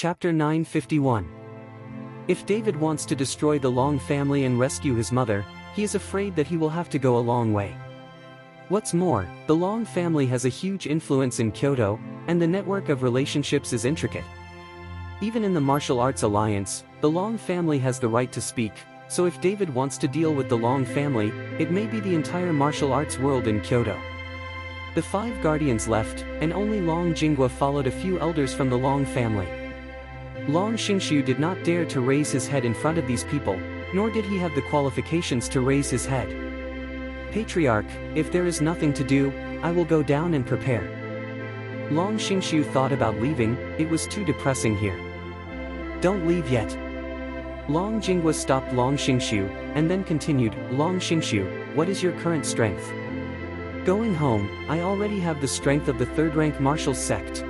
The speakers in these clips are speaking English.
Chapter 951. If David wants to destroy the Long family and rescue his mother, he is afraid that he will have to go a long way. What's more, the Long family has a huge influence in Kyoto, and the network of relationships is intricate. Even in the martial arts alliance, the Long family has the right to speak, so if David wants to deal with the Long family, it may be the entire martial arts world in Kyoto. The 5 guardians left, and only Long Jingwa followed a few elders from the Long family. Long Xingshu did not dare to raise his head in front of these people, nor did he have the qualifications to raise his head. Patriarch, if there is nothing to do, I will go down and prepare. Long Xingshu thought about leaving, it was too depressing here. Don't leave yet. Long Jingwa stopped Long Xingshu, and then continued, Long Xingshu, what is your current strength? Going home, I already have the strength of the 3rd rank martial sect.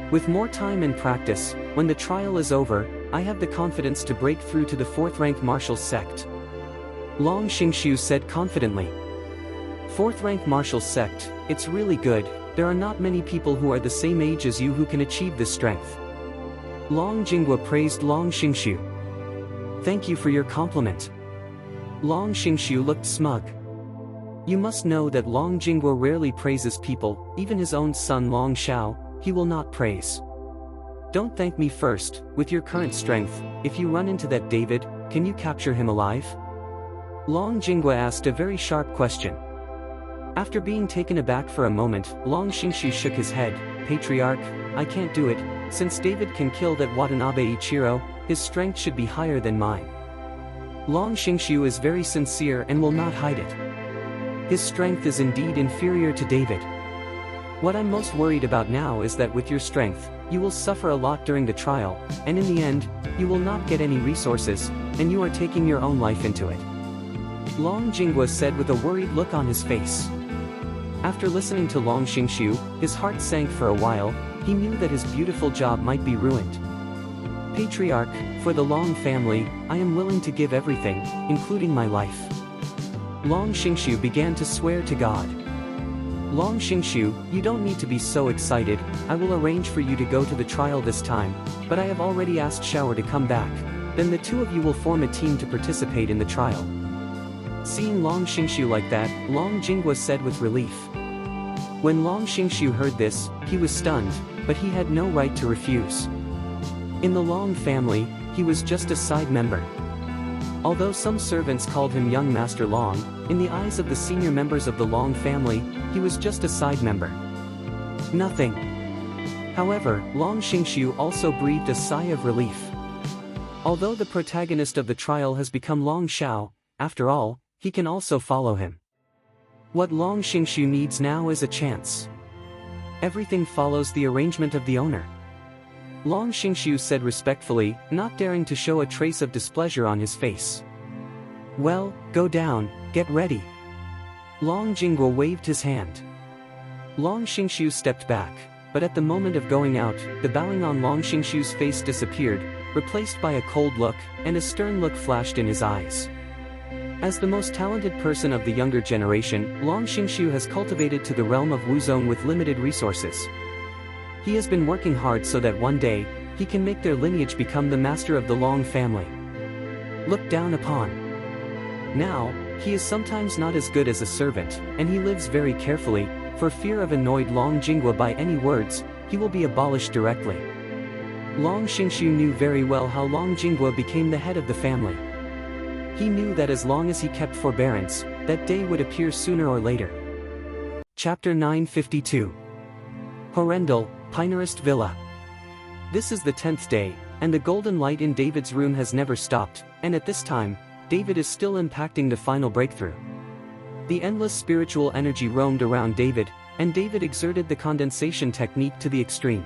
With more time and practice, when the trial is over, I have the confidence to break through to the 4th rank martial sect. Long Xingshu said confidently. 4th rank martial sect, it's really good, there are not many people who are the same age as you who can achieve this strength. Long Jingwa praised Long Xingshu. Thank you for your compliment. Long Xingshu looked smug. You must know that Long Jingwa rarely praises people, even his own son Long Xiao, he will not praise. Don't thank me first, with your current strength, if you run into that David, can you capture him alive? Long Jingwa asked a very sharp question. After being taken aback for a moment, Long Xingshu shook his head, Patriarch, I can't do it, since David can kill that Watanabe Ichiro, his strength should be higher than mine. Long Xingshu is very sincere and will not hide it. His strength is indeed inferior to David. What I'm most worried about now is that with your strength, you will suffer a lot during the trial, and in the end, you will not get any resources, and you are taking your own life into it. Long Jingwa said with a worried look on his face. After listening to Long Xingshu, his heart sank for a while, he knew that his beautiful job might be ruined. Patriarch, for the Long family, I am willing to give everything, including my life. Long Xingshu began to swear to God. Long Xingshu, you don't need to be so excited, I will arrange for you to go to the trial this time, but I have already asked Shower to come back, then the 2 of you will form a team to participate in the trial. Seeing Long Xingshu like that, Long Jingwa said with relief. When Long Xingshu heard this, he was stunned, but he had no right to refuse. In the Long family, he was just a side member. Although some servants called him Young Master Long, in the eyes of the senior members of the Long family, he was just a side member. Nothing. However, Long Xingshu also breathed a sigh of relief. Although the protagonist of the trial has become Long Xiao, after all, he can also follow him. What Long Xingshu needs now is a chance. Everything follows the arrangement of the owner. Long Xingshu said respectfully, not daring to show a trace of displeasure on his face. Well, go down, get ready. Long Jingwa waved his hand. Long Xingshu stepped back, but at the moment of going out, the bowing on Long Xingshu's face disappeared, replaced by a cold look, and a stern look flashed in his eyes. As the most talented person of the younger generation, Long Xingshu has cultivated to the realm of Wuzong with limited resources. He has been working hard so that one day, he can make their lineage become the master of the Long family. Looked down upon. Now, he is sometimes not as good as a servant, and he lives very carefully, for fear of annoyed Long Jingwa by any words, he will be abolished directly. Long Xingshu knew very well how Long Jingwa became the head of the family. He knew that as long as he kept forbearance, that day would appear sooner or later. Chapter 952. Horrendal, Pinerist Villa. This is the 10th day, and the golden light in David's room has never stopped, and at this time, David is still impacting the final breakthrough. The endless spiritual energy roamed around David, and David exerted the condensation technique to the extreme.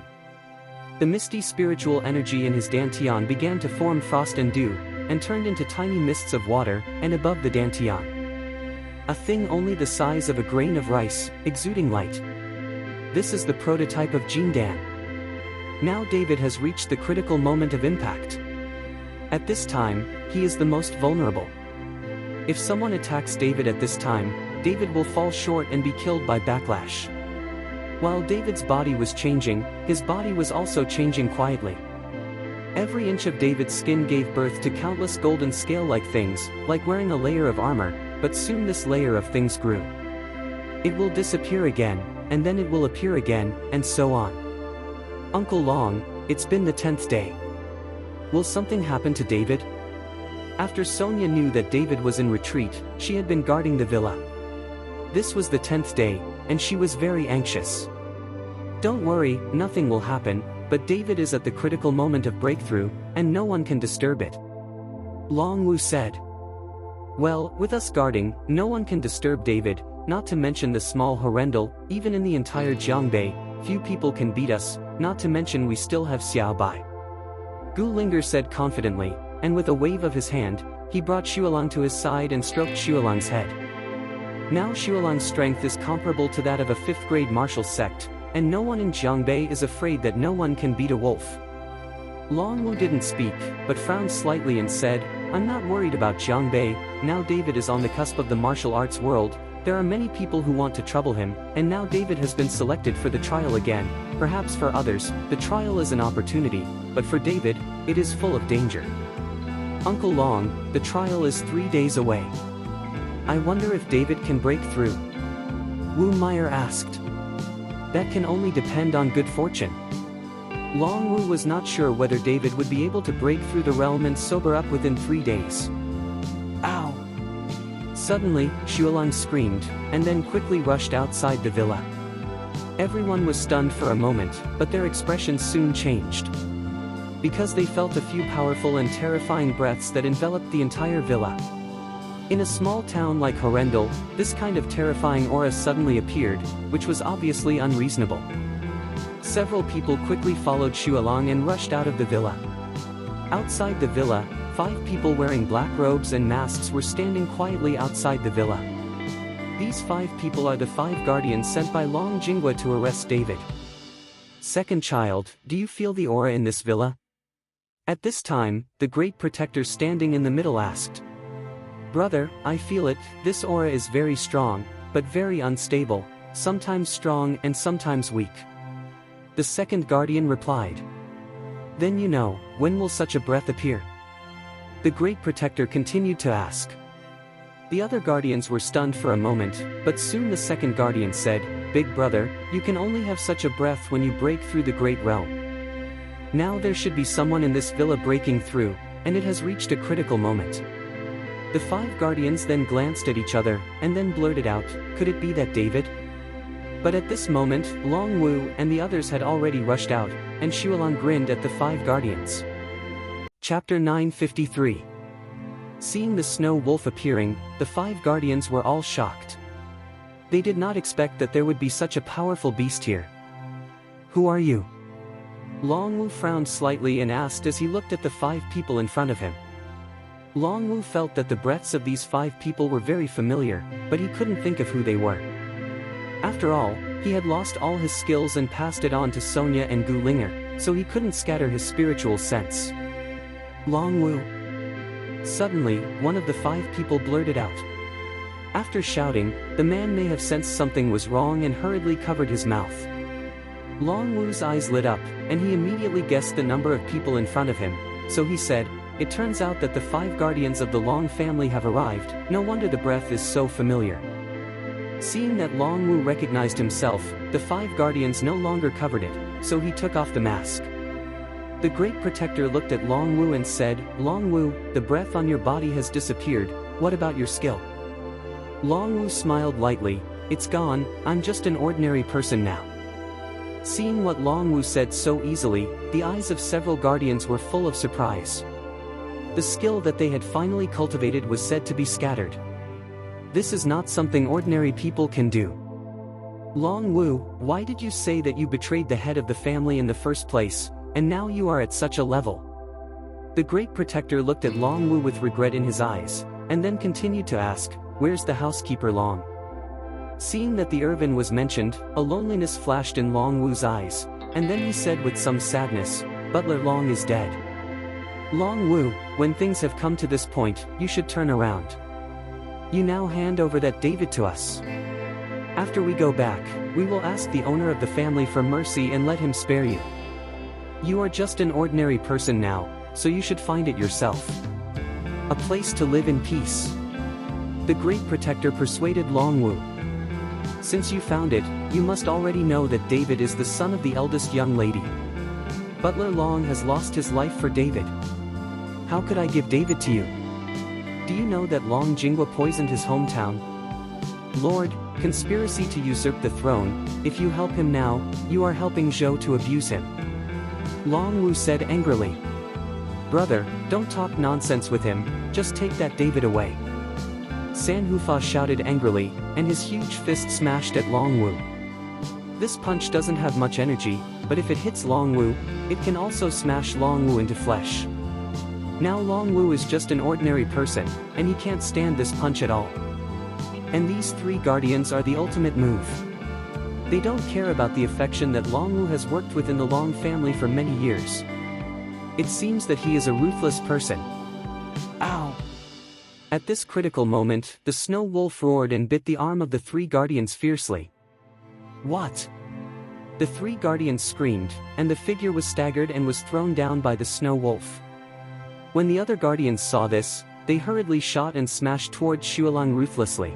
The misty spiritual energy in his dantian began to form frost and dew, and turned into tiny mists of water, and above the dantian. A thing only the size of a grain of rice, exuding light. This is the prototype of Jindan. Now David has reached the critical moment of impact. At this time, he is the most vulnerable. If someone attacks David at this time, David will fall short and be killed by backlash. While David's body was changing, his body was also changing quietly. Every inch of David's skin gave birth to countless golden scale-like things, like wearing a layer of armor, but soon this layer of things grew. It will disappear again, and then it will appear again, and so on. Uncle Long, it's been the 10th day. Will something happen to David? After Sonia knew that David was in retreat, she had been guarding the villa. This was the 10th day, and she was very anxious. Don't worry, nothing will happen, but David is at the critical moment of breakthrough, and no one can disturb it. Long Wu said. Well, with us guarding, no one can disturb David, not to mention the small Horrendal, even in the entire Jiangbei, few people can beat us, not to mention we still have Xiao Bai. Gu Linger said confidently, and with a wave of his hand, he brought Xuelong to his side and stroked Xuelong's head. Now Xuelong's strength is comparable to that of a 5th-grade martial sect, and no one in Jiangbei is afraid that no one can beat a wolf. Long Wu didn't speak, but frowned slightly and said, I'm not worried about Jiangbei, now David is on the cusp of the martial arts world, there are many people who want to trouble him, and now David has been selected for the trial again, perhaps for others, the trial is an opportunity, but for David, it is full of danger. Uncle Long, the trial is 3 days away. I wonder if David can break through. Wu Meyer asked. That can only depend on good fortune. Long Wu was not sure whether David would be able to break through the realm and sober up within 3 days. Ow! Suddenly, Xuelong screamed, and then quickly rushed outside the villa. Everyone was stunned for a moment, but their expressions soon changed. Because they felt a few powerful and terrifying breaths that enveloped the entire villa. In a small town like Horrendal, this kind of terrifying aura suddenly appeared, which was obviously unreasonable. Several people quickly followed Xuelong and rushed out of the villa. Outside the villa, 5 people wearing black robes and masks were standing quietly outside the villa. These 5 people are the 5 guardians sent by Long Jinghua to arrest David. Second child, do you feel the aura in this villa? At this time, the great protector standing in the middle asked. Brother, I feel it, this aura is very strong, but very unstable, sometimes strong and sometimes weak. The second guardian replied. Then you know, when will such a breath appear? The great protector continued to ask. The other guardians were stunned for a moment, but soon the second guardian said, Big brother, you can only have such a breath when you break through the great realm. Now there should be someone in this villa breaking through, and it has reached a critical moment. The 5 guardians then glanced at each other, and then blurted out, could it be that David? But at this moment, Long Wu and the others had already rushed out, and Xuelong grinned at the 5 guardians. Chapter 953. Seeing the snow wolf appearing, the 5 guardians were all shocked. They did not expect that there would be such a powerful beast here. Who are you? Long Wu frowned slightly and asked as he looked at the 5 people in front of him. Long Wu felt that the breaths of these 5 people were very familiar, but he couldn't think of who they were. After all, he had lost all his skills and passed it on to Sonia and Gu Linger, so he couldn't scatter his spiritual sense. Long Wu. Suddenly, one of the 5 people blurted out. After shouting, the man may have sensed something was wrong and hurriedly covered his mouth. Long Wu's eyes lit up, and he immediately guessed the number of people in front of him, so he said, it turns out that the 5 guardians of the Long family have arrived, no wonder the breath is so familiar. Seeing that Long Wu recognized himself, the 5 guardians no longer covered it, so he took off the mask. The great protector looked at Long Wu and said, Long Wu, the breath on your body has disappeared, what about your skill? Long Wu smiled lightly, it's gone, I'm just an ordinary person now. Seeing what Long Wu said so easily, the eyes of several guardians were full of surprise. The skill that they had finally cultivated was said to be scattered. This is not something ordinary people can do. Long Wu, why did you say that you betrayed the head of the family in the first place, and now you are at such a level? The great protector looked at Long Wu with regret in his eyes, and then continued to ask, where's the housekeeper Long? Seeing that the Irvin was mentioned, a loneliness flashed in Long Wu's eyes, and then he said with some sadness, Butler Long is dead. Long Wu, when things have come to this point, you should turn around. You now hand over that David to us. After we go back, we will ask the owner of the family for mercy and let him spare you. You are just an ordinary person now, so you should find it yourself. A place to live in peace. The Great Protector persuaded Long Wu. Since you found it, you must already know that David is the son of the eldest young lady. Butler Long has lost his life for David. How could I give David to you? Do you know that Long Jingwa poisoned his hometown? Lord, conspiracy to usurp the throne, if you help him now, you are helping Zhou to abuse him. Long Wu said angrily. Brother, don't talk nonsense with him, just take that David away. San Hufa shouted angrily, and his huge fist smashed at Long Wu. This punch doesn't have much energy, but if it hits Long Wu, it can also smash Long Wu into flesh. Now Long Wu is just an ordinary person, and he can't stand this punch at all. And these three guardians are the ultimate move. They don't care about the affection that Long Wu has worked with in the Long family for many years. It seems that he is a ruthless person. Ow! At this critical moment, the snow wolf roared and bit the arm of the three guardians fiercely. What? The three guardians screamed, and the figure was staggered and was thrown down by the snow wolf. When the other guardians saw this, they hurriedly shot and smashed towards Xuelang ruthlessly.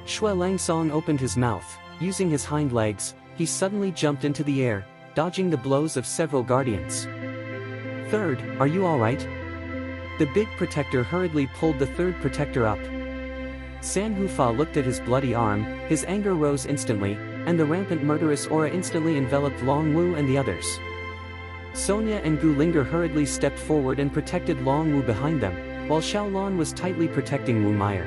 Xue Langsong opened his mouth. Using his hind legs, he suddenly jumped into the air, dodging the blows of several guardians. Third, are you alright? The big protector hurriedly pulled the third protector up. San Hufa looked at his bloody arm, his anger rose instantly, and the rampant murderous aura instantly enveloped Long Wu and the others. Sonia and Gu Linger hurriedly stepped forward and protected Long Wu behind them, while Xiaolan was tightly protecting Wu Meyer.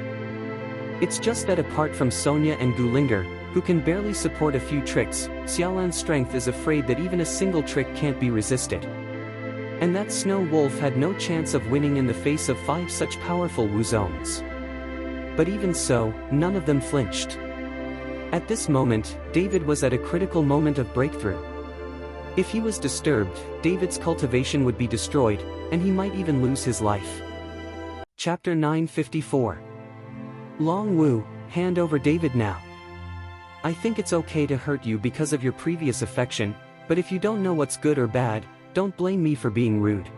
It's just that apart from Sonia and Gu Linger, who can barely support a few tricks, Xiaolan's strength is afraid that even a single trick can't be resisted. And that snow wolf had no chance of winning in the face of 5 such powerful Wu zones. But even so, none of them flinched. At this moment, David was at a critical moment of breakthrough. If he was disturbed, David's cultivation would be destroyed, and he might even lose his life. Chapter 954. Long Wu, hand over David now. I think it's okay to hurt you because of your previous affection, but if you don't know what's good or bad, don't blame me for being rude.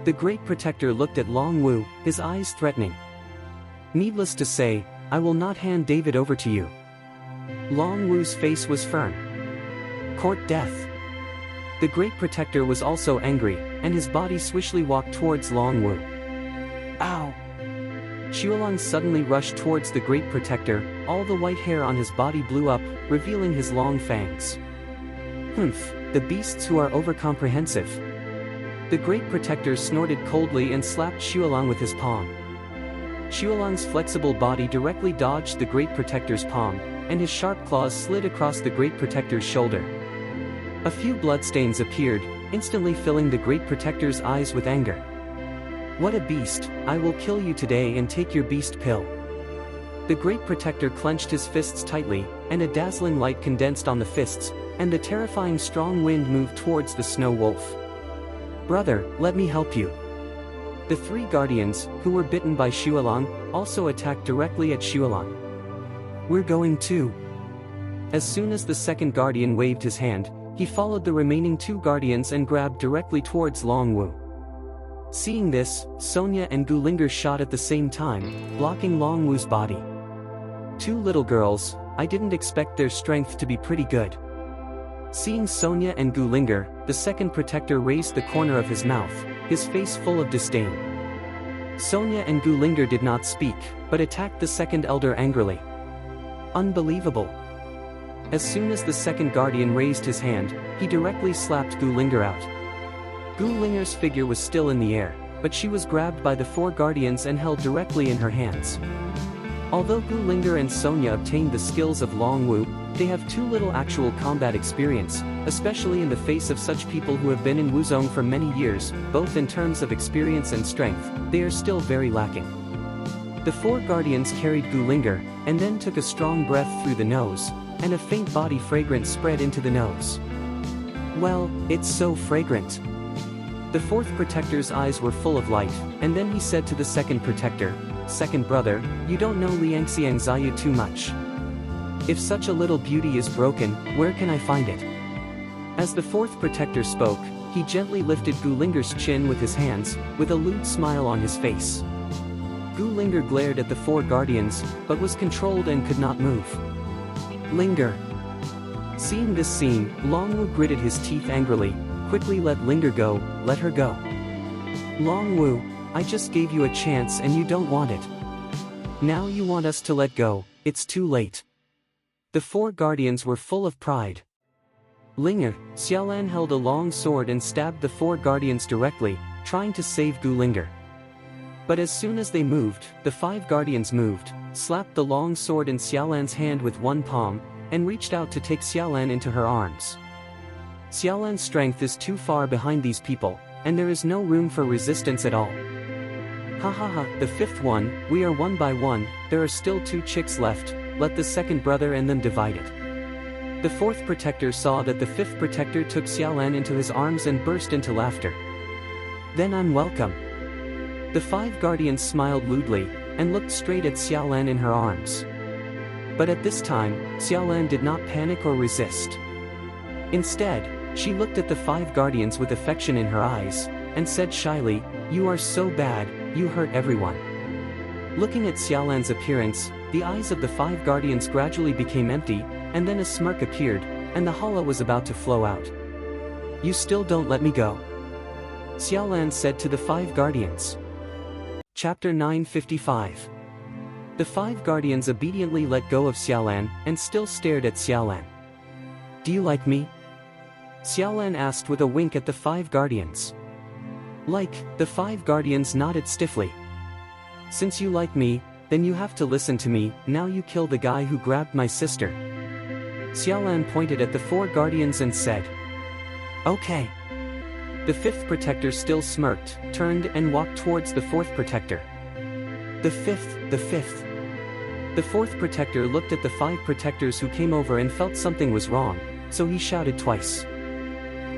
The Great Protector looked at Long Wu, his eyes threatening. Needless to say, I will not hand David over to you. Long Wu's face was firm. Court death. The Great Protector was also angry, and his body swishly walked towards Long Wu. Ow! Xuelang suddenly rushed towards the Great Protector, all the white hair on his body blew up, revealing his long fangs. Humph, the beasts who are overcomprehensive. The Great Protector snorted coldly and slapped Xuelang with his palm. Xuelang's flexible body directly dodged the Great Protector's palm, and his sharp claws slid across the Great Protector's shoulder. A few bloodstains appeared, instantly filling the Great Protector's eyes with anger. What a beast, I will kill you today and take your beast pill. The Great Protector clenched his fists tightly, and a dazzling light condensed on the fists, and the terrifying strong wind moved towards the snow wolf. Brother, let me help you. The three guardians, who were bitten by Xuelang, also attacked directly at Xuelang. We're going too. As soon as the second guardian waved his hand, he followed the remaining 2 guardians and grabbed directly towards Long Wu. Seeing this, Sonia and Gu Linger shot at the same time, blocking Long Wu's body. 2 little girls, I didn't expect their strength to be pretty good. Seeing Sonia and Gu Linger, the second protector raised the corner of his mouth, his face full of disdain. Sonia and Gu Linger did not speak, but attacked the second elder angrily. Unbelievable. As soon as the second guardian raised his hand, he directly slapped Gu Linger out. Gu Linger's figure was still in the air, but she was grabbed by the 4 guardians and held directly in her hands. Although Gu Linger and Sonia obtained the skills of Long Wu, they have too little actual combat experience, especially in the face of such people who have been in Wuzong for many years, both in terms of experience and strength, they are still very lacking. The 4 guardians carried Gu Linger, and then took a strong breath through the nose, and a faint body fragrance spread into the nose. Well, it's so fragrant. The 4th protector's eyes were full of light, and then he said to the second protector, "Second brother, you don't know Liangxiang Ziyu too much. If such a little beauty is broken, where can I find it?" As the 4th protector spoke, he gently lifted Gulinger's chin with his hands, with a lewd smile on his face. Gulinger glared at the four guardians, but was controlled and could not move. Linger. Seeing this scene, Longwu gritted his teeth angrily, quickly let Linger go, let her go. Longwu, I just gave you a chance and you don't want it. Now you want us to let go, it's too late. The four guardians were full of pride. Linger, Xiaolan held a long sword and stabbed the four guardians directly, trying to save Gulinger. But as soon as they moved, the five guardians moved, slapped the long sword in Xiaolan's hand with one palm, and reached out to take Xiaolan into her arms. Xiaolan's strength is too far behind these people, and there is no room for resistance at all. Ha ha ha, the fifth one, we are one by one, there are still two chicks left, let the second brother and them divide it. The fourth protector saw that the fifth protector took Xiaolan into his arms and burst into laughter. Then unwelcome. The five guardians smiled lewdly, and looked straight at Xiaolan in her arms. But at this time, Xiaolan did not panic or resist. Instead, she looked at the five guardians with affection in her eyes, and said shyly, "You are so bad, you hurt everyone." Looking at Xiaolan's appearance, the eyes of the five guardians gradually became empty, and then a smirk appeared, and the hollow was about to flow out. "You still don't let me go?" Xiaolan said to the five guardians. Chapter 955. The five guardians obediently let go of Xiaolan, and still stared at Xiaolan. "Do you like me?" Xiaolan asked with a wink at the five guardians. "Like," the five guardians nodded stiffly. "Since you like me, then you have to listen to me, now you kill the guy who grabbed my sister." Xiaolan pointed at the four guardians and said, "Okay." The fifth protector still smirked, turned and walked towards the fourth protector. The fifth. The fourth protector looked at the five protectors who came over and felt something was wrong, so he shouted twice.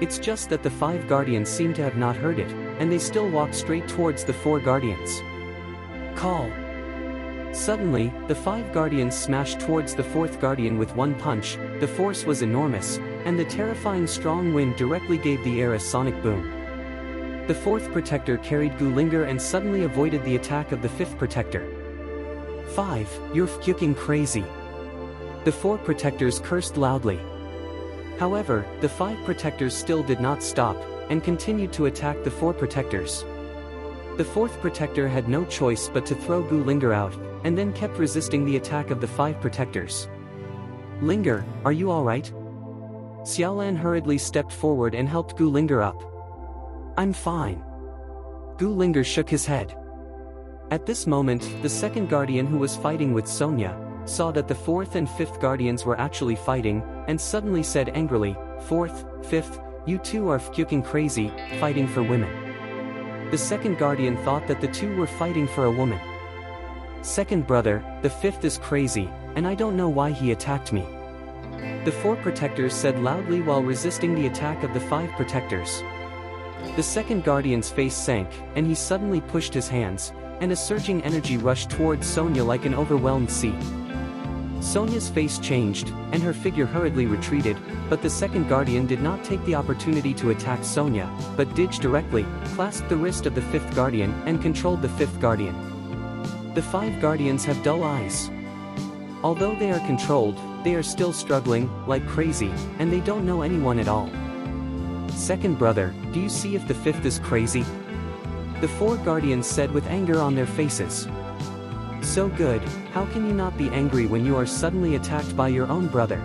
It's just that the five guardians seemed to have not heard it, and they still walked straight towards the four guardians. Call. Suddenly, the five guardians smashed towards the fourth guardian with one punch. The force was enormous, and the terrifying strong wind directly gave the air a sonic boom. The fourth protector carried Gulinger and suddenly avoided the attack of the fifth protector. "5, you're fucking crazy." The four protectors cursed loudly. However, the five protectors still did not stop, and continued to attack the four protectors. The fourth protector had no choice but to throw Gulinger out, and then kept resisting the attack of the five protectors. "Linger, are you alright?" Xiaolan hurriedly stepped forward and helped Gulinger up. "I'm fine." Gulinger shook his head. At this moment, the second guardian who was fighting with Sonia, saw that the fourth and fifth guardians were actually fighting, and suddenly said angrily, "Fourth, fifth, you two are fucking crazy, fighting for women." The second guardian thought that the two were fighting for a woman. "Second brother, the fifth is crazy, and I don't know why he attacked me." The four protectors said loudly while resisting the attack of the five protectors. The second guardian's face sank, and he suddenly pushed his hands, and a surging energy rushed towards Sonia like an overwhelmed sea. Sonia's face changed, and her figure hurriedly retreated, but the second guardian did not take the opportunity to attack Sonia, but dodged directly, clasped the wrist of the fifth guardian, and controlled the fifth guardian. The five guardians have dull eyes. Although they are controlled, they are still struggling, like crazy, and they don't know anyone at all. "Second brother, do you see if the fifth is crazy?" The four guardians said with anger on their faces. "So good, how can you not be angry when you are suddenly attacked by your own brother?"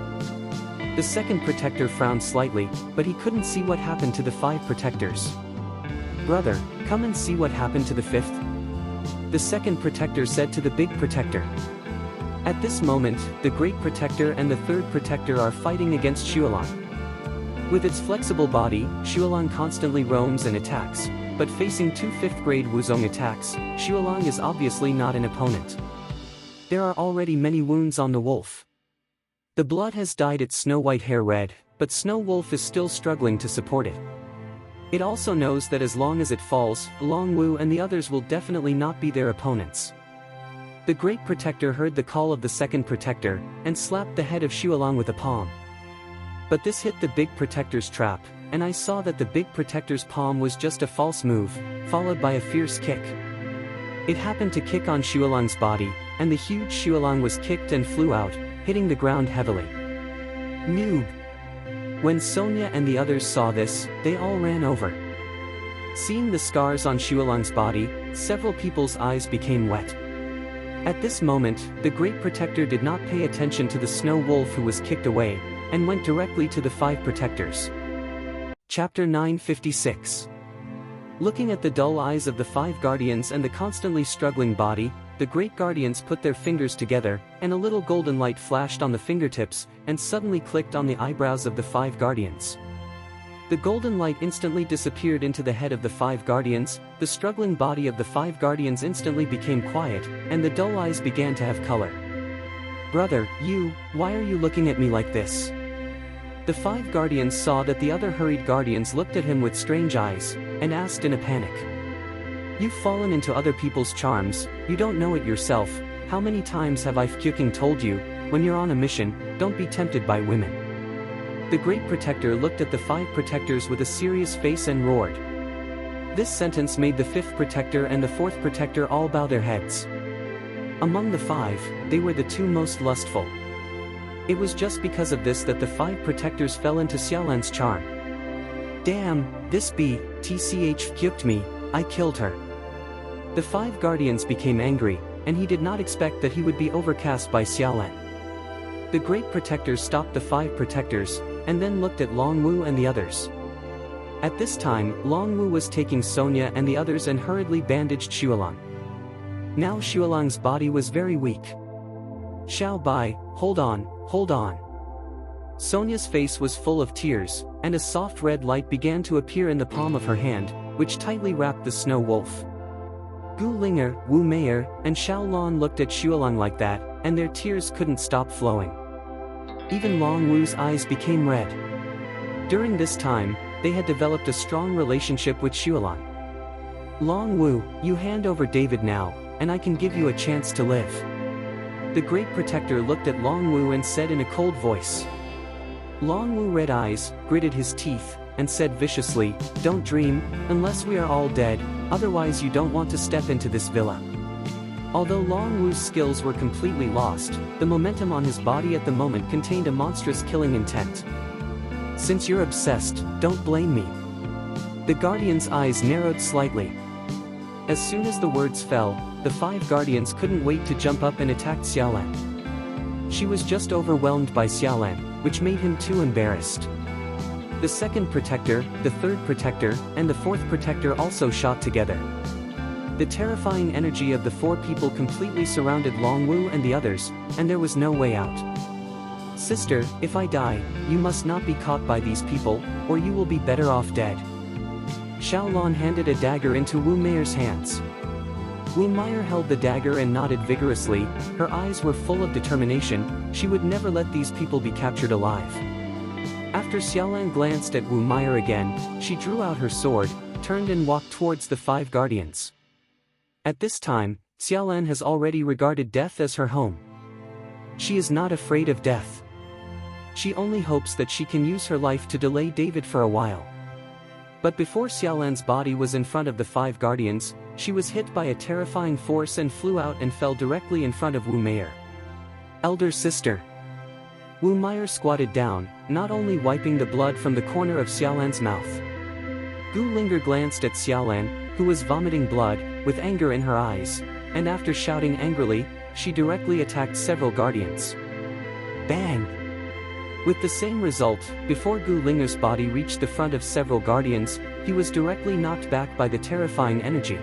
The second protector frowned slightly, but he couldn't see what happened to the five protectors. "Brother, come and see what happened to the fifth," the second protector said to the big protector. At this moment, the great protector and the third protector are fighting against Xuelan. With its flexible body, Xuelan constantly roams and attacks, but facing two fifth-grade Wuzong attacks, Xuelan is obviously not an opponent. There are already many wounds on the wolf. The blood has dyed its snow-white hair red, but Snow Wolf is still struggling to support it. It also knows that as long as it falls, Longwu and the others will definitely not be their opponents. The great protector heard the call of the second protector, and slapped the head of Xuelan with a palm. But this hit the big protector's trap, and I saw that the big protector's palm was just a false move, followed by a fierce kick. It happened to kick on Xuelang's body, and the huge Xuelang was kicked and flew out, hitting the ground heavily. Noob! When Sonia and the others saw this, they all ran over. Seeing the scars on Xuelang's body, several people's eyes became wet. At this moment, the Great Protector did not pay attention to the Snow Wolf who was kicked away, and went directly to the 5 protectors. Chapter 956. Looking at the dull eyes of the 5 guardians and the constantly struggling body, the great guardians put their fingers together, and a little golden light flashed on the fingertips, and suddenly clicked on the eyebrows of the 5 guardians. The golden light instantly disappeared into the head of the 5 guardians, the struggling body of the 5 guardians instantly became quiet, and the dull eyes began to have color. Brother, why are you looking at me like this? The 5 guardians saw that the other hurried guardians looked at him with strange eyes, and asked in a panic. You've fallen into other people's charms, you don't know it yourself. How many times have I fucking told you, when you're on a mission, don't be tempted by women. The Great Protector looked at the 5 protectors with a serious face and roared. This sentence made the 5th protector and the 4th protector all bow their heads. Among the 5, they were the 2 most lustful. It was just because of this that the 5 protectors fell into Xiaolan's charm. Damn, this tch fucked me, I killed her. The 5 guardians became angry, and he did not expect that he would be overcast by Xiaolan. The Great Protector stopped the 5 protectors, and then looked at Long Wu and the others. At this time, Long Wu was taking Sonia and the others and hurriedly bandaged Xuelang. Now Xuelang's body was very weak. Xiao Bai, hold on. Sonia's face was full of tears, and a soft red light began to appear in the palm of her hand, which tightly wrapped the Snow Wolf. Gu Linger, Wu Meier, and Xiao Lan looked at Xuelang like that, and their tears couldn't stop flowing. Even Long Wu's eyes became red. During this time, they had developed a strong relationship with Xuelang. Long Wu, you hand over David now, and I can give you a chance to live. The Great Protector looked at Long Wu and said in a cold voice. Long Wu red eyes, gritted his teeth, and said viciously, don't dream, unless we are all dead, otherwise you don't want to step into this villa. Although Long Wu's skills were completely lost, the momentum on his body at the moment contained a monstrous killing intent. Since you're obsessed, don't blame me. The Guardian's eyes narrowed slightly. As soon as the words fell, the 5 Guardians couldn't wait to jump up and attack Xiaolan. She was just overwhelmed by Xiaolan, which made him too embarrassed. The 2nd Protector, the 3rd Protector, and the 4th Protector also shot together. The terrifying energy of the 4 people completely surrounded Long Wu and the others, and there was no way out. Sister, if I die, you must not be caught by these people, or you will be better off dead. Xiao Lan handed a dagger into Wu Meier's hands. Wu Meier held the dagger and nodded vigorously, her eyes were full of determination, she would never let these people be captured alive. After Xiaolan glanced at Wu Meier again, she drew out her sword, turned and walked towards the 5 guardians. At this time, Xiaolan has already regarded death as her home. She is not afraid of death. She only hopes that she can use her life to delay David for a while. But before Xiaolan's body was in front of the 5 guardians, she was hit by a terrifying force and flew out and fell directly in front of Wu Meier. Elder sister. Wu Meier squatted down, not only wiping the blood from the corner of Xiaolan's mouth. Gu Linger glanced at Xiaolan, who was vomiting blood, with anger in her eyes, and after shouting angrily, she directly attacked several guardians. Bang! With the same result, before Gu Linger's body reached the front of several guardians, he was directly knocked back by the terrifying energy.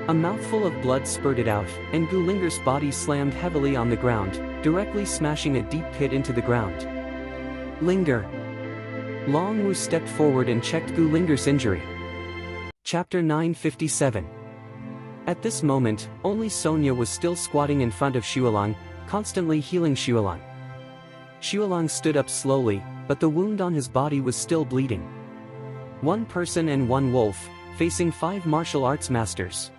A mouthful of blood spurted out, and Gu Linger's body slammed heavily on the ground, directly smashing a deep pit into the ground. Linger. Long Wu stepped forward and checked Gu Linger's injury. Chapter 957. At this moment, only Sonia was still squatting in front of Xuelang, constantly healing Xuelang. Xuelang stood up slowly, but the wound on his body was still bleeding. 1 person and 1 wolf, facing 5 martial arts masters.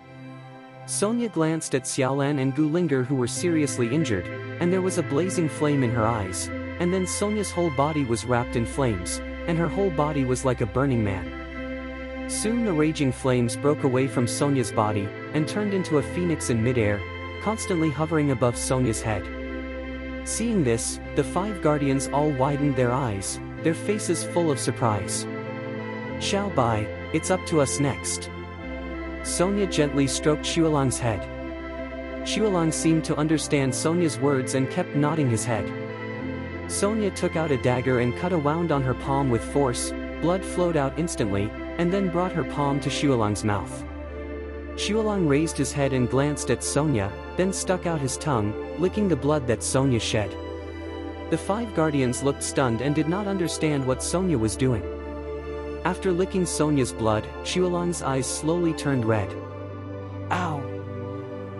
Sonia glanced at Xiaolan and Gu Linger who were seriously injured, and there was a blazing flame in her eyes, and then Sonia's whole body was wrapped in flames, and her whole body was like a burning man. Soon the raging flames broke away from Sonya's body, and turned into a phoenix in midair, constantly hovering above Sonya's head. Seeing this, the 5 guardians all widened their eyes, their faces full of surprise. "Xiao Bai, it's up to us next." Sonya gently stroked Xuelang's head. Xuelang seemed to understand Sonya's words and kept nodding his head. Sonya took out a dagger and cut a wound on her palm with force. Blood flowed out instantly, and then brought her palm to Xuelang's mouth. Xuelang raised his head and glanced at Sonya, then stuck out his tongue, licking the blood that Sonya shed. The 5 guardians looked stunned and did not understand what Sonya was doing. After licking Sonya's blood, Xuelang's eyes slowly turned red. "Ow!"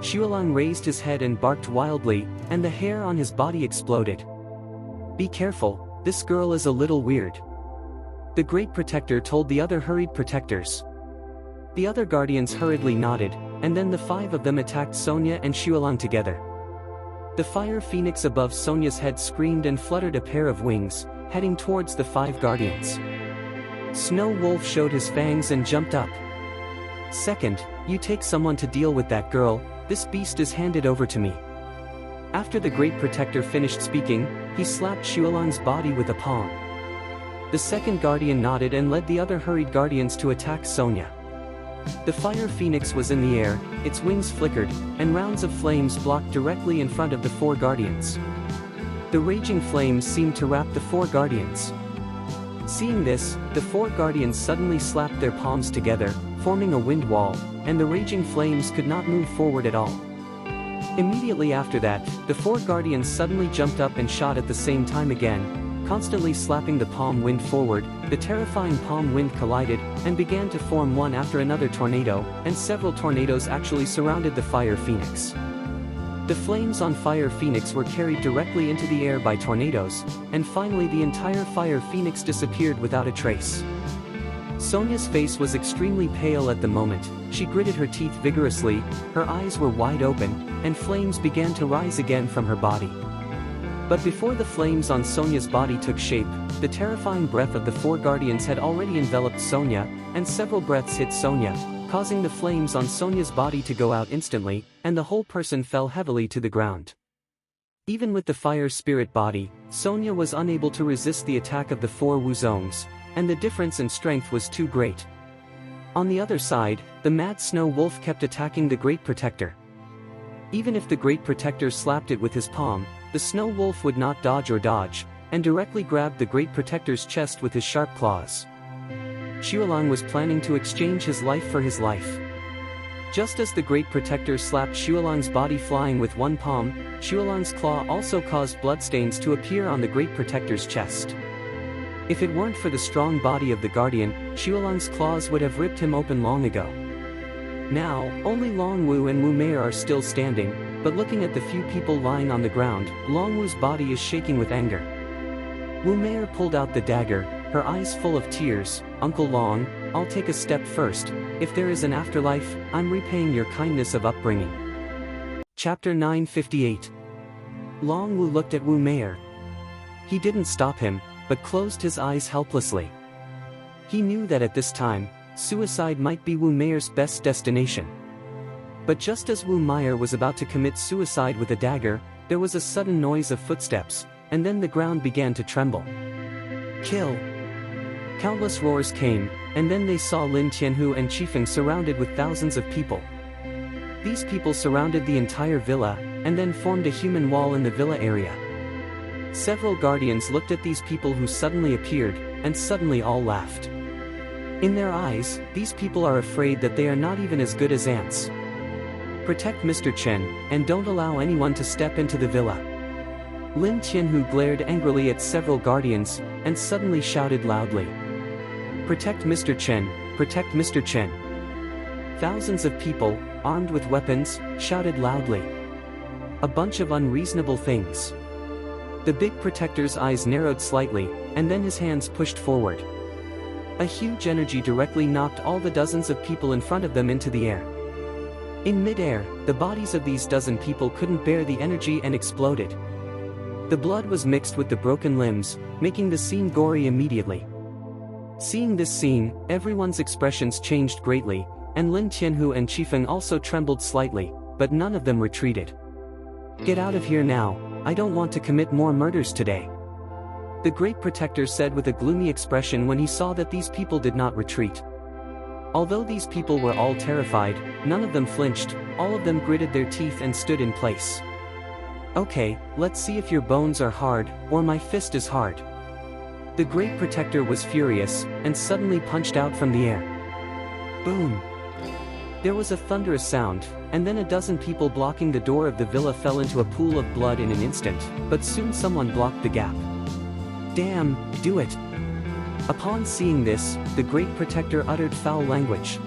Xuelang raised his head and barked wildly, and the hair on his body exploded. "Be careful, this girl is a little weird," the Great Protector told the other hurried protectors. The other guardians hurriedly nodded, and then the 5 of them attacked Sonya and Xuelang together. The fire phoenix above Sonya's head screamed and fluttered a pair of wings, heading towards the 5 guardians. Snow Wolf showed his fangs and jumped up. "Second, you take someone to deal with that girl, this beast is handed over to me." After the Great Protector finished speaking, he slapped Xuelang's body with a palm. The second guardian nodded and led the other hurried guardians to attack Sonya. The fire phoenix was in the air, its wings flickered, and rounds of flames blocked directly in front of the 4 guardians. The raging flames seemed to wrap the 4 guardians. Seeing this, the 4 guardians suddenly slapped their palms together, forming a wind wall, and the raging flames could not move forward at all. Immediately after that, the 4 guardians suddenly jumped up and shot at the same time again, constantly slapping the palm wind forward. The terrifying palm wind collided, and began to form one after another tornado, and several tornadoes actually surrounded the fire phoenix. The flames on Fire Phoenix were carried directly into the air by tornadoes, and finally the entire Fire Phoenix disappeared without a trace. Sonya's face was extremely pale at the moment. She gritted her teeth vigorously, her eyes were wide open, and flames began to rise again from her body. But before the flames on Sonya's body took shape, the terrifying breath of the 4 guardians had already enveloped Sonya, and several breaths hit Sonya, causing the flames on Sonya's body to go out instantly, and the whole person fell heavily to the ground. Even with the fire spirit body, Sonya was unable to resist the attack of the 4 Wuzongs, and the difference in strength was too great. On the other side, the mad Snow Wolf kept attacking the Great Protector. Even if the Great Protector slapped it with his palm, the Snow Wolf would not dodge or dodge, and directly grabbed the Great Protector's chest with his sharp claws. Xuelang was planning to exchange his life for his life. Just as the Great Protector slapped Xuelang's body flying with one palm, Xuelang's claw also caused bloodstains to appear on the Great Protector's chest. If it weren't for the strong body of the Guardian, Xuelang's claws would have ripped him open long ago. Now, only Long Wu and Wu Mei are still standing, but looking at the few people lying on the ground, Long Wu's body is shaking with anger. Wu Mei pulled out the dagger, her eyes full of tears. "Uncle Long, I'll take a step first. If there is an afterlife, I'm repaying your kindness of upbringing." Chapter 958. Long Wu looked at Wu Mei. He didn't stop him, but closed his eyes helplessly. He knew that at this time, suicide might be Wu Mei's best destination. But just as Wu Mei was about to commit suicide with a dagger, there was a sudden noise of footsteps, and then the ground began to tremble. "Kill!" Countless roars came, and then they saw Lin Tianhu and Qifeng surrounded with thousands of people. These people surrounded the entire villa, and then formed a human wall in the villa area. Several guardians looked at these people who suddenly appeared, and suddenly all laughed. In their eyes, these people are afraid that they are not even as good as ants. "Protect Mr. Chen, and don't allow anyone to step into the villa." Lin Tianhu glared angrily at several guardians, and suddenly shouted loudly, "Protect Mr. Chen, protect Mr. Chen." Thousands of people, armed with weapons, shouted loudly. A bunch of unreasonable things. The big protector's eyes narrowed slightly, and then his hands pushed forward. A huge energy directly knocked all the dozens of people in front of them into the air. In mid-air, the bodies of these dozen people couldn't bear the energy and exploded. The blood was mixed with the broken limbs, making the scene gory immediately. Seeing this scene, everyone's expressions changed greatly, and Lin Tianhu and Qifeng also trembled slightly, but none of them retreated. "Get out of here now, I don't want to commit more murders today," the Great Protector said with a gloomy expression when he saw that these people did not retreat. Although these people were all terrified, none of them flinched, all of them gritted their teeth and stood in place. "Okay, let's see if your bones are hard, or my fist is hard." The Great Protector was furious, and suddenly punched out from the air. Boom! There was a thunderous sound, and then a dozen people blocking the door of the villa fell into a pool of blood in an instant, but soon someone blocked the gap. "Damn, do it!" Upon seeing this, the Great Protector uttered foul language.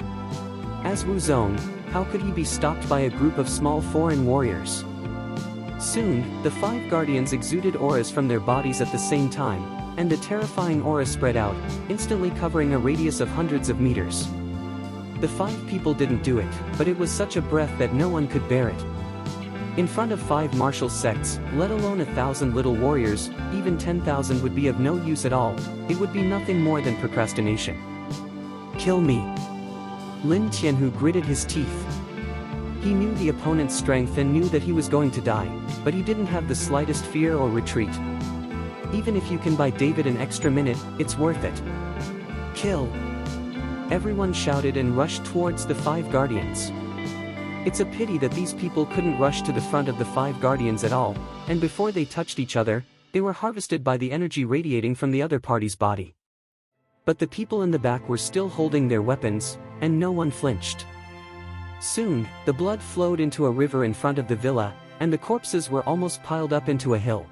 As Wu Zong, how could he be stopped by a group of small foreign warriors? Soon, the 5 guardians exuded auras from their bodies at the same time, and the terrifying aura spread out, instantly covering a radius of hundreds of meters. The 5 people didn't do it, but it was such a breath that no one could bear it. In front of 5 martial sects, let alone 1,000 little warriors, even 10,000 would be of no use at all, it would be nothing more than procrastination. "Kill me!" Lin Tianhu gritted his teeth. He knew the opponent's strength and knew that he was going to die, but he didn't have the slightest fear or retreat. Even if you can buy David an extra minute, it's worth it. "Kill!" Everyone shouted and rushed towards the 5 guardians. It's a pity that these people couldn't rush to the front of the 5 guardians at all, and before they touched each other, they were harvested by the energy radiating from the other party's body. But the people in the back were still holding their weapons, and no one flinched. Soon, the blood flowed into a river in front of the villa, and the corpses were almost piled up into a hill.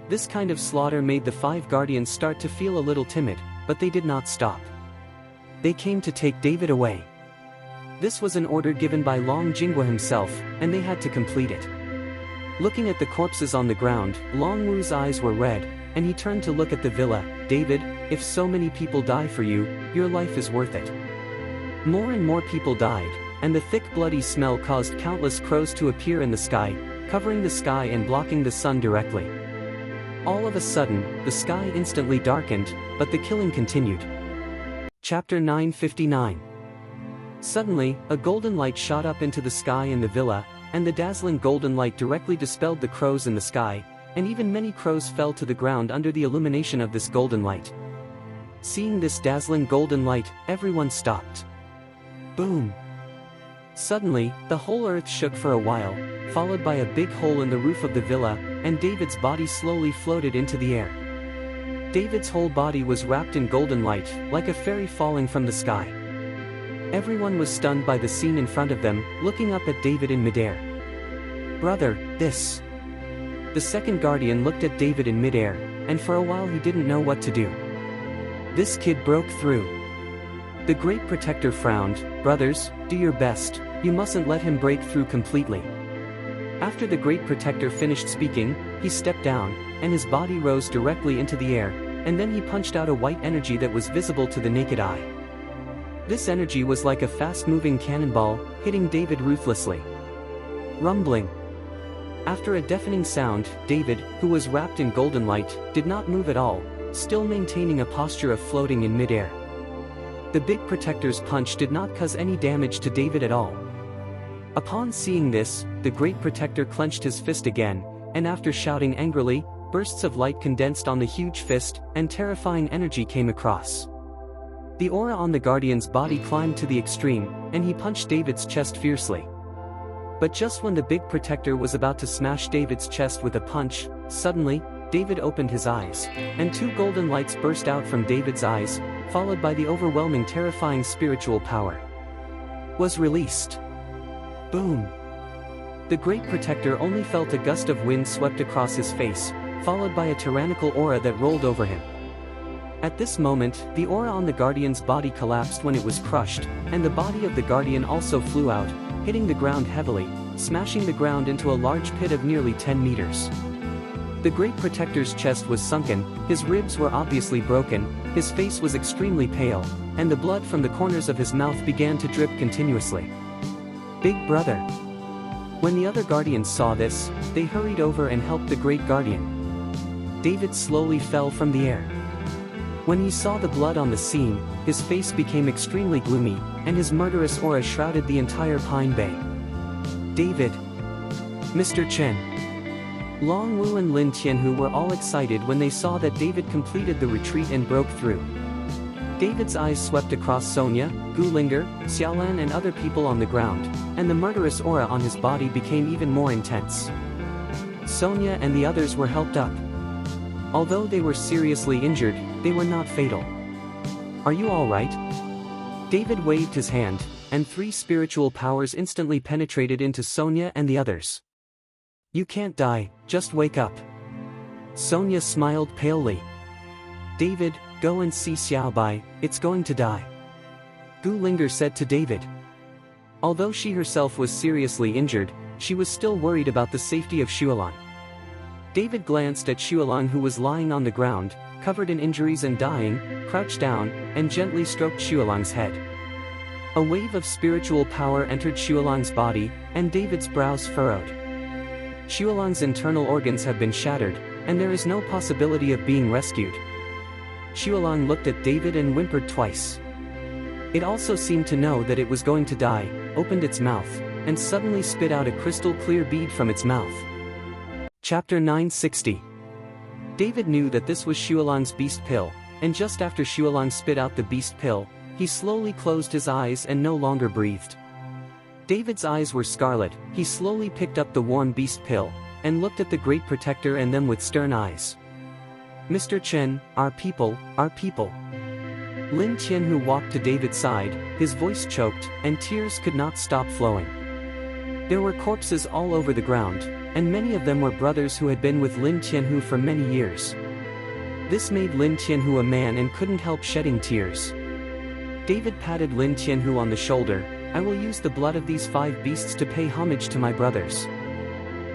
This kind of slaughter made the 5 guardians start to feel a little timid, but they did not stop. They came to take David away. This was an order given by Long Jinghua himself, and they had to complete it. Looking at the corpses on the ground, Long Wu's eyes were red, and he turned to look at the villa. "David, if so many people die for you, your life is worth it." More and more people died, and the thick bloody smell caused countless crows to appear in the sky, covering the sky and blocking the sun directly. All of a sudden, the sky instantly darkened, but the killing continued. Chapter 959. Suddenly, a golden light shot up into the sky in the villa, and the dazzling golden light directly dispelled the crows in the sky, and even many crows fell to the ground under the illumination of this golden light. Seeing this dazzling golden light, everyone stopped. Boom! Suddenly, the whole earth shook for a while, followed by a big hole in the roof of the villa, and David's body slowly floated into the air. David's whole body was wrapped in golden light, like a fairy falling from the sky. Everyone was stunned by the scene in front of them, looking up at David in midair. "Brother, this..." The second guardian looked at David in midair, and for a while he didn't know what to do. This kid broke through. The Great Protector frowned. "Brothers, do your best, you mustn't let him break through completely." After the Great Protector finished speaking, he stepped down, and his body rose directly into the air, and then he punched out a white energy that was visible to the naked eye. This energy was like a fast-moving cannonball, hitting David ruthlessly. Rumbling. After a deafening sound, David, who was wrapped in golden light, did not move at all, still maintaining a posture of floating in midair. The Big Protector's punch did not cause any damage to David at all. Upon seeing this, the Great Protector clenched his fist again, and after shouting angrily, bursts of light condensed on the huge fist, and terrifying energy came across. The aura on the Guardian's body climbed to the extreme, and he punched David's chest fiercely. But just when the Big Protector was about to smash David's chest with a punch, suddenly, David opened his eyes, and 2 golden lights burst out from David's eyes, followed by the overwhelming terrifying spiritual power. Was released. Boom! The Great Protector only felt a gust of wind swept across his face, followed by a tyrannical aura that rolled over him. At this moment, the aura on the Guardian's body collapsed when it was crushed, and the body of the Guardian also flew out, hitting the ground heavily, smashing the ground into a large pit of nearly 10 meters. The Great Protector's chest was sunken, his ribs were obviously broken, his face was extremely pale, and the blood from the corners of his mouth began to drip continuously. Big Brother. When the other Guardians saw this, they hurried over and helped the Great Guardian. David slowly fell from the air. When he saw the blood on the scene, his face became extremely gloomy, and his murderous aura shrouded the entire Pine Bay. David. Mr. Chen. Long Wu and Lin Tianhu were all excited when they saw that David completed the retreat and broke through. David's eyes swept across Sonia, Gu Linger, Xiaolan and other people on the ground, and the murderous aura on his body became even more intense. Sonia and the others were helped up. Although they were seriously injured, they were not fatal. Are you all right? David waved his hand, and 3 spiritual powers instantly penetrated into Sonia and the others. You can't die, just wake up. Sonia smiled palely. David, go and see Xiaobai, it's going to die. Gu Linger said to David. Although she herself was seriously injured, she was still worried about the safety of Xuelan. David glanced at Xuelan, who was lying on the ground, covered in injuries and dying, crouched down, and gently stroked Xuelan's head. A wave of spiritual power entered Xuelan's body, and David's brows furrowed. Xuelan's internal organs have been shattered, and there is no possibility of being rescued. Xuelan looked at David and whimpered twice. It also seemed to know that it was going to die, opened its mouth, and suddenly spit out a crystal-clear bead from its mouth. Chapter 960. David knew that this was Xuelan's beast pill, and just after Xuelan spit out the beast pill, he slowly closed his eyes and no longer breathed. David's eyes were scarlet. He slowly picked up the warm beast pill, and looked at the Great Protector and them with stern eyes. Mr. Chen, our people, our people. Lin Tianhu walked to David's side, his voice choked, and tears could not stop flowing. There were corpses all over the ground, and many of them were brothers who had been with Lin Tianhu for many years. This made Lin Tianhu a man and couldn't help shedding tears. David patted Lin Tianhu on the shoulder. I will use the blood of these 5 beasts to pay homage to my brothers.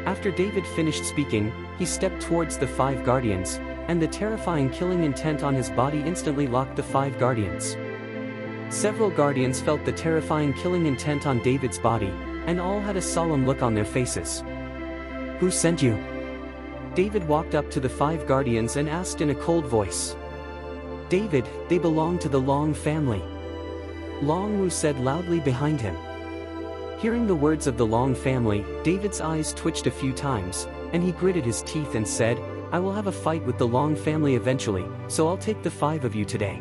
After David finished speaking, he stepped towards the 5 guardians, and the terrifying killing intent on his body instantly locked the 5 guardians. Several guardians felt the terrifying killing intent on David's body, and all had a solemn look on their faces. Who sent you? David walked up to the 5 guardians and asked in a cold voice. David, they belong to the Long family. Long Wu said loudly behind him. Hearing the words of the Long family, David's eyes twitched a few times, and he gritted his teeth and said, I will have a fight with the Long family eventually, so I'll take the 5 of you today.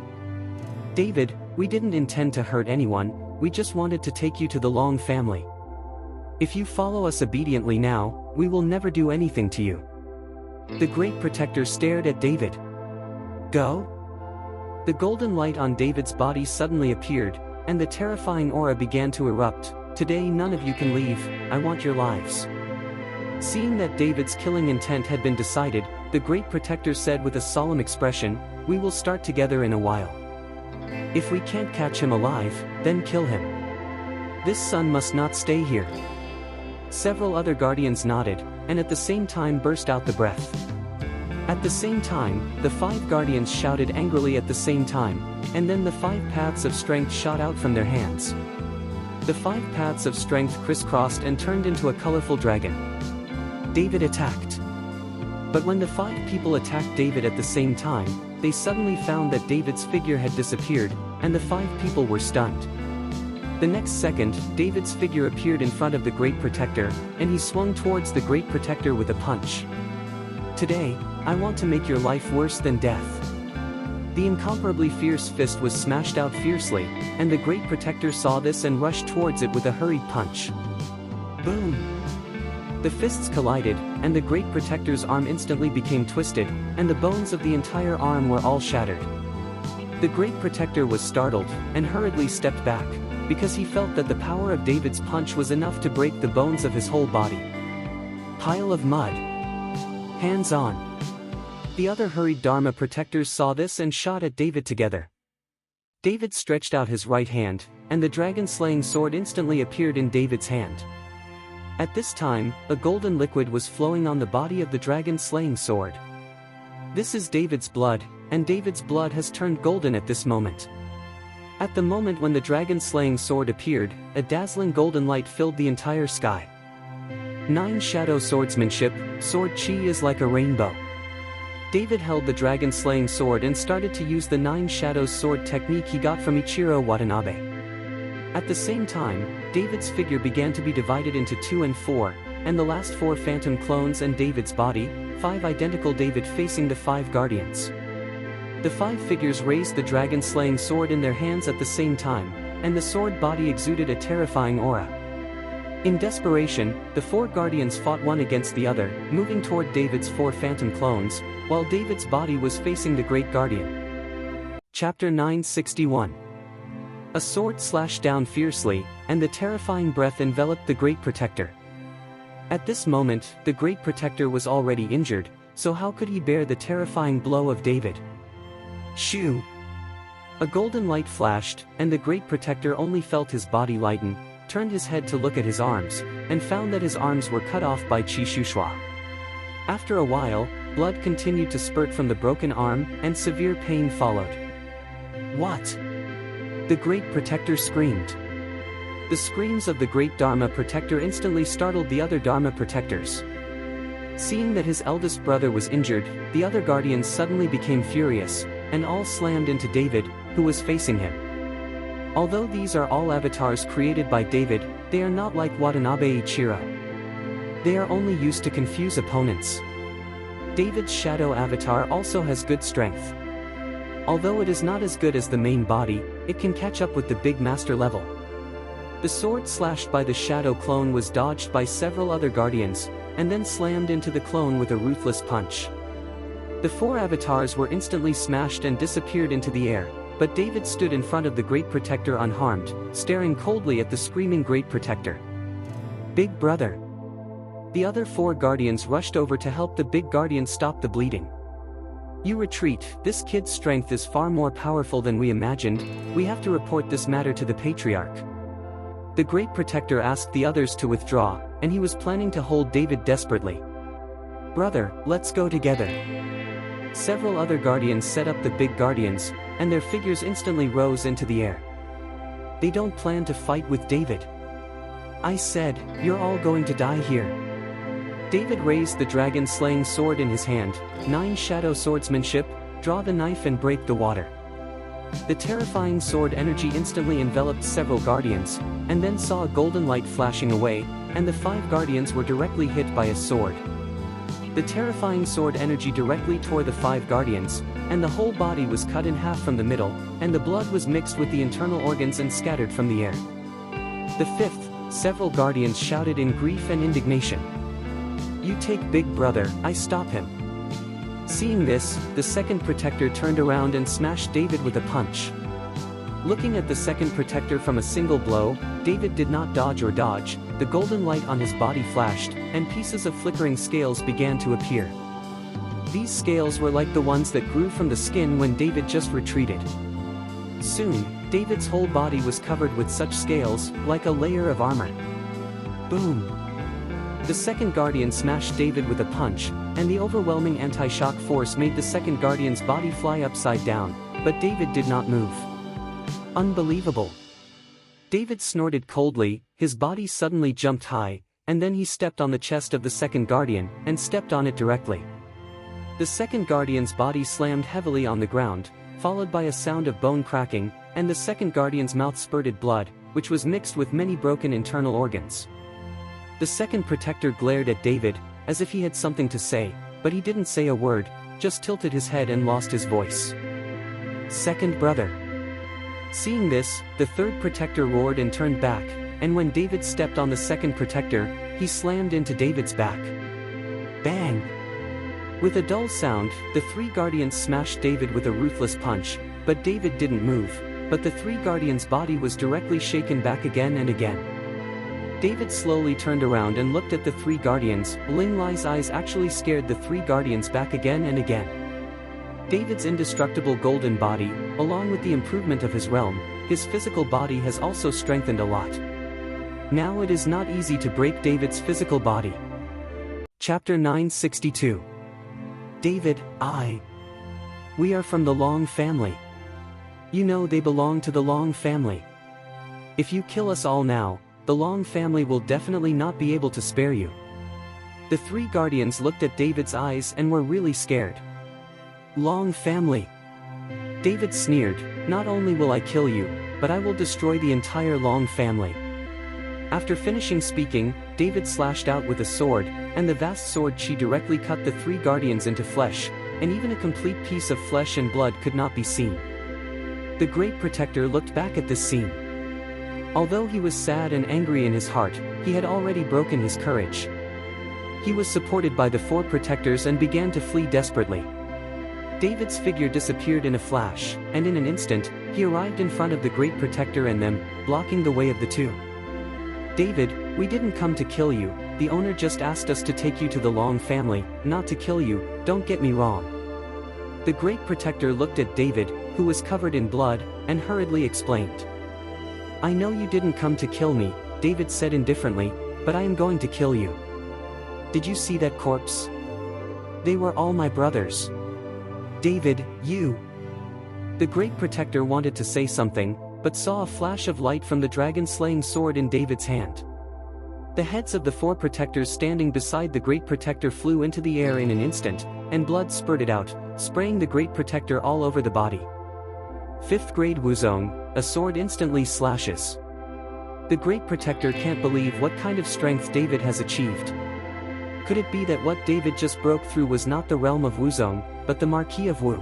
David, we didn't intend to hurt anyone, we just wanted to take you to the Long family. If you follow us obediently now, we will never do anything to you. The Great Protector stared at David. Go? The golden light on David's body suddenly appeared, and the terrifying aura began to erupt. Today none of you can leave, I want your lives. Seeing that David's killing intent had been decided, the Great Protector said with a solemn expression, we will start together in a while. If we can't catch him alive, then kill him. This son must not stay here. Several other guardians nodded, and at the same time burst out the breath. At the same time, the 5 guardians shouted angrily at the same time, and then the 5 paths of strength shot out from their hands. The 5 paths of strength crisscrossed and turned into a colorful dragon. David attacked. But when the 5 people attacked David at the same time, they suddenly found that David's figure had disappeared, and the 5 people were stunned. The next second, David's figure appeared in front of the Great Protector, and he swung towards the Great Protector with a punch. Today, I want to make your life worse than death. The incomparably fierce fist was smashed out fiercely, and the Great Protector saw this and rushed towards it with a hurried punch. Boom! The fists collided, and the Great Protector's arm instantly became twisted, and the bones of the entire arm were all shattered. The Great Protector was startled, and hurriedly stepped back, because he felt that the power of David's punch was enough to break the bones of his whole body. Pile of mud. Hands on. The other hurried Dharma protectors saw this and shot at David together. David stretched out his right hand, and the dragon-slaying sword instantly appeared in David's hand. At this time, a golden liquid was flowing on the body of the dragon-slaying sword. This is David's blood, and David's blood has turned golden at this moment. At the moment when the dragon-slaying sword appeared, a dazzling golden light filled the entire sky. 9 Shadow Swordsmanship, Sword Chi is like a rainbow. David held the dragon-slaying sword and started to use the 9 shadows sword technique he got from Ichiro Watanabe. At the same time, David's figure began to be divided into 2 and 4, and the last 4 phantom clones and David's body, 5 identical David facing the 5 guardians. The 5 figures raised the dragon-slaying sword in their hands at the same time, and the sword body exuded a terrifying aura. In desperation, the 4 guardians fought one against the other, moving toward David's 4 phantom clones, while David's body was facing the Great Guardian. Chapter 961. A sword slashed down fiercely, and the terrifying breath enveloped the Great Protector. At this moment, the Great Protector was already injured, so how could he bear the terrifying blow of David? Shoo! A golden light flashed, and the Great Protector only felt his body lighten, turned his head to look at his arms, and found that his arms were cut off by Qi Shushua. After a while, blood continued to spurt from the broken arm, and severe pain followed. What? The Great Protector screamed. The screams of the Great Dharma Protector instantly startled the other Dharma Protectors. Seeing that his eldest brother was injured, the other guardians suddenly became furious, and all slammed into David, who was facing him. Although these are all avatars created by David, they are not like Watanabe Ichiro. They are only used to confuse opponents. David's shadow avatar also has good strength. Although it is not as good as the main body, it can catch up with the big master level. The sword slashed by the shadow clone was dodged by several other guardians, and then slammed into the clone with a ruthless punch. The 4 avatars were instantly smashed and disappeared into the air, but David stood in front of the Great Protector unharmed, staring coldly at the screaming Great Protector. Big brother! The other 4 guardians rushed over to help the big guardian stop the bleeding. You retreat, this kid's strength is far more powerful than we imagined, we have to report this matter to the Patriarch. The Great Protector asked the others to withdraw, and he was planning to hold David desperately. Brother, let's go together. Several other guardians set up the big guardians, and their figures instantly rose into the air. They don't plan to fight with David. I said, you're all going to die here. David raised the dragon-slaying sword in his hand, 9 shadow swordsmanship, draw the knife and break the water. The terrifying sword energy instantly enveloped several guardians, and then saw a golden light flashing away, and the 5 guardians were directly hit by a sword. The terrifying sword energy directly tore the 5 guardians, and the whole body was cut in half from the middle, and the blood was mixed with the internal organs and scattered from the air. The 5th, several guardians shouted in grief and indignation. You take big brother, I stop him. Seeing this, the 2nd Protector turned around and smashed David with a punch. Looking at the 2nd Protector from a single blow, David did not dodge or dodge, the golden light on his body flashed, and pieces of flickering scales began to appear. These scales were like the ones that grew from the skin when David just retreated. Soon, David's whole body was covered with such scales, like a layer of armor. Boom! The 2nd Guardian smashed David with a punch, and the overwhelming anti-shock force made the 2nd Guardian's body fly upside down, but David did not move. Unbelievable! David snorted coldly, his body suddenly jumped high, and then he stepped on the chest of the 2nd Guardian, and stepped on it directly. The 2nd Guardian's body slammed heavily on the ground, followed by a sound of bone cracking, and the 2nd Guardian's mouth spurted blood, which was mixed with many broken internal organs. The 2nd Protector glared at David, as if he had something to say, but he didn't say a word, just tilted his head and lost his voice. Second brother. Seeing this, the 3rd Protector roared and turned back, and when David stepped on the 2nd Protector, he slammed into David's back. Bang! With a dull sound, the 3 Guardians smashed David with a ruthless punch, but David didn't move, but the 3 Guardians' body was directly shaken back again and again. David slowly turned around and looked at the 3 Guardians. Ling Lai's eyes actually scared the 3 Guardians back again and again. David's indestructible golden body, along with the improvement of his realm, his physical body has also strengthened a lot. Now it is not easy to break David's physical body. Chapter 962. David, we are from the Long family. You know they belong to the Long family. If you kill us all now, the Long family will definitely not be able to spare you. The 3 Guardians looked at David's eyes and were really scared. Long family. David sneered, "Not only will I kill you, but I will destroy the entire Long family." After finishing speaking, David slashed out with a sword, and the vast sword chi directly cut the three guardians into flesh, and even a complete piece of flesh and blood could not be seen. The Great Protector looked back at this scene. Although he was sad and angry in his heart, he had already broken his courage. He was supported by the four protectors and began to flee desperately. David's figure disappeared in a flash, and in an instant, he arrived in front of the Great Protector and them, blocking the way of the two. "David, we didn't come to kill you, the owner just asked us to take you to the Long family, not to kill you, don't get me wrong." The Great Protector looked at David, who was covered in blood, and hurriedly explained. "I know you didn't come to kill me," David said indifferently, "but I am going to kill you. Did you see that corpse? They were all my brothers. David, you..." The Great Protector wanted to say something, but saw a flash of light from the dragon-slaying sword in David's hand. The heads of the four protectors standing beside the Great Protector flew into the air in an instant, and blood spurted out, spraying the Great Protector all over the body. 5th grade Wuzong, a sword instantly slashes. The Great Protector can't believe what kind of strength David has achieved. Could it be that what David just broke through was not the realm of Wuzong, but the Marquis of Wu?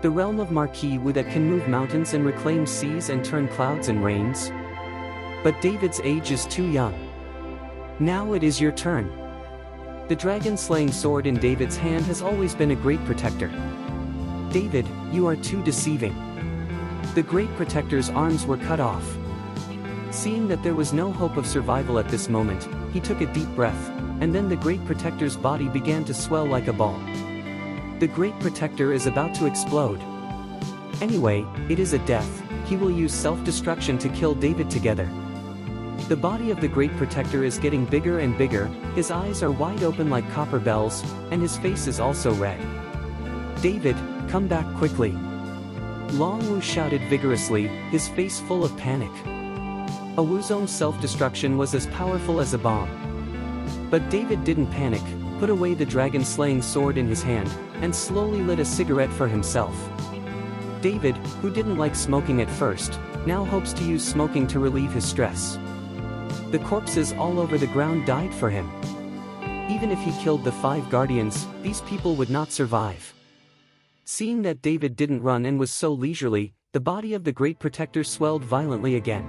The realm of Marquis Wu that can move mountains and reclaim seas and turn clouds and rains? But David's age is too young. Now it is your turn. The dragon-slaying sword in David's hand has always been a great protector. David, you are too deceiving. The Great Protector's arms were cut off. Seeing that there was no hope of survival at this moment, he took a deep breath, and then the Great Protector's body began to swell like a ball. The Great Protector is about to explode. Anyway, it is a death, he will use self-destruction to kill David together. The body of the Great Protector is getting bigger and bigger, his eyes are wide open like copper bells, and his face is also red. "David, come back quickly." Long Wu shouted vigorously, his face full of panic. A Wuzong's self-destruction was as powerful as a bomb. But David didn't panic, put away the dragon-slaying sword in his hand, and slowly lit a cigarette for himself. David, who didn't like smoking at first, now hopes to use smoking to relieve his stress. The corpses all over the ground died for him. Even if he killed the 5 guardians, these people would not survive. Seeing that David didn't run and was so leisurely, the body of the Great Protector swelled violently again.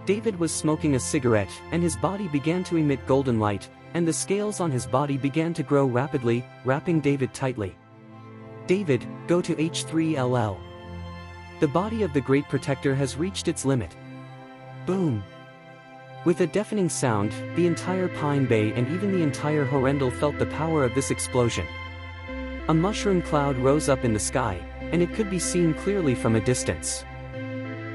David was smoking a cigarette, and his body began to emit golden light, and the scales on his body began to grow rapidly, wrapping David tightly. "David, go to H3LL. The body of the Great Protector has reached its limit." Boom! With a deafening sound, the entire Pine Bay and even the entire Horrendal felt the power of this explosion. A mushroom cloud rose up in the sky, and it could be seen clearly from a distance.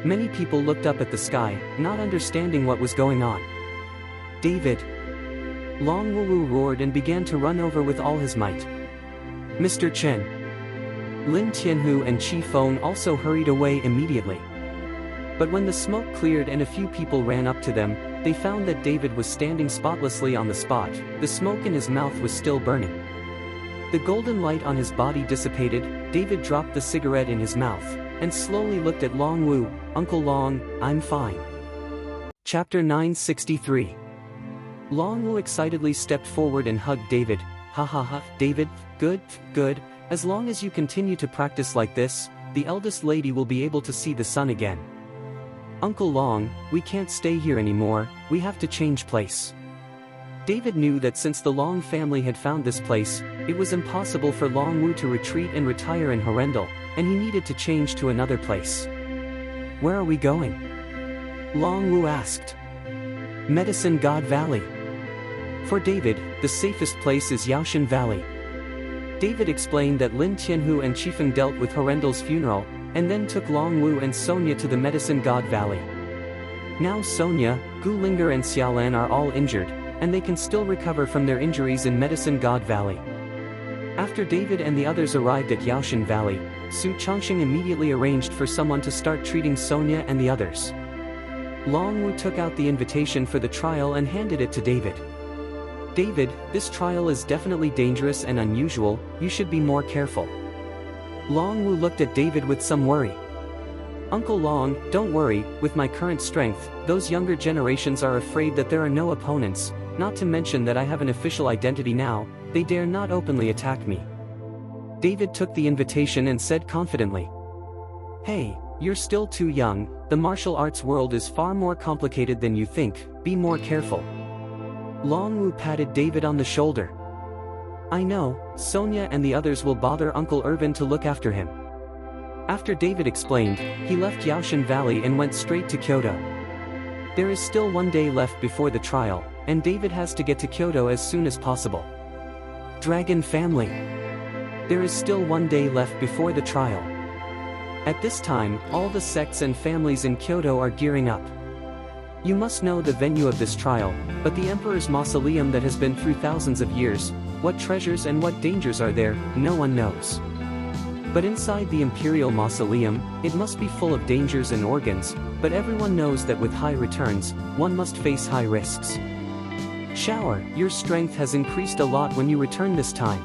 Many people looked up at the sky, not understanding what was going on. "David!" Long Wu roared and began to run over with all his might. "Mr. Chen!" Lin Tianhu and Qi Feng also hurried away immediately. But when the smoke cleared and a few people ran up to them, they found that David was standing spotlessly on the spot, the smoke in his mouth was still burning. The golden light on his body dissipated, David dropped the cigarette in his mouth, and slowly looked at Long Wu. "Uncle Long, I'm fine." Chapter 963. Long Wu excitedly stepped forward and hugged David. "Ha ha ha, David, good, good, as long as you continue to practice like this, the eldest lady will be able to see the sun again." "Uncle Long, we can't stay here anymore, we have to change place." David knew that since the Long family had found this place, it was impossible for Long Wu to retreat and retire in Horrendal, and he needed to change to another place. "Where are we going?" Long Wu asked. "Medicine God Valley." For David, the safest place is Yaoshan Valley. David explained that Lin Tianhu and Qifeng dealt with Horrendal's funeral, and then took Long Wu and Sonia to the Medicine God Valley. Now Sonia, Gu Linger and Xiaolan are all injured, and they can still recover from their injuries in Medicine God Valley. After David and the others arrived at Yaoshan Valley, Su Chongqing immediately arranged for someone to start treating Sonia and the others. Long Wu took out the invitation for the trial and handed it to David. "David, this trial is definitely dangerous and unusual, you should be more careful." Long Wu looked at David with some worry. Uncle Long, don't worry, with my current strength, those younger generations are afraid that there are no opponents, not to mention that I have an official identity now, they dare not openly attack me. David took the invitation and said confidently. Hey, you're still too young, the martial arts world is far more complicated than you think, be more careful. Long Wu patted David on the shoulder. I know, Sonia and the others will bother Uncle Irvin to look after him. After David explained, he left Yaoshan Valley and went straight to Kyoto. There is still one day left before the trial, and David has to get to Kyoto as soon as possible. Dragon family. There is still one day left before the trial. At this time, all the sects and families in Kyoto are gearing up. You must know the venue of this trial, but the Emperor's mausoleum that has been through thousands of years, what treasures and what dangers are there, no one knows. But inside the Imperial Mausoleum, it must be full of dangers and organs, but everyone knows that with high returns, one must face high risks. Shower, your strength has increased a lot when you return this time.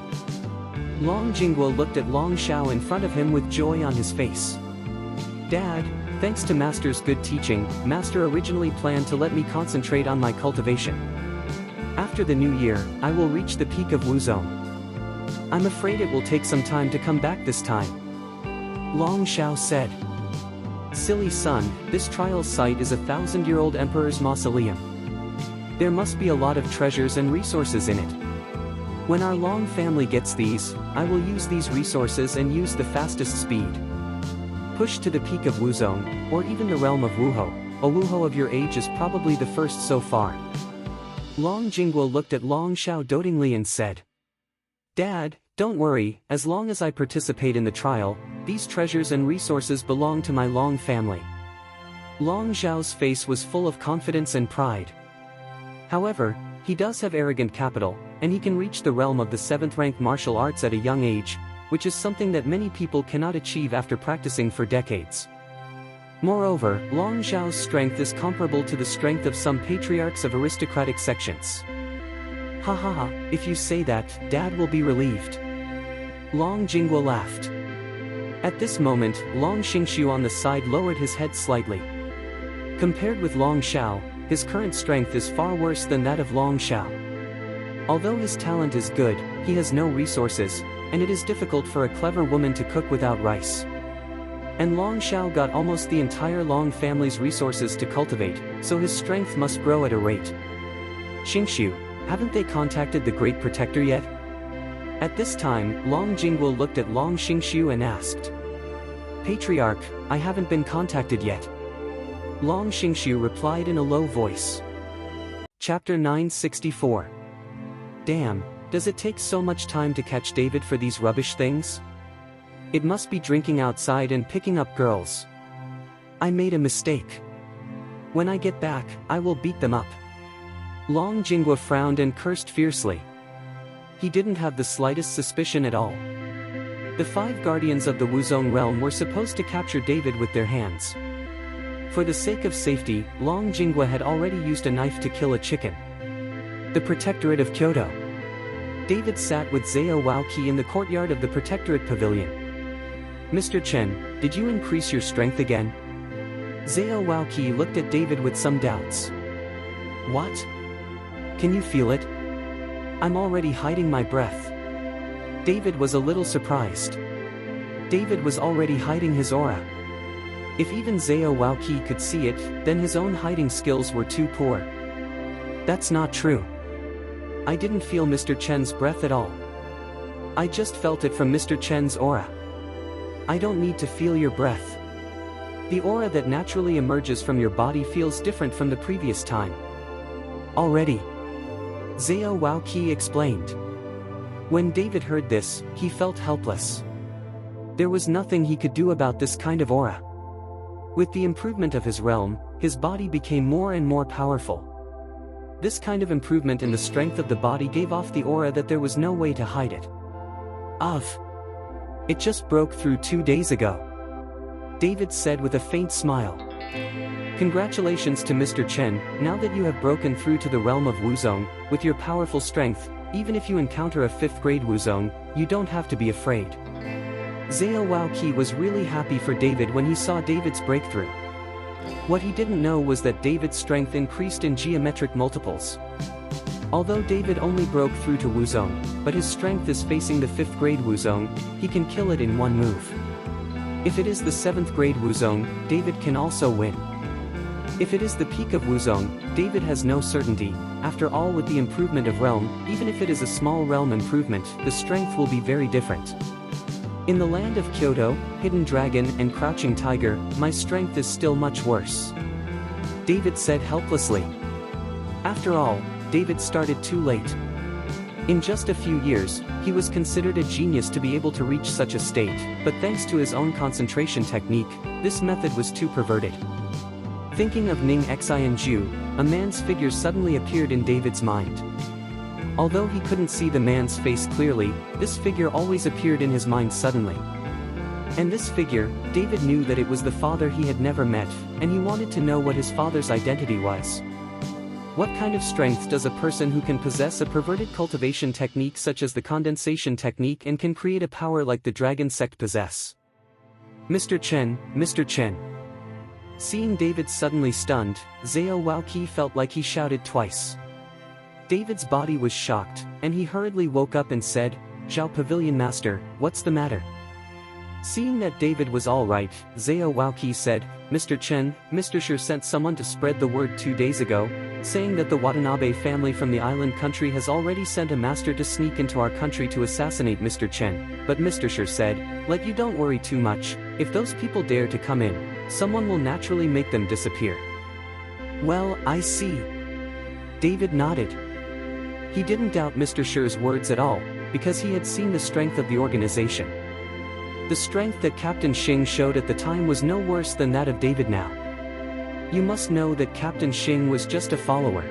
Long Jingguo looked at Long Shao in front of him with joy on his face. Dad, thanks to Master's good teaching, Master originally planned to let me concentrate on my cultivation. After the new year, I will reach the peak of Wuzong. I'm afraid it will take some time to come back this time. Long Shao said. Silly son, this trial site is a 1,000-year-old Emperor's mausoleum. There must be a lot of treasures and resources in it. When our Long family gets these, I will use these resources and use the fastest speed. Push to the peak of Wuzong, or even the realm of Wuhou. A Wuhou of your age is probably the first so far. Long Jingguo looked at Long Shao dotingly and said. Dad, don't worry, as long as I participate in the trial, these treasures and resources belong to my Long family. Long Zhao's face was full of confidence and pride. However, he does have arrogant capital, and he can reach the realm of the 7th-rank martial arts at a young age, which is something that many people cannot achieve after practicing for decades. Moreover, Long Zhao's strength is comparable to the strength of some patriarchs of aristocratic sections. Ha ha ha, if you say that, Dad will be relieved. Long Jingguo laughed. At this moment, Long Xingxiu on the side lowered his head slightly. Compared with Long Shao, his current strength is far worse than that of Long Shao. Although his talent is good, he has no resources, and it is difficult for a clever woman to cook without rice. And Long Shao got almost the entire Long family's resources to cultivate, so his strength must grow at a rate. Xingxiu, haven't they contacted the Great Protector yet? At this time, Long Jingguo looked at Long Xingxiu and asked. Patriarch, I haven't been contacted yet. Long Xingxiu replied in a low voice. Chapter 964. Damn, does it take so much time to catch David for these rubbish things? It must be drinking outside and picking up girls. I made a mistake. When I get back, I will beat them up. Long Jingguo frowned and cursed fiercely. He didn't have the slightest suspicion at all. The 5 guardians of the Wuzong realm were supposed to capture David with their hands. For the sake of safety, Long Jingguo had already used a knife to kill a chicken. The Protectorate of Kyoto. David sat with Zhao Waoqi in the courtyard of the Protectorate Pavilion. Mr. Chen, did you increase your strength again? Zhao Waoqi looked at David with some doubts. What? Can you feel it? I'm already hiding my breath. David was a little surprised. David was already hiding his aura. If even Zhao Waoqi could see it, then his own hiding skills were too poor. That's not true. I didn't feel Mr. Chen's breath at all. I just felt it from Mr. Chen's aura. I don't need to feel your breath. The aura that naturally emerges from your body feels different from the previous time. Already. Zhao Waoqi explained. When David heard this, he felt helpless. There was nothing he could do about this kind of aura. With the improvement of his realm, his body became more and more powerful. This kind of improvement in the strength of the body gave off the aura that there was no way to hide it. It just broke through 2 days ago. David said with a faint smile. Congratulations to Mr. Chen, now that you have broken through to the realm of Wuzong, with your powerful strength, even if you encounter a 5th grade Wuzong, you don't have to be afraid. Zhao Waoqi was really happy for David when he saw David's breakthrough. What he didn't know was that David's strength increased in geometric multiples. Although David only broke through to Wuzong, but his strength is facing the 5th grade Wuzong, he can kill it in one move. If it is the 7th grade Wuzong, David can also win. If it is the peak of Wuzong, David has no certainty. After all, with the improvement of realm, even if it is a small realm improvement, the strength will be very different. In the land of Kyoto, Hidden Dragon and Crouching Tiger, my strength is still much worse. David said helplessly. After all, David started too late. In just a few years, he was considered a genius to be able to reach such a state, but thanks to his own concentration technique, this method was too perverted. Thinking of Ning Xianju, a man's figure suddenly appeared in David's mind. Although he couldn't see the man's face clearly, this figure always appeared in his mind suddenly. And this figure, David knew that it was the father he had never met, and he wanted to know what his father's identity was. What kind of strength does a person who can possess a perverted cultivation technique such as the condensation technique and can create a power like the dragon sect possess? Mr. Chen, Mr. Chen. Seeing David suddenly stunned, Zhao Waoqi felt like he shouted twice. David's body was shocked, and he hurriedly woke up and said, "Zhao Pavilion Master, what's the matter?" Seeing that David was all right, Zhao Waoqi said, "Mr. Chen, Mr. Shi sent someone to spread the word 2 days ago, saying that the Watanabe family from the island country has already sent a master to sneak into our country to assassinate Mr. Chen, but Mr. Shi said, let you don't worry too much, if those people dare to come in, someone will naturally make them disappear." Well, I see. David nodded. He didn't doubt Mr. Shi's words at all, because he had seen the strength of the organization. The strength that Captain Xing showed at the time was no worse than that of David now. You must know that Captain Xing was just a follower.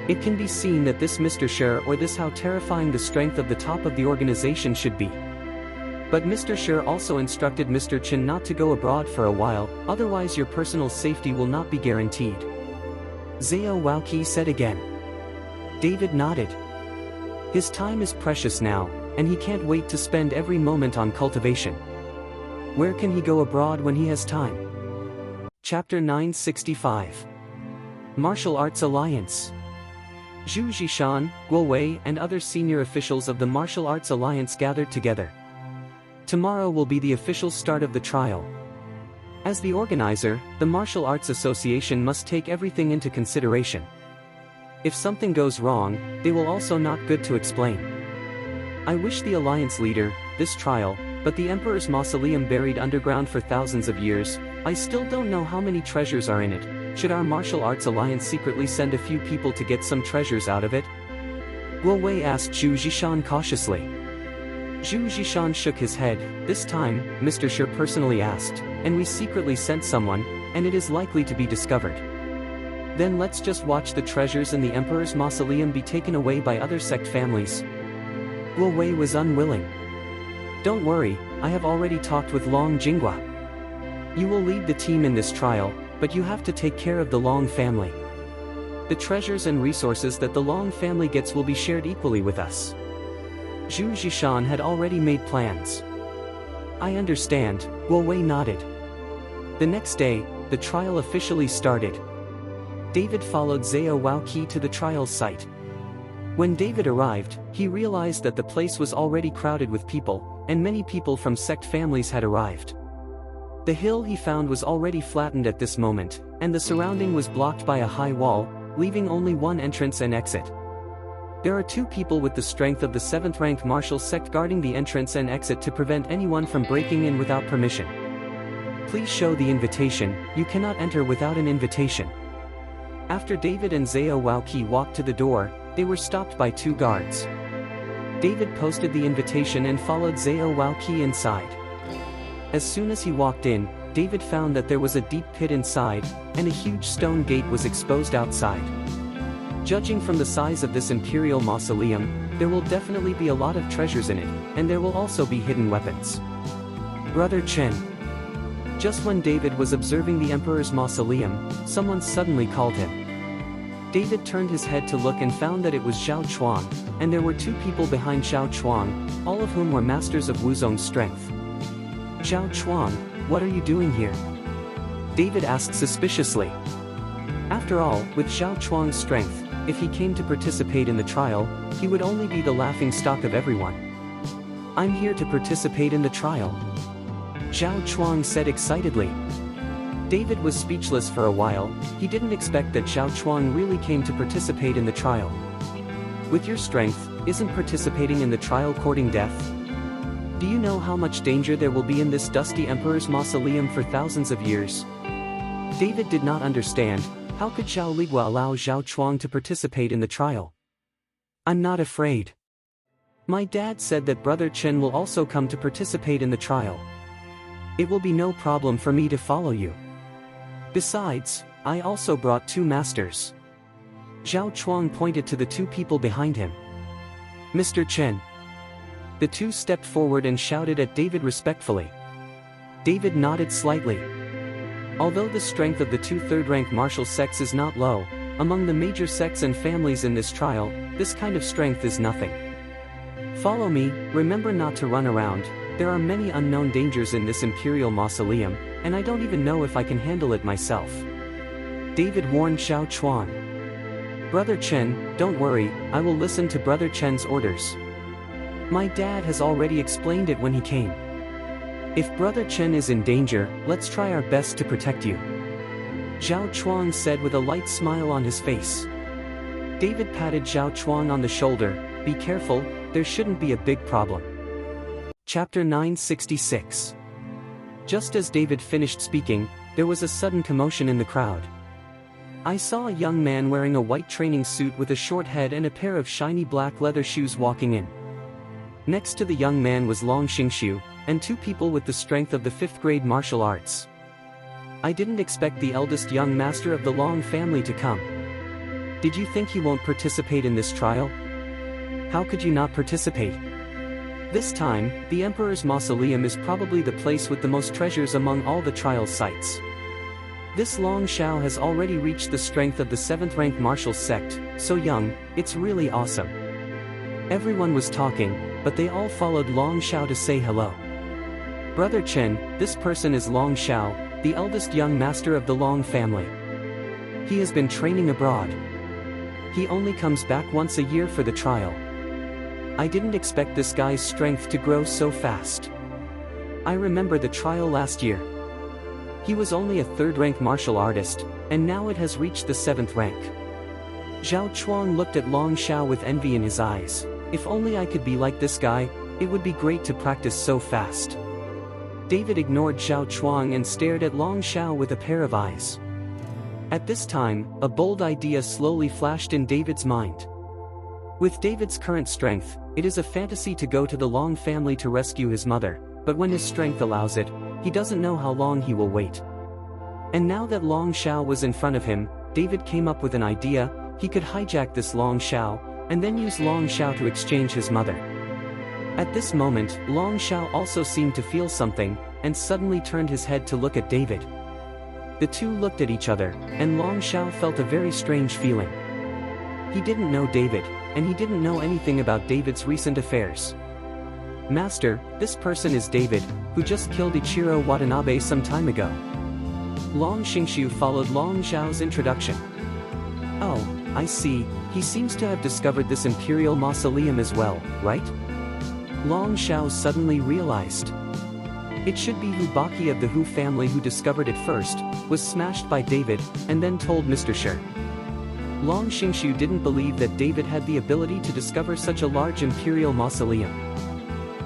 It can be seen that this Mr. Shi or this how terrifying the strength of the top of the organization should be. But Mr. Shi also instructed Mr. Chen not to go abroad for a while, otherwise your personal safety will not be guaranteed. Zhao Waoqi said again. David nodded. His time is precious now, and he can't wait to spend every moment on cultivation. Where can he go abroad when he has time? Chapter 965. Martial Arts Alliance. Zhu Zhishan, Guo Wei and other senior officials of the Martial Arts Alliance gathered together. Tomorrow will be the official start of the trial. As the organizer, the Martial Arts Association must take everything into consideration. If something goes wrong, they will also not good to explain. I wish the alliance leader, this trial, but the Emperor's mausoleum buried underground for thousands of years, I still don't know how many treasures are in it. Should our martial arts alliance secretly send a few people to get some treasures out of it? Guo Wei asked Zhu Zhishan cautiously. Zhu Zhishan shook his head. This time, Mr. Shi personally asked, and we secretly sent someone, and it is likely to be discovered. Then let's just watch the treasures in the Emperor's mausoleum be taken away by other sect families. Guo Wei was unwilling. Don't worry, I have already talked with Long Jinghua. You will lead the team in this trial, but you have to take care of the Long family. The treasures and resources that the Long family gets will be shared equally with us. Zhu Zhishan had already made plans. I understand, Guo Wei nodded. The next day, the trial officially started. David followed Zhao Waoqi to the trial site. When David arrived, he realized that the place was already crowded with people, and many people from sect families had arrived. The hill he found was already flattened at this moment, and the surrounding was blocked by a high wall, leaving only one entrance and exit. There are 2 people with the strength of the 7th rank martial sect guarding the entrance and exit to prevent anyone from breaking in without permission. Please show the invitation, you cannot enter without an invitation. After David and Zhao Waoqi walked to the door, they were stopped by 2 guards. David posted the invitation and followed Zhao Waoqi inside. As soon as he walked in, David found that there was a deep pit inside, and a huge stone gate was exposed outside. Judging from the size of this imperial mausoleum, there will definitely be a lot of treasures in it, and there will also be hidden weapons. Brother Chen. Just when David was observing the Emperor's mausoleum, someone suddenly called him. David turned his head to look and found that it was Zhao Chuang, and there were 2 people behind Zhao Chuang, all of whom were masters of Wuzong's strength. Zhao Chuang, what are you doing here? David asked suspiciously. After all, with Zhao Chuang's strength, if he came to participate in the trial, he would only be the laughing stock of everyone. I'm here to participate in the trial, Zhao Chuang said excitedly. David was speechless for a while. He didn't expect that Zhao Chuang really came to participate in the trial. With your strength, isn't participating in the trial courting death? Do you know how much danger there will be in this dusty emperor's mausoleum for thousands of years? David did not understand. How could Zhao Ligua allow Zhao Chuang to participate in the trial? I'm not afraid. My dad said that Brother Chen will also come to participate in the trial. It will be no problem for me to follow you. Besides, I also brought 2 masters. Zhao Chuang pointed to the 2 people behind him. Mr. Chen. The 2 stepped forward and shouted at David respectfully. David nodded slightly. Although the strength of the 2 third-rank martial sects is not low, among the major sects and families in this trial, this kind of strength is nothing. Follow me, remember not to run around. There are many unknown dangers in this imperial mausoleum, and I don't even know if I can handle it myself. David warned Zhao Chuang. Brother Chen, don't worry, I will listen to Brother Chen's orders. My dad has already explained it when he came. If Brother Chen is in danger, let's try our best to protect you, Zhao Chuang said with a light smile on his face. David patted Zhao Chuang on the shoulder. Be careful, there shouldn't be a big problem. Chapter 966. Just as David finished speaking, there was a sudden commotion in the crowd. I saw a young man wearing a white training suit with a short head and a pair of shiny black leather shoes walking in. Next to the young man was Long Xingxiu, and 2 people with the strength of the 5th grade martial arts. I didn't expect the eldest young master of the Long family to come. Did you think he won't participate in this trial? How could you not participate? This time, the Emperor's mausoleum is probably the place with the most treasures among all the trial sites. This Long Xiao has already reached the strength of the 7th rank martial sect, so young, it's really awesome. Everyone was talking, but they all followed Long Xiao to say hello. Brother Chen, this person is Long Xiao, the eldest young master of the Long family. He has been training abroad. He only comes back once a year for the trial. I didn't expect this guy's strength to grow so fast. I remember the trial last year. He was only a 3rd rank martial artist, and now it has reached the 7th rank. Zhao Chuang looked at Long Xiao with envy in his eyes. If only I could be like this guy, it would be great to practice so fast. David ignored Zhao Chuang and stared at Long Xiao with a pair of eyes. At this time, a bold idea slowly flashed in David's mind. With David's current strength, it is a fantasy to go to the Long family to rescue his mother, but when his strength allows it, he doesn't know how long he will wait. And now that Long Xiao was in front of him, David came up with an idea. He could hijack this Long Xiao, and then use Long Xiao to exchange his mother. At this moment, Long Xiao also seemed to feel something, and suddenly turned his head to look at David. The 2 looked at each other, and Long Xiao felt a very strange feeling. He didn't know David, and he didn't know anything about David's recent affairs. Master, this person is David, who just killed Ichiro Watanabe some time ago. Long Xingxiu followed Long Xiao's introduction. Oh, I see, he seems to have discovered this imperial mausoleum as well, right? Long Xiao suddenly realized. It should be Hu Baki of the Hu family who discovered it first, was smashed by David, and then told Mr. Shi. Long Xingxiu didn't believe that David had the ability to discover such a large imperial mausoleum.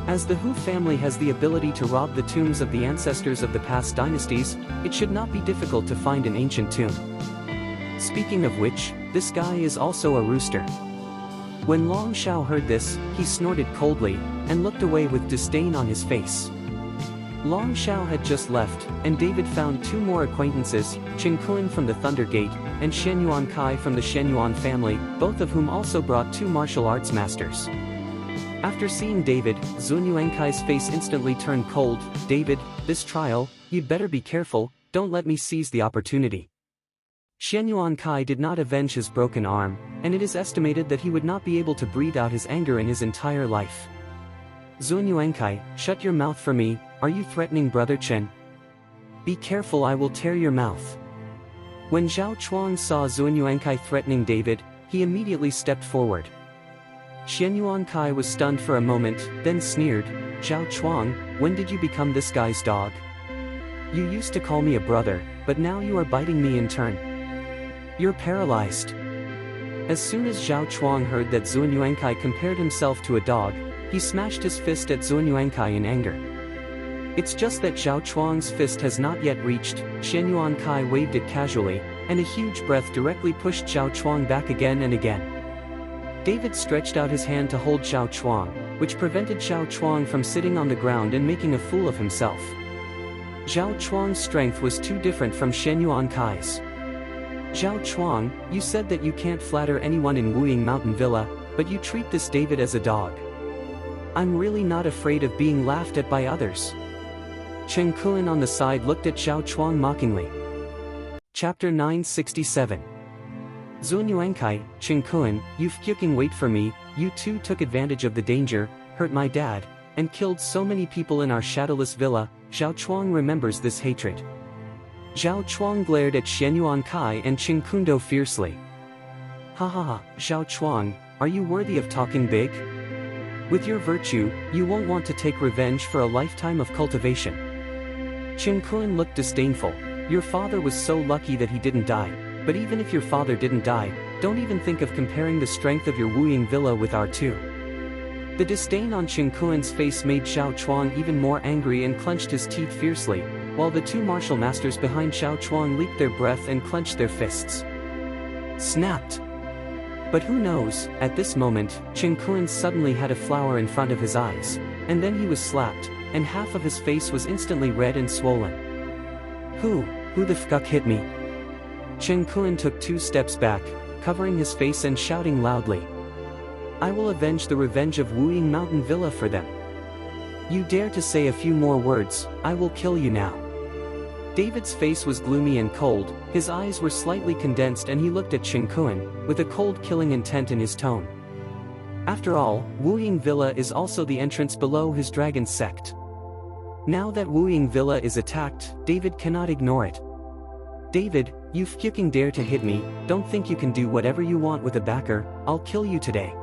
As the Hu family has the ability to rob the tombs of the ancestors of the past dynasties, it should not be difficult to find an ancient tomb. Speaking of which, this guy is also a rooster. When Long Xiao heard this, he snorted coldly, and looked away with disdain on his face. Long Xiao had just left, and David found 2 more acquaintances, Qin Kun from the Thunder Gate, and Shen Yuan Kai from the Shen Yuan family, both of whom also brought 2 martial arts masters. After seeing David, Zun Yuankai's face instantly turned cold. David, this trial, you'd better be careful, don't let me seize the opportunity. Shen Yuan Kai did not avenge his broken arm, and it is estimated that he would not be able to breathe out his anger in his entire life. Zun Yuankai, shut your mouth for me, Are you threatening Brother Chen? Be careful, I will tear your mouth. When Zhao Chuang saw Zun Yuankai threatening David, he immediately stepped forward. Xian Yuankai was stunned for a moment, then sneered, Zhao Chuang, when did you become this guy's dog? You used to call me a brother, but now you are biting me in turn. You're paralyzed. As soon as Zhao Chuang heard that Zun Yuankai compared himself to a dog, he smashed his fist at Zun Yuankai in anger. It's just that Zhao Chuang's fist has not yet reached. Xian Yuankai waved it casually, and a huge breath directly pushed Zhao Chuang back again and again. David stretched out his hand to hold Zhao Chuang, which prevented Zhao Chuang from sitting on the ground and making a fool of himself. Zhao Chuang's strength was too different from Xian Yuankai's. Zhao Chuang, you said that you can't flatter anyone in Wuying Mountain Villa, but you treat this David as a dog. I'm really not afraid of being laughed at by others. Chen Kuan on the side looked at Zhao Chuang mockingly. Chapter 967. Zun Yuankai, Chen Kuan, you fucking wait for me, you two took advantage of the danger, hurt my dad, and killed so many people in our shadowless villa. Zhao Chuang remembers this hatred. Zhao Chuang glared at Xian Yuankai and Chen Kundo fiercely. Ha ha ha, Zhao Chuang, are you worthy of talking big? With your virtue, you won't want to take revenge for a lifetime of cultivation. Chen Kuan looked disdainful. Your father was so lucky that he didn't die, but even if your father didn't die, don't even think of comparing the strength of your Wuying villa with our two. The disdain on Chen Kuan's face made Zhao Chuang even more angry and clenched his teeth fiercely, while the two martial masters behind Zhao Chuang leaped their breath and clenched their fists. Snapped. But who knows, at this moment, Chen Kuan suddenly had a flower in front of his eyes, and then he was slapped, and half of his face was instantly red and swollen. Who the fuck hit me? Chen Kuan took 2 steps back, covering his face and shouting loudly. I will avenge the revenge of Wuying Mountain Villa for them. You dare to say a few more words, I will kill you now. David's face was gloomy and cold, his eyes were slightly condensed and he looked at Chen Kuan, with a cold killing intent in his tone. After all, Wuying Villa is also the entrance below his dragon sect. Now that Wuying Villa is attacked, David cannot ignore it. David, you fucking dare to hit me, don't think you can do whatever you want with a backer, I'll kill you today.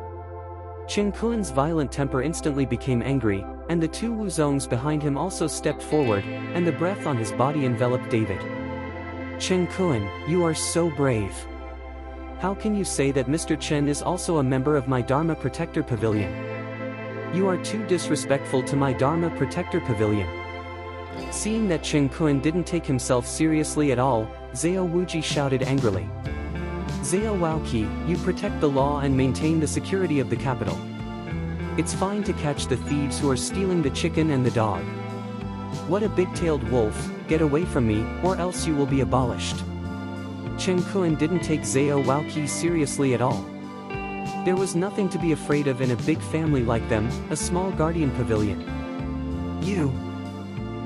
Chen Kuan's violent temper instantly became angry, and the 2 Wuzongs behind him also stepped forward, and the breath on his body enveloped David. Chen Kuan, you are so brave. How can you say that Mr. Chen is also a member of my Dharma Protector Pavilion? You are too disrespectful to my Dharma Protector Pavilion. Seeing that Chen Kuan didn't take himself seriously at all, Zhao Wuji shouted angrily. Zhao Waoqi, you protect the law and maintain the security of the capital. It's fine to catch the thieves who are stealing the chicken and the dog. What a big-tailed wolf, get away from me, or else you will be abolished. Chen Kuan didn't take Zhao Waoqi seriously at all. There was nothing to be afraid of in a big family like them, a small guardian pavilion. You.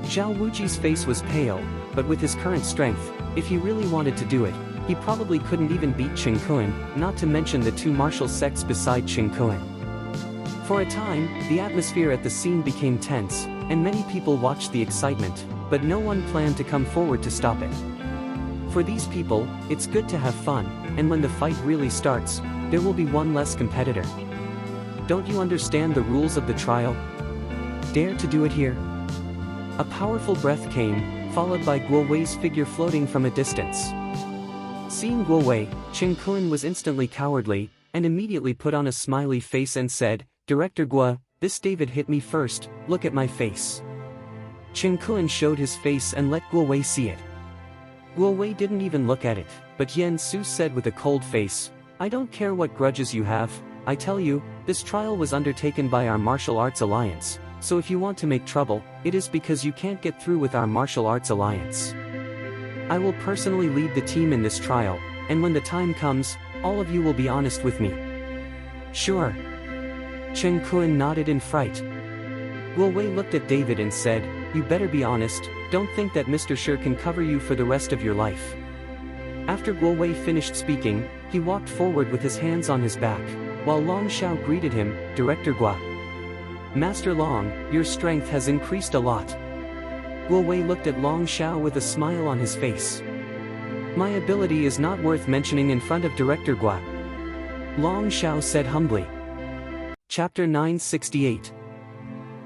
Zhao Wuji's face was pale, but with his current strength, if he really wanted to do it, he probably couldn't even beat Chen Kuan, not to mention the 2 martial sects beside Chen Kuan. For a time, the atmosphere at the scene became tense, and many people watched the excitement, but no one planned to come forward to stop it. For these people, it's good to have fun, and when the fight really starts, there will be one less competitor. Don't you understand the rules of the trial? Dare to do it here? A powerful breath came, followed by Guo Wei's figure floating from a distance. Seeing Guo Wei, Chen Kuan was instantly cowardly, and immediately put on a smiley face and said, Director Guo, this David hit me first, look at my face. Chen Kuan showed his face and let Guo Wei see it. Guo Wei didn't even look at it, but Yen Su said with a cold face, I don't care what grudges you have, I tell you, this trial was undertaken by our martial arts alliance, so if you want to make trouble, it is because you can't get through with our martial arts alliance. I will personally lead the team in this trial, and when the time comes, all of you will be honest with me. Sure. Chen Kuan nodded in fright. Guo Wei looked at David and said, you better be honest, don't think that Mr. Shi can cover you for the rest of your life. After Guo Wei finished speaking, he walked forward with his hands on his back, while Long Xiao greeted him, Director Guo. Master Long, your strength has increased a lot. Guo Wei looked at Long Xiao with a smile on his face. My ability is not worth mentioning in front of Director Gua, Long Xiao said humbly. Chapter 968.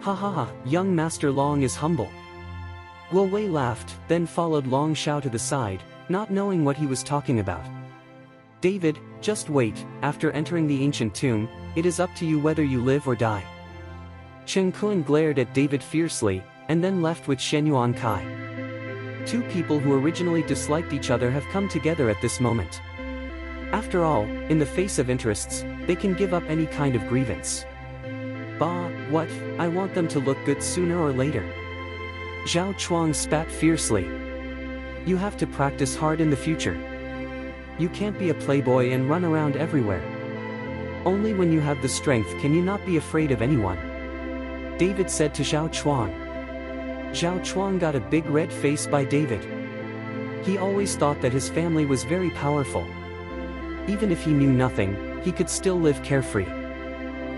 Ha ha ha, young Master Long is humble. Guo Wei laughed, then followed Long Xiao to the side, not knowing what he was talking about. David, just wait, after entering the ancient tomb, it is up to you whether you live or die. Chen Kun glared at David fiercely, and then left with Shen Yuan Kai. Two people who originally disliked each other have come together at this moment. After all, in the face of interests, they can give up any kind of grievance. Bah, what, I want them to look good sooner or later. Zhao Chuang spat fiercely. You have to practice hard in the future. You can't be a playboy and run around everywhere. Only when you have the strength can you not be afraid of anyone. David said to Zhao Chuang. Zhao Chuang got a big red face by David. He always thought that his family was very powerful. Even if he knew nothing, he could still live carefree.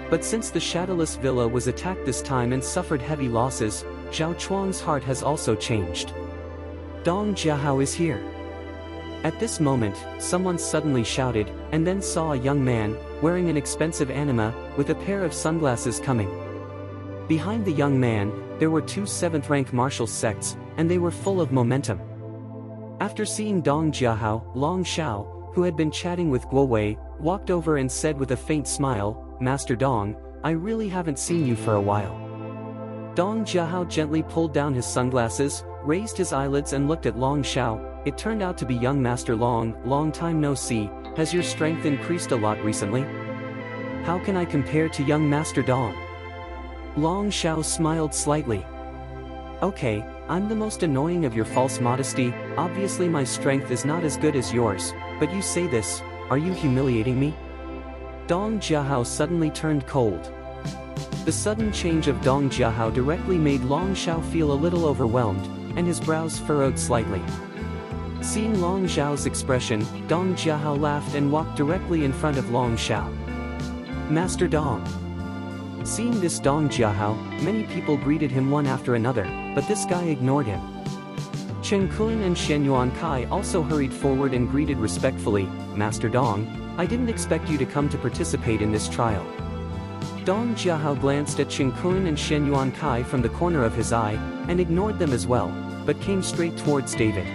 But since the Shadowless Villa was attacked this time and suffered heavy losses, Zhao Chuang's heart has also changed. Dong Jiahao is here. At this moment, someone suddenly shouted, and then saw a young man, wearing an expensive anima, with a pair of sunglasses coming. Behind the young man, there were two 7th-rank martial sects, and they were full of momentum. After seeing Dong Jiahao, Long Xiao, who had been chatting with Guo Wei, walked over and said with a faint smile, Master Dong, I really haven't seen you for a while. Dong Jiahao gently pulled down his sunglasses, raised his eyelids and looked at Long Xiao. It turned out to be young Master Long, long time no see, has your strength increased a lot recently? How can I compare to young Master Dong? Long Xiao smiled slightly. Okay, I'm the most annoying of your false modesty, obviously my strength is not as good as yours, but you say this, are you humiliating me? Dong Jiahao suddenly turned cold. The sudden change of Dong Jiahao directly made Long Xiao feel a little overwhelmed, and his brows furrowed slightly. Seeing Long Xiao's expression, Dong Jiahao laughed and walked directly in front of Long Xiao. Master Dong. Seeing this Dong Jiahao, many people greeted him one after another, but this guy ignored him. Chen Kun and Shen Yuan Kai also hurried forward and greeted respectfully, Master Dong, I didn't expect you to come to participate in this trial. Dong Jiahao glanced at Chen Kun and Shen Yuan Kai from the corner of his eye, and ignored them as well, but came straight towards David.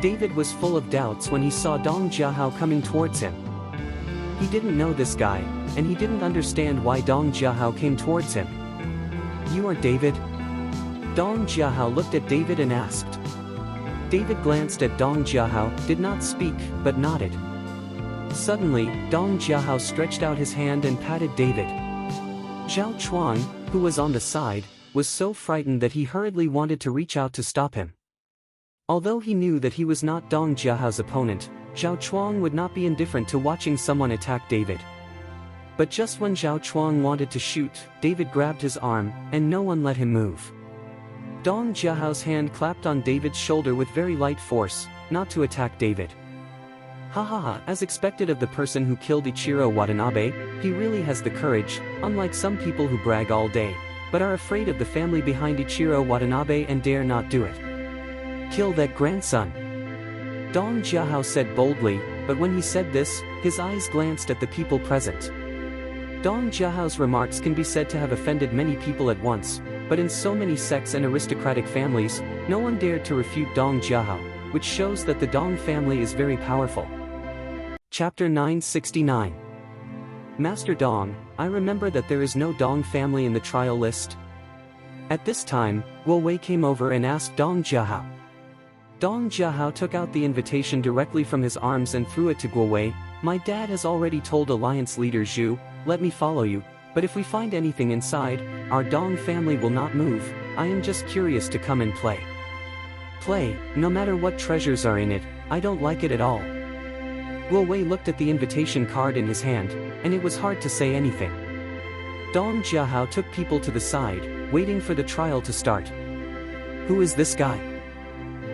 David was full of doubts when he saw Dong Jiahao coming towards him. He didn't know this guy, and he didn't understand why Dong Jiahao came towards him. You are David? Dong Jiahao looked at David and asked. David glanced at Dong Jiahao, did not speak, but nodded. Suddenly, Dong Jiahao stretched out his hand and patted David. Zhao Chuang, who was on the side, was so frightened that he hurriedly wanted to reach out to stop him. Although he knew that he was not Dong Jiahao's opponent, Zhao Chuang would not be indifferent to watching someone attack David. But just when Zhao Chuang wanted to shoot, David grabbed his arm, and no one let him move. Dong Jiahao's hand clapped on David's shoulder with very light force, not to attack David. Ha ha ha, as expected of the person who killed Ichiro Watanabe, he really has the courage, unlike some people who brag all day, but are afraid of the family behind Ichiro Watanabe and dare not do it. Kill that grandson. Dong Jiahao said boldly, but when he said this, his eyes glanced at the people present. Dong Jiahao's remarks can be said to have offended many people at once, but in so many sects and aristocratic families, no one dared to refute Dong Jiahao, which shows that the Dong family is very powerful. Chapter 969. Master Dong, I remember that there is no Dong family in the trial list. At this time, Guo Wei came over and asked Dong Jiahao. Dong Jiahao took out the invitation directly from his arms and threw it to Guo Wei. My dad has already told Alliance leader Zhu, let me follow you, but if we find anything inside, our Dong family will not move, I am just curious to come and play. Play, no matter what treasures are in it, I don't like it at all. Guo Wei looked at the invitation card in his hand, and it was hard to say anything. Dong Jiahao took people to the side, waiting for the trial to start. Who is this guy?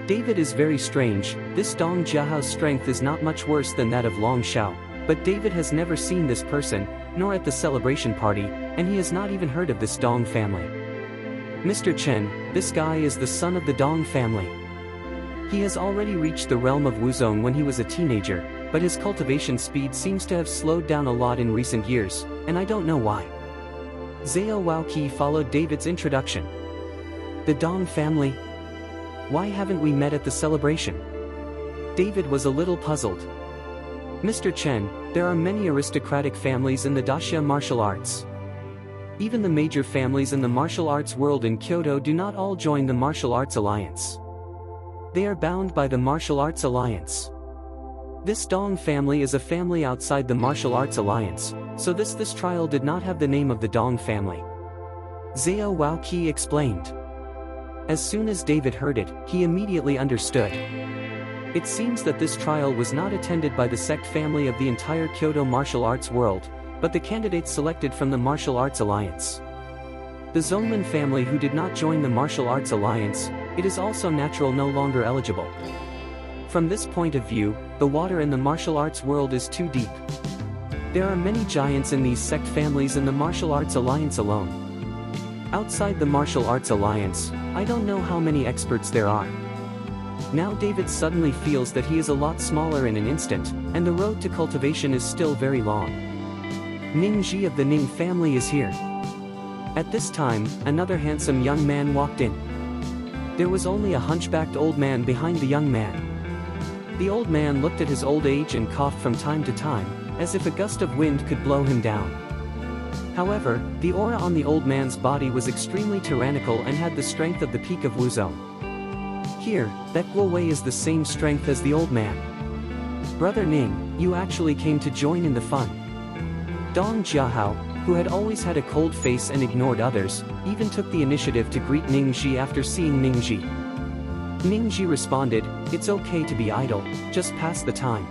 David is very strange. This Dong Jiahao's strength is not much worse than that of Long Xiao, but David has never seen this person, nor at the celebration party, and he has not even heard of this Dong family. Mr. Chen, this guy is the son of the Dong family. He has already reached the realm of Wuzong when he was a teenager, but his cultivation speed seems to have slowed down a lot in recent years, and I don't know why. Zhao Waoqi followed David's introduction. The Dong family? Why haven't we met at the celebration? David was a little puzzled. Mr. Chen, there are many aristocratic families in the Daxia martial arts. Even the major families in the martial arts world in Kyoto do not all join the martial arts alliance. They are bound by the martial arts alliance. This Dong family is a family outside the martial arts alliance, so this trial did not have the name of the Dong family. Zhao Waoqi explained. As soon as David heard it, he immediately understood. It seems that this trial was not attended by the sect family of the entire Kyoto martial arts world, but the candidates selected from the martial arts alliance. The Zongman family who did not join the martial arts alliance, it is also natural no longer eligible. From this point of view, the water in the martial arts world is too deep. There are many giants in these sect families in the martial arts alliance alone. Outside the martial arts alliance, I don't know how many experts there are. Now David suddenly feels that he is a lot smaller in an instant, and the road to cultivation is still very long. Ning Ji of the Ning family is here. At this time, another handsome young man walked in. There was only a hunchbacked old man behind the young man. The old man looked at his old age and coughed from time to time, as if a gust of wind could blow him down. However, the aura on the old man's body was extremely tyrannical and had the strength of the peak of Wuzong. Here, that Guo Wei is the same strength as the old man. Brother Ning, you actually came to join in the fun. Dong Jiahao, who had always had a cold face and ignored others, even took the initiative to greet Ning Ji after seeing Ning Ji. Ning Ji responded, "It's okay to be idle, just pass the time."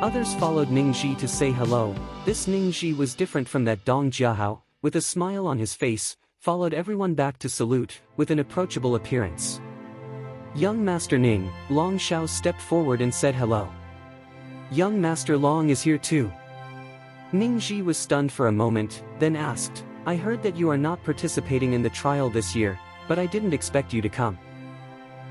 Others followed Ning Ji to say hello. This Ning Ji was different from that Dong Jiahao, with a smile on his face, followed everyone back to salute, with an approachable appearance. Young Master Ning, Long Xiao stepped forward and said hello. Young Master Long is here too. Ning Ji was stunned for a moment, then asked, "I heard that you are not participating in the trial this year, but I didn't expect you to come.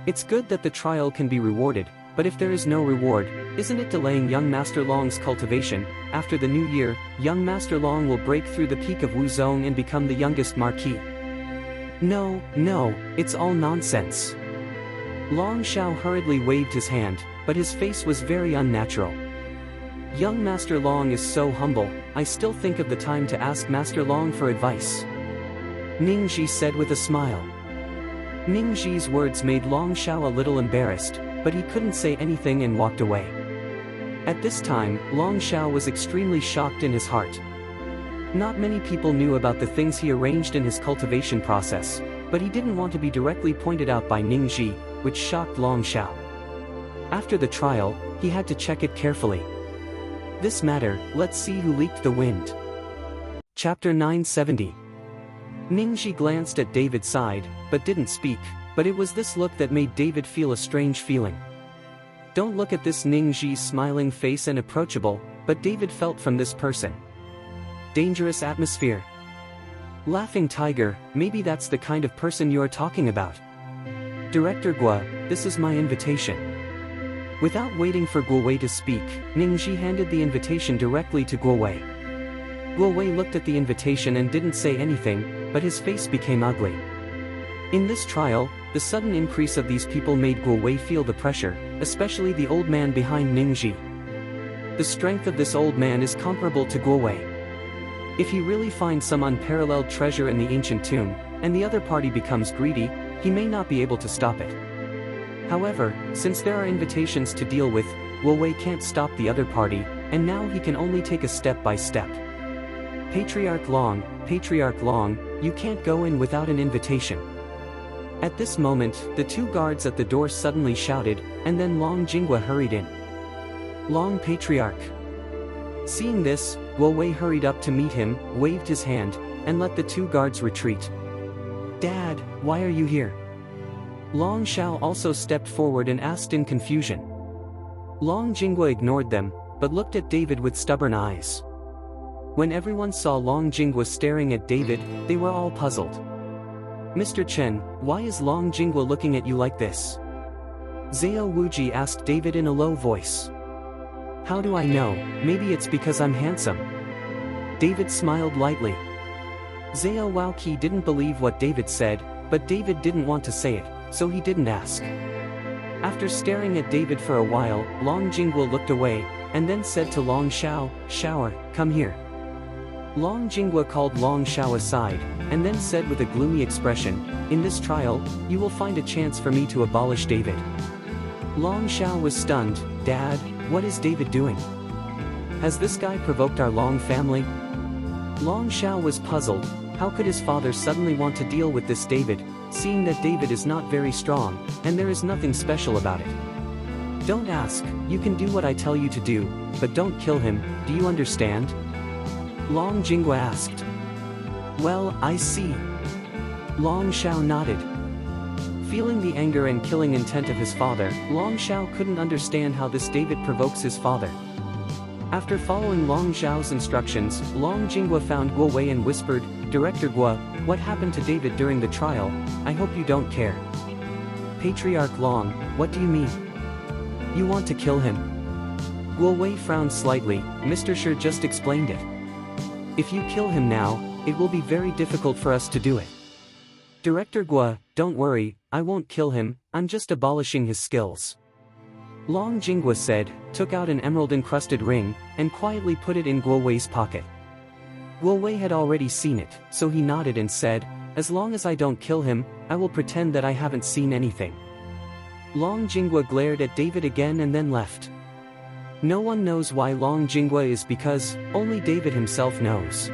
It's good that the trial can be rewarded, but if there is no reward, isn't it delaying young Master Long's cultivation? After the new year, young Master Long will break through the peak of Wuzong and become the youngest marquis." No, it's all nonsense. Long Xiao hurriedly waved his hand, but his face was very unnatural. Young Master Long is so humble, I still think of the time to ask Master Long for advice. Ning Ji said with a smile. Ning Ji's words made Long Xiao a little embarrassed, but he couldn't say anything and walked away. At this time, Long Xiao was extremely shocked in his heart. Not many people knew about the things he arranged in his cultivation process, but he didn't want to be directly pointed out by Ning Ji, which shocked Long Xiao. After the trial, he had to check it carefully. This matter, let's see who leaked the wind. Chapter 970. Ning Ji glanced at David's side, but didn't speak, but it was this look that made David feel a strange feeling. Don't look at this Ning Ji's smiling face and approachable, but David felt from this person. Dangerous atmosphere. Laughing tiger, maybe that's the kind of person you are talking about. Director Guo, this is my invitation. Without waiting for Guo Wei to speak, Ning Ji handed the invitation directly to Guo Wei. Guo Wei looked at the invitation and didn't say anything, but his face became ugly. In this trial, the sudden increase of these people made Guo Wei feel the pressure, especially the old man behind Ning Ji. The strength of this old man is comparable to Guo Wei. If he really finds some unparalleled treasure in the ancient tomb, and the other party becomes greedy, he may not be able to stop it. However, since there are invitations to deal with, Guo Wei can't stop the other party, and now he can only take a step by step. Patriarch Long, you can't go in without an invitation. At this moment, the two guards at the door suddenly shouted, and then Long Jinghua hurried in. Long Patriarch. Seeing this, Guo Wei hurried up to meet him, waved his hand, and let the two guards retreat. Dad, why are you here? Long Xiao also stepped forward and asked in confusion. Long Jinghua ignored them, but looked at David with stubborn eyes. When everyone saw Long Jinghua staring at David, they were all puzzled. Mr. Chen, why is Long Jingwa looking at you like this? Zhao Wuji asked David in a low voice. How do I know? Maybe it's because I'm handsome. David smiled lightly. Zhao Wuji didn't believe what David said, but David didn't want to say it, so he didn't ask. After staring at David for a while, Long Jingwa looked away, and then said to Long Xiao, "Shower, come here." Long Jingwa called Long Xiao aside, and then said with a gloomy expression, "In this trial, you will find a chance for me to abolish David." Long Xiao was stunned. "Dad, what is David doing? Has this guy provoked our Long family?" Long Xiao was puzzled. How could his father suddenly want to deal with this David, seeing that David is not very strong, and there is nothing special about it? "Don't ask, you can do what I tell you to do, but don't kill him, do you understand?" Long Jingwa asked. "Well, I see." Long Xiao nodded. Feeling the anger and killing intent of his father, Long Xiao couldn't understand how this David provokes his father. After following Long Xiao's instructions, Long Jingwa found Guo Wei and whispered, "Director Guo, what happened to David during the trial? I hope you don't care." "Patriarch Long, what do you mean? You want to kill him?" Guo Wei frowned slightly. "Mr. Shi just explained it. If you kill him now, it will be very difficult for us to do it." "Director Guo, don't worry, I won't kill him, I'm just abolishing his skills." Long Jingwa said, took out an emerald-encrusted ring, and quietly put it in Guo Wei's pocket. Guo Wei had already seen it, so he nodded and said, "As long as I don't kill him, I will pretend that I haven't seen anything." Long Jingwa glared at David again and then left. No one knows why Long Jingwa is because only David himself knows.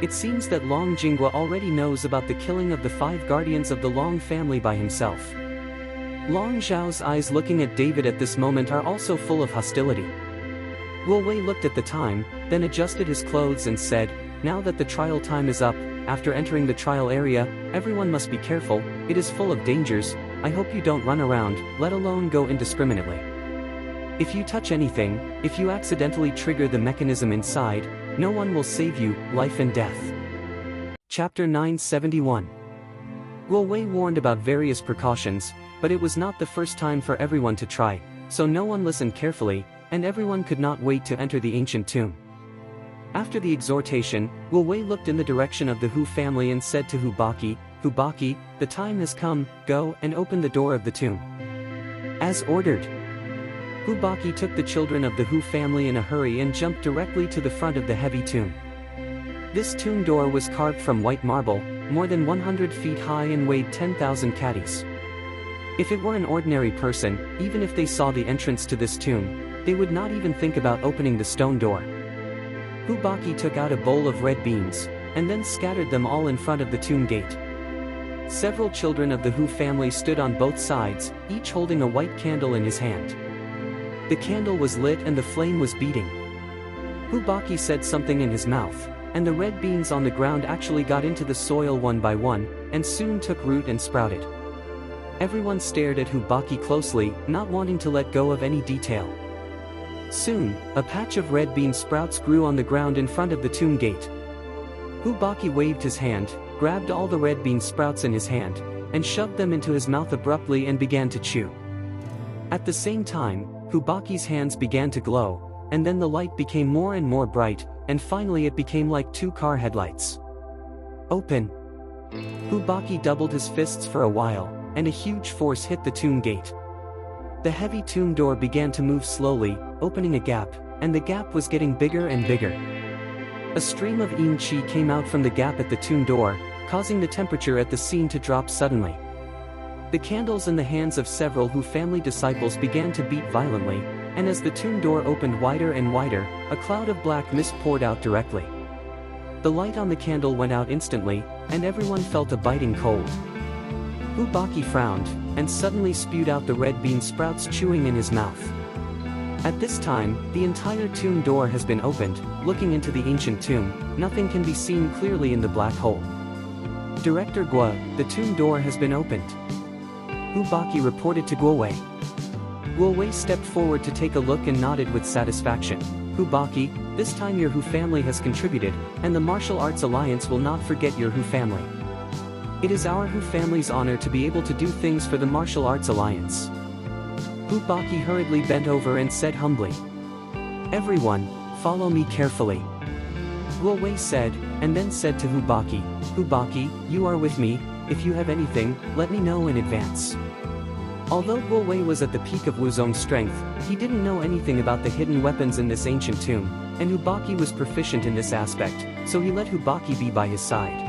It seems that Long Jingwa already knows about the killing of the 5 guardians of the Long family by himself. Long Xiao's eyes looking at David at this moment are also full of hostility. Guo Wei looked at the time, then adjusted his clothes and said, "Now that the trial time is up, after entering the trial area, everyone must be careful, it is full of dangers, I hope you don't run around, let alone go indiscriminately. If you touch anything, if you accidentally trigger the mechanism inside, no one will save you, life and death." Chapter 971. Guo Wei warned about various precautions, but it was not the first time for everyone to try, so no one listened carefully, and everyone could not wait to enter the ancient tomb. After the exhortation, Guo Wei looked in the direction of the Hu family and said to Hu Baki, "Hu Baki, the time has come, go and open the door of the tomb." As ordered. Hu Baki took the children of the Hu family in a hurry and jumped directly to the front of the heavy tomb. This tomb door was carved from white marble, more than 100 feet high and weighed 10,000 catties. If it were an ordinary person, even if they saw the entrance to this tomb, they would not even think about opening the stone door. Hu Baki took out a bowl of red beans, and then scattered them all in front of the tomb gate. Several children of the Hu family stood on both sides, each holding a white candle in his hand. The candle was lit and the flame was beating. Hu Baki said something in his mouth, and the red beans on the ground actually got into the soil one by one, and soon took root and sprouted. Everyone stared at Hu Baki closely, not wanting to let go of any detail. Soon, a patch of red bean sprouts grew on the ground in front of the tomb gate. Hu Baki waved his hand, grabbed all the red bean sprouts in his hand, and shoved them into his mouth abruptly and began to chew. At the same time, Hu Baki's hands began to glow, and then the light became more and more bright, and finally it became like 2 car headlights. "Open!" Hu Baki doubled his fists for a while, and a huge force hit the tomb gate. The heavy tomb door began to move slowly, opening a gap, and the gap was getting bigger and bigger. A stream of yin qi came out from the gap at the tomb door, causing the temperature at the scene to drop suddenly. The candles in the hands of several Hu family disciples began to beat violently, and as the tomb door opened wider and wider, a cloud of black mist poured out directly. The light on the candle went out instantly, and everyone felt a biting cold. Hu Baki frowned, and suddenly spewed out the red bean sprouts chewing in his mouth. At this time, the entire tomb door has been opened. Looking into the ancient tomb, nothing can be seen clearly in the black hole. "Director Guo, the tomb door has been opened," Hu Baki reported to Guo Wei. Guo Wei stepped forward to take a look and nodded with satisfaction. "Hu Baki, this time your Hu family has contributed, and the Martial Arts Alliance will not forget your Hu family." It is our Hu family's honor to be able to do things for the Martial Arts Alliance. Hu Baki hurriedly bent over and said humbly. Everyone, follow me carefully. Guo Wei said, and then said to Hu Baki, Hu Baki, you are with me, if you have anything, let me know in advance. Although Guo Wei was at the peak of Wuzong's strength, he didn't know anything about the hidden weapons in this ancient tomb, and Hu Baki was proficient in this aspect, so he let Hu Baki be by his side.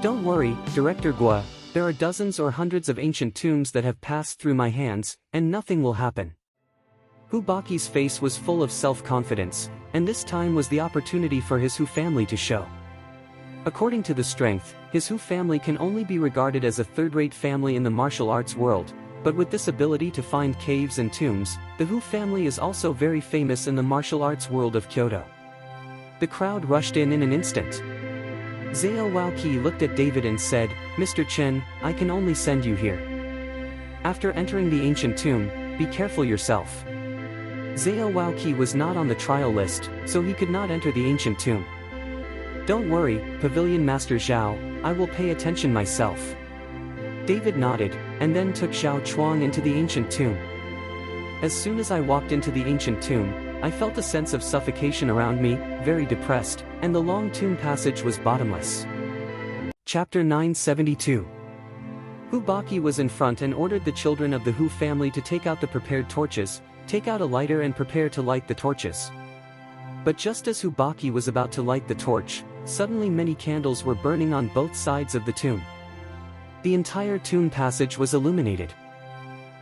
Don't worry, Director Guo, there are dozens or hundreds of ancient tombs that have passed through my hands, and nothing will happen. Hu Baki's face was full of self-confidence, and this time was the opportunity for his Hu family to show. According to the strength, his Hu family can only be regarded as a third-rate family in the martial arts world, but with this ability to find caves and tombs, the Hu family is also very famous in the martial arts world of Kyoto. The crowd rushed in an instant. Zhao Waoqi looked at David and said, Mr. Chen, I can only send you here. After entering the ancient tomb, be careful yourself. Zhao Waoqi was not on the trial list, so he could not enter the ancient tomb. Don't worry, Pavilion Master Zhao, I will pay attention myself. David nodded, and then took Xiao Chuang into the ancient tomb. As soon as I walked into the ancient tomb, I felt a sense of suffocation around me, very depressed, and the long tomb passage was bottomless. Chapter 972. Hu Baki was in front and ordered the children of the Hu family to take out the prepared torches, take out a lighter and prepare to light the torches. But just as Hu Baki was about to light the torch, suddenly many candles were burning on both sides of the tomb. The entire tomb passage was illuminated.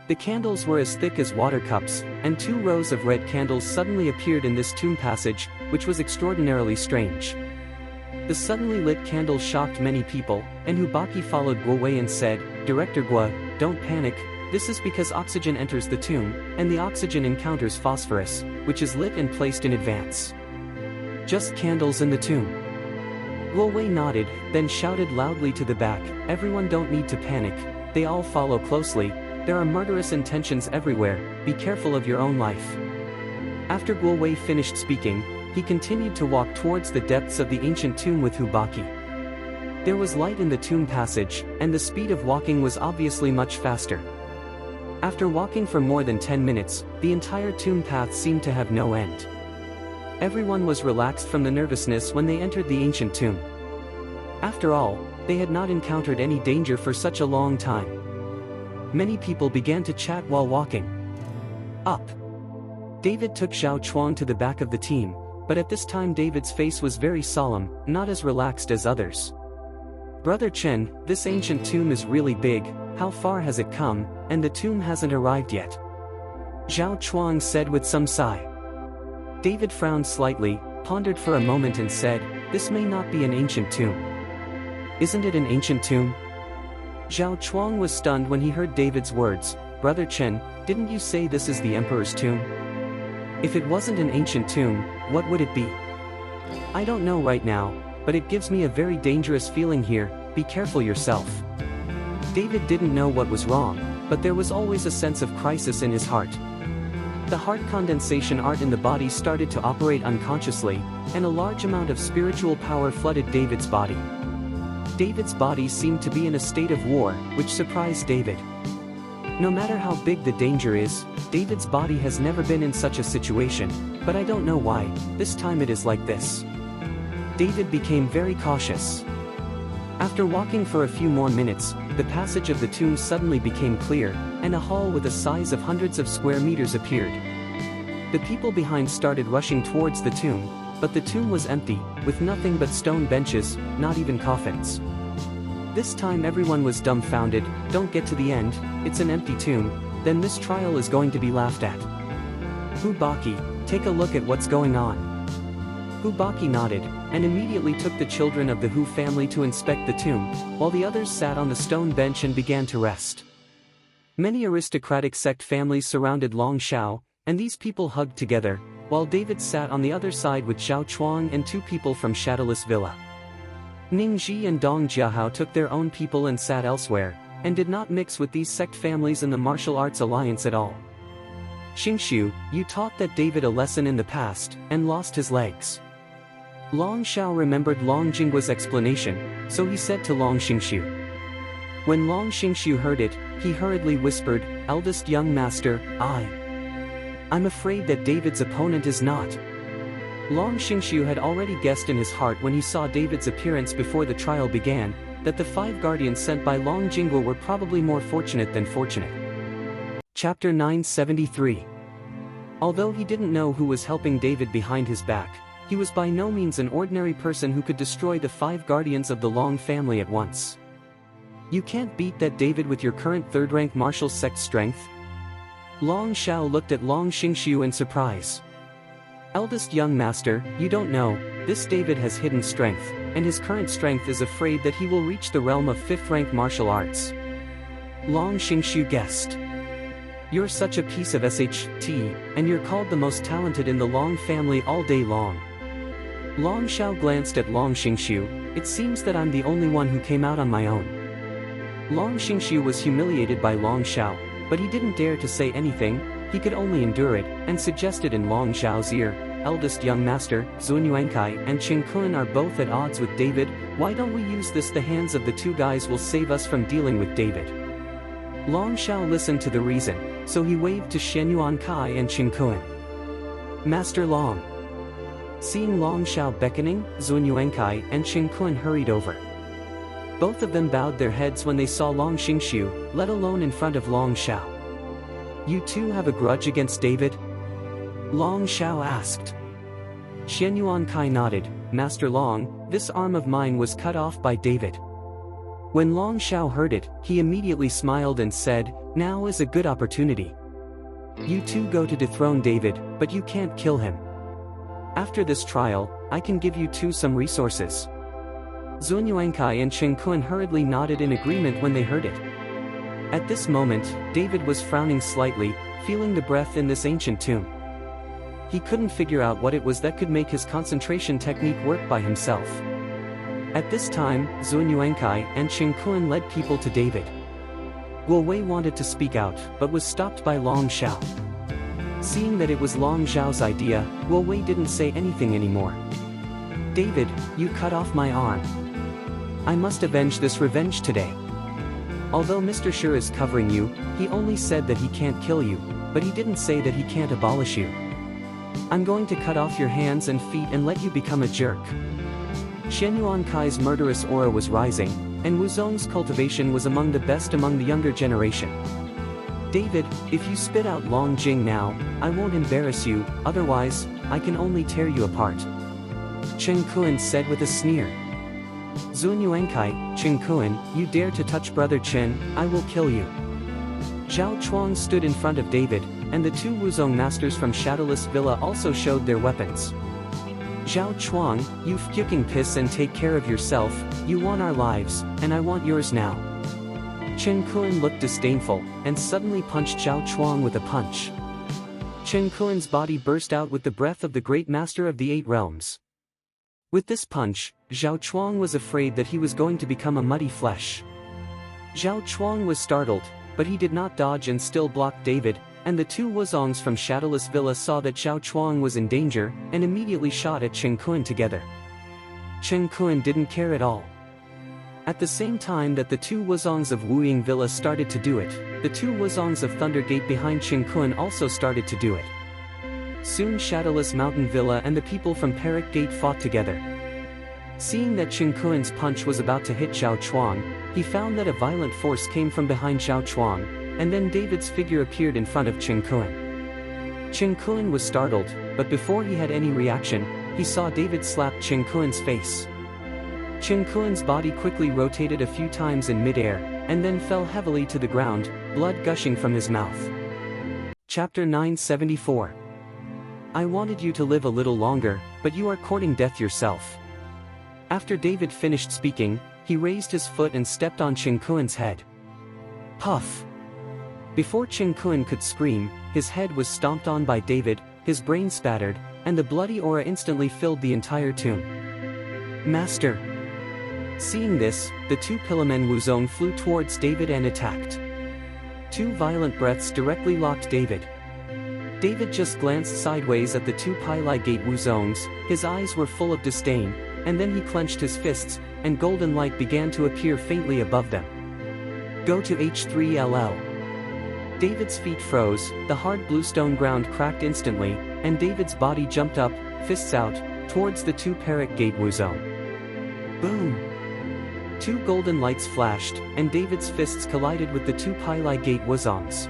The candles were as thick as water cups, and 2 rows of red candles suddenly appeared in this tomb passage, which was extraordinarily strange. The suddenly lit candles shocked many people, and Hu Baki followed Guo Wei and said, Director Guo, don't panic, this is because oxygen enters the tomb, and the oxygen encounters phosphorus, which is lit and placed in advance. Just candles in the tomb. Guo Wei nodded, then shouted loudly to the back, everyone don't need to panic, they all follow closely, there are murderous intentions everywhere, be careful of your own life. After Guo Wei finished speaking, he continued to walk towards the depths of the ancient tomb with Hu Baki. There was light in the tomb passage, and the speed of walking was obviously much faster. After walking for more than 10 minutes, the entire tomb path seemed to have no end. Everyone was relaxed from the nervousness when they entered the ancient tomb. After all, they had not encountered any danger for such a long time. Many people began to chat while walking. Up. David took Xiao Chuang to the back of the team, but at this time David's face was very solemn, not as relaxed as others. Brother Chen, this ancient tomb is really big, how far has it come, and the tomb hasn't arrived yet? Xiao Chuang said with some sigh. David frowned slightly, pondered for a moment and said, this may not be an ancient tomb. Isn't it an ancient tomb? Xiao Chuang was stunned when he heard David's words, Brother Chen, didn't you say this is the Emperor's tomb? If it wasn't an ancient tomb, what would it be? I don't know right now, but it gives me a very dangerous feeling here, be careful yourself. David didn't know what was wrong, but there was always a sense of crisis in his heart. The heart condensation art in the body started to operate unconsciously, and a large amount of spiritual power flooded David's body. David's body seemed to be in a state of war, which surprised David. No matter how big the danger is, David's body has never been in such a situation, but I don't know why, this time it is like this. David became very cautious. After walking for a few more minutes, the passage of the tomb suddenly became clear, and a hall with a size of hundreds of square meters appeared. The people behind started rushing towards the tomb, but the tomb was empty, with nothing but stone benches, not even coffins. This time everyone was dumbfounded, don't get to the end, it's an empty tomb, then this trial is going to be laughed at. Hu Baki, take a look at what's going on. Hu Baki nodded, and immediately took the children of the Hu family to inspect the tomb, while the others sat on the stone bench and began to rest. Many aristocratic sect families surrounded Long Shao, and these people hugged together, while David sat on the other side with Xiao Chuang and 2 people from Shadowless Villa. Ning Ji and Dong Jiahao took their own people and sat elsewhere, and did not mix with these sect families in the Martial Arts Alliance at all. Xingxiu, you taught that David a lesson in the past, and lost his legs. Long Shao remembered Long Jinggua's explanation, so he said to Long Xingxiu. When Long Xingshu heard it, he hurriedly whispered, "Eldest young master, I'm afraid that David's opponent is not." Long Xingshu had already guessed in his heart when he saw David's appearance before the trial began, that the 5 guardians sent by Long Jingguo were probably more fortunate than fortunate. Chapter 973. Although he didn't know who was helping David behind his back, he was by no means an ordinary person who could destroy the 5 guardians of the Long family at once. "You can't beat that David with your current 3rd-rank martial sect strength?" Long Xiao looked at Long Xingshu in surprise. "Eldest young master, you don't know, this David has hidden strength, and his current strength is afraid that he will reach the realm of 5th-rank martial arts." Long Xingshu guessed. "You're such a piece of SHT, and you're called the most talented in the Long family all day long." Long Xiao glanced at Long Xingshu. "It seems that I'm the only one who came out on my own." Long Xingshu was humiliated by Long Xiao, but he didn't dare to say anything. He could only endure it, and suggested in Long Xiao's ear, "Eldest young master, Zun Yuankai and Qin Kun are both at odds with David. Why don't we use this? The hands of the 2 guys will save us from dealing with David." Long Xiao listened to the reason, so he waved to Shen Yuankai and Qin Kun. "Master Long." Seeing Long Xiao beckoning, Zun Yuankai and Qin Kun hurried over. Both of them bowed their heads when they saw Long Xingshu, let alone in front of Long Xiao. "You two have a grudge against David?" Long Xiao asked. Shen Yuankai nodded. "Master Long, this arm of mine was cut off by David." When Long Xiao heard it, he immediately smiled and said, "Now is a good opportunity. You two go to dethrone David, but you can't kill him. After this trial, I can give you two some resources." Zun Yuankai and Qin Kun hurriedly nodded in agreement when they heard it. At this moment, David was frowning slightly, feeling the breath in this ancient tomb. He couldn't figure out what it was that could make his concentration technique work by himself. At this time, Zun Yuankai and Qin Kun led people to David. Guo Wei wanted to speak out, but was stopped by Long Xiao. Seeing that it was Long Xiao's idea, Guo Wei didn't say anything anymore. "David, you cut off my arm. I must avenge this revenge today. Although Mr. Shi is covering you, he only said that he can't kill you, but he didn't say that he can't abolish you. I'm going to cut off your hands and feet and let you become a jerk." Shen Yuankai's murderous aura was rising, and Wuzong's cultivation was among the best among the younger generation. "David, if you spit out Long Jing now, I won't embarrass you, otherwise, I can only tear you apart," Qin Kun said with a sneer. "Zun Yuankai, Qin Kun, you dare to touch Brother Qin, I will kill you." Zhao Chuang stood in front of David, and the two Wuzong masters from Shadowless Villa also showed their weapons. "Zhao Chuang, you fucking piss and take care of yourself, you want our lives, and I want yours now." Qin Kun looked disdainful, and suddenly punched Zhao Chuang with a punch. Qin Kun's body burst out with the breath of the great master of the 8 realms. With this punch, Zhao Chuang was afraid that he was going to become a muddy flesh. Zhao Chuang was startled, but he did not dodge and still blocked David, and the two Wuzongs from Shadowless Villa saw that Zhao Chuang was in danger, and immediately shot at Qin Kun together. Qin Kun didn't care at all. At the same time that the two Wuzongs of Wuying Villa started to do it, the two Wuzongs of Thunder Gate behind Qin Kun also started to do it. Soon Shadowless Mountain Villa and the people from Perak Gate fought together. Seeing that Qin Kun's punch was about to hit Zhao Chuang, he found that a violent force came from behind Zhao Chuang, and then David's figure appeared in front of Qin Kun. Qin Kun was startled, but before he had any reaction, he saw David slap Qin Kun's face. Qin Kun's body quickly rotated a few times in midair, and then fell heavily to the ground, blood gushing from his mouth. Chapter 974. I wanted you to live a little longer, but you are courting death yourself. After David finished speaking, he raised his foot and stepped on Qin Kun's head. Puff! Before Qin Kun could scream, his head was stomped on by David, his brain spattered, and the bloody aura instantly filled the entire tomb. Master! Seeing this, the two Pillamen Wuzong flew towards David and attacked. Two violent breaths directly locked David. David just glanced sideways at the two Pilai Gate Wuzongs, his eyes were full of disdain, and then he clenched his fists, and golden light began to appear faintly above them. Go to H3LL. David's feet froze, the hard bluestone ground cracked instantly, and David's body jumped up, fists out, towards the 2 Perak Gate Wuzong. Boom! 2 golden lights flashed, and David's fists collided with the 2 Pili Gate Wuzongs.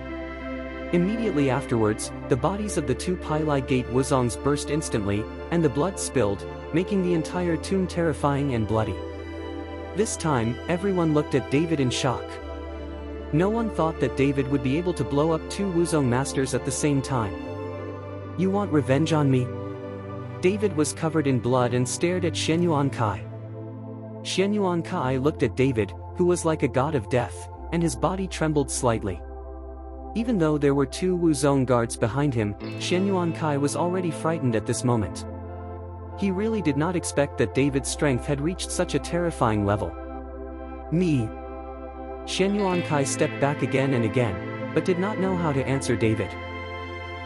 Immediately afterwards, the bodies of the 2 Pili Gate Wuzongs burst instantly, and the blood spilled, making the entire tomb terrifying and bloody. This time, everyone looked at David in shock. No one thought that David would be able to blow up 2 Wuzong masters at the same time. You want revenge on me? David was covered in blood and stared at Shen Yuan Kai. Shen Yuan Kai looked at David, who was like a god of death, and his body trembled slightly. Even though there were 2 Wuzong guards behind him, Shen Yuan Kai was already frightened at this moment. He really did not expect that David's strength had reached such a terrifying level. Me. Shen Yuan Kai stepped back again and again, but did not know how to answer David.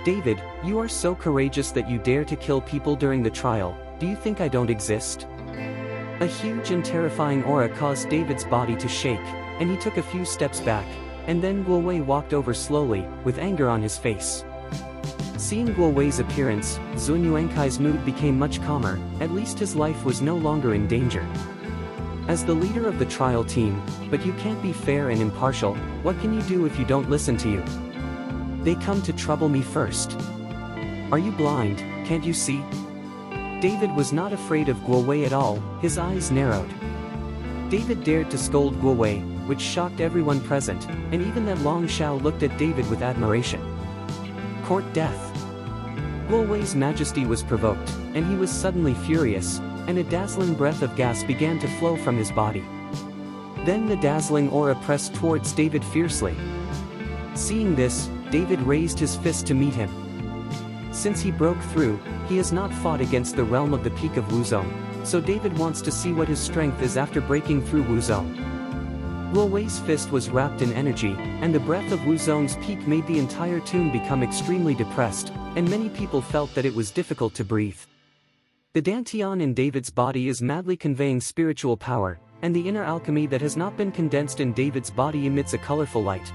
David, you are so courageous that you dare to kill people during the trial. Do you think I don't exist? A huge and terrifying aura caused David's body to shake, and he took a few steps back, and then Guo Wei walked over slowly, with anger on his face. Seeing Guo Wei's appearance, Zun Yuankai's mood became much calmer, at least his life was no longer in danger. As the leader of the trial team, but you can't be fair and impartial, what can you do if you don't listen to you? They come to trouble me first. Are you blind, can't you see? David was not afraid of Guo Wei at all, his eyes narrowed. David dared to scold Guo Wei, which shocked everyone present, and even that Long Shao looked at David with admiration. Court death. Guo Wei's majesty was provoked, and he was suddenly furious, and a dazzling breath of gas began to flow from his body. Then the dazzling aura pressed towards David fiercely. Seeing this, David raised his fist to meet him. Since he broke through, he has not fought against the realm of the Peak of Wuzong, so David wants to see what his strength is after breaking through Wuzong. Guo Wei's fist was wrapped in energy, and the breath of Wuzong's peak made the entire tomb become extremely depressed, and many people felt that it was difficult to breathe. The Dantian in David's body is madly conveying spiritual power, and the inner alchemy that has not been condensed in David's body emits a colorful light.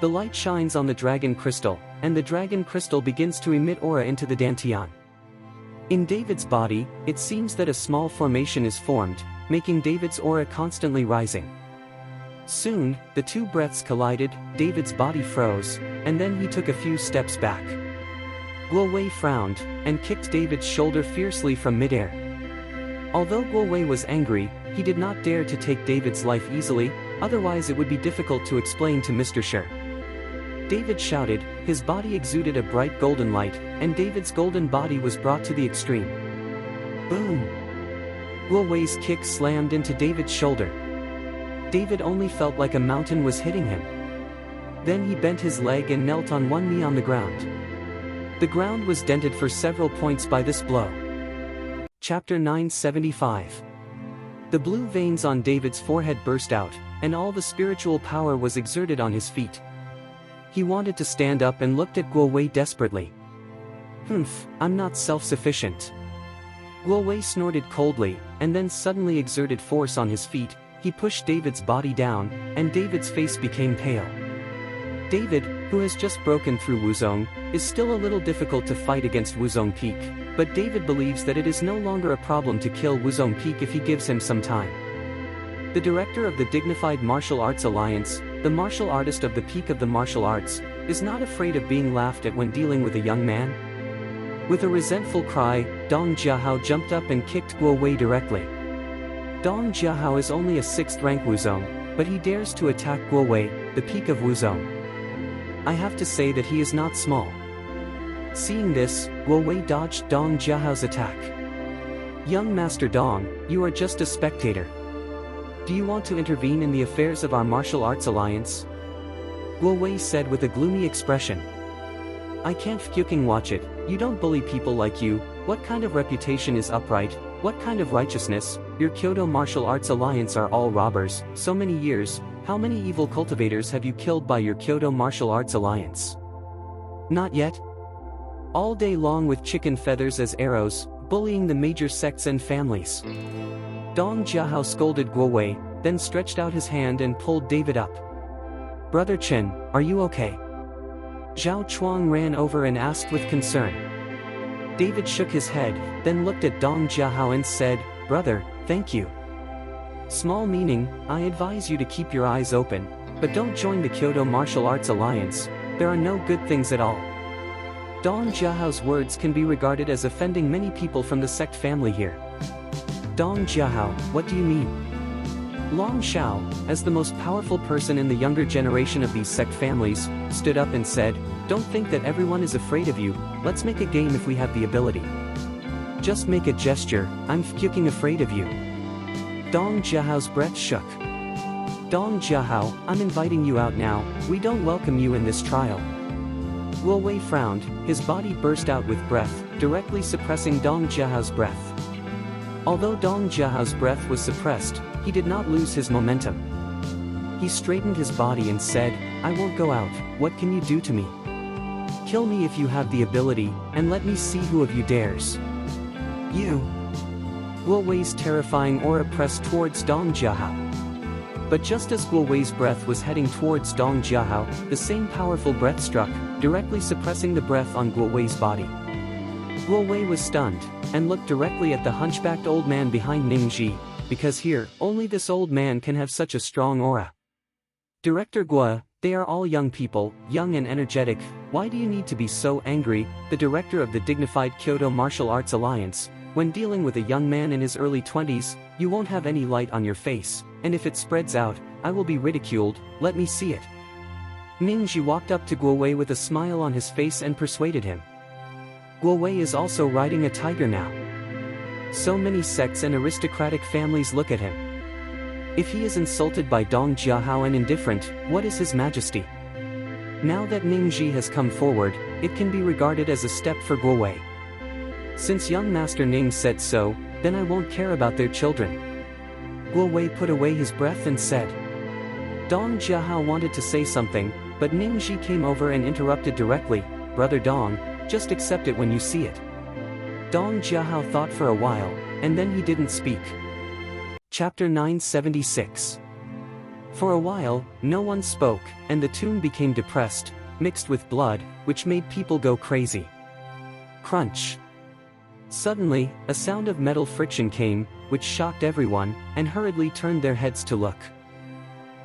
The light shines on the dragon crystal, and the dragon crystal begins to emit aura into the Dantian. In David's body, it seems that a small formation is formed, making David's aura constantly rising. Soon, the 2 breaths collided, David's body froze, and then he took a few steps back. Guo Wei frowned, and kicked David's shoulder fiercely from midair. Although Guo Wei was angry, he did not dare to take David's life easily, otherwise it would be difficult to explain to Mr. Shi. David shouted, his body exuded a bright golden light, and David's golden body was brought to the extreme. Boom! Guo Wei's kick slammed into David's shoulder. David only felt like a mountain was hitting him. Then he bent his leg and knelt on one knee on the ground. The ground was dented for several points by this blow. Chapter 975. The blue veins on David's forehead burst out, and all the spiritual power was exerted on his feet. He wanted to stand up and looked at Guo Wei desperately. I'm not self-sufficient. Guo Wei snorted coldly, and then suddenly exerted force on his feet. He pushed David's body down, and David's face became pale. David, who has just broken through Wuzong, is still a little difficult to fight against Wuzong Peak, but David believes that it is no longer a problem to kill Wuzong Peak if he gives him some time. The director of the Dignified Martial Arts Alliance, the martial artist of the peak of the martial arts, is not afraid of being laughed at when dealing with a young man. With a resentful cry, Dong Jiahao jumped up and kicked Guo Wei directly. Dong Jiahao is only a 6th rank Wuzong, but he dares to attack Guo Wei, the peak of Wuzong. I have to say that he is not small. Seeing this, Guo Wei dodged Dong Jiahao's attack. Young Master Dong, you are just a spectator. Do you want to intervene in the affairs of our martial arts alliance? Guo Wei said with a gloomy expression. I can't fucking watch it. You don't bully people like you. What kind of reputation is upright? What kind of righteousness? Your Kyoto Martial Arts Alliance are all robbers. So many years. How many evil cultivators have you killed by your Kyoto Martial Arts Alliance? Not yet. All day long with chicken feathers as arrows, bullying the major sects and families. Dong Jiahao scolded Guo Wei, then stretched out his hand and pulled David up. Brother Chen, are you okay? Zhao Chuang ran over and asked with concern. David shook his head, then looked at Dong Jiahao and said, Brother, thank you. Small meaning, I advise you to keep your eyes open, but don't join the Kyoto Martial Arts Alliance, there are no good things at all. Dong Jiahao's words can be regarded as offending many people from the sect family here. Dong Jiahao, what do you mean? Long Xiao, as the most powerful person in the younger generation of these sect families, stood up and said, Don't think that everyone is afraid of you, let's make a game if we have the ability. Just make a gesture, I'm fucking afraid of you. Dong Jiahao's breath shook. Dong Jiahao, I'm inviting you out now, we don't welcome you in this trial. Guo Wei frowned, his body burst out with breath, directly suppressing Dong Jiahao's breath. Although Dong Jiahao's breath was suppressed, he did not lose his momentum. He straightened his body and said, I won't go out, what can you do to me? Kill me if you have the ability, and let me see who of you dares. You. Guo Wei's terrifying aura pressed towards Dong Jiahao. But just as Guo Wei's breath was heading towards Dong Jiahao, the same powerful breath struck, directly suppressing the breath on Guo Wei's body. Guo Wei was stunned, and looked directly at the hunchbacked old man behind Ning Ji, because here, only this old man can have such a strong aura. Director Guo, they are all young people, young and energetic, why do you need to be so angry? The director of the dignified Kyoto Martial Arts Alliance, when dealing with a young man in his early 20s, you won't have any light on your face, and if it spreads out, I will be ridiculed, let me see it. Ning Ji walked up to Guo Wei with a smile on his face and persuaded him. Guo Wei is also riding a tiger now. So many sects and aristocratic families look at him. If he is insulted by Dong Jiahao and indifferent, what is his majesty? Now that Ning Ji has come forward, it can be regarded as a step for Guo Wei. Since young Master Ning said so, then I won't care about their children. Guo Wei put away his breath and said. Dong Jiahao wanted to say something, but Ning Ji came over and interrupted directly, Brother Dong, just accept it when you see it. Dong Jiahao thought for a while, and then he didn't speak. Chapter 976. For a while, no one spoke, and the tune became depressed, mixed with blood, which made people go crazy. Crunch. Suddenly, a sound of metal friction came, which shocked everyone, and hurriedly turned their heads to look.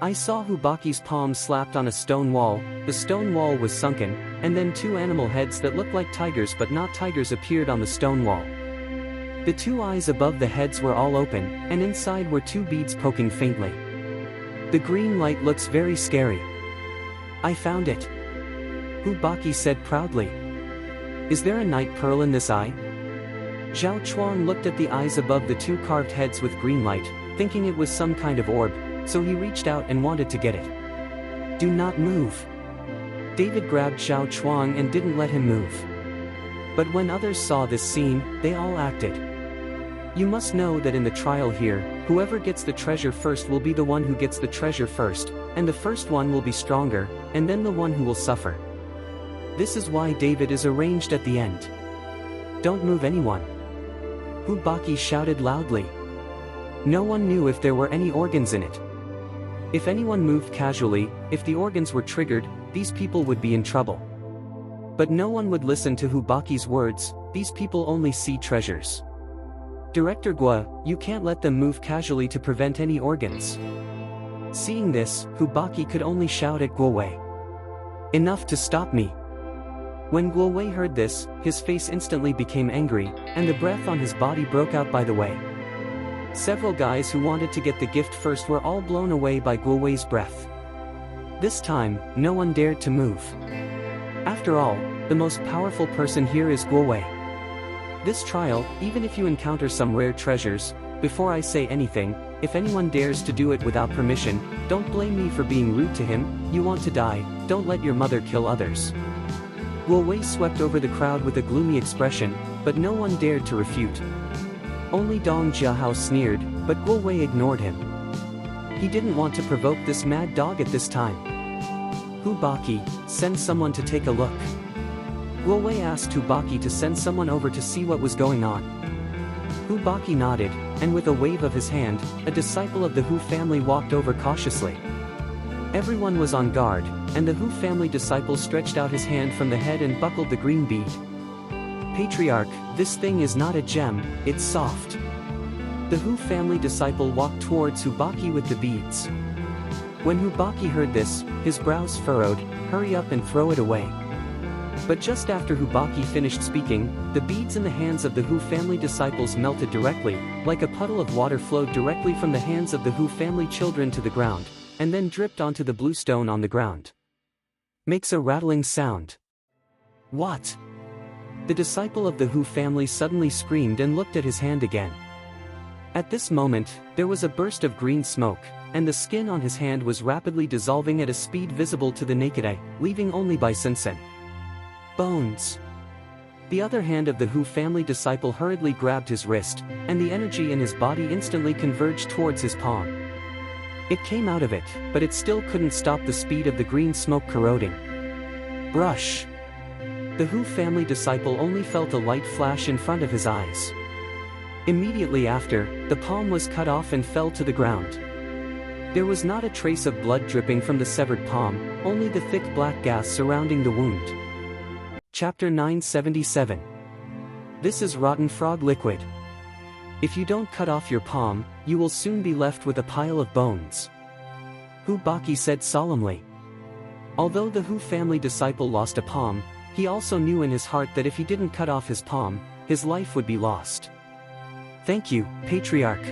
I saw Hubaki's palm slapped on a stone wall, the stone wall was sunken, and then two animal heads that looked like tigers but not tigers appeared on the stone wall. The two eyes above the heads were all open, and inside were two beads poking faintly. The green light looks very scary. I found it. Hubaki said proudly. Is there a night pearl in this eye? Zhao Chuang looked at the eyes above the two carved heads with green light, thinking it was some kind of orb, so he reached out and wanted to get it. Do not move. David grabbed Zhao Chuang and didn't let him move. But when others saw this scene, they all acted. You must know that in the trial here, whoever gets the treasure first will be the one who gets the treasure first, and the first one will be stronger, and then the one who will suffer. This is why David is arranged at the end. Don't move anyone. Hubaki shouted loudly. No one knew if there were any organs in it. If anyone moved casually, if the organs were triggered, these people would be in trouble. But no one would listen to Hubaki's words, these people only see treasures. Director Guo, you can't let them move casually to prevent any organs. Seeing this, Hubaki could only shout at Guo Wei. Enough to stop me. When Guo Wei heard this, his face instantly became angry, and the breath on his body broke out by the way. Several guys who wanted to get the gift first were all blown away by Guo Wei's breath. This time, no one dared to move. After all, the most powerful person here is Guo Wei. This trial, even if you encounter some rare treasures, before I say anything, if anyone dares to do it without permission, don't blame me for being rude to him, you want to die, don't let your mother kill others. Guo Wei swept over the crowd with a gloomy expression, but no one dared to refute. Only Dong Jiahao sneered, but Guo Wei ignored him. He didn't want to provoke this mad dog at this time. Hubaki, send someone to take a look. Guo Wei asked Hubaki to send someone over to see what was going on. Hubaki nodded, and with a wave of his hand, a disciple of the Hu family walked over cautiously. Everyone was on guard, and the Hu family disciple stretched out his hand from the head and buckled the green bead. Patriarch, this thing is not a gem, it's soft. The Hu family disciple walked towards Hubaki with the beads. When Hubaki heard this, his brows furrowed. Hurry up and throw it away. But just after Hubaki finished speaking, the beads in the hands of the Hu family disciples melted directly, like a puddle of water flowed directly from the hands of the Hu family children to the ground, and then dripped onto the blue stone on the ground. Makes a rattling sound. What? The disciple of the Hu family suddenly screamed and looked at his hand again. At this moment, there was a burst of green smoke, and the skin on his hand was rapidly dissolving at a speed visible to the naked eye, leaving only by Sensen. Bones. The other hand of the Hu family disciple hurriedly grabbed his wrist, and the energy in his body instantly converged towards his palm. It came out of it, but it still couldn't stop the speed of the green smoke corroding. Brush. The Hu family disciple only felt a light flash in front of his eyes. Immediately after, the palm was cut off and fell to the ground. There was not a trace of blood dripping from the severed palm, only the thick black gas surrounding the wound. Chapter 977. This is rotten frog liquid. If you don't cut off your palm, you will soon be left with a pile of bones. Hubaki said solemnly. Although the Hu family disciple lost a palm, he also knew in his heart that if he didn't cut off his palm, his life would be lost. Thank you, Patriarch.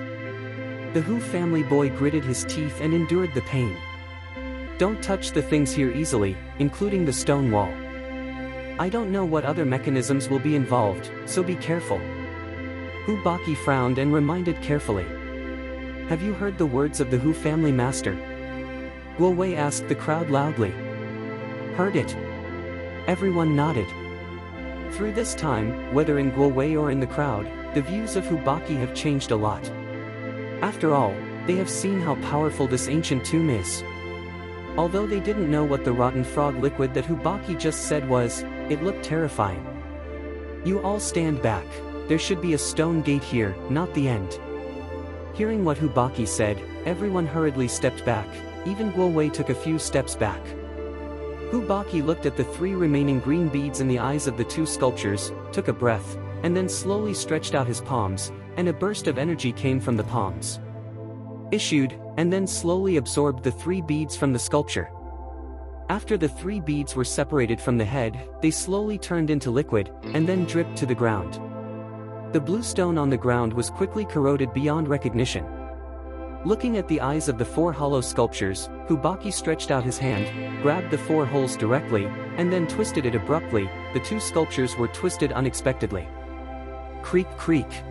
The Hu family boy gritted his teeth and endured the pain. Don't touch the things here easily, including the stone wall. I don't know what other mechanisms will be involved, so be careful. Hubaki frowned and reminded carefully. Have you heard the words of the Hu family master? Guo Wei asked the crowd loudly. Heard it. Everyone nodded. Through this time, whether in Guo Wei or in the crowd, the views of Hubaki have changed a lot. After all, they have seen how powerful this ancient tomb is. Although they didn't know what the rotten frog liquid that Hubaki just said was, it looked terrifying. You all stand back. There should be a stone gate here, not the end. Hearing what Hubaki said, everyone hurriedly stepped back. Even Guo Wei took a few steps back. Hubaki looked at the three remaining green beads in the eyes of the two sculptures, took a breath, and then slowly stretched out his palms, and a burst of energy came from the palms. Issued, and then slowly absorbed the three beads from the sculpture. After the three beads were separated from the head, they slowly turned into liquid, and then dripped to the ground. The blue stone on the ground was quickly corroded beyond recognition. Looking at the eyes of the four hollow sculptures, Hubaki stretched out his hand, grabbed the four holes directly, and then twisted it abruptly. The two sculptures were twisted unexpectedly. Creak creak.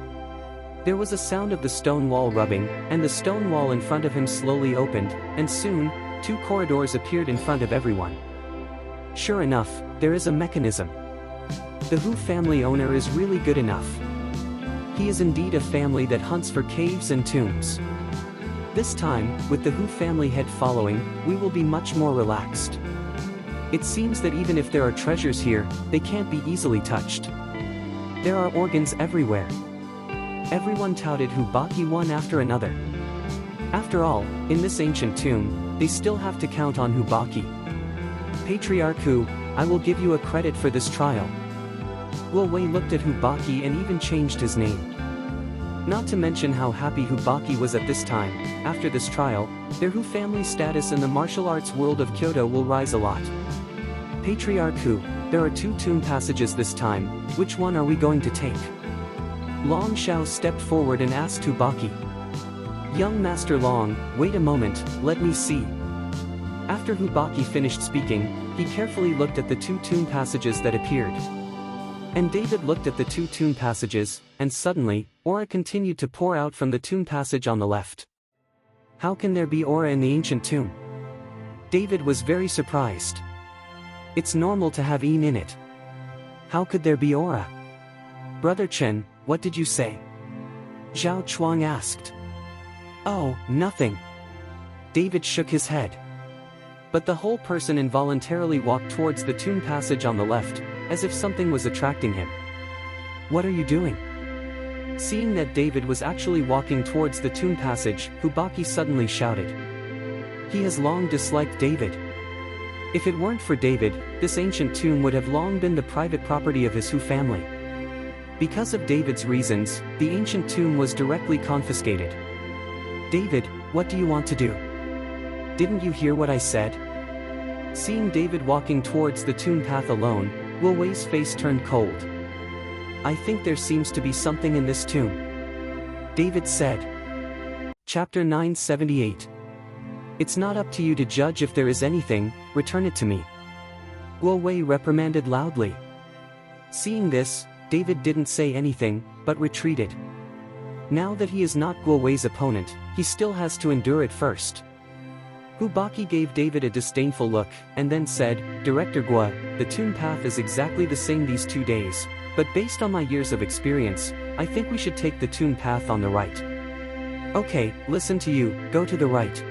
There was a sound of the stone wall rubbing, and the stone wall in front of him slowly opened, and soon, two corridors appeared in front of everyone. Sure enough, there is a mechanism. The Hu family owner is really good enough. He is indeed a family that hunts for caves and tombs. This time, with the Hu family head following, we will be much more relaxed. It seems that even if there are treasures here, they can't be easily touched. There are organs everywhere. Everyone touted Hubaki one after another. After all, in this ancient tomb, they still have to count on Hubaki. Patriarch Hu, I will give you a credit for this trial. Guo Wei looked at Hubaki and even changed his name. Not to mention how happy Hubaki was at this time. After this trial, their Hu family status in the martial arts world of Kyoto will rise a lot. Patriarch Hu, there are two tomb passages this time, which one are we going to take? Long Xiao stepped forward and asked Hubaki. Young Master Long, wait a moment, let me see. After Hubaki finished speaking, he carefully looked at the two tomb passages that appeared. And David looked at the two tomb passages, and suddenly, aura continued to pour out from the tomb passage on the left. How can there be aura in the ancient tomb? David was very surprised. It's normal to have Yin in it. How could there be aura? Brother Chen, what did you say? Zhao Chuang asked. Oh, nothing. David shook his head. But the whole person involuntarily walked towards the tomb passage on the left, as if something was attracting him. What are you doing? Seeing that David was actually walking towards the tomb passage, Hubaki suddenly shouted. He has long disliked David. If it weren't for David, this ancient tomb would have long been the private property of his Hu family. Because of David's reasons, the ancient tomb was directly confiscated. David, what do you want to do? Didn't you hear what I said? Seeing David walking towards the tomb path alone, Guo Wei's face turned cold. I think there seems to be something in this tomb, David said. Chapter 978. It's not up to you to judge if there is anything, return it to me, Guo Wei reprimanded loudly. Seeing this, David didn't say anything, but retreated. Now that he is not Guo Wei's opponent, he still has to endure it first. Hu Baqi gave David a disdainful look, and then said, Director Guo, the tomb path is exactly the same these 2 days, but based on my years of experience, I think we should take the tomb path on the right. Okay, listen to you, go to the right.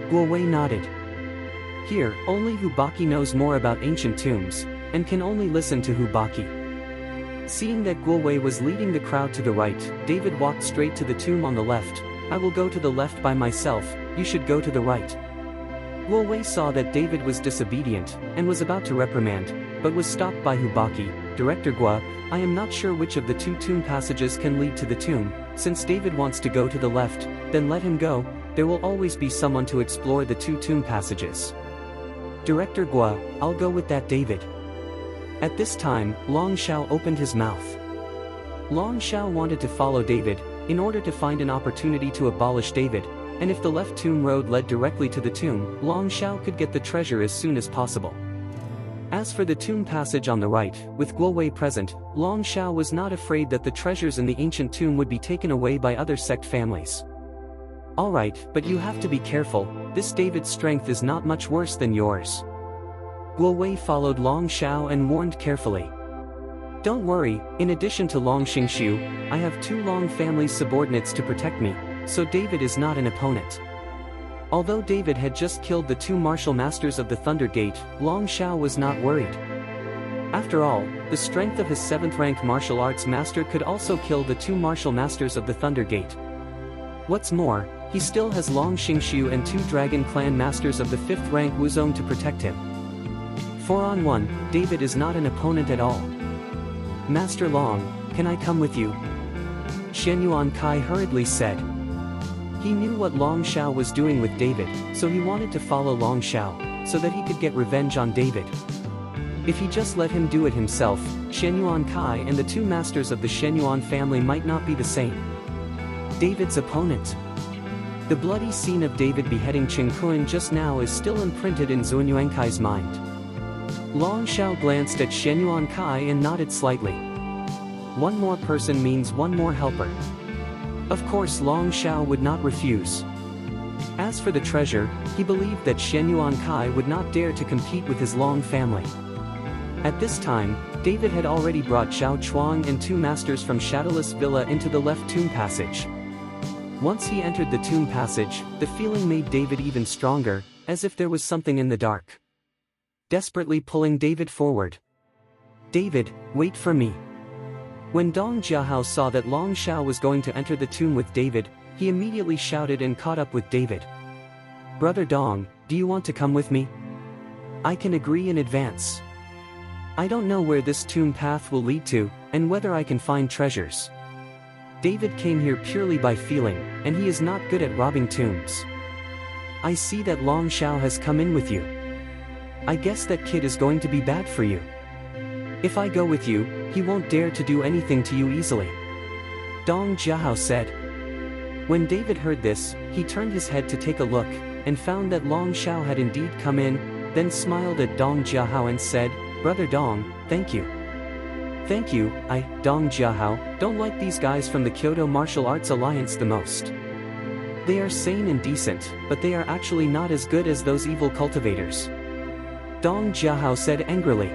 Guo Wei nodded. Here, only Hu Baqi knows more about ancient tombs, and can only listen to Hu Baqi. Seeing that Guo Wei was leading the crowd to the right, David walked straight to the tomb on the left. I will go to the left by myself, you should go to the right. Guo Wei saw that David was disobedient, and was about to reprimand, but was stopped by Hu Baqi. Director Guo, I am not sure which of the 2 tomb passages can lead to the tomb. Since David wants to go to the left, then let him go, there will always be someone to explore the 2 tomb passages. Director Guo, I'll go with that David. At this time, Long Shao opened his mouth. Long Shao wanted to follow David, in order to find an opportunity to abolish David, and if the left tomb road led directly to the tomb, Long Shao could get the treasure as soon as possible. As for the tomb passage on the right, with Guo Wei present, Long Shao was not afraid that the treasures in the ancient tomb would be taken away by other sect families. Alright, but you have to be careful, this David's strength is not much worse than yours. Guo Wei followed Long Shao and warned carefully. Don't worry, in addition to Long Xingshu, I have 2 Long family subordinates to protect me, so David is not an opponent. Although David had just killed the 2 martial masters of the Thunder Gate, Long Shao was not worried. After all, the strength of his 7th rank martial arts master could also kill the 2 martial masters of the Thunder Gate. What's more, he still has Long Xingshu and 2 Dragon Clan masters of the 5th rank Wuzong to protect him. 4-on-1, David is not an opponent at all. Master Long, can I come with you? Shen Yuan Kai hurriedly said. He knew what Long Shao was doing with David, so he wanted to follow Long Shao, so that he could get revenge on David. If he just let him do it himself, Shen Yuan Kai and the 2 masters of the Shen Yuan family might not be the same. David's opponent. The bloody scene of David beheading Qin Kun just now is still imprinted in Zun Yuankai's mind. Long Shao glanced at Shen Yuan Kai and nodded slightly. One more person means one more helper. Of course Long Shao would not refuse. As for the treasure, he believed that Shen Yuan Kai would not dare to compete with his Long family. At this time, David had already brought Zhao Chuang and 2 masters from Shadowless Villa into the left tomb passage. Once he entered the tomb passage, the feeling made David even stronger, as if there was something in the dark. Desperately pulling David forward. David, wait for me. When Dong Jiahao saw that Long Shao was going to enter the tomb with David, he immediately shouted and caught up with David. Brother Dong, do you want to come with me? I can agree in advance. I don't know where this tomb path will lead to, and whether I can find treasures. David came here purely by feeling, and he is not good at robbing tombs. I see that Long Shao has come in with you. I guess that kid is going to be bad for you. If I go with you, he won't dare to do anything to you easily. Dong Jiahao said. When David heard this, he turned his head to take a look, and found that Long Shao had indeed come in, then smiled at Dong Jiahao and said, Brother Dong, thank you. Thank you, I, Dong Jiahao, don't like these guys from the Kyoto Martial Arts Alliance the most. They are sane and decent, but they are actually not as good as those evil cultivators. Dong Jiahao said angrily.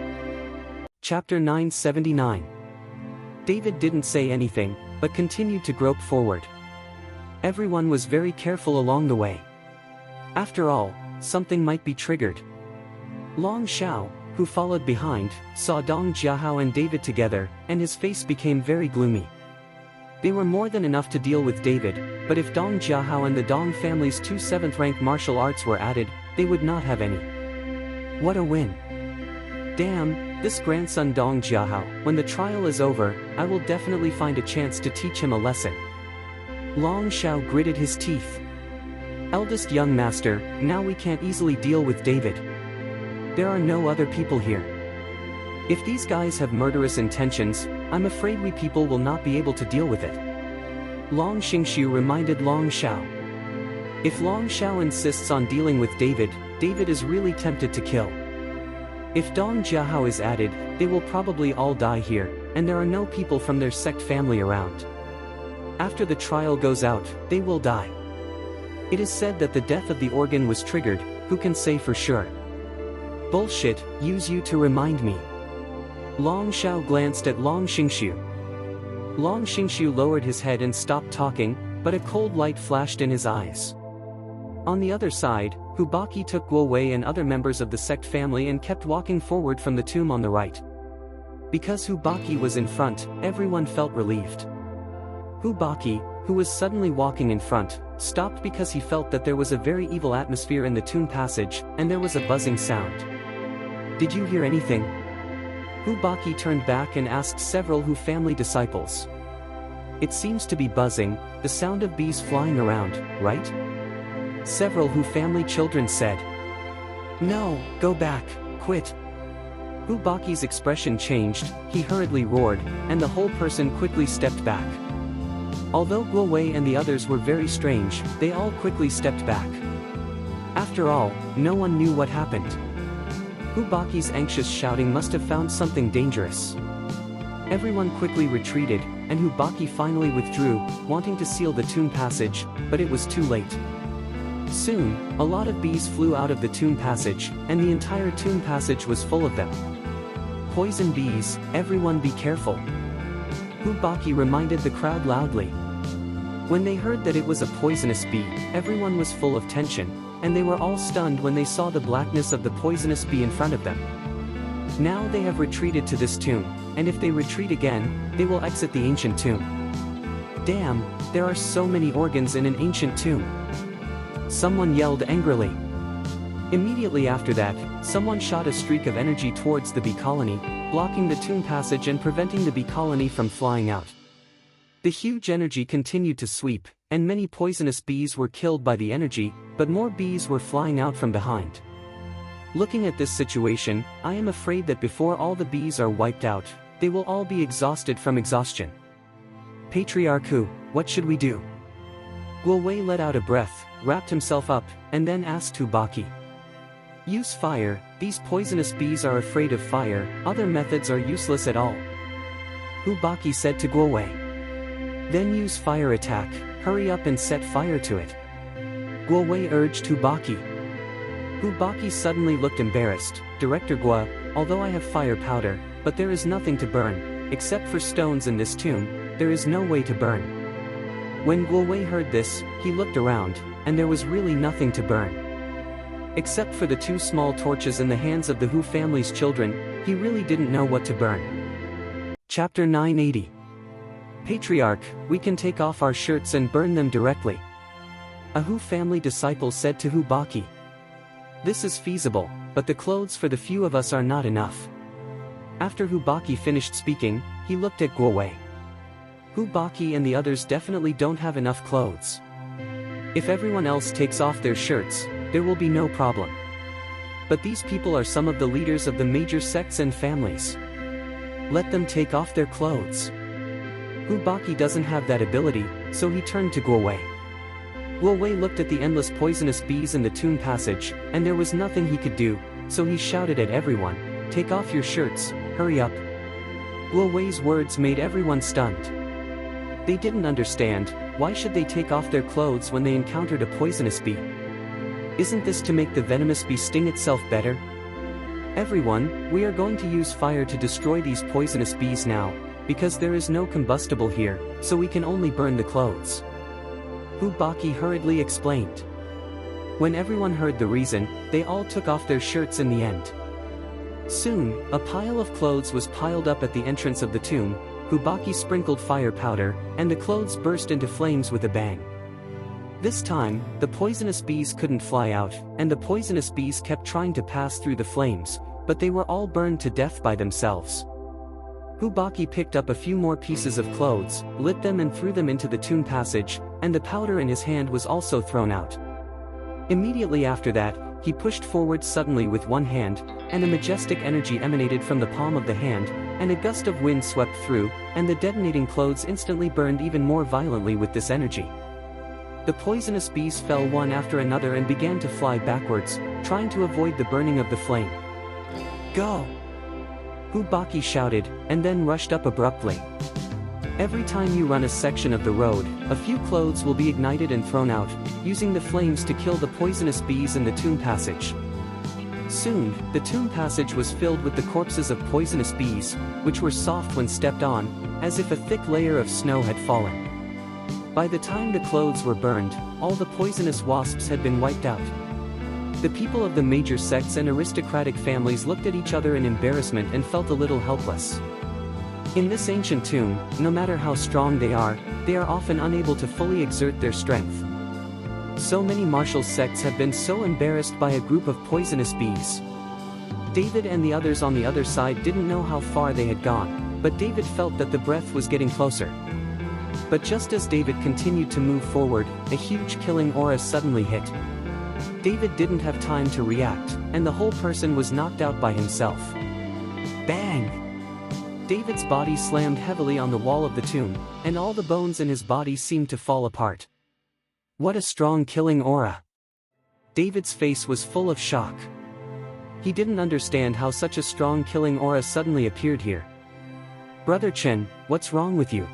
Chapter 979. David didn't say anything, but continued to grope forward. Everyone was very careful along the way. After all, something might be triggered. Long Shao, who followed behind, saw Dong Jiahao and David together, and his face became very gloomy. They were more than enough to deal with David, but if Dong Jiahao and the Dong family's 2 7th-rank martial arts were added, they would not have any. What a win! Damn, this grandson Dong Jiahao, when the trial is over, I will definitely find a chance to teach him a lesson. Long Shao gritted his teeth. Eldest young master, now we can't easily deal with David. There are no other people here. If these guys have murderous intentions, I'm afraid we people will not be able to deal with it. Long Xingshu reminded Long Shao. If Long Shao insists on dealing with David, David is really tempted to kill. If Dong Jiahao is added, they will probably all die here, and there are no people from their sect family around. After the trial goes out, they will die. It is said that the death of the organ was triggered, who can say for sure? Bullshit, use you to remind me. Long Shao glanced at Long Xingshu. Long Xingshu lowered his head and stopped talking, but a cold light flashed in his eyes. On the other side, Hu Baqi took Guo Wei and other members of the sect family and kept walking forward from the tomb on the right. Because Hu Baqi was in front, everyone felt relieved. Hu Baqi, who was suddenly walking in front, stopped because he felt that there was a very evil atmosphere in the tomb passage, and there was a buzzing sound. Did you hear anything? Hu Baqi turned back and asked several Hu family disciples. It seems to be buzzing, the sound of bees flying around, right? Several Hu family children said. No, go back, quit. Hu Baqi's expression changed, he hurriedly roared, and the whole person quickly stepped back. Although Guo Wei and the others were very strange, they all quickly stepped back. After all, no one knew what happened. Hu Baqi's anxious shouting must have found something dangerous. Everyone quickly retreated, and Hu Baqi finally withdrew, wanting to seal the tomb passage, but it was too late. Soon, a lot of bees flew out of the tomb passage, and the entire tomb passage was full of them. Poison bees, everyone be careful. Hu Baqi reminded the crowd loudly. When they heard that it was a poisonous bee, everyone was full of tension, and they were all stunned when they saw the blackness of the poisonous bee in front of them. Now they have retreated to this tomb, and if they retreat again, they will exit the ancient tomb. Damn, there are so many organs in an ancient tomb. Someone yelled angrily. Immediately after that, someone shot a streak of energy towards the bee colony, blocking the tomb passage and preventing the bee colony from flying out. The huge energy continued to sweep, and many poisonous bees were killed by the energy, but more bees were flying out from behind. Looking at this situation, I am afraid that before all the bees are wiped out, they will all be exhausted from exhaustion. Patriarch Hu, what should we do? Guo Wei let out a breath, wrapped himself up, and then asked Hu Baqi. Use fire, these poisonous bees are afraid of fire, other methods are useless at all. Hu Baqi said to Guo Wei. Then use fire attack, hurry up and set fire to it. Guo Wei urged Hu Baqi. Hu Baqi suddenly looked embarrassed. Director Guo, although I have fire powder, but there is nothing to burn, except for stones in this tomb, there is no way to burn. When Guo Wei heard this, he looked around, and there was really nothing to burn. Except for the 2 small torches in the hands of the Hu family's children, he really didn't know what to burn. Chapter 980. Patriarch, we can take off our shirts and burn them directly. A Hu family disciple said to Hu Baqi. This is feasible, but the clothes for the few of us are not enough. After Hu Baqi finished speaking, he looked at Guo Wei. Hu Baqi and the others definitely don't have enough clothes. If everyone else takes off their shirts, there will be no problem. But these people are some of the leaders of the major sects and families. Let them take off their clothes. Hu Baqi doesn't have that ability, so he turned to Guo Wei. Guo Wei looked at the endless poisonous bees in the tomb passage, and there was nothing he could do, so he shouted at everyone, take off your shirts, hurry up. Guo Wei's words made everyone stunned. They didn't understand, why should they take off their clothes when they encountered a poisonous bee? Isn't this to make the venomous bee sting itself better? Everyone, we are going to use fire to destroy these poisonous bees now, because there is no combustible here, so we can only burn the clothes. Hu Baqi hurriedly explained. When everyone heard the reason, they all took off their shirts in the end. Soon, a pile of clothes was piled up at the entrance of the tomb, Hubaki sprinkled fire powder, and the clothes burst into flames with a bang. This time, the poisonous bees couldn't fly out, and the poisonous bees kept trying to pass through the flames, but they were all burned to death by themselves. Hubaki picked up a few more pieces of clothes, lit them and threw them into the tomb passage, and the powder in his hand was also thrown out. Immediately after that, he pushed forward suddenly with one hand, and a majestic energy emanated from the palm of the hand, and a gust of wind swept through, and the detonating clothes instantly burned even more violently with this energy. The poisonous bees fell one after another and began to fly backwards, trying to avoid the burning of the flame. "Go!" Hubaki shouted, and then rushed up abruptly. Every time you run a section of the road, a few clothes will be ignited and thrown out, using the flames to kill the poisonous bees in the tomb passage. Soon, the tomb passage was filled with the corpses of poisonous bees, which were soft when stepped on, as if a thick layer of snow had fallen. By the time the clothes were burned, all the poisonous wasps had been wiped out. The people of the major sects and aristocratic families looked at each other in embarrassment and felt a little helpless. In this ancient tomb, no matter how strong they are often unable to fully exert their strength. So many martial sects have been so embarrassed by a group of poisonous bees. David and the others on the other side didn't know how far they had gone, but David felt that the breath was getting closer. But just as David continued to move forward, a huge killing aura suddenly hit. David didn't have time to react, and the whole person was knocked out by himself. Bang! David's body slammed heavily on the wall of the tomb, and all the bones in his body seemed to fall apart. What a strong killing aura! David's face was full of shock. He didn't understand how such a strong killing aura suddenly appeared here. "Brother Chen, what's wrong with you?"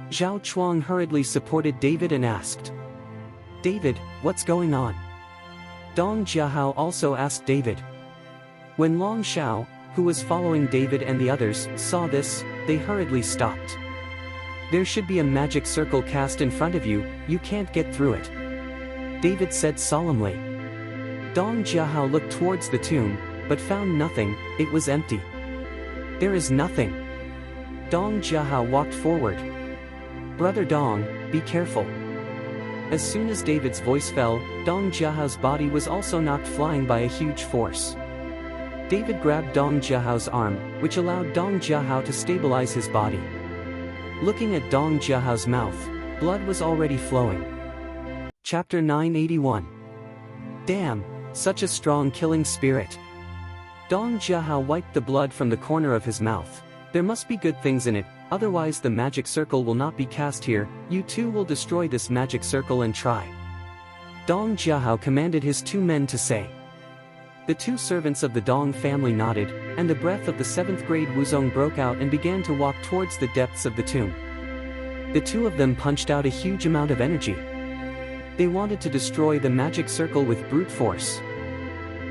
Zhao Chuang hurriedly supported David and asked. "David, what's going on?" Dong Jiahao also asked David. When Long Xiao, who was following David and the others, saw this, they hurriedly stopped. "There should be a magic circle cast in front of you, you can't get through it," David said solemnly. Dong Jiahao looked towards the tomb, but found nothing, it was empty. "There is nothing." Dong Jiahao walked forward. "Brother Dong, be careful." As soon as David's voice fell, Dong Jiahao's body was also knocked flying by a huge force. David grabbed Dong Jiahao's arm, which allowed Dong Jiahao to stabilize his body. Looking at Dong Jiahao's mouth, blood was already flowing. Chapter 981. Damn, such a strong killing spirit. Dong Jiahao wiped the blood from the corner of his mouth. "There must be good things in it, otherwise the magic circle will not be cast here, you too will destroy this magic circle and try." Dong Jiahao commanded his two men to say. The two servants of the Dong family nodded, and the breath of the 7th grade Wuzong broke out and began to walk towards the depths of the tomb. The two of them punched out a huge amount of energy. They wanted to destroy the magic circle with brute force.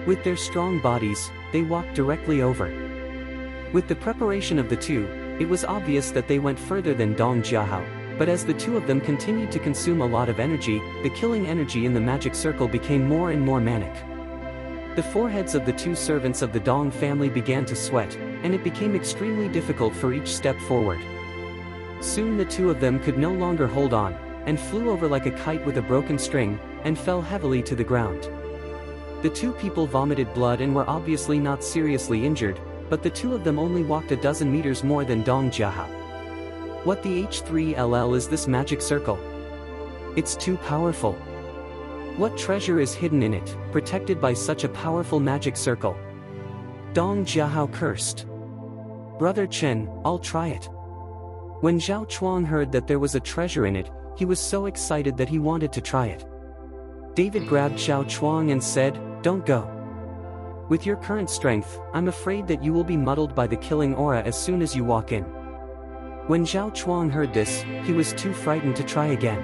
With their strong bodies, they walked directly over. With the preparation of the two, it was obvious that they went further than Dong Jiahao, but as the two of them continued to consume a lot of energy, the killing energy in the magic circle became more and more manic. The foreheads of the two servants of the Dong family began to sweat, and it became extremely difficult for each step forward. Soon the two of them could no longer hold on, and flew over like a kite with a broken string, and fell heavily to the ground. The two people vomited blood and were obviously not seriously injured, but the two of them only walked a dozen meters more than Dong Jiahao. What the H3LL is this magic circle? It's too powerful. What treasure is hidden in it, protected by such a powerful magic circle? Dong Jiahao cursed. "Brother Chen, I'll try it." When Zhao Chuang heard that there was a treasure in it, he was so excited that he wanted to try it. David grabbed Zhao Chuang and said, "Don't go. With your current strength, I'm afraid that you will be muddled by the killing aura as soon as you walk in." When Zhao Chuang heard this, he was too frightened to try again.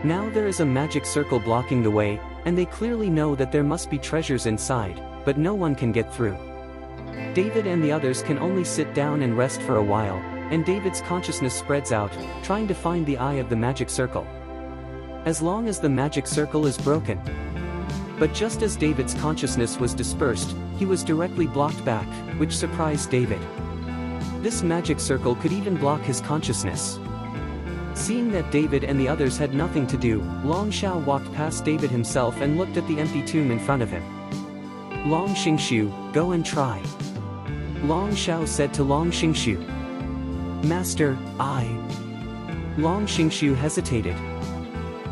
Now there is a magic circle blocking the way, and they clearly know that there must be treasures inside, but no one can get through. David and the others can only sit down and rest for a while, and David's consciousness spreads out, trying to find the eye of the magic circle. As long as the magic circle is broken. But just as David's consciousness was dispersed, he was directly blocked back, which surprised David. This magic circle could even block his consciousness. Seeing that David and the others had nothing to do, Long Xiao walked past David himself and looked at the empty tomb in front of him. Long Xingshu, go and try. Long Xiao said to Long Xingshu. Master, Long Xingshu hesitated.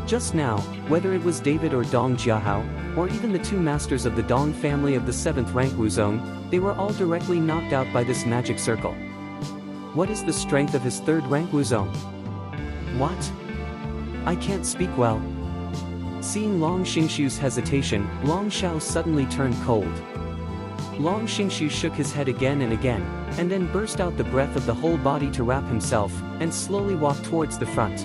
Just now, whether it was David or Dong Jiahao, or even the two masters of the Dong family of the 7th rank Wuzong, they were all directly knocked out by this magic circle. What is the strength of his 3rd rank Wuzong? What? I can't speak well. Seeing Long Xingshu's hesitation, Long Xiao suddenly turned cold. Long Xingshu shook his head again, and then burst out the breath of the whole body to wrap himself, and slowly walked towards the front.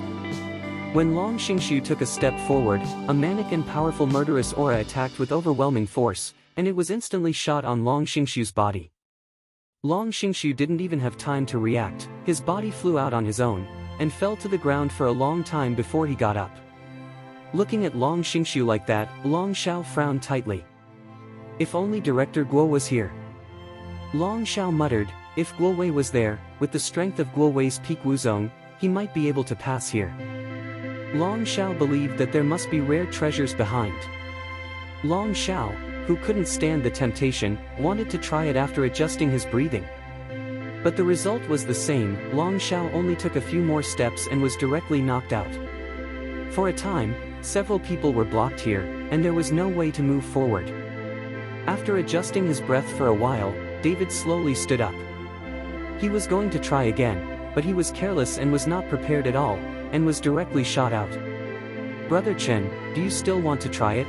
When Long Xingshu took a step forward, a manic and powerful murderous aura attacked with overwhelming force, and it was instantly shot on Long Xingshu's body. Long Xingshu didn't even have time to react, his body flew out on his own, and fell to the ground for a long time before he got up. Looking at Long Xingshu like that, Long Xiao frowned tightly. If only Director Guo was here. Long Xiao muttered, if Guo Wei was there, with the strength of Guo Wei's peak Wuzong, he might be able to pass here. Long Xiao believed that there must be rare treasures behind. Long Xiao, who couldn't stand the temptation, wanted to try it after adjusting his breathing. But the result was the same. Long Xiao only took a few more steps and was directly knocked out. For a time, several people were blocked here, and there was no way to move forward. After adjusting his breath for a while, David slowly stood up. He was going to try again, but he was careless and was not prepared at all, and was directly shot out. Brother Chen, do you still want to try it?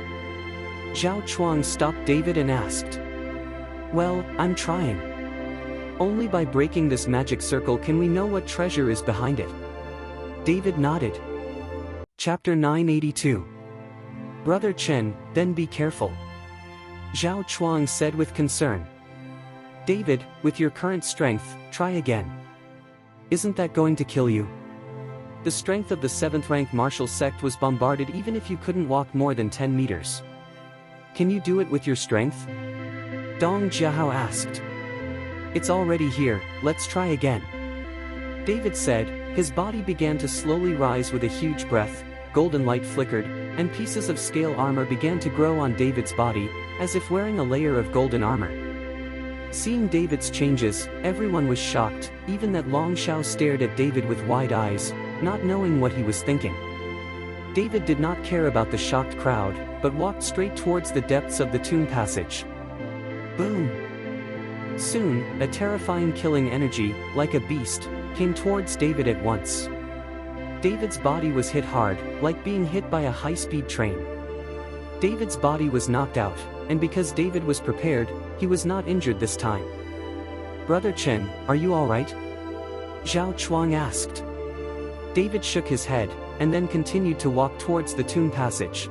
Zhao Chuang stopped David and asked. Well, I'm trying. Only by breaking this magic circle can we know what treasure is behind it. David nodded. Chapter 982. Brother Chen, then be careful. Zhao Chuang said with concern. David, with your current strength, try again. Isn't that going to kill you? The strength of the 7th rank martial sect was bombarded even if you couldn't walk more than 10 meters. Can you do it with your strength? Dong Jiahao asked. It's already here, let's try again. David said, his body began to slowly rise with a huge breath, golden light flickered, and pieces of scale armor began to grow on David's body, as if wearing a layer of golden armor. Seeing David's changes, everyone was shocked, even that Long Xiao stared at David with wide eyes, not knowing what he was thinking. David did not care about the shocked crowd, but walked straight towards the depths of the tomb passage. Boom! Soon, a terrifying killing energy, like a beast, came towards David at once. David's body was hit hard, like being hit by a high-speed train. David's body was knocked out, and because David was prepared, he was not injured this time. Brother Chen, are you alright? Zhao Chuang asked. David shook his head, and then continued to walk towards the tomb passage.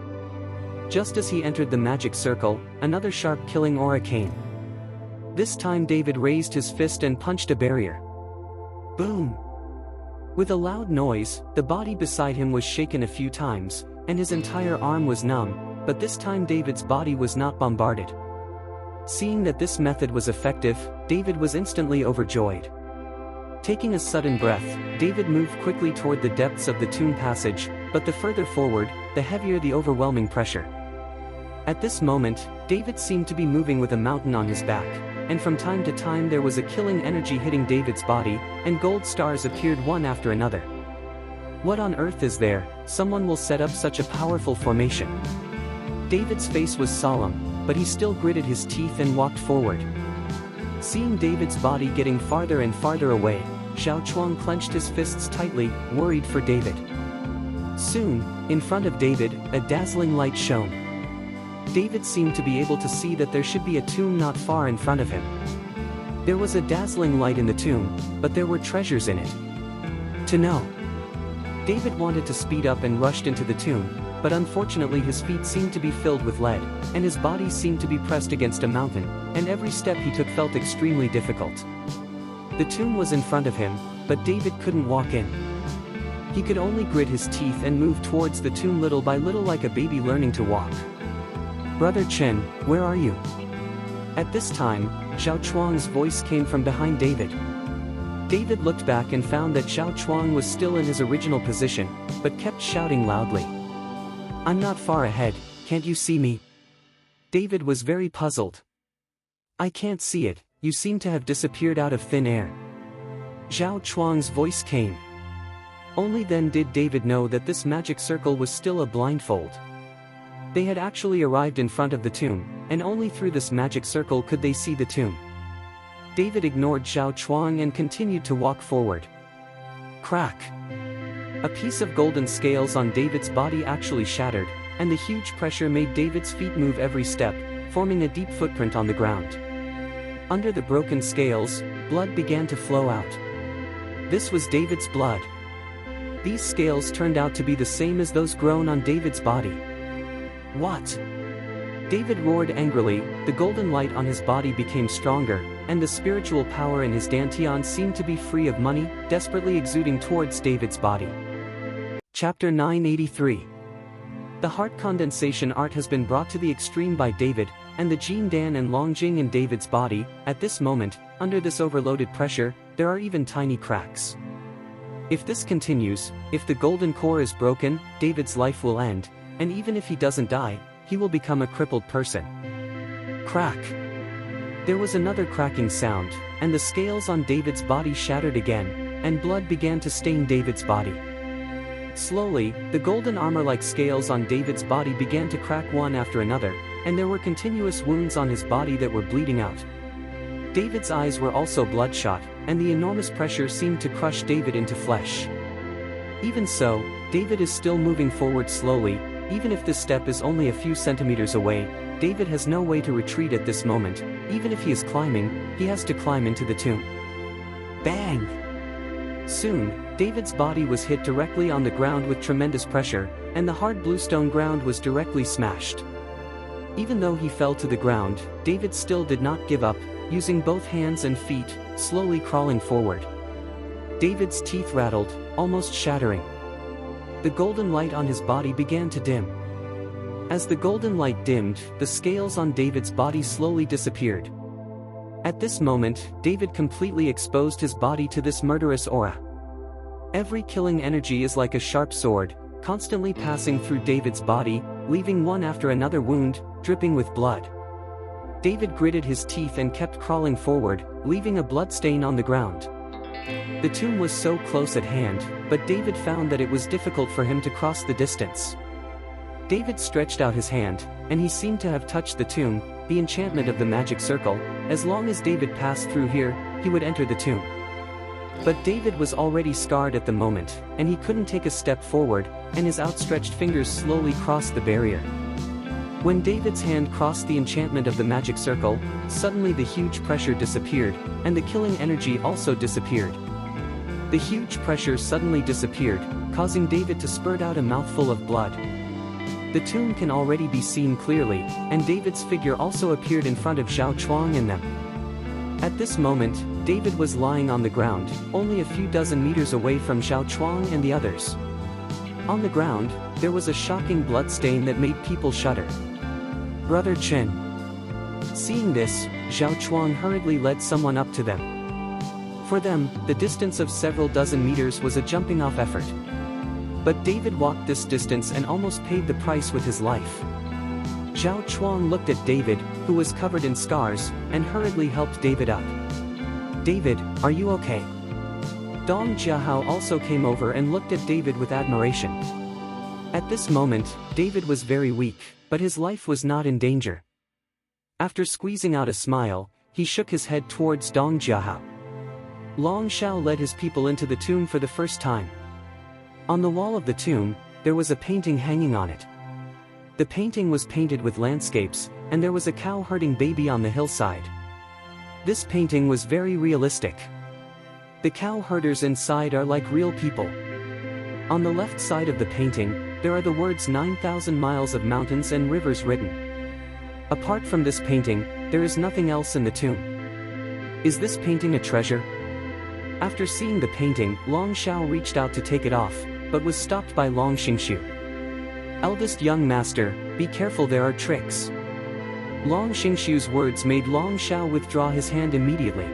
Just as he entered the magic circle, another sharp killing aura came. This time David raised his fist and punched a barrier. Boom! With a loud noise, the body beside him was shaken a few times, and his entire arm was numb, but this time David's body was not bombarded. Seeing that this method was effective, David was instantly overjoyed. Taking a sudden breath, David moved quickly toward the depths of the tomb passage, but the further forward, the heavier the overwhelming pressure. At this moment, David seemed to be moving with a mountain on his back, and from time to time there was a killing energy hitting David's body, and gold stars appeared one after another. What on earth is there? Someone will set up such a powerful formation. David's face was solemn, but he still gritted his teeth and walked forward. Seeing David's body getting farther and farther away, Zhao Chuang clenched his fists tightly, worried for David. Soon, in front of David, a dazzling light shone. David seemed to be able to see that there should be a tomb not far in front of him. There was a dazzling light in the tomb, but there were treasures in it. To know. David wanted to speed up and rushed into the tomb, but unfortunately his feet seemed to be filled with lead, and his body seemed to be pressed against a mountain, and every step he took felt extremely difficult. The tomb was in front of him, but David couldn't walk in. He could only grit his teeth and move towards the tomb little by little like a baby learning to walk. Brother Chen, where are you? At this time, Zhao Chuang's voice came from behind David. David looked back and found that Xiao Chuang was still in his original position, but kept shouting loudly. "I'm not far ahead, can't you see me?" David was very puzzled. "I can't see it, you seem to have disappeared out of thin air." Xiao Chuang's voice came. Only then did David know that this magic circle was still a blindfold. They had actually arrived in front of the tomb, and only through this magic circle could they see the tomb. David ignored Xiao Chuang and continued to walk forward. Crack! A piece of golden scales on David's body actually shattered, and the huge pressure made David's feet move every step, forming a deep footprint on the ground. Under the broken scales, blood began to flow out. This was David's blood. These scales turned out to be the same as those grown on David's body. What? David roared angrily, the golden light on his body became stronger, and the spiritual power in his dantian seemed to be free of money, desperately exuding towards David's body. Chapter 983. The heart condensation art has been brought to the extreme by David, and the Jin Dan and Longjing in David's body. At this moment, under this overloaded pressure, there are even tiny cracks. If this continues, if the golden core is broken, David's life will end, and even if he doesn't die, he will become a crippled person. Crack! There was another cracking sound, and the scales on David's body shattered again, and blood began to stain David's body. Slowly, the golden armor-like scales on David's body began to crack one after another, and there were continuous wounds on his body that were bleeding out. David's eyes were also bloodshot, and the enormous pressure seemed to crush David into flesh. Even so, David is still moving forward slowly. Even if this step is only a few centimeters away, David has no way to retreat at this moment. Even if he is climbing, he has to climb into the tomb. Bang! Soon, David's body was hit directly on the ground with tremendous pressure, and the hard bluestone ground was directly smashed. Even though he fell to the ground, David still did not give up, using both hands and feet, slowly crawling forward. David's teeth rattled, almost shattering. The golden light on his body began to dim. As the golden light dimmed, the scales on David's body slowly disappeared. At this moment, David completely exposed his body to this murderous aura. Every killing energy is like a sharp sword, constantly passing through David's body, leaving one after another wound, dripping with blood. David gritted his teeth and kept crawling forward, leaving a bloodstain on the ground. The tomb was so close at hand, but David found that it was difficult for him to cross the distance. David stretched out his hand, and he seemed to have touched the tomb, the enchantment of the magic circle. As long as David passed through here, he would enter the tomb. But David was already scarred at the moment, and he couldn't take a step forward, and his outstretched fingers slowly crossed the barrier. When David's hand crossed the enchantment of the magic circle, suddenly the huge pressure disappeared, and the killing energy also disappeared. The huge pressure suddenly disappeared, causing David to spurt out a mouthful of blood. The tomb can already be seen clearly, and David's figure also appeared in front of Xiao Chuang and them. At this moment, David was lying on the ground, only a few dozen meters away from Xiao Chuang and the others. On the ground, there was a shocking blood stain that made people shudder. Brother Chen. Seeing this, Xiao Chuang hurriedly led someone up to them. For them, the distance of several dozen meters was a jumping-off effort. But David walked this distance and almost paid the price with his life. Xiao Chuang looked at David, who was covered in scars, and hurriedly helped David up. "David, are you okay?" Dong Jiahao also came over and looked at David with admiration. At this moment, David was very weak, but his life was not in danger. After squeezing out a smile, he shook his head towards Dong Jiahao. Long Shao led his people into the tomb for the first time. On the wall of the tomb, there was a painting hanging on it. The painting was painted with landscapes, and there was a cow herding baby on the hillside. This painting was very realistic. The cow herders inside are like real people. On the left side of the painting, there are the words 9,000 miles of mountains and rivers written. Apart from this painting, there is nothing else in the tomb. Is this painting a treasure? After seeing the painting, Long Shao reached out to take it off, but was stopped by Long Xingshu. "Eldest young master, be careful, there are tricks." Long Xingshu's words made Long Shao withdraw his hand immediately.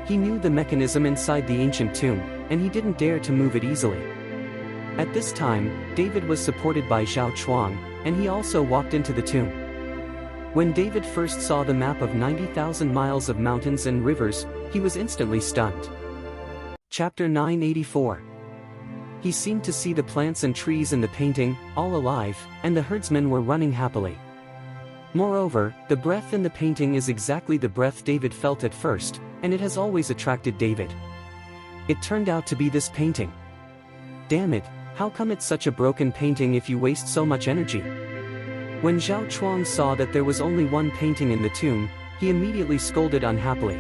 He knew the mechanism inside the ancient tomb, and he didn't dare to move it easily. At this time, David was supported by Zhao Chuang, and he also walked into the tomb. When David first saw the map of 90,000 miles of mountains and rivers, he was instantly stunned. Chapter 984. He seemed to see the plants and trees in the painting, all alive, and the herdsmen were running happily. Moreover, the breath in the painting is exactly the breath David felt at first, and it has always attracted David. It turned out to be this painting. Damn it, how come it's such a broken painting if you waste so much energy? When Zhao Chuang saw that there was only one painting in the tomb, he immediately scolded unhappily.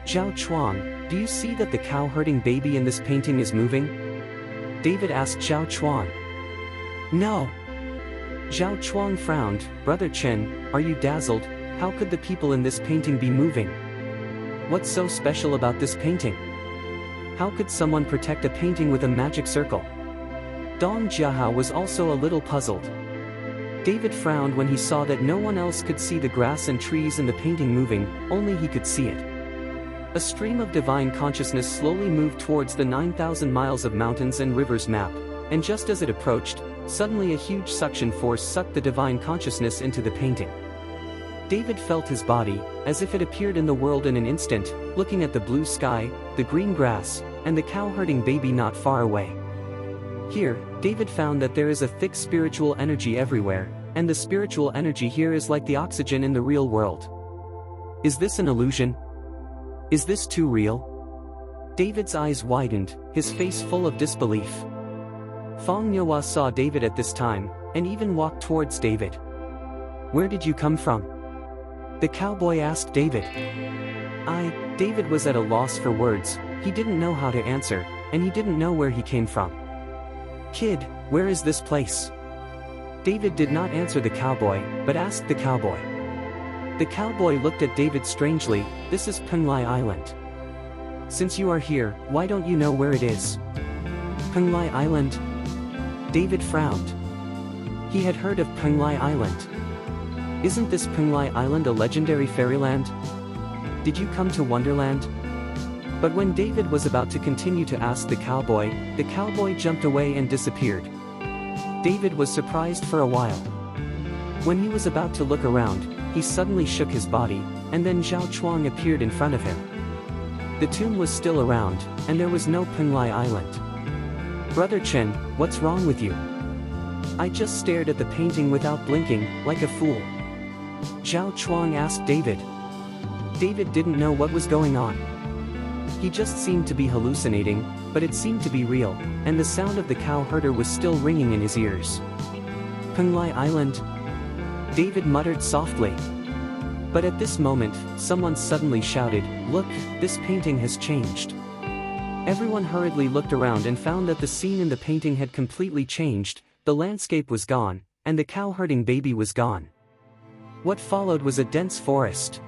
Zhao Chuang, do you see that the cow herding baby in this painting is moving? David asked Zhao Chuang. No. Zhao Chuang frowned. Brother Chen, are you dazzled? How could the people in this painting be moving? What's so special about this painting? How could someone protect a painting with a magic circle? Dong Jiahao was also a little puzzled. David frowned when he saw that no one else could see the grass and trees in the painting moving, only he could see it. A stream of divine consciousness slowly moved towards the 9,000 miles of mountains and rivers map, and just as it approached, suddenly a huge suction force sucked the divine consciousness into the painting. David felt his body, as if it appeared in the world in an instant, looking at the blue sky, the green grass, and the cow-herding baby not far away. Here, David found that there is a thick spiritual energy everywhere, and the spiritual energy here is like the oxygen in the real world. Is this an illusion? Is this too real? David's eyes widened, his face full of disbelief. Fong Yuehua saw David at this time, and even walked towards David. Where did you come from? The cowboy asked David. David was at a loss for words, he didn't know how to answer, and he didn't know where he came from. Kid, where is this place? David did not answer the cowboy, but asked the cowboy. The cowboy looked at David strangely. This is Penglai Island. Since you are here, why don't you know where it is? Penglai Island? David frowned. He had heard of Penglai Island. Isn't this Penglai Island a legendary fairyland? Did you come to Wonderland? But when David was about to continue to ask the cowboy jumped away and disappeared. David was surprised for a while. When he was about to look around, he suddenly shook his body, and then Zhao Chuang appeared in front of him. The tomb was still around, and there was no Penglai Island. Brother Chen, what's wrong with you? I just stared at the painting without blinking, like a fool. Zhao Chuang asked David. David didn't know what was going on. He just seemed to be hallucinating, but it seemed to be real, and the sound of the cow herder was still ringing in his ears. Penglai Island? David muttered softly. But at this moment, someone suddenly shouted, "Look, this painting has changed." Everyone hurriedly looked around and found that the scene in the painting had completely changed, the landscape was gone, and the cow-herding baby was gone. What followed was a dense forest.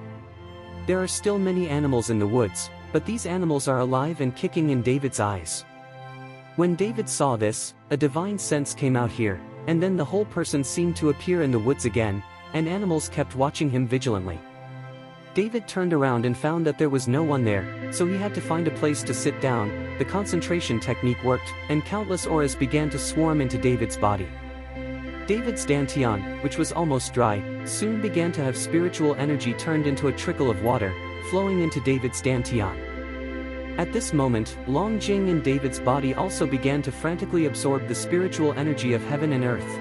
There are still many animals in the woods, but these animals are alive and kicking in David's eyes. When David saw this, a divine sense came out here, and then the whole person seemed to appear in the woods again, and animals kept watching him vigilantly. David turned around and found that there was no one there, so he had to find a place to sit down. The concentration technique worked, and countless auras began to swarm into David's body. David's dantian, which was almost dry, soon began to have spiritual energy turned into a trickle of water, flowing into David's dantian. At this moment, Long Jing in David's body also began to frantically absorb the spiritual energy of heaven and earth.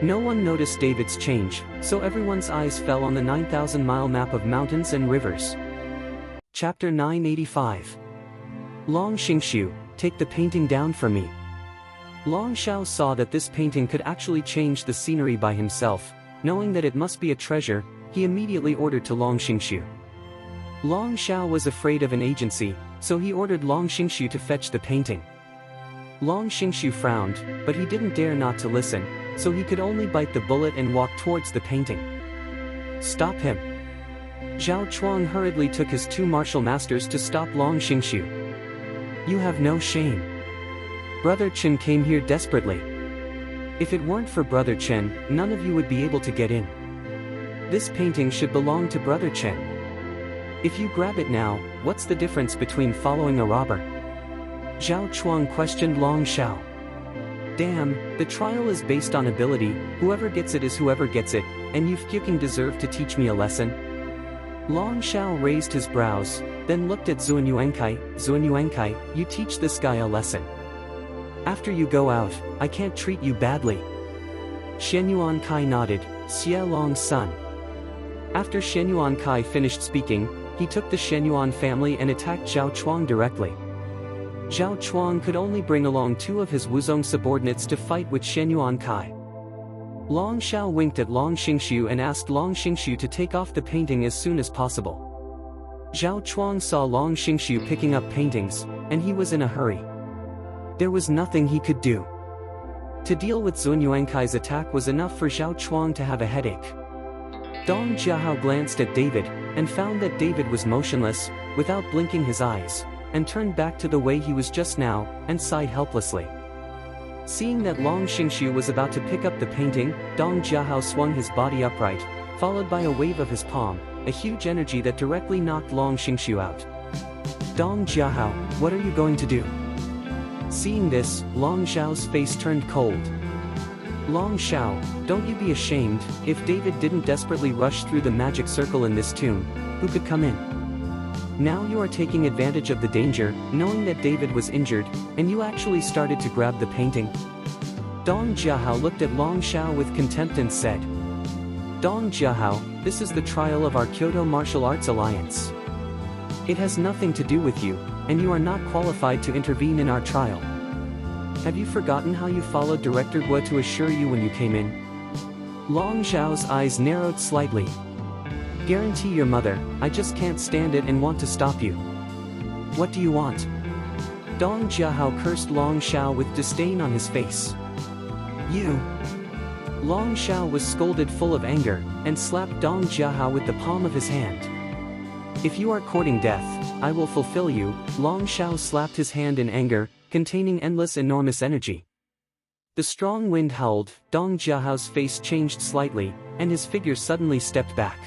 No one noticed David's change, so everyone's eyes fell on the 9,000-mile map of mountains and rivers. Chapter 985. Long Xingshu, take the painting down for me. Long Xiao saw that this painting could actually change the scenery by himself. Knowing that it must be a treasure, he immediately ordered to Long Xingshu. Long Xiao was afraid of an agency, so he ordered Long Xingshu to fetch the painting. Long Xingshu frowned, but he didn't dare not to listen, so he could only bite the bullet and walk towards the painting. Stop him! Zhao Chuang hurriedly took his two martial masters to stop Long Xingshu. You have no shame. Brother Chen came here desperately. If it weren't for Brother Chen, none of you would be able to get in. This painting should belong to Brother Chen. If you grab it now, what's the difference between following a robber? Zhao Chuang questioned Long Xiao. Damn, the trial is based on ability, whoever gets it is whoever gets it, and you fucking deserve to teach me a lesson? Long Xiao raised his brows, then looked at Zuan Yuankai, you teach this guy a lesson. After you go out, I can't treat you badly. Shen Yuankai nodded, Xie Long's son. After Shen Yuankai finished speaking, he took the Shen Yuan family and attacked Zhao Chuang directly. Zhao Chuang could only bring along 2 of his Wuzong subordinates to fight with Shen Yuankai. Long Xiao winked at Long Xingshu and asked Long Xingshu to take off the painting as soon as possible. Zhao Chuang saw Long Xingshu picking up paintings, and he was in a hurry. There was nothing he could do. To deal with Zun Yuankai's attack was enough for Zhao Chuang to have a headache. Dong Jiahao glanced at David, and found that David was motionless, without blinking his eyes, and turned back to the way he was just now, and sighed helplessly. Seeing that Long Xingshu was about to pick up the painting, Dong Jiahao swung his body upright, followed by a wave of his palm, a huge energy that directly knocked Long Xingshu out. Dong Jiahao, what are you going to do? Seeing this, Long Xiao's face turned cold. Long Xiao, don't you be ashamed, if David didn't desperately rush through the magic circle in this tomb, who could come in? Now you are taking advantage of the danger, knowing that David was injured, and you actually started to grab the painting. Dong Jiahao looked at Long Xiao with contempt and said, Dong Jiahao, this is the trial of our Kyoto Martial Arts Alliance. It has nothing to do with you, and you are not qualified to intervene in our trial. Have you forgotten how you followed Director Guo to assure you when you came in? Long Xiao's eyes narrowed slightly. Guarantee your mother, I just can't stand it and want to stop you. What do you want? Dong Jiahao cursed Long Xiao with disdain on his face. You! Long Xiao was scolded full of anger, and slapped Dong Jiahao with the palm of his hand. If you are courting death, I will fulfill you. Long Xiao slapped his hand in anger, containing endless enormous energy. The strong wind howled, Dong Jiahao's face changed slightly, and his figure suddenly stepped back.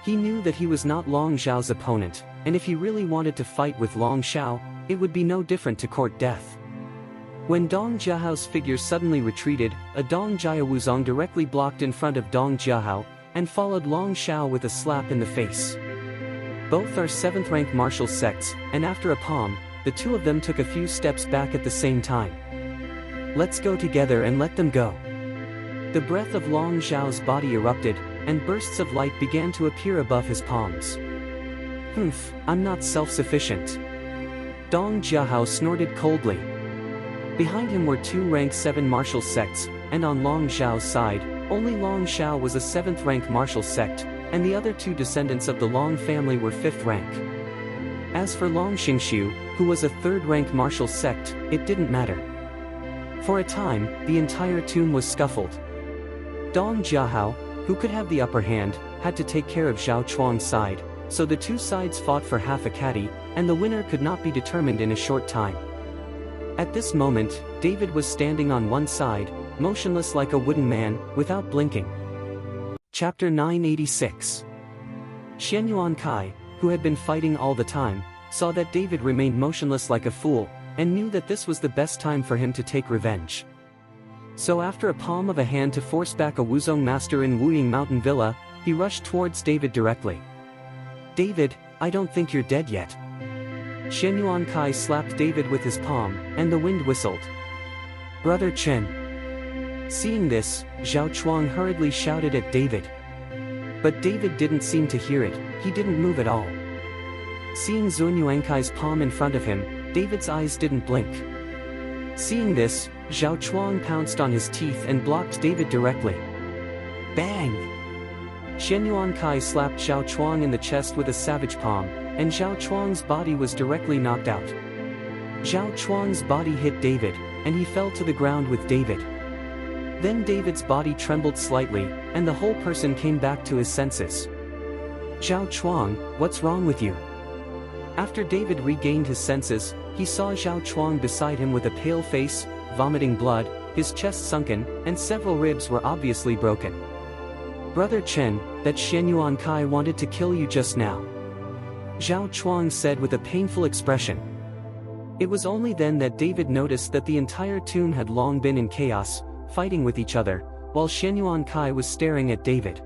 He knew that he was not Long Xiao's opponent, and if he really wanted to fight with Long Xiao, it would be no different to court death. When Dong Jiahao's figure suddenly retreated, a Dong Jia Wuzong directly blocked in front of Dong Jiahao, and followed Long Xiao with a slap in the face. Both are 7th rank martial sects, and after a palm, the 2 of them took a few steps back at the same time. Let's go together and let them go. The breath of Long Xiao's body erupted, and bursts of light began to appear above his palms. Humph, I'm not self-sufficient. Dong Jiahao snorted coldly. Behind him were 2 rank 7 martial sects, and on Long Xiao's side, only Long Xiao was a 7th rank martial sect, and the other 2 descendants of the Long family were 5th rank. As for Long Xingshu, who was a 3rd rank martial sect, it didn't matter. For a time, the entire tomb was scuffled. Dong Jiahao, who could have the upper hand, had to take care of Zhao Chuang's side, so the 2 sides fought for half a caddy, and the winner could not be determined in a short time. At this moment, David was standing on one side, motionless like a wooden man, without blinking. Chapter 986. Shen Yuankai, who had been fighting all the time, saw that David remained motionless like a fool, and knew that this was the best time for him to take revenge. So after a palm of a hand to force back a Wuzong master in Wuying Mountain Villa, he rushed towards David directly. David, I don't think you're dead yet. Shen Yuankai slapped David with his palm, and the wind whistled. Brother Chen. Seeing this, Zhao Chuang hurriedly shouted at David. But David didn't seem to hear it, he didn't move at all. Seeing Zun Yuankai's palm in front of him, David's eyes didn't blink. Seeing this, Zhao Chuang pounced on his teeth and blocked David directly. Bang! Shen Yuankai slapped Zhao Chuang in the chest with a savage palm, and Zhao Chuang's body was directly knocked out. Zhao Chuang's body hit David, and he fell to the ground with David. Then David's body trembled slightly, and the whole person came back to his senses. Zhao Chuang, what's wrong with you? After David regained his senses, he saw Zhao Chuang beside him with a pale face, vomiting blood, his chest sunken, and several ribs were obviously broken. Brother Chen, that Shen Yuankai wanted to kill you just now. Zhao Chuang said with a painful expression. It was only then that David noticed that the entire tomb had long been in chaos, fighting with each other, while Shen Yuankai was staring at David.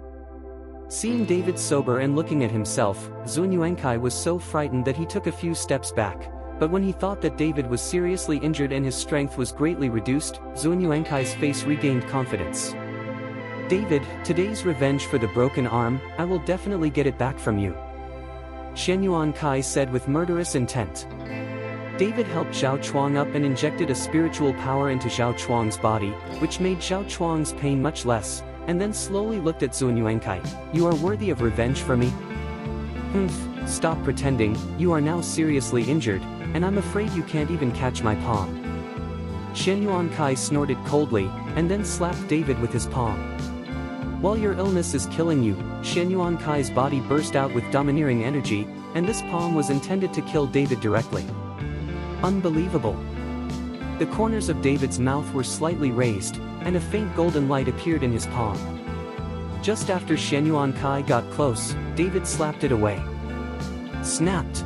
Seeing David sober and looking at himself, Zun Yuankai was so frightened that he took a few steps back, but when he thought that David was seriously injured and his strength was greatly reduced, Zun Yuankai's face regained confidence. David, today's revenge for the broken arm, I will definitely get it back from you, Shen Yuankai said with murderous intent. David helped Zhao Chuang up and injected a spiritual power into Zhao Chuang's body, which made Zhao Chuang's pain much less, and then slowly looked at Zun Yuankai. You are worthy of revenge for me? Stop pretending, you are now seriously injured, and I'm afraid you can't even catch my palm. Shen Yuankai snorted coldly, and then slapped David with his palm. While your illness is killing you, Shen Yuankai's body burst out with domineering energy, and this palm was intended to kill David directly. Unbelievable. The corners of David's mouth were slightly raised, and a faint golden light appeared in his palm. Just after Shen Yuankai got close, David slapped it away. Snapped.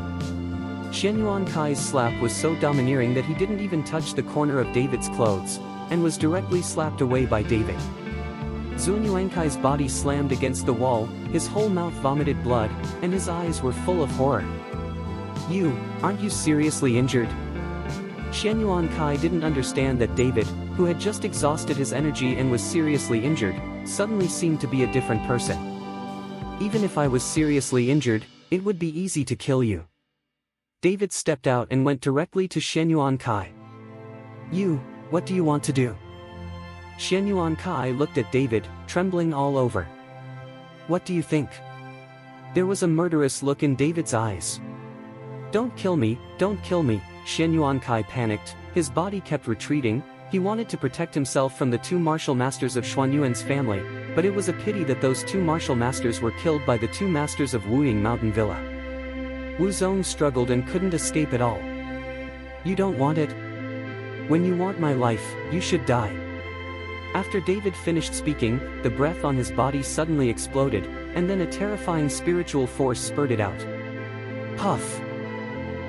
Shen Yuankai's slap was so domineering that he didn't even touch the corner of David's clothes, and was directly slapped away by David. Zun Yuankai's body slammed against the wall, his whole mouth vomited blood, and his eyes were full of horror. Aren't you seriously injured? Shen Yuankai didn't understand that David, who had just exhausted his energy and was seriously injured, suddenly seemed to be a different person. Even if I was seriously injured, it would be easy to kill you. David stepped out and went directly to Shen Yuankai. What do you want to do? Shen Yuankai looked at David, trembling all over. What do you think? There was a murderous look in David's eyes. Don't kill me, Shen Yuankai panicked, his body kept retreating. He wanted to protect himself from the two martial masters of Xuanyuan's family, but it was a pity that those two martial masters were killed by the two masters of Wuying Mountain Villa. Wu Zong struggled and couldn't escape at all. You don't want it? When you want my life, you should die. After David finished speaking, the breath on his body suddenly exploded, and then a terrifying spiritual force spurted out. Puff!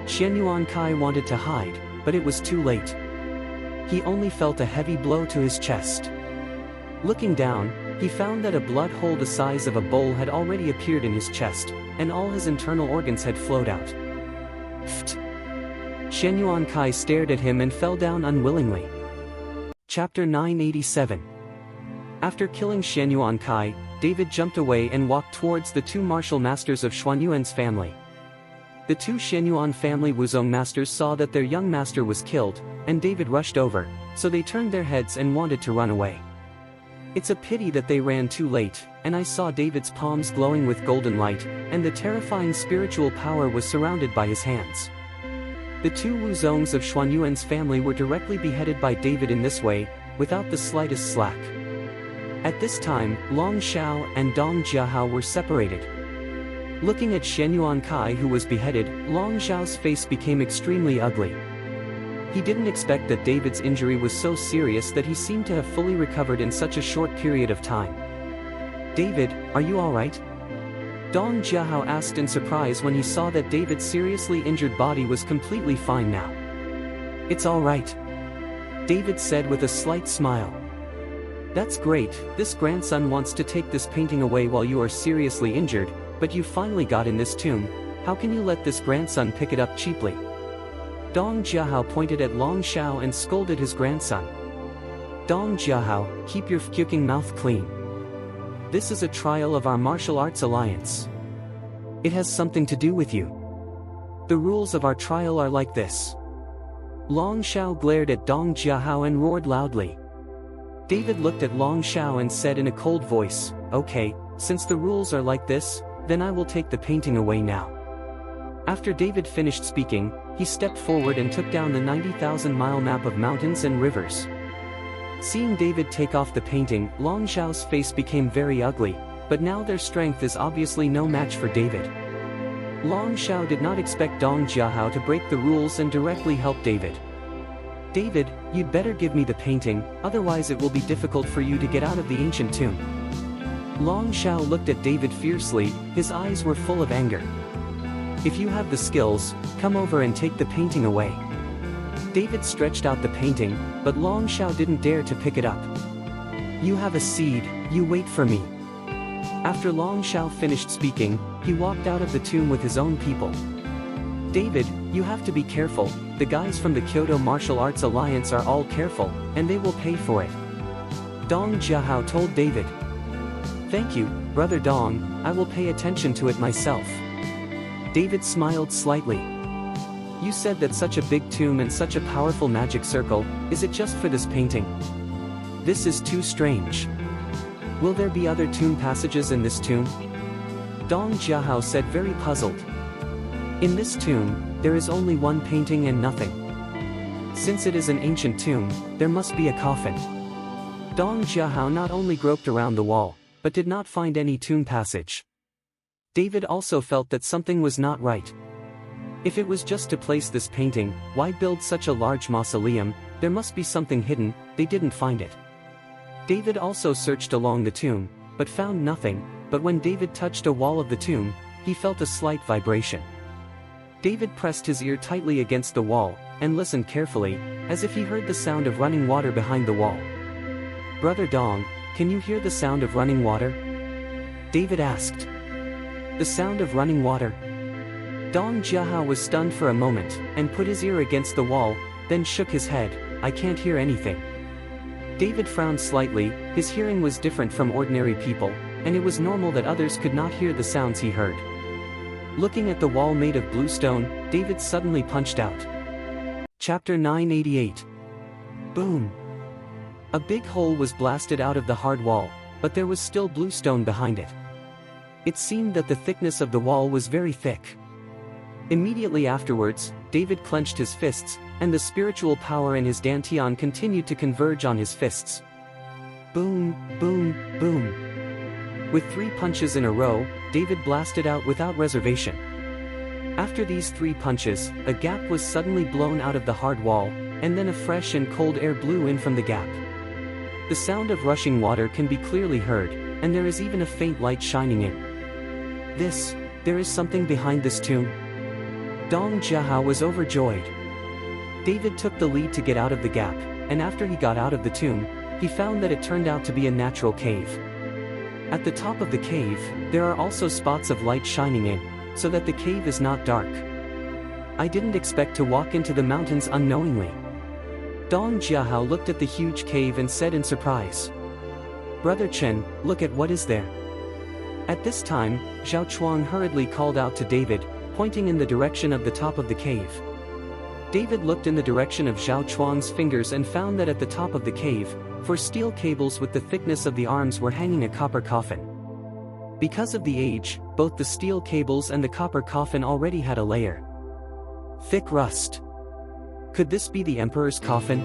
Shen Yuankai wanted to hide, but it was too late. He only felt a heavy blow to his chest. Looking down, he found that a blood hole the size of a bowl had already appeared in his chest, and all his internal organs had flowed out. Pfft! Shen Yuankai stared at him and fell down unwillingly. Chapter 987. After killing Shen Yuankai, David jumped away and walked towards the two martial masters of Xuanyuan's family. The two Shenyuan family Wuzong masters saw that their young master was killed, and David rushed over, so they turned their heads and wanted to run away. It's a pity that they ran too late, and I saw David's palms glowing with golden light, and the terrifying spiritual power was surrounded by his hands. The two Wuzongs of Xuanyuan's family were directly beheaded by David in this way, without the slightest slack. At this time, Long Xiao and Dong Jiahao were separated. Looking at Shen Yuankai who was beheaded, Long Xiao's face became extremely ugly. He didn't expect that David's injury was so serious that he seemed to have fully recovered in such a short period of time. David, are you alright? Dong Jiahao asked in surprise when he saw that David's seriously injured body was completely fine now. It's alright, David said with a slight smile. That's great, this grandson wants to take this painting away while you are seriously injured, but you finally got in this tomb. How can you let this grandson pick it up cheaply? Dong Jiahao pointed at Long Xiao and scolded his grandson. Dong Jiahao, keep your fucking mouth clean. This is a trial of our martial arts alliance. It has something to do with you. The rules of our trial are like this. Long Xiao glared at Dong Jiahao and roared loudly. David looked at Long Xiao and said in a cold voice, okay, since the rules are like this, then I will take the painting away now. After David finished speaking, he stepped forward and took down the 90,000-mile map of mountains and rivers. Seeing David take off the painting, Long Xiao's face became very ugly, but now their strength is obviously no match for David. Long Xiao did not expect Dong Jiahao to break the rules and directly help David. David, you'd better give me the painting, otherwise it will be difficult for you to get out of the ancient tomb. Long Xiao looked at David fiercely, his eyes were full of anger. If you have the skills, come over and take the painting away. David stretched out the painting, but Long Xiao didn't dare to pick it up. You have a seed, you wait for me. After Long Xiao finished speaking, he walked out of the tomb with his own people. David, you have to be careful, the guys from the Kyoto Martial Arts Alliance are all careful, and they will pay for it. Dong Jiahao told David. Thank you, Brother Dong, I will pay attention to it myself. David smiled slightly. You said that such a big tomb and such a powerful magic circle, is it just for this painting? This is too strange. Will there be other tomb passages in this tomb? Dong Jiahao said, very puzzled. In this tomb, there is only one painting and nothing. Since it is an ancient tomb, there must be a coffin. Dong Jiahao not only groped around the wall, but did not find any tomb passage. David also felt that something was not right. If it was just to place this painting, why build such a large mausoleum? There must be something hidden, they didn't find it. David also searched along the tomb, but found nothing, but when David touched a wall of the tomb, he felt a slight vibration. David pressed his ear tightly against the wall, and listened carefully, as if he heard the sound of running water behind the wall. Brother Dong, can you hear the sound of running water? David asked. The sound of running water? Dong Jiahao was stunned for a moment, and put his ear against the wall, then shook his head. I can't hear anything. David frowned slightly, his hearing was different from ordinary people, and it was normal that others could not hear the sounds he heard. Looking at the wall made of blue stone, David suddenly punched out. Chapter 988. Boom! A big hole was blasted out of the hard wall, but there was still blue stone behind it. It seemed that the thickness of the wall was very thick. Immediately afterwards, David clenched his fists, and the spiritual power in his dantian continued to converge on his fists. Boom, boom, boom. With 3 punches in a row, David blasted out without reservation. After these 3 punches, a gap was suddenly blown out of the hard wall, and then a fresh and cold air blew in from the gap. The sound of rushing water can be clearly heard, and there is even a faint light shining in. There is something behind this tomb. Dong Jiahao was overjoyed. David took the lead to get out of the gap, and after he got out of the tomb, he found that it turned out to be a natural cave. At the top of the cave, there are also spots of light shining in, so that the cave is not dark. I didn't expect to walk into the mountains unknowingly. Dong Jiahao looked at the huge cave and said in surprise. Brother Chen, look at what is there. At this time, Zhao Chuang hurriedly called out to David, pointing in the direction of the top of the cave. David looked in the direction of Zhao Chuang's fingers and found that at the top of the cave, 4 steel cables with the thickness of the arms were hanging a copper coffin. Because of the age, both the steel cables and the copper coffin already had a layer. Thick rust. Could this be the emperor's coffin?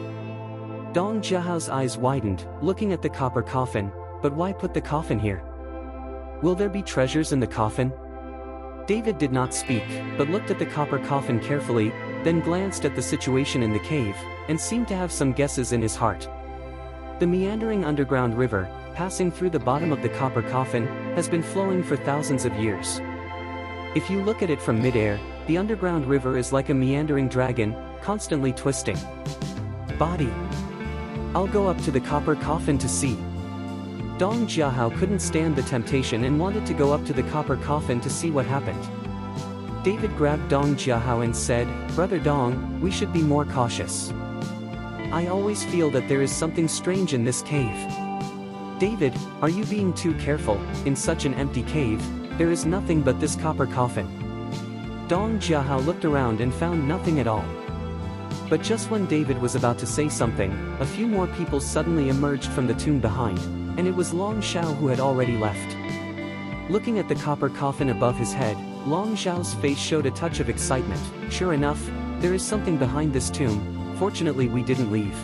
Dong Jiahao's eyes widened, looking at the copper coffin, but why put the coffin here? Will there be treasures in the coffin? David did not speak, but looked at the copper coffin carefully, then glanced at the situation in the cave, and seemed to have some guesses in his heart. The meandering underground river, passing through the bottom of the copper coffin, has been flowing for thousands of years. If you look at it from mid-air, the underground river is like a meandering dragon, constantly twisting. Body. I'll go up to the copper coffin to see. Dong Jiahao couldn't stand the temptation and wanted to go up to the copper coffin to see what happened. David grabbed Dong Jiahao and said, Brother Dong, we should be more cautious. I always feel that there is something strange in this cave. David, are you being too careful? In such an empty cave, there is nothing but this copper coffin. Dong Jiahao looked around and found nothing at all. But just when David was about to say something, a few more people suddenly emerged from the tomb behind, and it was Long Xiao who had already left. Looking at the copper coffin above his head, Long Xiao's face showed a touch of excitement. Sure enough, there is something behind this tomb, fortunately we didn't leave.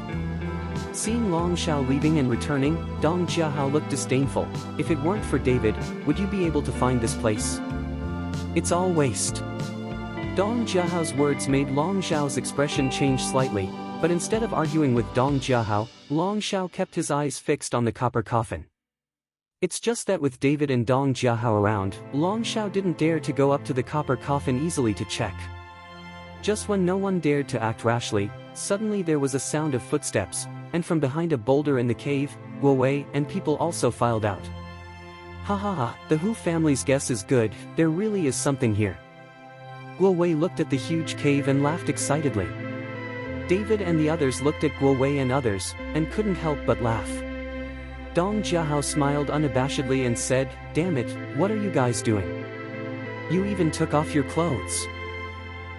Seeing Long Xiao leaving and returning, Dong Jiahao looked disdainful. If it weren't for David, would you be able to find this place? It's all waste. Dong Jiahao's words made Long Xiao's expression change slightly, but instead of arguing with Dong Jiahao, Long Xiao kept his eyes fixed on the copper coffin. It's just that with David and Dong Jiahao around, Long Shao didn't dare to go up to the copper coffin easily to check. Just when no one dared to act rashly, suddenly there was a sound of footsteps, and from behind a boulder in the cave, Guo Wei and people also filed out. Ha ha ha, the Hu family's guess is good, there really is something here. Guo Wei looked at the huge cave and laughed excitedly. David and the others looked at Guo Wei and others, and couldn't help but laugh. Dong Jiahao smiled unabashedly and said, "Damn it, what are you guys doing? You even took off your clothes."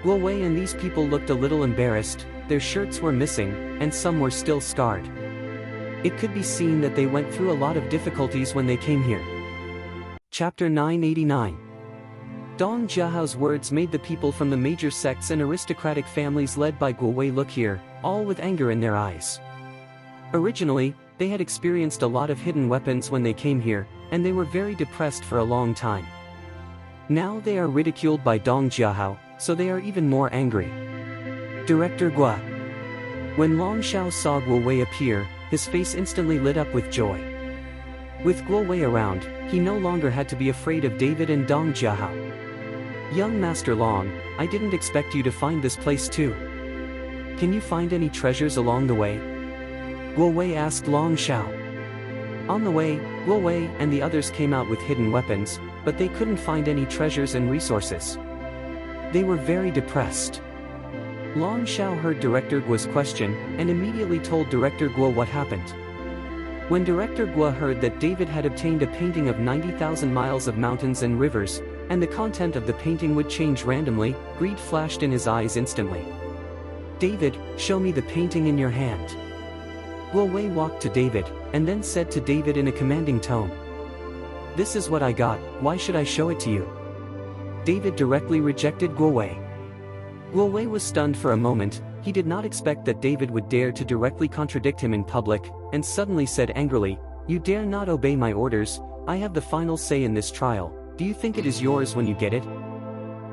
Guo Wei and these people looked a little embarrassed, their shirts were missing, and some were still scarred. It could be seen that they went through a lot of difficulties when they came here. Chapter 989. Dong Jiahao's words made the people from the major sects and aristocratic families led by Guo Wei look here, all with anger in their eyes. Originally, they had experienced a lot of hidden weapons when they came here, and they were very depressed for a long time. Now they are ridiculed by Dong Jiahao, so they are even more angry. Director Guo. When Long Shao saw Guo Wei appear, his face instantly lit up with joy. With Guo Wei around, he no longer had to be afraid of David and Dong Jiahao. "Young Master Long, I didn't expect you to find this place too. Can you find any treasures along the way?" Guo Wei asked Long Shao. On the way, Guo Wei and the others came out with hidden weapons, but they couldn't find any treasures and resources. They were very depressed. Long Shao heard Director Guo's question, and immediately told Director Guo what happened. When Director Guo heard that David had obtained a painting of 90,000 miles of mountains and rivers, and the content of the painting would change randomly, greed flashed in his eyes instantly. "David, show me the painting in your hand." Guo Wei walked to David, and then said to David in a commanding tone, "This is what I got, why should I show it to you?" David directly rejected Guo Wei. Guo Wei was stunned for a moment, he did not expect that David would dare to directly contradict him in public, and suddenly said angrily, "You dare not obey my orders, I have the final say in this trial, do you think it is yours when you get it?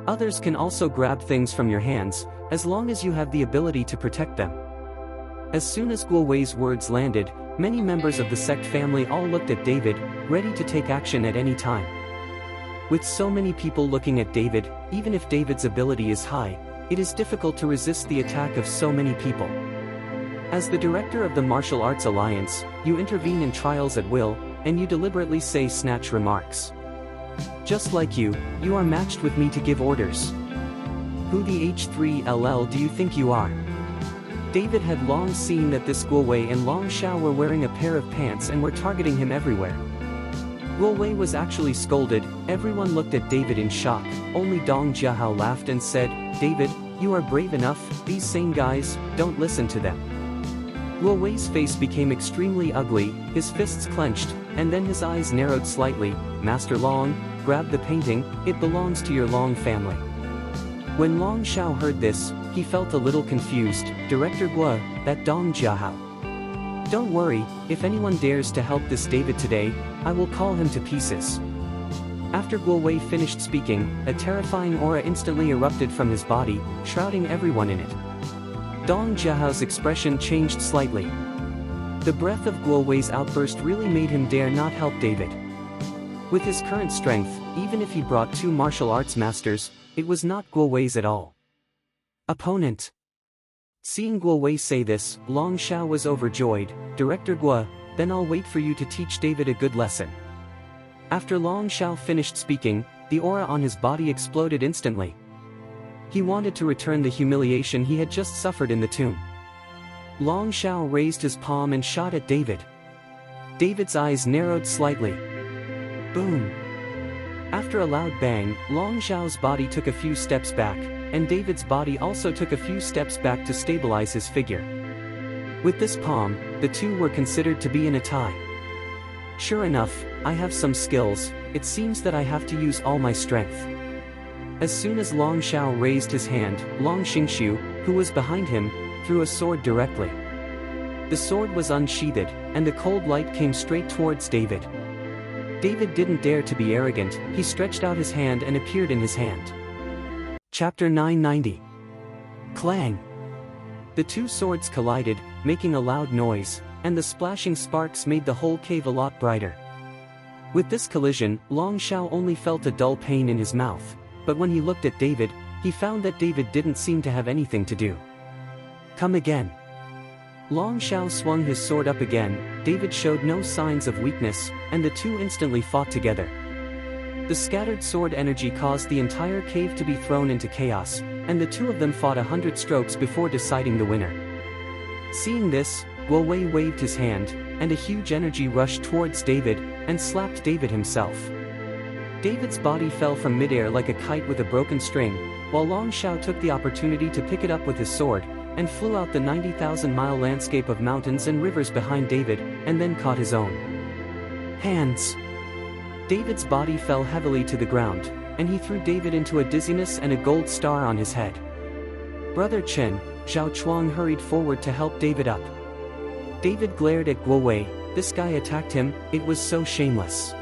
Others can also grab things from your hands, as long as you have the ability to protect them." As soon as Guo Wei's words landed, many members of the sect family all looked at David, ready to take action at any time. With so many people looking at David, even if David's ability is high, it is difficult to resist the attack of so many people. As the director of the Martial Arts Alliance, you intervene in trials at will, and you deliberately say snatch remarks. Just like you are matched with me to give orders. Who the H3LL do you think you are? David had long seen that this Guo Wei and Long Shao were wearing a pair of pants and were targeting him everywhere. Guo Wei was actually scolded, everyone looked at David in shock, only Dong Jiahao laughed and said, "David, you are brave enough, these same guys, don't listen to them." Guo Wei's face became extremely ugly, his fists clenched, and then his eyes narrowed slightly. "Master Long, grab the painting, it belongs to your Long family." When Long Shao heard this, he felt a little confused. "Director Guo, that Dong Jiahao. Don't worry, if anyone dares to help this David today, I will call him to pieces." After Guo Wei finished speaking, a terrifying aura instantly erupted from his body, shrouding everyone in it. Dong Jiahao's expression changed slightly. The breath of Guo Wei's outburst really made him dare not help David. With his current strength, even if he brought 2 martial arts masters, it was not Guo Wei's at all. Opponent. Seeing Guo Wei say this, Long Shao was overjoyed. "Director Guo, then I'll wait for you to teach David a good lesson." After Long Shao finished speaking, the aura on his body exploded instantly. He wanted to return the humiliation he had just suffered in the tomb. Long Shao raised his palm and shot at David. David's eyes narrowed slightly. Boom! After a loud bang, Long Shao's body took a few steps back, and David's body also took a few steps back to stabilize his figure. With this palm, the two were considered to be in a tie. Sure enough, I have some skills, it seems that I have to use all my strength. As soon as Long Shao raised his hand, Long Xingshu, who was behind him, threw a sword directly. The sword was unsheathed, and the cold light came straight towards David. David didn't dare to be arrogant, he stretched out his hand and appeared in his hand. Chapter 990. Clang! The two swords collided, making a loud noise, and the splashing sparks made the whole cave a lot brighter. With this collision, Long Shao only felt a dull pain in his mouth, but when he looked at David, he found that David didn't seem to have anything to do. Come again. Long Shao swung his sword up again. David showed no signs of weakness, and the two instantly fought together. The scattered sword energy caused the entire cave to be thrown into chaos, and the two of them fought 100 strokes before deciding the winner. Seeing this, Guo Wei waved his hand, and a huge energy rushed towards David, and slapped David himself. David's body fell from midair like a kite with a broken string, while Long Shao took the opportunity to pick it up with his sword, and flew out the 90,000-mile landscape of mountains and rivers behind David, and then caught his own hands. David's body fell heavily to the ground, and he threw David into a dizziness and a gold star on his head. Brother Chen, Zhao Chuang hurried forward to help David up. David glared at Guo Wei. This guy attacked him, it was so shameless.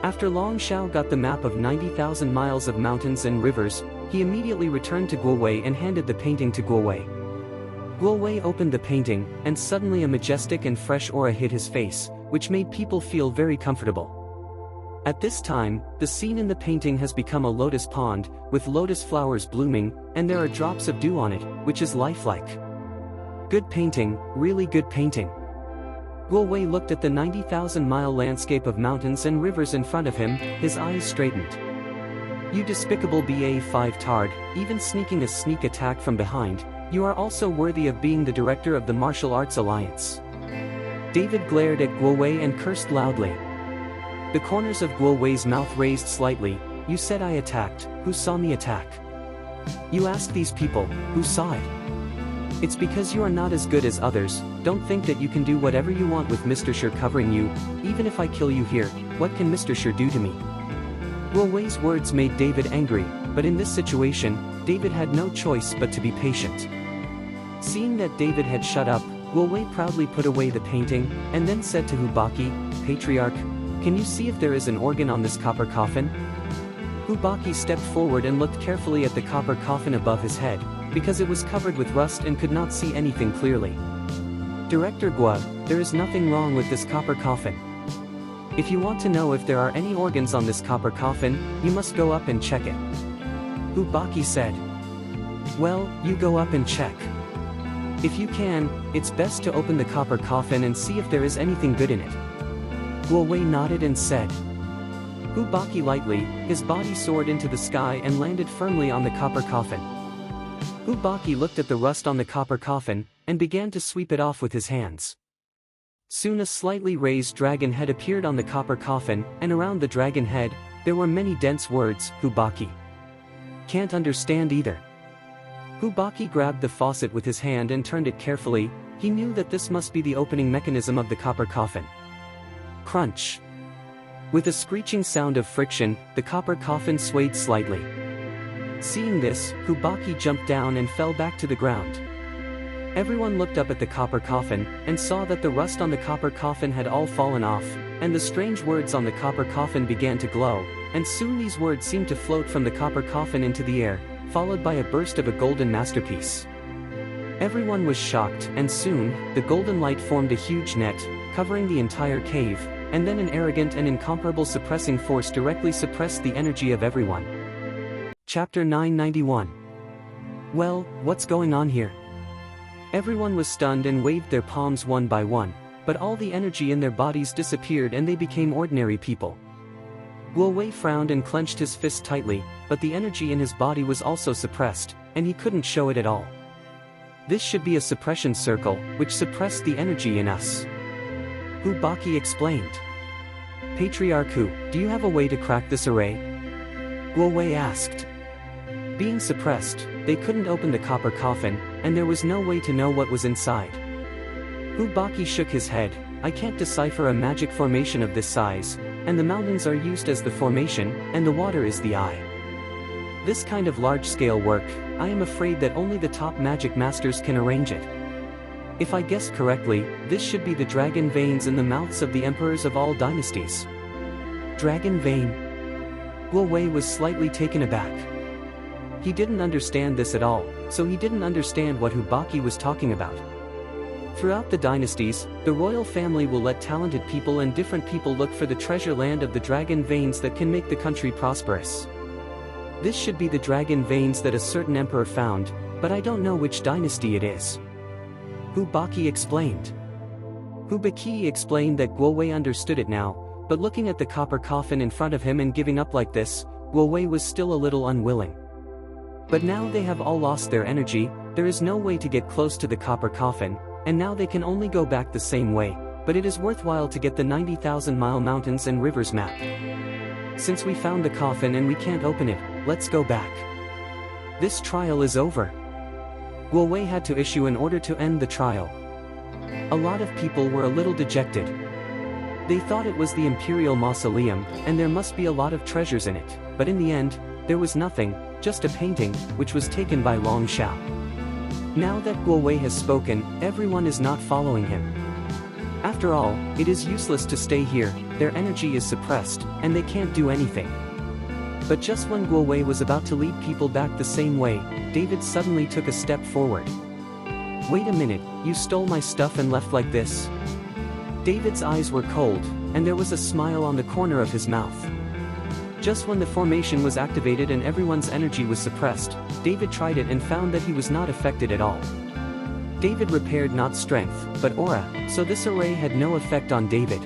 After Long Shao got the map of 90,000 miles of mountains and rivers, he immediately returned to Guo Wei and handed the painting to Guo Wei. Guo Wei opened the painting, and suddenly a majestic and fresh aura hit his face, which made people feel very comfortable. At this time, the scene in the painting has become a lotus pond, with lotus flowers blooming, and there are drops of dew on it, which is lifelike. Good painting, really good painting. Guo Wei looked at the 90,000-mile landscape of mountains and rivers in front of him, his eyes straightened. You despicable BA5 tard, even sneaking a sneak attack from behind, you are also worthy of being the director of the Martial Arts Alliance. David glared at Guo Wei and cursed loudly. The corners of Guo Wei's mouth raised slightly. You said I attacked, who saw me attack? You asked these people, who saw it? It's because you are not as good as others. Don't think that you can do whatever you want with Mr. Shi covering you. Even if I kill you here, what can Mr. Shi do to me? Guo Wei's words made David angry, but in this situation, David had no choice but to be patient. Seeing that David had shut up, Guo Wei proudly put away the painting, and then said to Hubaki, Patriarch, can you see if there is an organ on this copper coffin? Hubaki stepped forward and looked carefully at the copper coffin above his head, because it was covered with rust and could not see anything clearly. Director Guo, there is nothing wrong with this copper coffin. If you want to know if there are any organs on this copper coffin, you must go up and check it. Hubaki said. Well, you go up and check. If you can, it's best to open the copper coffin and see if there is anything good in it. Guo Wei nodded and said. Hubaki lightly, his body soared into the sky and landed firmly on the copper coffin. Hubaki looked at the rust on the copper coffin, and began to sweep it off with his hands. Soon a slightly raised dragon head appeared on the copper coffin, and around the dragon head, there were many dense words. Hubaki can't understand either. Hubaki grabbed the faucet with his hand and turned it carefully. He knew that this must be the opening mechanism of the copper coffin. Crunch. With a screeching sound of friction, the copper coffin swayed slightly. Seeing this, Hubaki jumped down and fell back to the ground. Everyone looked up at the copper coffin, and saw that the rust on the copper coffin had all fallen off, and the strange words on the copper coffin began to glow, and soon these words seemed to float from the copper coffin into the air, followed by a burst of a golden masterpiece. Everyone was shocked, and soon, the golden light formed a huge net, covering the entire cave, and then an arrogant and incomparable suppressing force directly suppressed the energy of everyone. Chapter 991. Well, what's going on here? Everyone was stunned and waved their palms one by one, but all the energy in their bodies disappeared and they became ordinary people. Guo Wei frowned and clenched his fist tightly, but the energy in his body was also suppressed, and he couldn't show it at all. This should be a suppression circle, which suppressed the energy in us. Hubaki explained. Patriarch Hu, do you have a way to crack this array? Guo Wei asked. Being suppressed, they couldn't open the copper coffin, and there was no way to know what was inside. Hubaki shook his head. I can't decipher a magic formation of this size, and the mountains are used as the formation, and the water is the eye. This kind of large-scale work, I am afraid that only the top magic masters can arrange it. If I guessed correctly, this should be the dragon veins in the mouths of the emperors of all dynasties. Dragon vein? Guo Wei was slightly taken aback. He didn't understand this at all, so he didn't understand what Hubaki was talking about. Throughout the dynasties, the royal family will let talented people and different people look for the treasure land of the dragon veins that can make the country prosperous. This should be the dragon veins that a certain emperor found, but I don't know which dynasty it is. Hu Baki explained. Hu Baki explained that Guo Wei understood it now, but looking at the copper coffin in front of him and giving up like this, Guo Wei was still a little unwilling. But now they have all lost their energy, there is no way to get close to the copper coffin, and now they can only go back the same way, but it is worthwhile to get the 90,000-mile mountains and rivers map. Since we found the coffin and we can't open it, let's go back. This trial is over. Guo Wei had to issue an order to end the trial. A lot of people were a little dejected. They thought it was the imperial mausoleum, and there must be a lot of treasures in it, but in the end, there was nothing, just a painting, which was taken by Long Xiao. Now that Guo Wei has spoken, everyone is not following him. After all, it is useless to stay here, their energy is suppressed, and they can't do anything. But just when Guo Wei was about to lead people back the same way, David suddenly took a step forward. Wait a minute, you stole my stuff and left like this? David's eyes were cold, and there was a smile on the corner of his mouth. Just when the formation was activated and everyone's energy was suppressed, David tried it and found that he was not affected at all. David repaired not strength, but aura, so this array had no effect on David.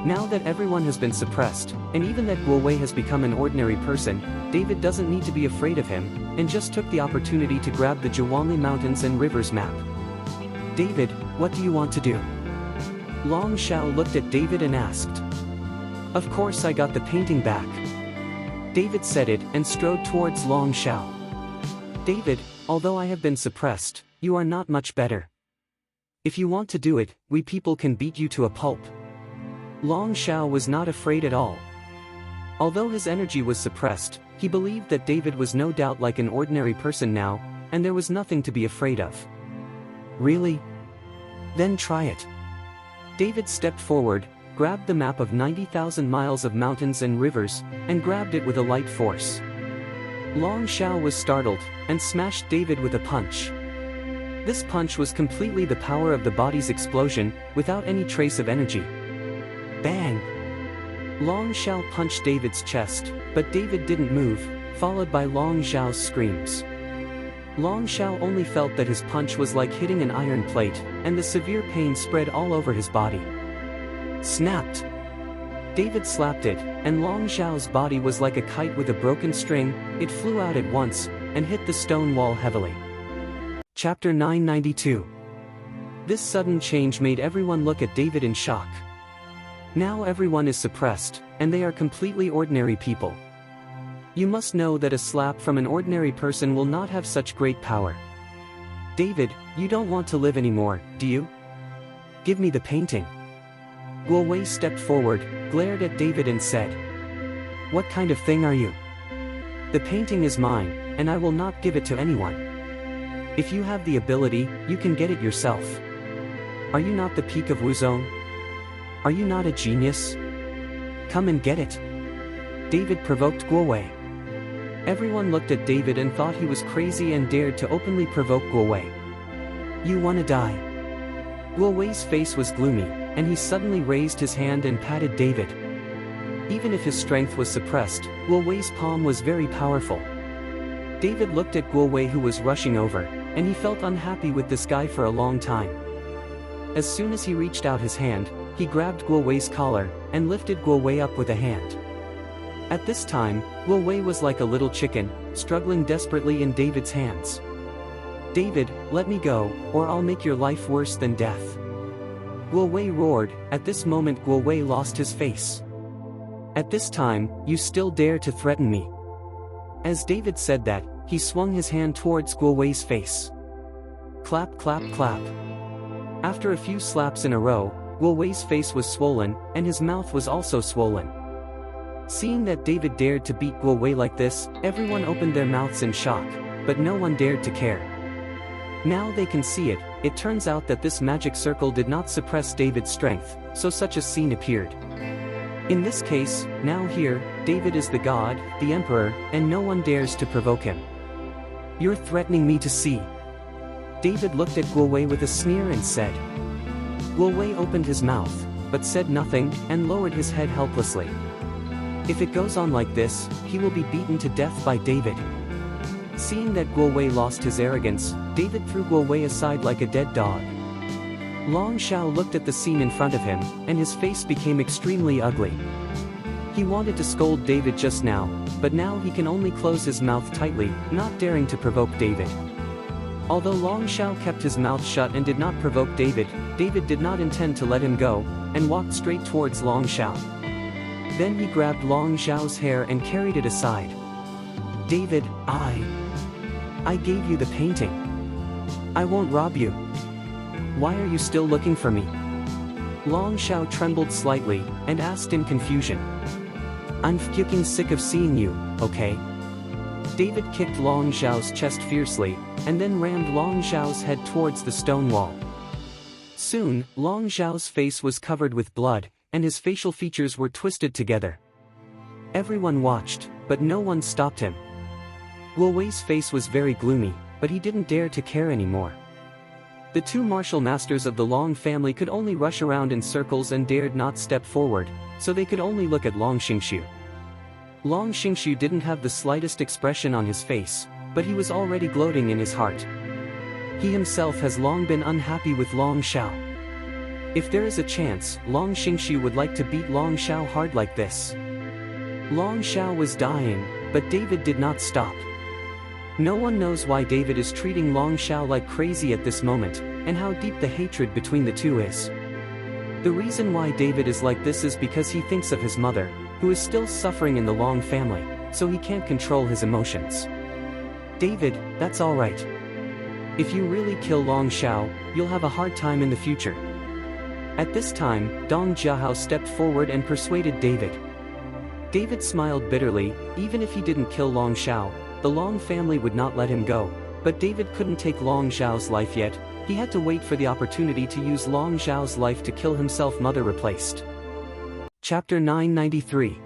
Now that everyone has been suppressed, and even that Guo Wei has become an ordinary person, David doesn't need to be afraid of him, and just took the opportunity to grab the Jiwanli Mountains and Rivers map. David, what do you want to do? Long Xiao looked at David and asked. Of course I got the painting back. David said it and strode towards Long Xiao. David, although I have been suppressed, you are not much better. If you want to do it, we people can beat you to a pulp. Long Xiao was not afraid at all. Although his energy was suppressed, he believed that David was no doubt like an ordinary person now, and there was nothing to be afraid of. Really? Then try it. David stepped forward, grabbed the map of 90,000 miles of mountains and rivers, and grabbed it with a light force. Long Xiao was startled, and smashed David with a punch. This punch was completely the power of the body's explosion, without any trace of energy. Bang! Long Xiao punched David's chest, but David didn't move, followed by Long Xiao's screams. Long Xiao only felt that his punch was like hitting an iron plate, and the severe pain spread all over his body. Snapped! David slapped it, and Long Xiao's body was like a kite with a broken string, it flew out at once, and hit the stone wall heavily. Chapter 992. This sudden change made everyone look at David in shock. Now everyone is suppressed, and they are completely ordinary people. You must know that a slap from an ordinary person will not have such great power. David, you don't want to live anymore, do you? Give me the painting. Guo Wei stepped forward, glared at David and said, What kind of thing are you? The painting is mine, and I will not give it to anyone. If you have the ability, you can get it yourself. Are you not the peak of Wuzong? Are you not a genius? Come and get it. David provoked Guo Wei. Everyone looked at David and thought he was crazy and dared to openly provoke Guo Wei. You wanna die? Guo Wei's face was gloomy, and he suddenly raised his hand and patted David. Even if his strength was suppressed, Guo Wei's palm was very powerful. David looked at Guo Wei who was rushing over, and he felt unhappy with this guy for a long time. As soon as he reached out his hand, he grabbed Guo Wei's collar, and lifted Guo Wei up with a hand. At this time, Guo Wei was like a little chicken, struggling desperately in David's hands. David, let me go, or I'll make your life worse than death. Guo Wei roared. At this moment Guo Wei lost his face. At this time, you still dare to threaten me? As David said that, he swung his hand towards Guo Wei's face. Clap clap clap. After a few slaps in a row, Guo Wei's face was swollen, and his mouth was also swollen. Seeing that David dared to beat Guo Wei like this, everyone opened their mouths in shock, but no one dared to care. Now they can see it, it turns out that this magic circle did not suppress David's strength, so such a scene appeared. In this case, now here, David is the god, the emperor, and no one dares to provoke him. You're threatening me to see. David looked at Guo with a sneer and said. Guo opened his mouth, but said nothing, and lowered his head helplessly. If it goes on like this, he will be beaten to death by David. Seeing that Guo lost his arrogance, David threw Guo aside like a dead dog. Long Xiao looked at the scene in front of him, and his face became extremely ugly. He wanted to scold David just now, but now he can only close his mouth tightly, not daring to provoke David. Although Long Xiao kept his mouth shut and did not provoke David, David did not intend to let him go, and walked straight towards Long Xiao. Then he grabbed Long Xiao's hair and carried it aside. David, I gave you the painting. I won't rob you. Why are you still looking for me? Long Xiao trembled slightly, and asked in confusion. I'm fucking sick of seeing you, okay? David kicked Long Xiao's chest fiercely, and then rammed Long Xiao's head towards the stone wall. Soon, Long Xiao's face was covered with blood, and his facial features were twisted together. Everyone watched, but no one stopped him. Guowei's face was very gloomy, but he didn't dare to care anymore. The two martial masters of the Long family could only rush around in circles and dared not step forward, so they could only look at Long Xingshu. Long Xingshu didn't have the slightest expression on his face, but he was already gloating in his heart. He himself has long been unhappy with Long Xiao. If there is a chance, Long Xingshu would like to beat Long Xiao hard like this. Long Xiao was dying, but David did not stop. No one knows why David is treating Long Xiao like crazy at this moment, and how deep the hatred between the two is. The reason why David is like this is because he thinks of his mother, who is still suffering in the Long family, so he can't control his emotions. David, that's alright. If you really kill Long Xiao, you'll have a hard time in the future. At this time, Dong Jiahao stepped forward and persuaded David. David smiled bitterly. Even if he didn't kill Long Xiao, the Long family would not let him go, but David couldn't take Long Xiao's life yet. He had to wait for the opportunity to use Long Xiao's life to kill himself. Mother replaced. Chapter 993.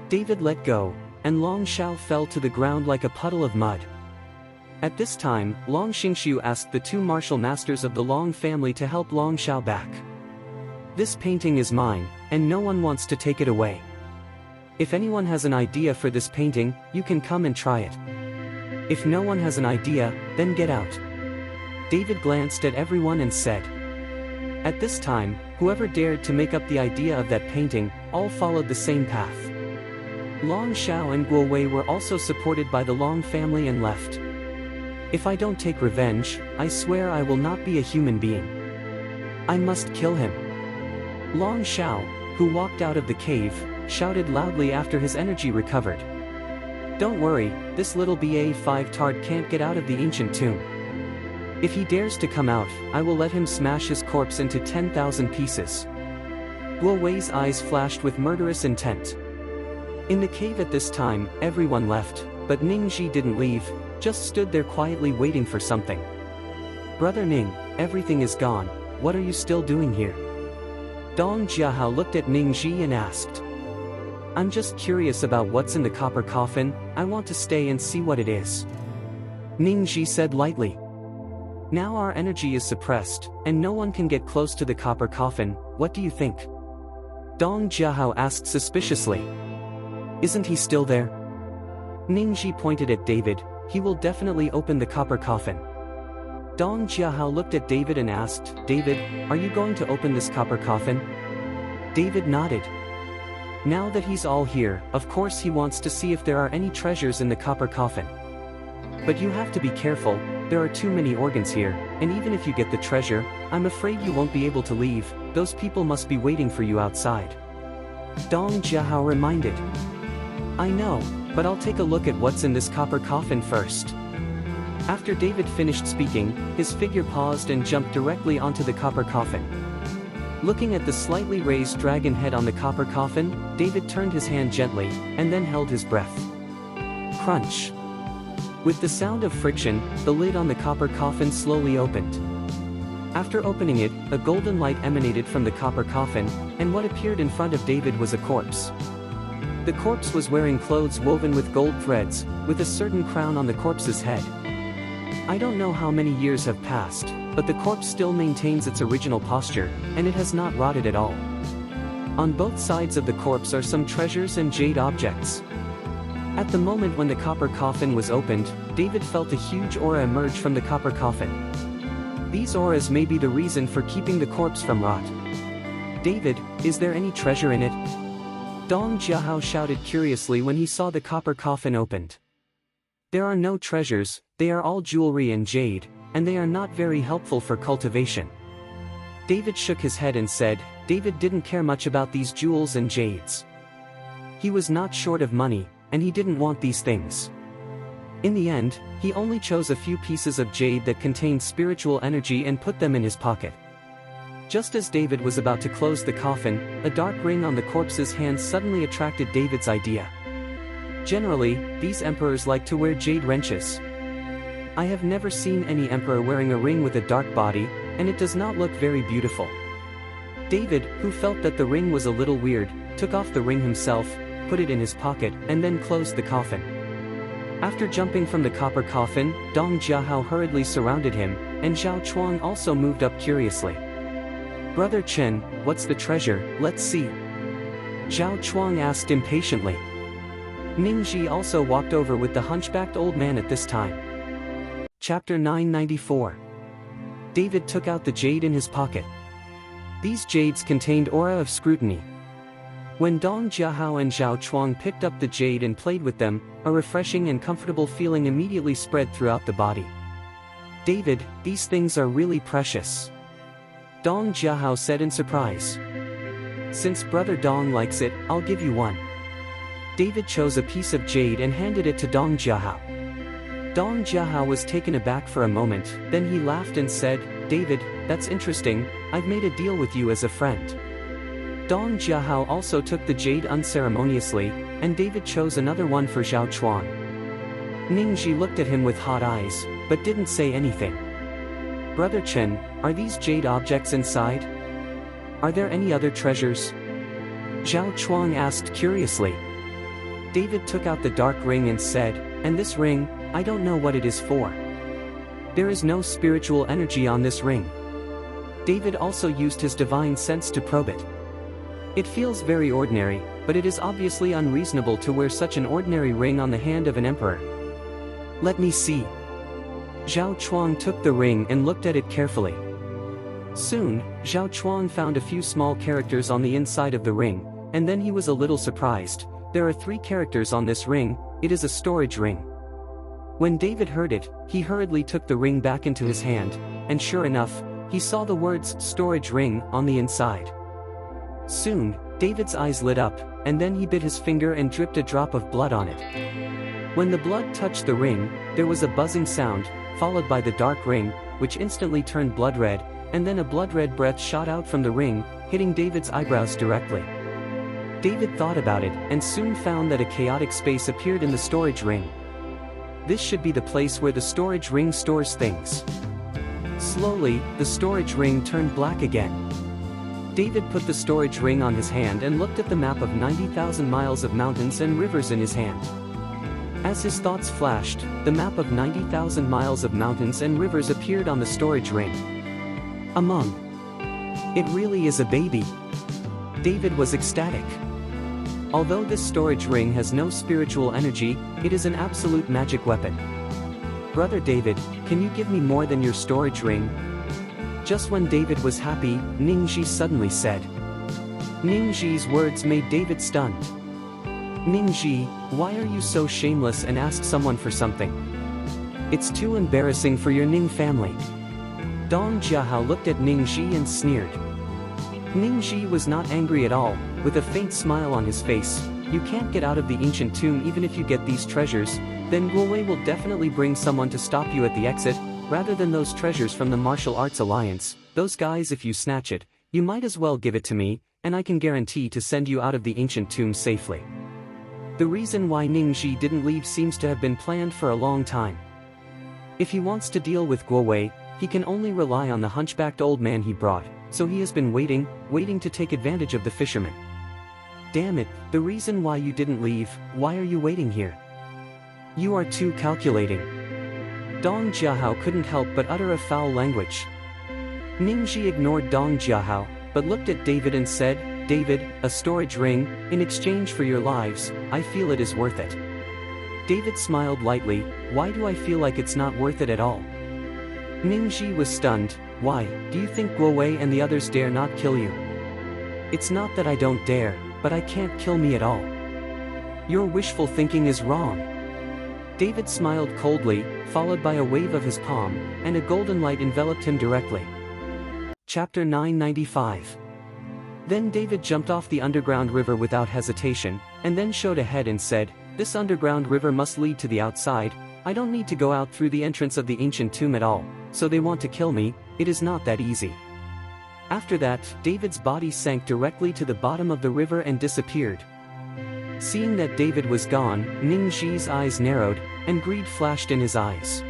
David let go, and Long Xiao fell to the ground like a puddle of mud. At this time, Long Xingshu asked the two martial masters of the Long family to help Long Xiao back. This painting is mine, and no one wants to take it away. If anyone has an idea for this painting, you can come and try it. If no one has an idea, then get out. David glanced at everyone and said. At this time, whoever dared to make up the idea of that painting, all followed the same path. Long Xiao and Guowei were also supported by the Long family and left. If I don't take revenge, I swear I will not be a human being. I must kill him. Long Xiao, who walked out of the cave, shouted loudly after his energy recovered. Don't worry, this little BA5 tard can't get out of the ancient tomb. If he dares to come out, I will let him smash his corpse into 10,000 pieces. Guowei's eyes flashed with murderous intent. In the cave at this time, everyone left, but Ning Ji didn't leave, just stood there quietly waiting for something. Brother Ning, everything is gone, what are you still doing here? Dong Jiahao looked at Ning Ji and asked. I'm just curious about what's in the copper coffin. I want to stay and see what it is. Ning Ji said lightly. Now our energy is suppressed, and no one can get close to the copper coffin. What do you think? Dong Jiahao asked suspiciously. Isn't he still there? Ning Ji pointed at David. He will definitely open the copper coffin. Dong Jiahao looked at David and asked, David, are you going to open this copper coffin? David nodded. Now that he's all here, of course he wants to see if there are any treasures in the copper coffin. But you have to be careful, there are too many organs here, and even if you get the treasure, I'm afraid you won't be able to leave, those people must be waiting for you outside. Dong Jiahao reminded. I know, but I'll take a look at what's in this copper coffin first. After David finished speaking, his figure paused and jumped directly onto the copper coffin. Looking at the slightly raised dragon head on the copper coffin, David turned his hand gently, and then held his breath. Crunch. With the sound of friction, the lid on the copper coffin slowly opened. After opening it, a golden light emanated from the copper coffin, and what appeared in front of David was a corpse. The corpse was wearing clothes woven with gold threads, with a certain crown on the corpse's head. I don't know how many years have passed, but the corpse still maintains its original posture, and it has not rotted at all. On both sides of the corpse are some treasures and jade objects. At the moment when the copper coffin was opened, David felt a huge aura emerge from the copper coffin. These auras may be the reason for keeping the corpse from rot. David, is there any treasure in it? Dong Jiahao shouted curiously when he saw the copper coffin opened. There are no treasures, they are all jewelry and jade, and they are not very helpful for cultivation. David shook his head and said, David didn't care much about these jewels and jades. He was not short of money, and he didn't want these things. In the end, he only chose a few pieces of jade that contained spiritual energy and put them in his pocket. Just as David was about to close the coffin, a dark ring on the corpse's hand suddenly attracted David's idea. Generally, these emperors like to wear jade wrenches. I have never seen any emperor wearing a ring with a dark body, and it does not look very beautiful. David, who felt that the ring was a little weird, took off the ring himself, put it in his pocket, and then closed the coffin. After jumping from the copper coffin, Dong Jiahao hurriedly surrounded him, and Zhao Chuang also moved up curiously. Brother Chen, what's the treasure, let's see. Zhao Chuang asked impatiently. Ning Ji also walked over with the hunchbacked old man at this time. Chapter 994. David took out the jade in his pocket. These jades contained aura of scrutiny. When Dong Jiahao and Zhao Chuang picked up the jade and played with them, a refreshing and comfortable feeling immediately spread throughout the body. David, these things are really precious. Dong Jiahao said in surprise. Since Brother Dong likes it, I'll give you one. David chose a piece of jade and handed it to Dong Jiahao. Dong Jiahao was taken aback for a moment, then he laughed and said, David, that's interesting, I've made a deal with you as a friend. Dong Jiahao also took the jade unceremoniously, and David chose another one for Zhao Chuang. Ning Ji looked at him with hot eyes, but didn't say anything. Brother Chen, are these jade objects inside? Are there any other treasures? Zhao Chuang asked curiously. David took out the dark ring and said, and this ring, I don't know what it is for. There is no spiritual energy on this ring. David also used his divine sense to probe it. It feels very ordinary, but it is obviously unreasonable to wear such an ordinary ring on the hand of an emperor. Let me see. Zhao Chuang took the ring and looked at it carefully. Soon, Zhao Chuang found a few small characters on the inside of the ring, and then he was a little surprised. There are 3 characters on this ring, it is a storage ring. When David heard it, he hurriedly took the ring back into his hand, and sure enough, he saw the words storage ring on the inside. Soon, David's eyes lit up, and then he bit his finger and dripped a drop of blood on it. When the blood touched the ring, there was a buzzing sound, followed by the dark ring, which instantly turned blood red, and then a blood-red breath shot out from the ring, hitting David's eyebrows directly. David thought about it, and soon found that a chaotic space appeared in the storage ring. This should be the place where the storage ring stores things. Slowly, the storage ring turned black again. David put the storage ring on his hand and looked at the map of 90,000 miles of mountains and rivers in his hand. As his thoughts flashed, the map of 90,000 miles of mountains and rivers appeared on the storage ring. Among. It really is a baby. David was ecstatic. Although this storage ring has no spiritual energy, it is an absolute magic weapon. Brother David, can you give me more than your storage ring? Just when David was happy, Ning Ji suddenly said. Ning Ji's words made David stunned. Ning Ji, why are you so shameless and ask someone for something? It's too embarrassing for your Ning family. Dong Jiahao looked at Ning Ji and sneered. Ning Ji was not angry at all, with a faint smile on his face. You can't get out of the ancient tomb even if you get these treasures, then Guowei will definitely bring someone to stop you at the exit, rather than those treasures from the Martial Arts Alliance. Those guys, if you snatch it, you might as well give it to me, and I can guarantee to send you out of the ancient tomb safely. The reason why Ning Ji didn't leave seems to have been planned for a long time. If he wants to deal with Guowei, he can only rely on the hunchbacked old man he brought, so he has been waiting to take advantage of the fisherman. Damn it, the reason why you didn't leave, why are you waiting here? You are too calculating. Dong Jiahao couldn't help but utter a foul language. Ningxi ignored Dong Jiahao, but looked at David and said, "David, a storage ring, in exchange for your lives, I feel it is worth it." David smiled lightly. "Why do I feel like it's not worth it at all?" Ningxi was stunned. "Why, do you think Guo Wei and the others dare not kill you?" "It's not that I don't dare, but I can't kill me at all. Your wishful thinking is wrong." David smiled coldly, followed by a wave of his palm, and a golden light enveloped him directly. Chapter 995. Then David jumped off the underground river without hesitation, and then showed ahead and said, "This underground river must lead to the outside. I don't need to go out through the entrance of the ancient tomb at all, so they want to kill me. It is not that easy." After that, David's body sank directly to the bottom of the river and disappeared. Seeing that David was gone, Ningxi's eyes narrowed, and greed flashed in his eyes.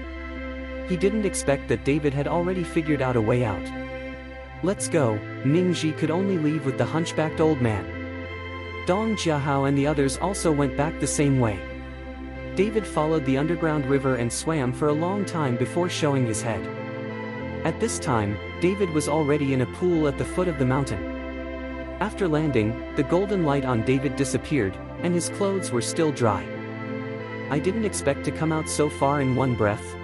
He didn't expect that David had already figured out a way out. "Let's go." Ningxi could only leave with the hunchbacked old man. Dong Jiahao and the others also went back the same way. David followed the underground river and swam for a long time before showing his head. At this time, David was already in a pool at the foot of the mountain. After landing, the golden light on David disappeared, and his clothes were still dry. "I didn't expect to come out so far in one breath."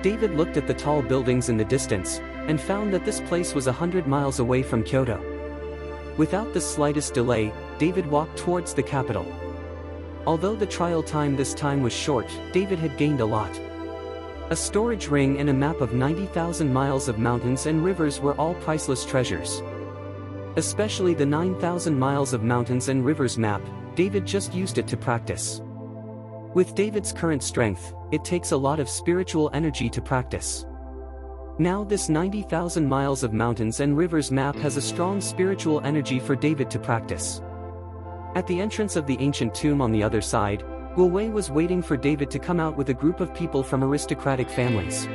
David looked at the tall buildings in the distance, and found that this place was 100 miles away from Kyoto. Without the slightest delay, David walked towards the capital. Although the trial time this time was short, David had gained a lot. A storage ring and a map of 90,000 miles of mountains and rivers were all priceless treasures. Especially the 9,000 miles of mountains and rivers map, David just used it to practice. With David's current strength, it takes a lot of spiritual energy to practice. Now this 90,000 miles of mountains and rivers map has a strong spiritual energy for David to practice. At the entrance of the ancient tomb on the other side, Guo Wei was waiting for David to come out with a group of people from aristocratic families.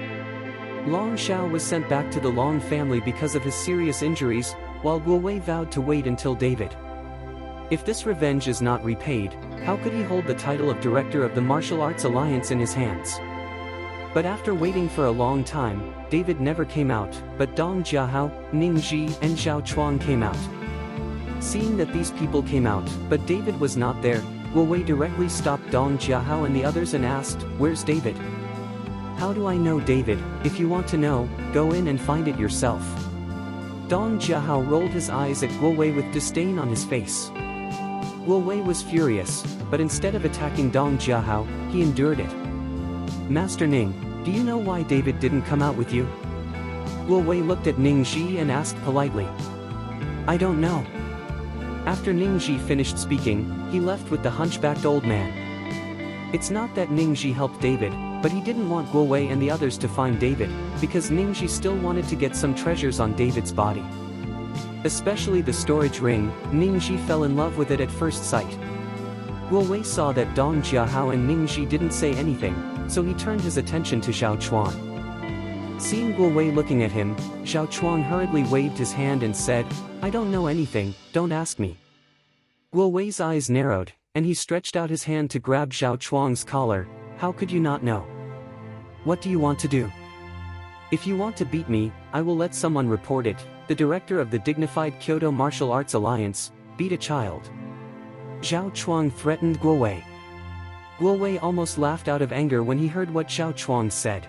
Long Shao was sent back to the Long family because of his serious injuries, while Guo Wei vowed to wait until David. If this revenge is not repaid, how could he hold the title of Director of the Martial Arts Alliance in his hands? But after waiting for a long time, David never came out, but Dong Jiahao, Ningxi and Zhao Chuang came out. Seeing that these people came out, but David was not there, Guo Wei directly stopped Dong Jiahao and the others and asked, "Where's David?" "How do I know David? If you want to know, go in and find it yourself." Dong Jiahao rolled his eyes at Guo Wei with disdain on his face. Guo Wei was furious, but instead of attacking Dong Jiahao, he endured it. "Master Ning, do you know why David didn't come out with you?" Guo Wei looked at Ningxi and asked politely. "I don't know." After Ningxi finished speaking, he left with the hunchbacked old man. It's not that Ningxi helped David, but he didn't want Guo Wei and the others to find David, because Ningxi still wanted to get some treasures on David's body. Especially the storage ring, Ningxi fell in love with it at first sight. Guo Wei saw that Dong Jiahao and Ningxi didn't say anything, so he turned his attention to Zhao Chuang. Seeing Guo Wei looking at him, Zhao Chuang hurriedly waved his hand and said, "I don't know anything, don't ask me." Guo Wei's eyes narrowed, and he stretched out his hand to grab Zhao Chuang's collar. "How could you not know? What do you want to do?" "If you want to beat me, I will let someone report it." The director of the dignified Kyoto Martial Arts Alliance, beat a child. Zhao Chuang threatened Guo Wei. Guo Wei almost laughed out of anger when he heard what Zhao Chuang said.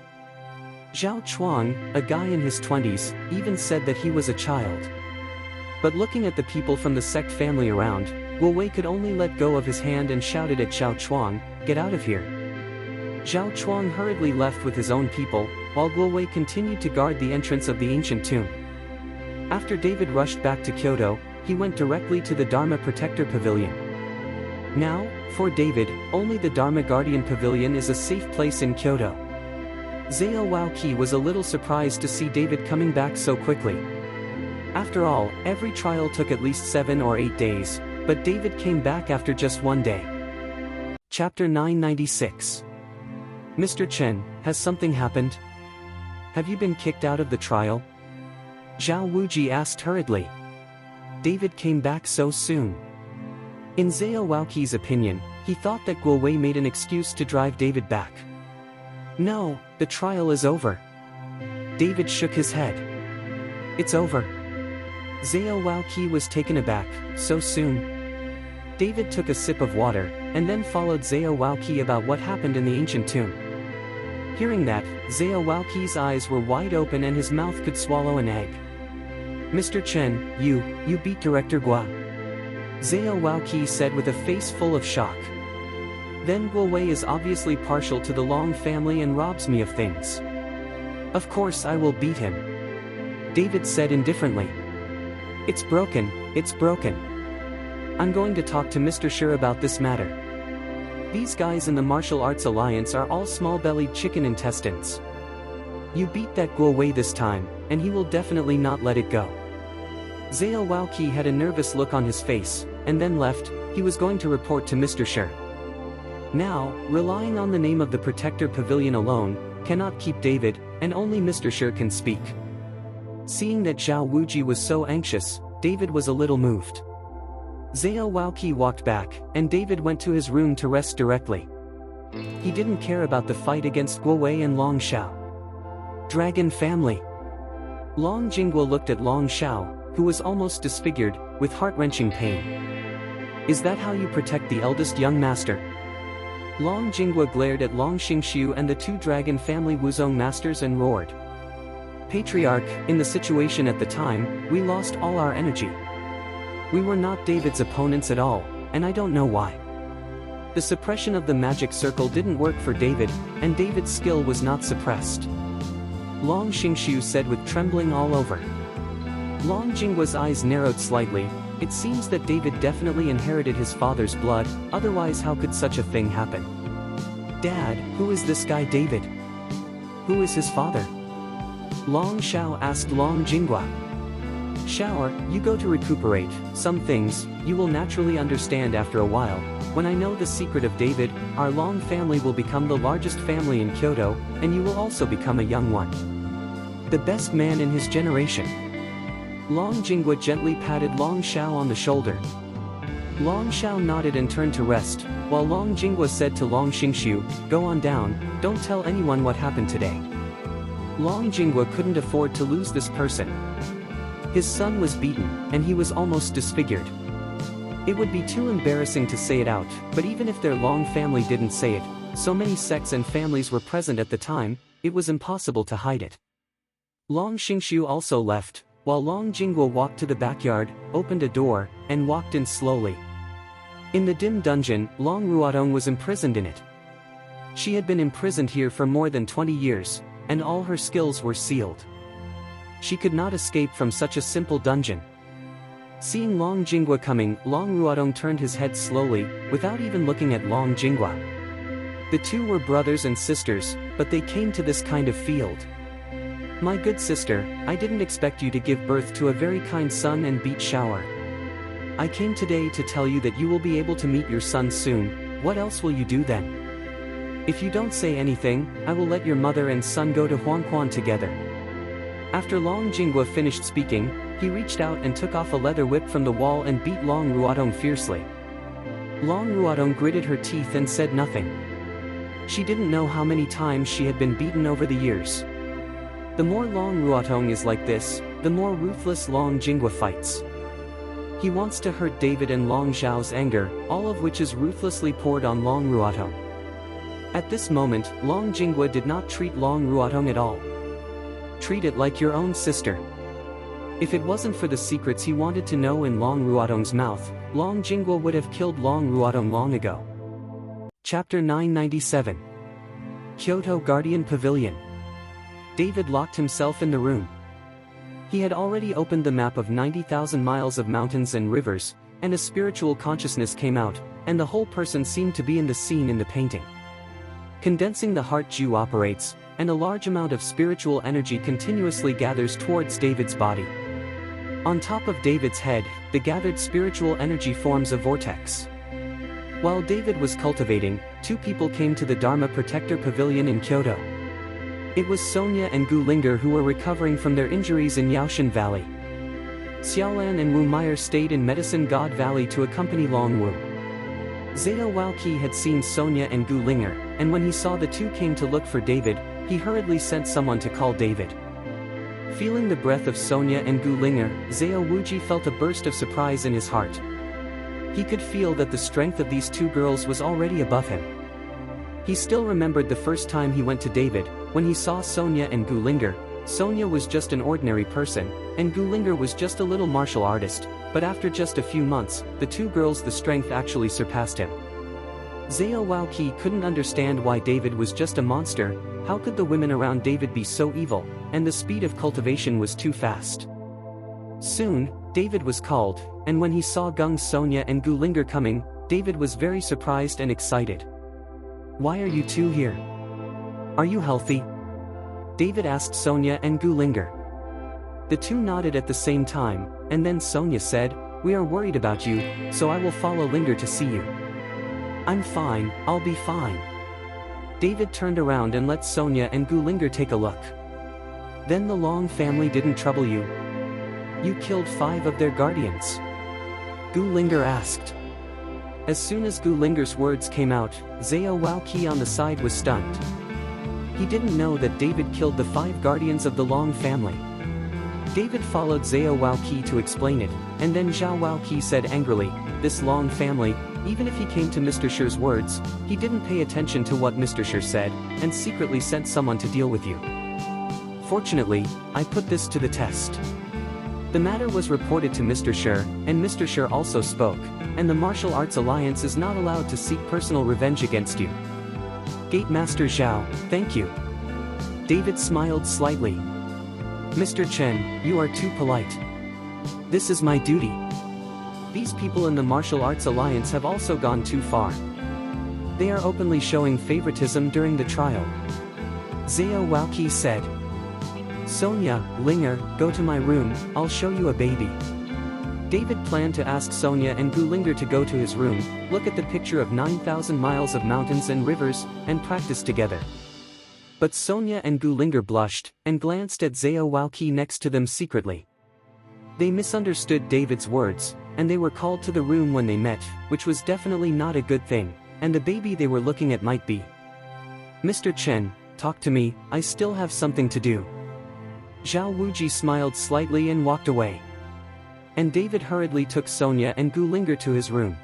Zhao Chuang, a guy in his 20s, even said that he was a child. But looking at the people from the sect family around, Guo Wei could only let go of his hand and shouted at Zhao Chuang, "Get out of here." Zhao Chuang hurriedly left with his own people, while Guo Wei continued to guard the entrance of the ancient tomb. After David rushed back to Kyoto, he went directly to the Dharma Protector Pavilion. Now, for David, only the Dharma Guardian Pavilion is a safe place in Kyoto. Zhao Waoqi was a little surprised to see David coming back so quickly. After all, every trial took at least 7 or 8 days, but David came back after just 1 day. Chapter 996. Mr. Chen, has something happened? Have you been kicked out of the trial? Zhao Wuji asked hurriedly. David came back so soon. In Zhao Waoqi's opinion, he thought that Guo Wei made an excuse to drive David back. No, the trial is over. David shook his head. It's over. Zhao Waoqi was taken aback. So soon? David took a sip of water, and then followed Zhao Waoqi about what happened in the ancient tomb. Hearing that, Zhao Waoqi's eyes were wide open and his mouth could swallow an egg. Mr. Chen, you beat Director Gua. Zhao Waoqi said with a face full of shock. Then Guo Wei is obviously partial to the Long family and robs me of things. Of course I will beat him. David said indifferently. It's broken, it's broken. I'm going to talk to Mr. Shi about this matter. These guys in the Martial Arts Alliance are all small-bellied chicken intestines. You beat that Guo Wei this time, and he will definitely not let it go. Zhao Waoqi had a nervous look on his face, and then left. He was going to report to Mr. Shi. Now, relying on the name of the Protector Pavilion alone, cannot keep David, and only Mr. Shi can speak. Seeing that Zhao Wuji was so anxious, David was a little moved. Zhao Waoqi walked back, and David went to his room to rest directly. He didn't care about the fight against Guo Wei and Long Xiao. Dragon family. Long Jingguo looked at Long Xiao, who was almost disfigured, with heart-wrenching pain. Is that how you protect the eldest young master? Long Jingguo glared at Long Xingxiu and the two dragon family Wuzong masters and roared. Patriarch, in the situation at the time, we lost all our energy. We were not David's opponents at all, and I don't know why. The suppression of the magic circle didn't work for David, and David's skill was not suppressed. Long Xingxiu said with trembling all over. Long Jingguo's eyes narrowed slightly. It seems that David definitely inherited his father's blood, otherwise how could such a thing happen? Dad, who is this guy David? Who is his father? Long Xiao asked Long Jingguo. Xiao, you go to recuperate. Some things, you will naturally understand after a while. When I know the secret of David, our Long family will become the largest family in Kyoto, and you will also become a young one. The best man in his generation. Long Jingguo gently patted Long Xiao on the shoulder. Long Xiao nodded and turned to rest, while Long Jingguo said to Long Xingxiu, go on down, don't tell anyone what happened today. Long Jingguo couldn't afford to lose this person. His son was beaten, and he was almost disfigured. It would be too embarrassing to say it out, but even if their Long family didn't say it, so many sects and families were present at the time, it was impossible to hide it. Long Xingxiu also left, while Long Jingguo walked to the backyard, opened a door, and walked in slowly. In the dim dungeon, Long Ruodong was imprisoned in it. She had been imprisoned here for more than 20 years, and all her skills were sealed. She could not escape from such a simple dungeon. Seeing Long Jingguo coming, Long Ruodong turned his head slowly, without even looking at Long Jingguo. The two were brothers and sisters, but they came to this kind of field. My good sister, I didn't expect you to give birth to a very kind son and beat Shower. I came today to tell you that you will be able to meet your son soon. What else will you do then? If you don't say anything, I will let your mother and son go to Huangquan together. After Long Jingguo finished speaking, he reached out and took off a leather whip from the wall and beat Long Ruodong fiercely. Long Ruodong gritted her teeth and said nothing. She didn't know how many times she had been beaten over the years. The more Long Ruodong is like this, the more ruthless Long Jingguo fights. He wants to hurt David and Long Xiao's anger, all of which is ruthlessly poured on Long Ruodong. At this moment, Long Jingguo did not treat Long Ruodong at all. Treat it like your own sister. If it wasn't for the secrets he wanted to know in Long Ruodong's mouth, Long Jingguo would have killed Long Ruodong long ago. Chapter 997. Kyoto Guardian Pavilion. David locked himself in the room. He had already opened the map of 90,000 miles of mountains and rivers, and a spiritual consciousness came out, and the whole person seemed to be in the scene in the painting. Condensing the heart Ju operates, and a large amount of spiritual energy continuously gathers towards David's body. On top of David's head, the gathered spiritual energy forms a vortex. While David was cultivating, two people came to the Dharma Protector Pavilion in Kyoto. It was Sonia and Gu Linger who were recovering from their injuries in Yaoshan Valley. Xiaolan and Wu Meyer stayed in Medicine God Valley to accompany Long Wu. Zhao had seen Sonia and Gu Linger, and when he saw the two came to look for David, he hurriedly sent someone to call David. Feeling the breath of Sonia and Gu Linger, Zhao felt a burst of surprise in his heart. He could feel that the strength of these two girls was already above him. He still remembered the first time he went to David, when he saw Sonia and Gu Linger. Sonia was just an ordinary person, and Gu Linger was just a little martial artist, but after just a few months, the two girls' the strength actually surpassed him. Zhao couldn't understand why David was just a monster. How could the women around David be so evil, and the speed of cultivation was too fast. Soon, David was called, and when he saw Gung Sonia and Gu Linger coming, David was very surprised and excited. "Why are you two here? Are you healthy?" David asked Sonia and Gu Linger. The two nodded at the same time, and then Sonia said, "We are worried about you, so I will follow Linger to see you." "I'm fine, I'll be fine." David turned around and let Sonia and Gu Linger take a look. "Then the Long family didn't trouble you? You killed 5 of their guardians?" Gu Linger asked. As soon as Gu Linger's words came out, Zhao on the side was stunned. He didn't know that David killed the 5 guardians of the Long family. David followed Zhao to explain it, and then Zhao said angrily, "This Long family, even if he came to Mr. Shi's words, he didn't pay attention to what Mr. Shi said, and secretly sent someone to deal with you. Fortunately, I put this to the test." The matter was reported to Mr. Shi, and Mr. Shi also spoke, and the Martial Arts Alliance is not allowed to seek personal revenge against you. Gate Master Zhao, thank you. David smiled slightly. "Mr. Chen, you are too polite. This is my duty. These people in the Martial Arts Alliance have also gone too far. They are openly showing favoritism during the trial." Zhao said. "Sonia, Linger, go to my room, I'll show you a baby." David planned to ask Sonia and Gu Linger to go to his room, look at the picture of 9,000 miles of mountains and rivers, and practice together. But Sonia and Gu Linger blushed, and glanced at Zhao next to them secretly. They misunderstood David's words, and they were called to the room when they met, which was definitely not a good thing, and the baby they were looking at might be. "Mr. Chen, talk to me, I still have something to do." Zhao smiled slightly and walked away. And David hurriedly took Sonia and Gu Linger to his room.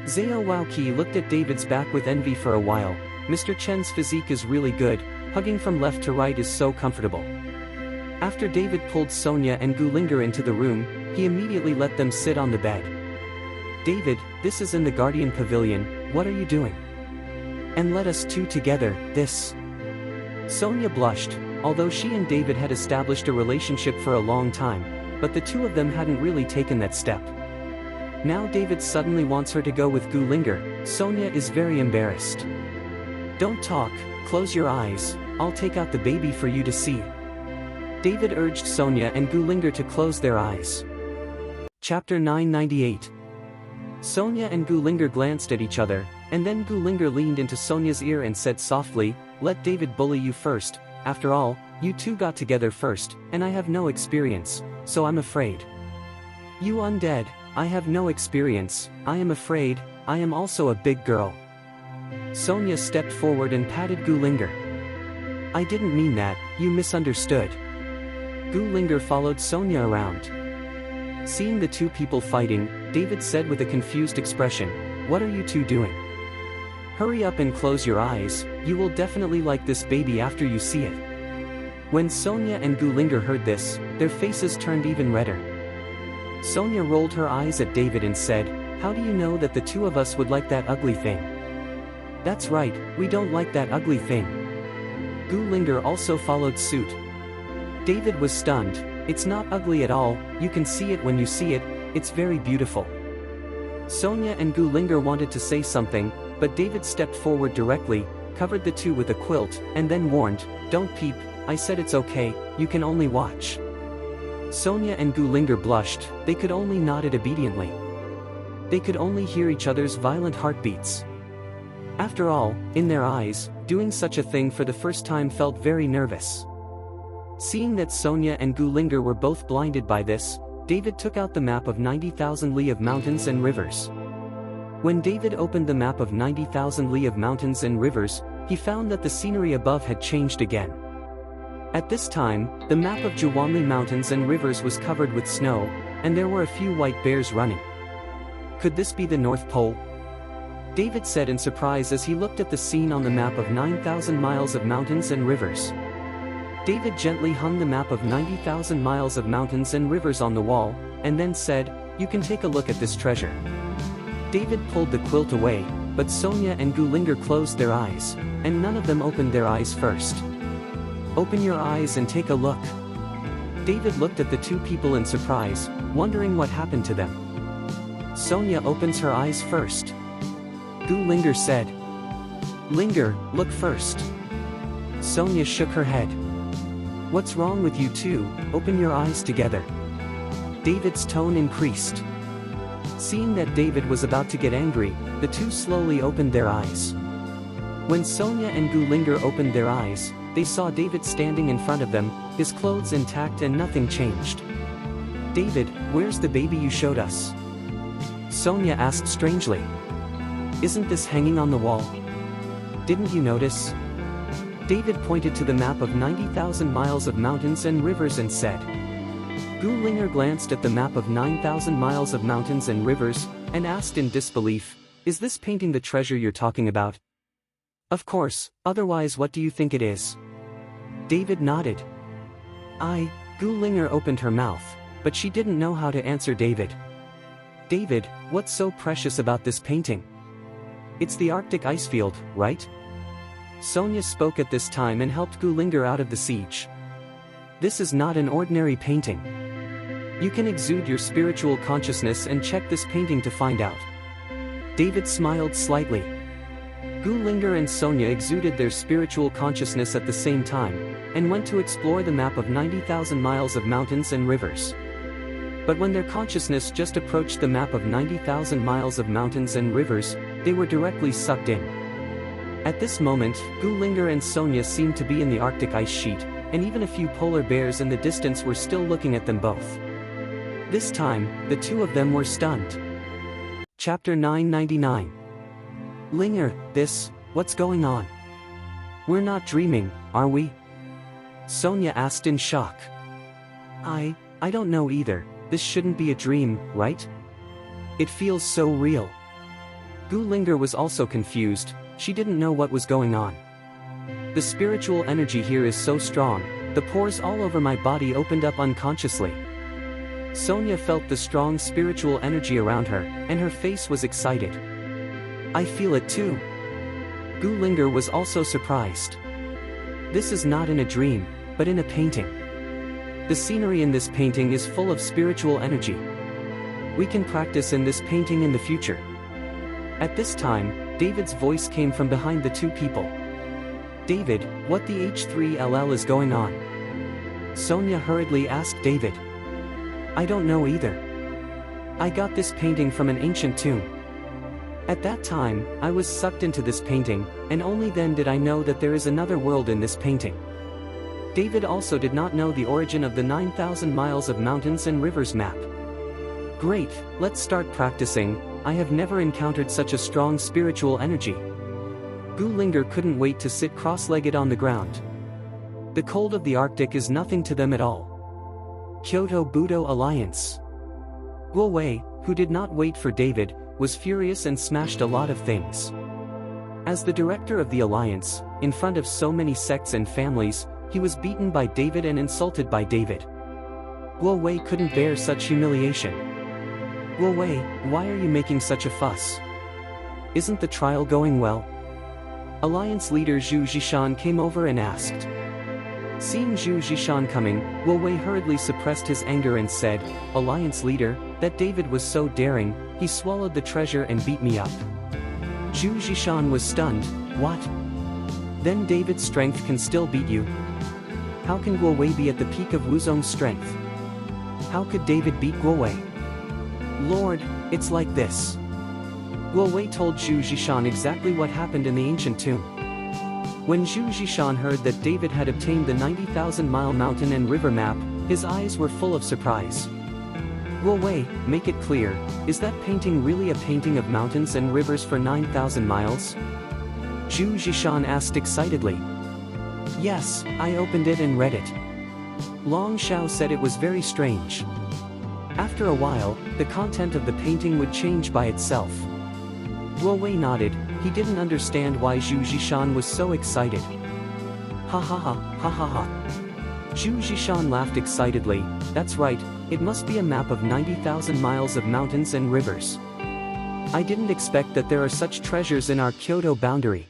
Zhao looked at David's back with envy for a while. Mr. Chen's physique is really good, hugging from left to right is so comfortable. After David pulled Sonia and Gu Linger into the room, he immediately let them sit on the bed. "David, this is in the Guardian Pavilion, what are you doing? And let us two together, this." Sonia blushed, although she and David had established a relationship for a long time, but the two of them hadn't really taken that step. Now David suddenly wants her to go with Gu Linger. Sonia is very embarrassed. "Don't talk, close your eyes, I'll take out the baby for you to see." David urged Sonia and Gu Linger to close their eyes. Chapter 998. Sonia and Gu Linger glanced at each other, and then Gu Linger leaned into Sonia's ear and said softly, "Let David bully you first, after all, you two got together first, and I have no experience, so I'm afraid." "You undead, I have no experience, I am afraid, I am also a big girl." Sonia stepped forward and patted Gu Linger. "I didn't mean that, you misunderstood." Gu Linger followed Sonia around. Seeing the two people fighting, David said with a confused expression, "What are you two doing? Hurry up and close your eyes, you will definitely like this baby after you see it." When Sonia and Gu Linger heard this, their faces turned even redder. Sonia rolled her eyes at David and said, "How do you know that the two of us would like that ugly thing?" "That's right, we don't like that ugly thing." Gu Linger also followed suit. David was stunned. "It's not ugly at all, you can see it when you see it, it's very beautiful." Sonia and Gu Linger wanted to say something, but David stepped forward directly, covered the two with a quilt, and then warned, "Don't peep, I said it's okay, you can only watch." Sonia and Gu Linger blushed, they could only nod it obediently. They could only hear each other's violent heartbeats. After all, in their eyes, doing such a thing for the first time felt very nervous. Seeing that Sonia and Gu Linger were both blinded by this, David took out the map of 90,000 li of mountains and rivers. When David opened the map of 90,000 li of mountains and rivers, he found that the scenery above had changed again. At this time, the map of Jawanli mountains and rivers was covered with snow, and there were a few white bears running. Could this be the North Pole? David said in surprise as he looked at the scene on the map of 9,000 miles of mountains and rivers. David gently hung the map of 90,000 miles of mountains and rivers on the wall, and then said, "You can take a look at this treasure." David pulled the quilt away, but Sonia and Gulinger closed their eyes, and none of them opened their eyes first. "Open your eyes and take a look." David looked at the two people in surprise, wondering what happened to them. Sonia opens her eyes first. Gulinger said, "Linger, look first." Sonia shook her head. "What's wrong with you two? Open your eyes together." David's tone increased. Seeing that David was about to get angry, the two slowly opened their eyes. When Sonia and Gulinger opened their eyes, they saw David standing in front of them, his clothes intact and nothing changed. "David, where's the baby you showed us?" Sonia asked strangely. "Isn't this hanging on the wall? Didn't you notice?" David pointed to the map of 90,000 miles of mountains and rivers and said. Gulinger glanced at the map of 9,000 miles of mountains and rivers, and asked in disbelief, "Is this painting the treasure you're talking about?" "Of course, otherwise what do you think it is?" David nodded. Gulinger opened her mouth, but she didn't know how to answer David. "David, what's so precious about this painting?" "It's the Arctic ice field, right?" Sonia spoke at this time and helped Gulinger out of the siege. "This is not an ordinary painting. You can exude your spiritual consciousness and check this painting to find out." David smiled slightly. Gulinger and Sonia exuded their spiritual consciousness at the same time, and went to explore the map of 90,000 miles of mountains and rivers. But when their consciousness just approached the map of 90,000 miles of mountains and rivers, they were directly sucked in. At this moment, Gulinger and Sonia seemed to be in the Arctic ice sheet, and even a few polar bears in the distance were still looking at them both. This time, the two of them were stunned. Chapter 999. Linger, what's going on? We're not dreaming, are we? Sonia asked in shock. I don't know either, this shouldn't be a dream, right? It feels so real. Gulinger was also confused, she didn't know what was going on. The spiritual energy here is so strong, the pores all over my body opened up unconsciously. Sonia felt the strong spiritual energy around her, and her face was excited. I feel it too. Gulinger was also surprised. This is not in a dream, but in a painting. The scenery in this painting is full of spiritual energy. We can practice in this painting in the future. At this time, David's voice came from behind the two people. David, what the H3LL is going on? Sonia hurriedly asked David. I don't know either. I got this painting from an ancient tomb. At that time, I was sucked into this painting, and only then did I know that there is another world in this painting. David also did not know the origin of the 9,000 miles of mountains and rivers map. Great, let's start practicing. I have never encountered such a strong spiritual energy. Gulinger couldn't wait to sit cross-legged on the ground. The cold of the Arctic is nothing to them at all. Kyoto-Budo Alliance. Guowei, who did not wait for David, was furious and smashed a lot of things. As the director of the alliance, in front of so many sects and families, he was beaten by David and insulted by David. Guowei couldn't bear such humiliation. Guowei, why are you making such a fuss? Isn't the trial going well? Alliance leader Zhu Zhishan came over and asked. Seeing Zhu Zhishan coming, Guowei hurriedly suppressed his anger and said, Alliance leader, that David was so daring, he swallowed the treasure and beat me up. Zhu Zhishan was stunned. What? Then David's strength can still beat you? How can Guowei be at the peak of Wuzong's strength? How could David beat Guowei? Lord, it's like this. Guowei told Zhu Zhishan exactly what happened in the ancient tomb. When Zhu Zhishan heard that David had obtained the 90,000-mile mountain and river map, his eyes were full of surprise. Guo Wei, make it clear, is that painting really a painting of mountains and rivers for 9,000 miles? Zhu Zhishan asked excitedly. Yes, I opened it and read it. Long Xiao said it was very strange. After a while, the content of the painting would change by itself. Guo Wei nodded, he didn't understand why Zhu Zhishan was so excited. Ha ha ha, ha ha ha. Zhu Zhishan laughed excitedly, that's right, it must be a map of 90,000 miles of mountains and rivers. I didn't expect that there are such treasures in our Kyoto boundary.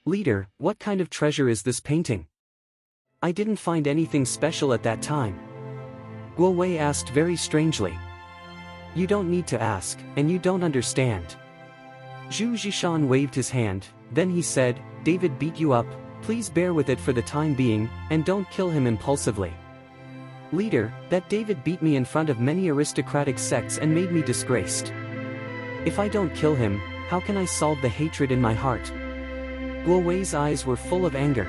Leader, what kind of treasure is this painting? I didn't find anything special at that time. Guo Wei asked very strangely. You don't need to ask, and you don't understand. Zhu Zhishan waved his hand, then he said, David beat you up, please bear with it for the time being, and don't kill him impulsively. Leader, that David beat me in front of many aristocratic sects and made me disgraced. If I don't kill him, how can I solve the hatred in my heart? Guo Wei's eyes were full of anger.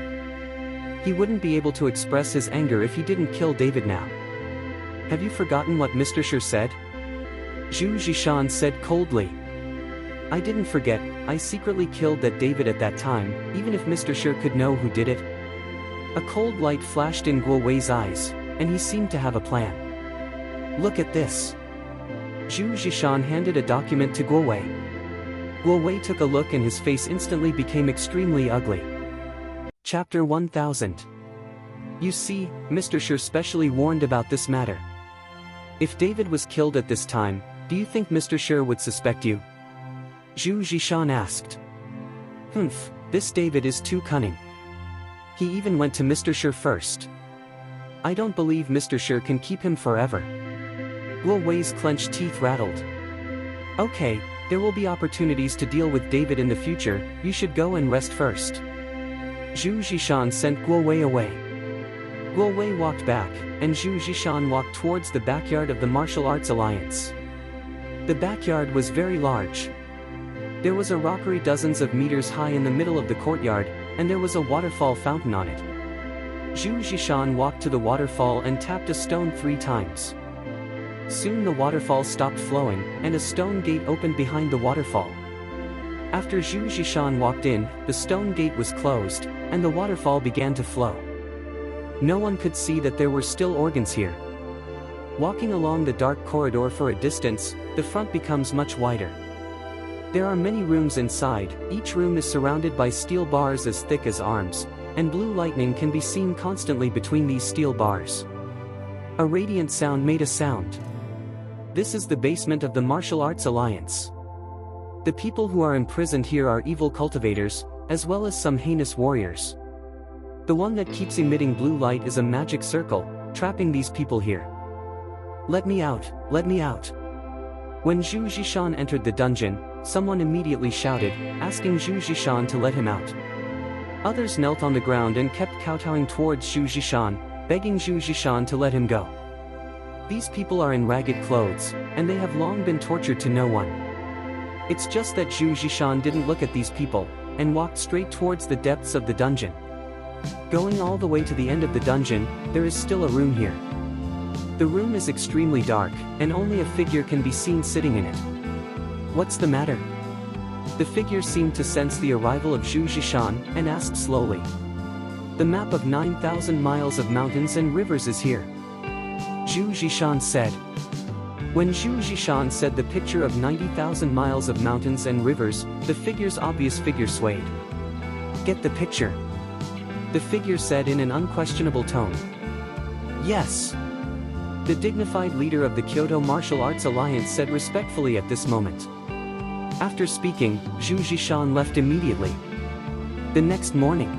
He wouldn't be able to express his anger if he didn't kill David now. Have you forgotten what Mr. Shi said? Zhu Zhishan said coldly. I didn't forget, I secretly killed that David at that time, even if Mr. Shi could know who did it. A cold light flashed in Guo Wei's eyes, and he seemed to have a plan. Look at this. Zhu Zhishan handed a document to Guo Wei. Guo Wei took a look and his face instantly became extremely ugly. Chapter 1000. You see, Mr. Shi specially warned about this matter. If David was killed at this time, do you think Mr. Shi would suspect you? Zhu Zhishan asked. Humph, this David is too cunning. He even went to Mr. Shi first. I don't believe Mr. Shi can keep him forever. Guo Wei's clenched teeth rattled. Okay, there will be opportunities to deal with David in the future, you should go and rest first. Zhu Zhishan sent Guo Wei away. Guo Wei walked back, and Zhu Zhishan walked towards the backyard of the Martial Arts Alliance. The backyard was very large. There was a rockery dozens of meters high in the middle of the courtyard, and there was a waterfall fountain on it. Zhu Zhishan walked to the waterfall and tapped a stone 3 times. Soon the waterfall stopped flowing, and a stone gate opened behind the waterfall. After Zhu Zhishan walked in, the stone gate was closed, and the waterfall began to flow. No one could see that there were still organs here. Walking along the dark corridor for a distance, the front becomes much wider. There are many rooms inside, each room is surrounded by steel bars as thick as arms, and blue lightning can be seen constantly between these steel bars. A radiant sound made a sound. This is the basement of the Martial Arts Alliance. The people who are imprisoned here are evil cultivators, as well as some heinous warriors. The one that keeps emitting blue light is a magic circle, trapping these people here. Let me out, let me out. When Zhu Zhishan entered the dungeon, someone immediately shouted, asking Zhu Zhishan to let him out. Others knelt on the ground and kept kowtowing towards Zhu Zhishan, begging Zhu Zhishan to let him go. These people are in ragged clothes, and they have long been tortured to no one. It's just that Zhu Zhishan didn't look at these people, and walked straight towards the depths of the dungeon. Going all the way to the end of the dungeon, there is still a room here. The room is extremely dark, and only a figure can be seen sitting in it. What's the matter? The figure seemed to sense the arrival of Zhu Zhishan, and asked slowly. The map of 9,000 miles of mountains and rivers is here. Zhu Zhishan said. When Zhu Zhishan said the picture of 90,000 miles of mountains and rivers, the figure's obvious figure swayed. Get the picture. The figure said in an unquestionable tone. Yes. The dignified leader of the Kyoto Martial Arts Alliance said respectfully at this moment. After speaking, Zhu Zhishan left immediately. The next morning,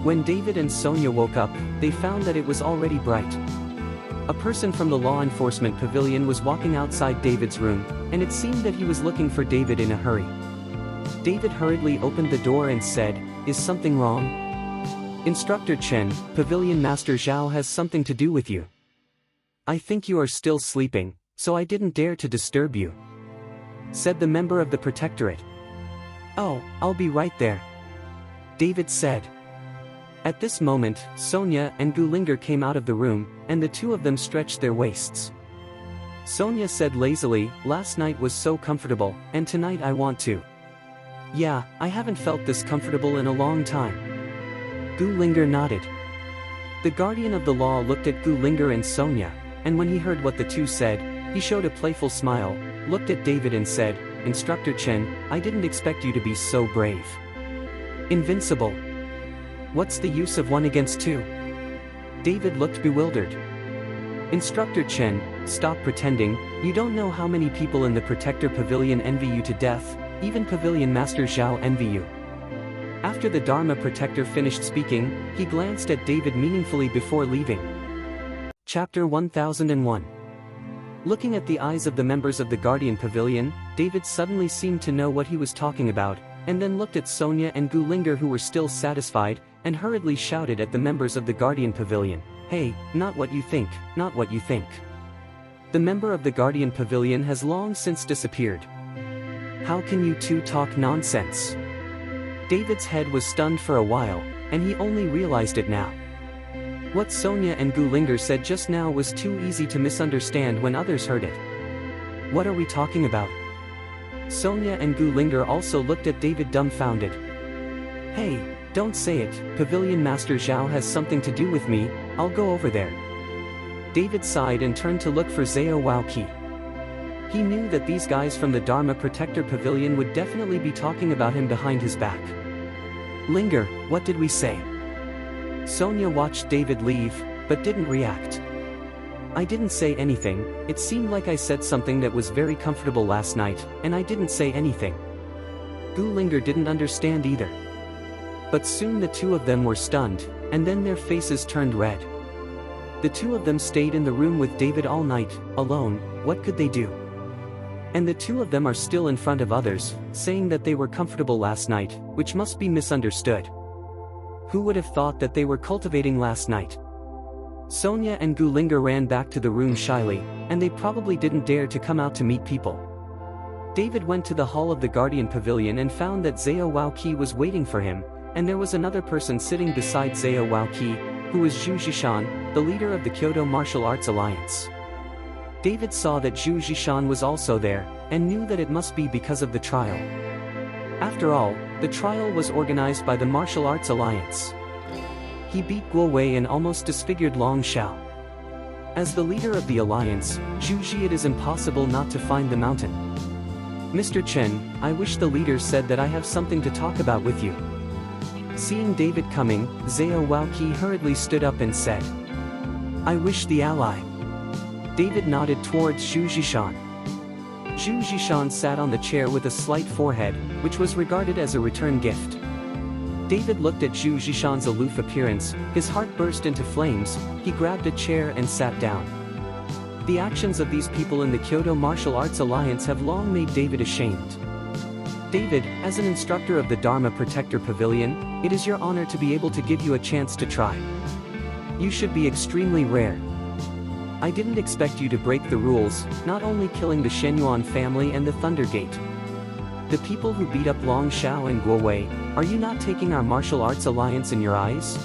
when David and Sonia woke up, they found that it was already bright. A person from the law enforcement pavilion was walking outside David's room, and it seemed that he was looking for David in a hurry. David hurriedly opened the door and said, "Is something wrong?" "Instructor Chen, Pavilion Master Zhao has something to do with you. I think you are still sleeping, so I didn't dare to disturb you," said the member of the Protectorate. "Oh, I'll be right there," David said. At this moment, Sonia and Gulinger came out of the room, and the two of them stretched their waists. Sonia said lazily, last night was so comfortable, and tonight I want to. Yeah, I haven't felt this comfortable in a long time. Gu Linger nodded. The guardian of the law looked at Gu Linger and Sonia, and when he heard what the two said, he showed a playful smile, looked at David and said, Instructor Chen, I didn't expect you to be so brave. Invincible. What's the use of 1 against 2? David looked bewildered. Instructor Chen, stop pretending, you don't know how many people in the Protector Pavilion envy you to death, even Pavilion Master Zhao envy you. After the Dharma Protector finished speaking, he glanced at David meaningfully before leaving. Chapter 1001. Looking at the eyes of the members of the Guardian Pavilion, David suddenly seemed to know what he was talking about, and then looked at Sonia and Gu Linger who were still satisfied, and hurriedly shouted at the members of the Guardian Pavilion, Hey, not what you think, not what you think. The member of the Guardian Pavilion has long since disappeared. How can you two talk nonsense? David's head was stunned for a while, and he only realized it now. What Sonia and Gu Linger said just now was too easy to misunderstand when others heard it. What are we talking about? Sonia and Gu Linger also looked at David dumbfounded. Hey, don't say it, Pavilion Master Zhao has something to do with me, I'll go over there. David sighed and turned to look for Zhao Waoqi. He knew that these guys from the Dharma Protector Pavilion would definitely be talking about him behind his back. Linger, what did we say? Sonia watched David leave, but didn't react. I didn't say anything, it seemed like I said something that was very comfortable last night, and I didn't say anything. Gu Linger didn't understand either. But soon the two of them were stunned, and then their faces turned red. The two of them stayed in the room with David all night, alone, what could they do? And the two of them are still in front of others, saying that they were comfortable last night, which must be misunderstood. Who would have thought that they were cultivating last night? Sonia and Gu Linger ran back to the room shyly, and they probably didn't dare to come out to meet people. David went to the hall of the Guardian Pavilion and found that Zhao Waoqi was waiting for him, and there was another person sitting beside Zhao Waoqi, who was Zhu Zhishan, the leader of the Kyoto Martial Arts Alliance. David saw that Zhu Zhishan was also there, and knew that it must be because of the trial. After all, the trial was organized by the Martial Arts Alliance. He beat Guo Wei and almost disfigured Long Xiao. As the leader of the alliance, Zhu Ji, it is impossible not to find the mountain. Mr. Chen, I wish the leader said that I have something to talk about with you. Seeing David coming, Zhao Waoqi hurriedly stood up and said, I wish the ally. David nodded towards Zhu Zhishan. Zhu Zhishan sat on the chair with a slight forehead, which was regarded as a return gift. David looked at Zhu Zhishan's aloof appearance, his heart burst into flames, he grabbed a chair and sat down. The actions of these people in the Kyoto Martial Arts Alliance have long made David ashamed. David, as an instructor of the Dharma Protector Pavilion, it is your honor to be able to give you a chance to try. You should be extremely rare. I didn't expect you to break the rules, not only killing the Shenyuan family and the Thunder Gate. The people who beat up Long Xiao and Guo Wei, are you not taking our martial arts alliance in your eyes?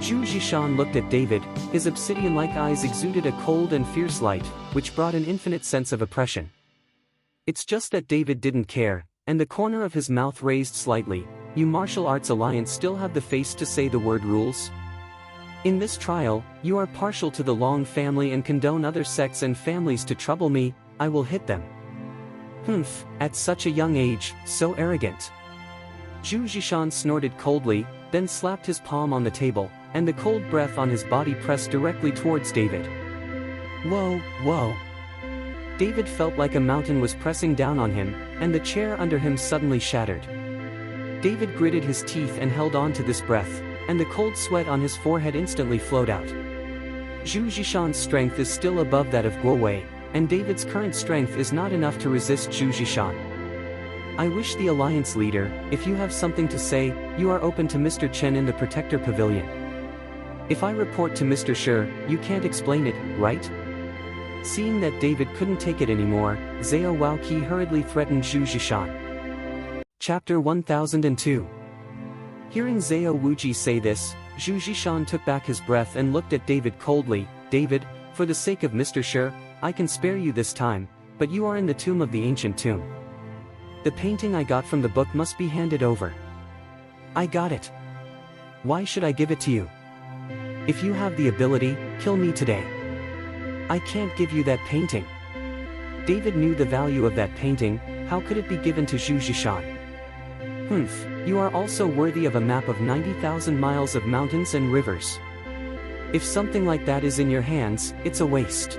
Zhu Zhishan looked at David, his obsidian-like eyes exuded a cold and fierce light, which brought an infinite sense of oppression. It's just that David didn't care, and the corner of his mouth raised slightly. You martial arts alliance still have the face to say the word rules? In this trial, you are partial to the Long family and condone other sects and families to trouble me, I will hit them. Humph, at such a young age, so arrogant. Zhu Zhishan snorted coldly, then slapped his palm on the table, and the cold breath on his body pressed directly towards David. Whoa, whoa. David felt like a mountain was pressing down on him, and the chair under him suddenly shattered. David gritted his teeth and held on to this breath, and the cold sweat on his forehead instantly flowed out. Zhu Zhishan's strength is still above that of Guo Wei, and David's current strength is not enough to resist Zhu Zhishan. I wish the alliance leader, if you have something to say, you are open to Mr. Chen in the Protector Pavilion. If I report to Mr. Shi, you can't explain it, right? Seeing that David couldn't take it anymore, Zhao Waoqi hurriedly threatened Zhu Zhishan. Chapter 1002. Hearing Zhao Wuji say this, Zhu Zhishan took back his breath and looked at David coldly. David, for the sake of Mr. Shi, I can spare you this time, but you are in the tomb of the ancient tomb. The painting I got from the book must be handed over. I got it. Why should I give it to you? If you have the ability, kill me today. I can't give you that painting. David knew the value of that painting. How could it be given to Zhu Zhishan? Humph, you are also worthy of a map of 90,000 miles of mountains and rivers. If something like that is in your hands, it's a waste.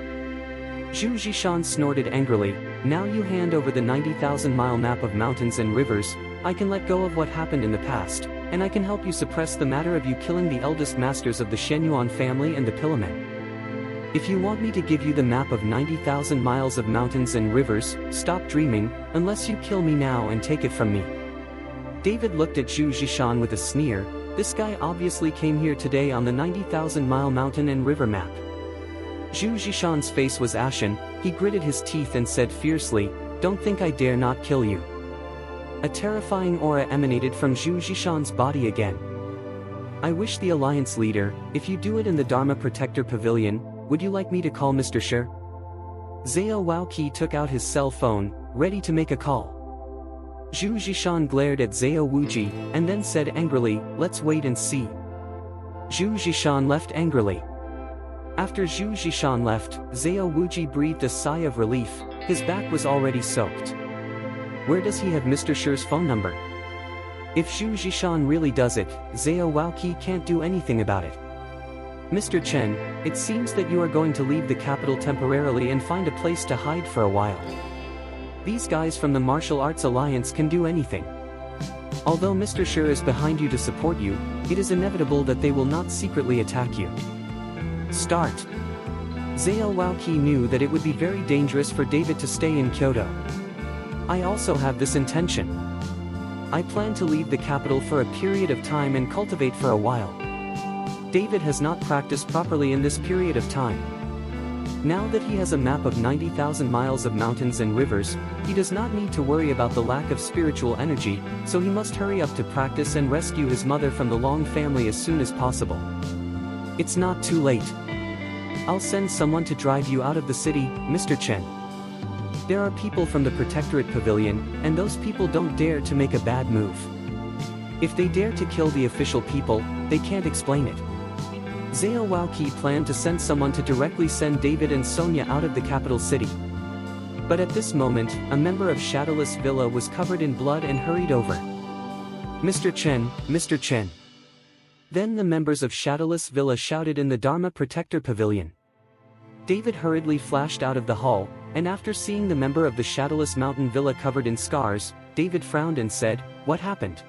Zhu Zhishan snorted angrily. Now you hand over the 90,000-mile map of mountains and rivers, I can let go of what happened in the past, and I can help you suppress the matter of you killing the eldest masters of the Shenyuan family and the Pillamen. If you want me to give you the map of 90,000 miles of mountains and rivers, stop dreaming, unless you kill me now and take it from me. David looked at Zhu Zhishan with a sneer. This guy obviously came here today on the 90,000-mile mountain and river map. Zhu Zhishan's face was ashen. He gritted his teeth and said fiercely, "Don't think I dare not kill you." A terrifying aura emanated from Zhu Zhishan's body again. I wish the Alliance leader, if you do it in the Dharma Protector Pavilion, would you like me to call Mr. Shi? Zhao Waoqi took out his cell phone, ready to make a call. Zhu Zhishan glared at Zhao Wuji, and then said angrily, "Let's wait and see." Zhu Zhishan left angrily. After Zhu Zhishan left, Zhao Wuji breathed a sigh of relief. His back was already soaked. Where does he have Mr. Shi's phone number? If Zhu Zhishan really does it, Zhao Waoqi can't do anything about it. Mr. Chen, it seems that you are going to leave the capital temporarily and find a place to hide for a while. These guys from the Martial Arts Alliance can do anything. Although Mr. Shi is behind you to support you, it is inevitable that they will not secretly attack you. Start. Zhao Waoqi knew that it would be very dangerous for David to stay in Kyoto. I also have this intention. I plan to leave the capital for a period of time and cultivate for a while. David has not practiced properly in this period of time. Now that he has a map of 90,000 miles of mountains and rivers, he does not need to worry about the lack of spiritual energy, so he must hurry up to practice and rescue his mother from the Long family as soon as possible. It's not too late. I'll send someone to drive you out of the city, Mr. Chen. There are people from the Protectorate Pavilion, and those people don't dare to make a bad move. If they dare to kill the official people, they can't explain it. Zhao Waoqi planned to send someone to directly send David and Sonia out of the capital city. But at this moment, a member of Shadowless Villa was covered in blood and hurried over. Mr. Chen, Mr. Chen. Then the members of Shadowless Villa shouted in the Dharma Protector Pavilion. David hurriedly flashed out of the hall, and after seeing the member of the Shadowless Mountain Villa covered in scars, David frowned and said, "What happened?"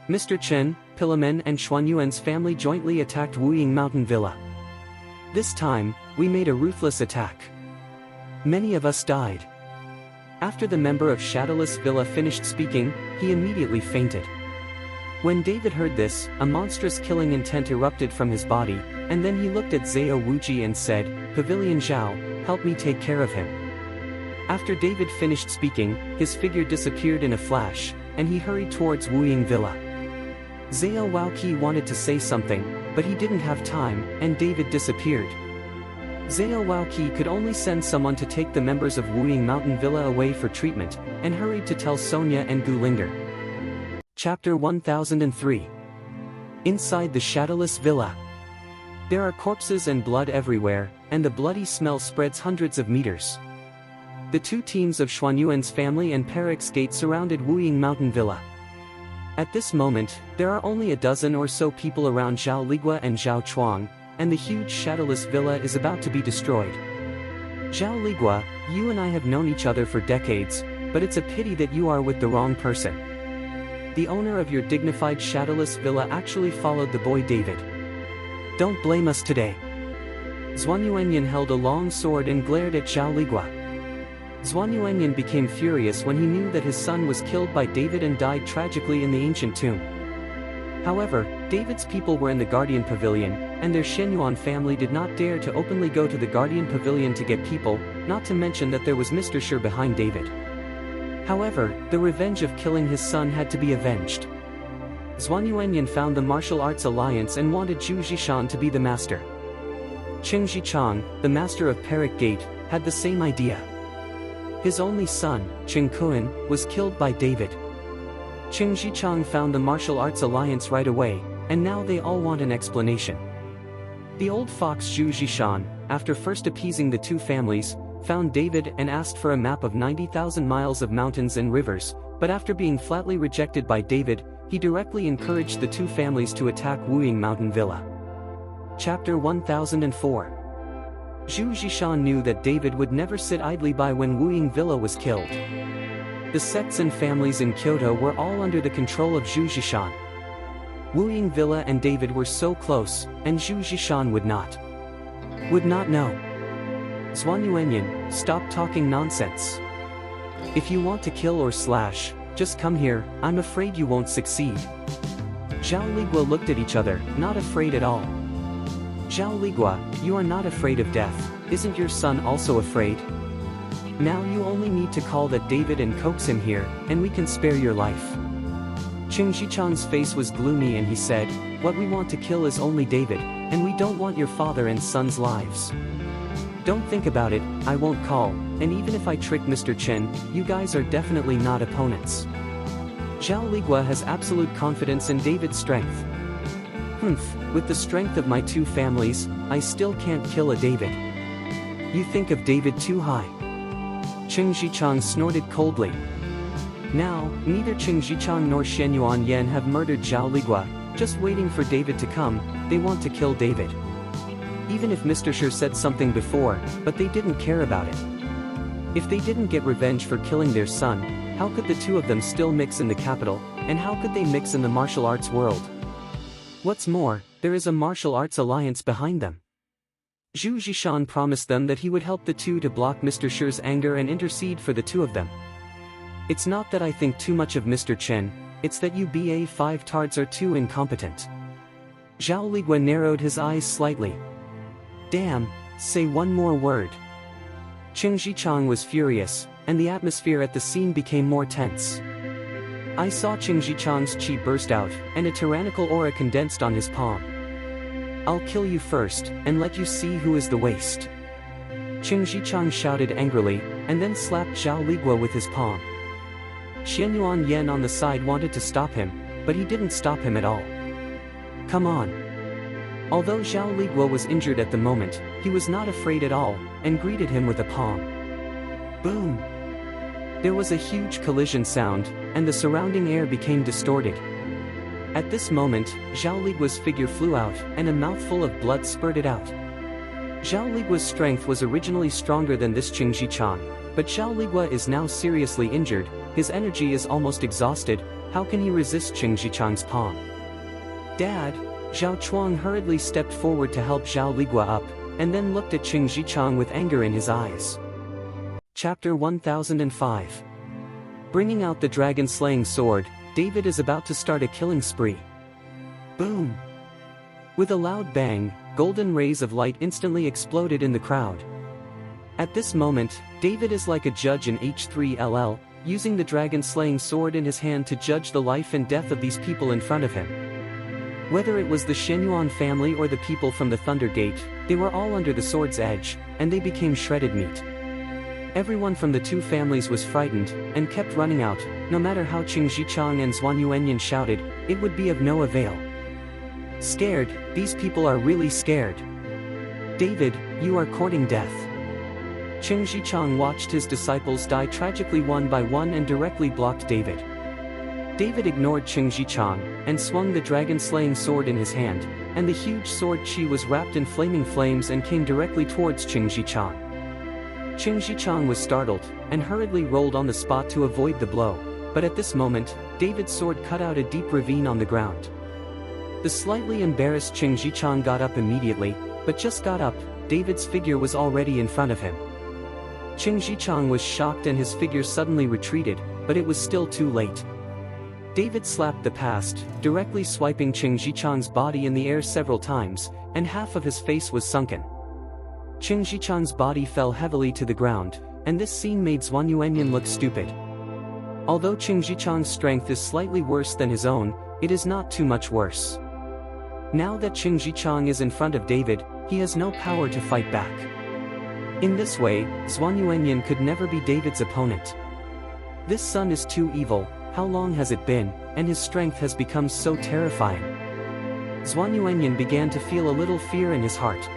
Mr. Chen, Pillamen and Xuanyuan's family jointly attacked Wuying Mountain Villa. This time, we made a ruthless attack. Many of us died. After the member of Shadowless Villa finished speaking, he immediately fainted. When David heard this, a monstrous killing intent erupted from his body, and then he looked at Zhao Wuji and said, "Pavilion Zhao, help me take care of him." After David finished speaking, his figure disappeared in a flash, and he hurried towards Wuying Villa. Zhao Waoqi wanted to say something, but he didn't have time, and David disappeared. Zhao Waoqi could only send someone to take the members of Wuying Mountain Villa away for treatment, and hurried to tell Sonia and Gulinger. Chapter 1003. Inside the Shadowless Villa. There are corpses and blood everywhere, and the bloody smell spreads hundreds of meters. The two teams of Xuanyuan's family and Perik's gate surrounded Wuying Mountain Villa. At this moment, there are only a dozen or so people around Zhao Ligua and Zhao Chuang, and the huge Shadowless Villa is about to be destroyed. Zhao Ligua, you and I have known each other for decades, but it's a pity that you are with the wrong person. The owner of your dignified Shadowless Villa actually followed the boy David. Don't blame us today. Xuanyuanyan held a long sword and glared at Zhao Ligua. Xuanyuanyan became furious when he knew that his son was killed by David and died tragically in the ancient tomb. However, David's people were in the Guardian Pavilion, and their Shenyuan family did not dare to openly go to the Guardian Pavilion to get people, not to mention that there was Mr. Shi behind David. However, the revenge of killing his son had to be avenged. Xuanyuanyan found the Martial Arts Alliance and wanted Zhu Zhishan to be the master. Qing Zhichang, the master of Perik Gate, had the same idea. His only son, Qing Kuan, was killed by David. Qing Zhichang found the martial arts alliance right away, and now they all want an explanation. The old fox Zhu Zhishan, after first appeasing the two families, found David and asked for a map of 90,000 miles of mountains and rivers, but after being flatly rejected by David, he directly encouraged the two families to attack Wuying Mountain Villa. Chapter 1004. Zhu Zhishan knew that David would never sit idly by when Wuying Villa was killed. The sects and families in Kyoto were all under the control of Zhu Zhishan. Wuying Villa and David were so close, and Zhu Zhishan would not know. Zhuan Yuanyan, stop talking nonsense. If you want to kill or slash, just come here, I'm afraid you won't succeed. Zhao Ligua looked at each other, not afraid at all. Zhao Ligua, you are not afraid of death, isn't your son also afraid? Now you only need to call that David and coax him here, and we can spare your life. Qing Zhichang's face was gloomy and he said, what we want to kill is only David, and we don't want your father and son's lives. Don't think about it, I won't call, and even if I trick Mr. Chen, you guys are definitely not opponents. Zhao Ligua has absolute confidence in David's strength. With the strength of my two families, I still can't kill a David. You think of David too high. Qing Zhichang snorted coldly. Now, neither Qing Zhichang nor Shen Yuanyan have murdered Zhao Ligua, just waiting for David to come, they want to kill David. Even if Mr. Shi said something before, but they didn't care about it. If they didn't get revenge for killing their son, how could the two of them still mix in the capital, and how could they mix in the martial arts world? What's more, there is a martial arts alliance behind them. Zhu Zhishan promised them that he would help the two to block Mr. Shi's anger and intercede for the two of them. It's not that I think too much of Mr. Chen, it's that you BA5 tards are too incompetent. Zhao Ligua narrowed his eyes slightly. Damn, say one more word. Qing Zhichang was furious, and the atmosphere at the scene became more tense. I saw Qing Zhichang's chi burst out, and a tyrannical aura condensed on his palm. I'll kill you first, and let you see who is the waste. Qing Zhichang shouted angrily, and then slapped Zhao Ligua with his palm. Xian Yuanyan on the side wanted to stop him, but he didn't stop him at all. Come on. Although Zhao Ligua was injured at the moment, he was not afraid at all, and greeted him with a palm. Boom! There was a huge collision sound, and the surrounding air became distorted. At this moment, Zhao Ligua's figure flew out, and a mouthful of blood spurted out. Zhao Ligua's strength was originally stronger than this Qing Zhichang, but Zhao Ligua is now seriously injured, his energy is almost exhausted, how can he resist Qing Zhichang's palm? Dad! Zhao Chuang hurriedly stepped forward to help Zhao Ligua up, and then looked at Qing Zhichang with anger in his eyes. Chapter 1005. Bringing out the dragon-slaying sword, David is about to start a killing spree. Boom! With a loud bang, golden rays of light instantly exploded in the crowd. At this moment, David is like a judge in H3LL, using the dragon-slaying sword in his hand to judge the life and death of these people in front of him. Whether it was the Shenyuan family or the people from the Thunder Gate, they were all under the sword's edge, and they became shredded meat. Everyone from the two families was frightened, and kept running out, no matter how Qing Zhichang and Zhuan Yuanyan shouted, it would be of no avail. Scared, these people are really scared. David, you are courting death. Qing Zhichang watched his disciples die tragically one by one and directly blocked David. David ignored Qing Zhichang, and swung the dragon-slaying sword in his hand, and the huge sword chi was wrapped in flaming flames and came directly towards Qing Zhichang. Qing Zhichang was startled, and hurriedly rolled on the spot to avoid the blow, but at this moment, David's sword cut out a deep ravine on the ground. The slightly embarrassed Qing Zhichang got up immediately, but just got up, David's figure was already in front of him. Qing Zhichang was shocked and his figure suddenly retreated, but it was still too late. David slapped the past, directly swiping Qing Zhichang's body in the air several times, and half of his face was sunken. Qing Zhichang's body fell heavily to the ground, and this scene made Zhuan Yuanyan look stupid. Although Qing Zhichang's strength is slightly worse than his own, it is not too much worse. Now that Qing Zhichang is in front of David, he has no power to fight back. In this way, Zhuan Yuanyin could never be David's opponent. This son is too evil, how long has it been, and his strength has become so terrifying. Zhuan Yuanyin began to feel a little fear in his heart.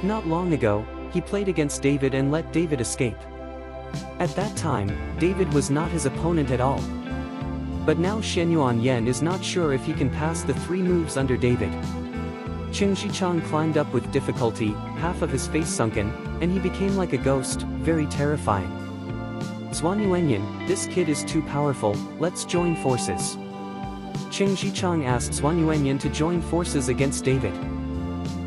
Not long ago, he played against David and let David escape. At that time, David was not his opponent at all. But now Shen Yuanyin is not sure if he can pass the 3 moves under David. Qing Shichang climbed up with difficulty, half of his face sunken, and he became like a ghost, very terrifying. Zhuan Yuanyin, this kid is too powerful, let's join forces. Qing Shichang asked Zhuan Yuanyin to join forces against David.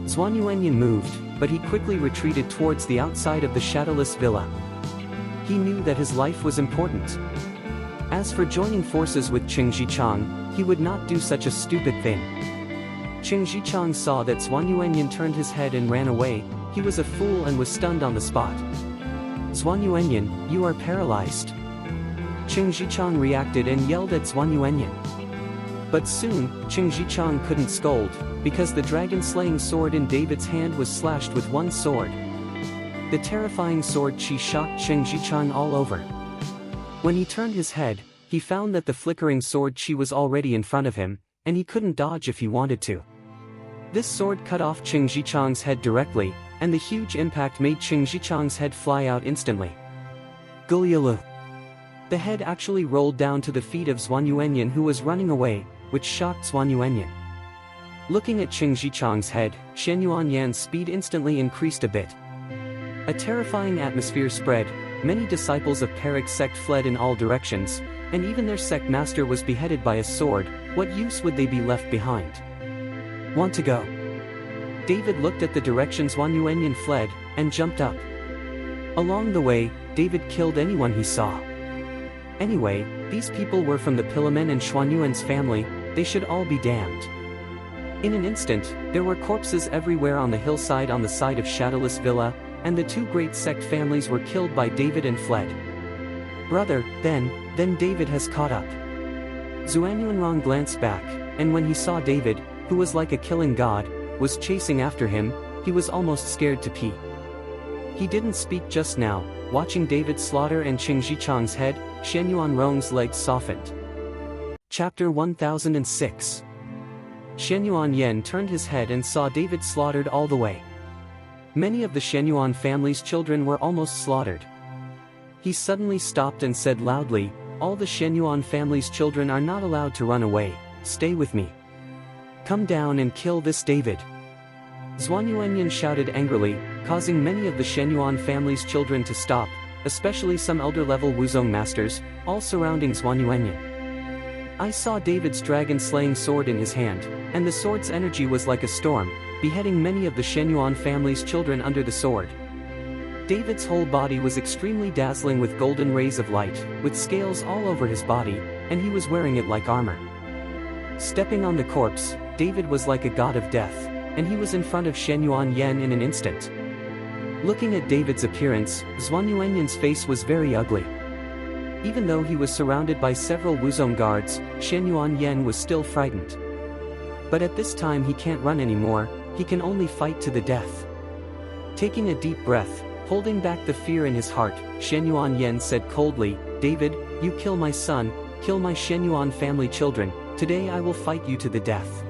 Zhuan Yuanyin moved, but he quickly retreated towards the outside of the shadowless villa. He knew that his life was important. As for joining forces with Qing Shichang, he would not do such a stupid thing. Qing Shichang saw that Zhuan Yuanyin turned his head and ran away. He was a fool and was stunned on the spot. Zhuan Yuanyin, you are paralyzed. Qing Shichang reacted and yelled at Zhuan Yuanyin. But soon, Qing Shichang couldn't scold, because the dragon-slaying sword in David's hand was slashed with one sword. The terrifying sword chi shocked Qing Shichang all over. When he turned his head, he found that the flickering sword chi was already in front of him, and he couldn't dodge if he wanted to. This sword cut off Qing Shichang's head directly, and the huge impact made Qing Shichang's head fly out instantly. Gulyalu. The head actually rolled down to the feet of Zhuan Yuanyin, who was running away, which shocked Zhuan Yuanyin. Looking at Qing Shichang's head, Shen Yuanyin's speed instantly increased a bit. A terrifying atmosphere spread, many disciples of Perik's sect fled in all directions, and even their sect master was beheaded by a sword. What use would they be left behind? Want to go? David looked at the direction Zhuan Yuanyin fled, and jumped up. Along the way, David killed anyone he saw. Anyway, these people were from the Pilamen and Xuanyuan's family, they should all be damned. In an instant, there were corpses everywhere on the hillside on the side of Shadowless Villa, and the 2 great sect families were killed by David and fled. Brother, then David has caught up. Zhuan Yuanrong glanced back, and when he saw David, who was like a killing god, was chasing after him, he was almost scared to pee. He didn't speak just now. Watching David slaughter and Qing Shichang's head, Shen Yuanrong's legs softened. Chapter 1006. Shen Yuanyin turned his head and saw David slaughtered all the way. Many of the Shen Yuan family's children were almost slaughtered. He suddenly stopped and said loudly, all the Shen Yuan family's children are not allowed to run away, stay with me. Come down and kill this David. Zhuan Yuanyin shouted angrily, causing many of the Shen Yuan family's children to stop, especially some elder-level Wuzong masters, all surrounding Zhuan Yuanyin. I saw David's dragon-slaying sword in his hand, and the sword's energy was like a storm, beheading many of the Shen Yuan family's children under the sword. David's whole body was extremely dazzling with golden rays of light, with scales all over his body, and he was wearing it like armor. Stepping on the corpse, David was like a god of death, and he was in front of Shen Yuanyin in an instant. Looking at David's appearance, Zhuan Yuanyin's face was very ugly. Even though he was surrounded by several Wuzong guards, Shen Yuanyin was still frightened. But at this time he can't run anymore, he can only fight to the death. Taking a deep breath, holding back the fear in his heart, Shen Yuanyin said coldly, David, you kill my son, kill my Shen Yuan family children, today I will fight you to the death.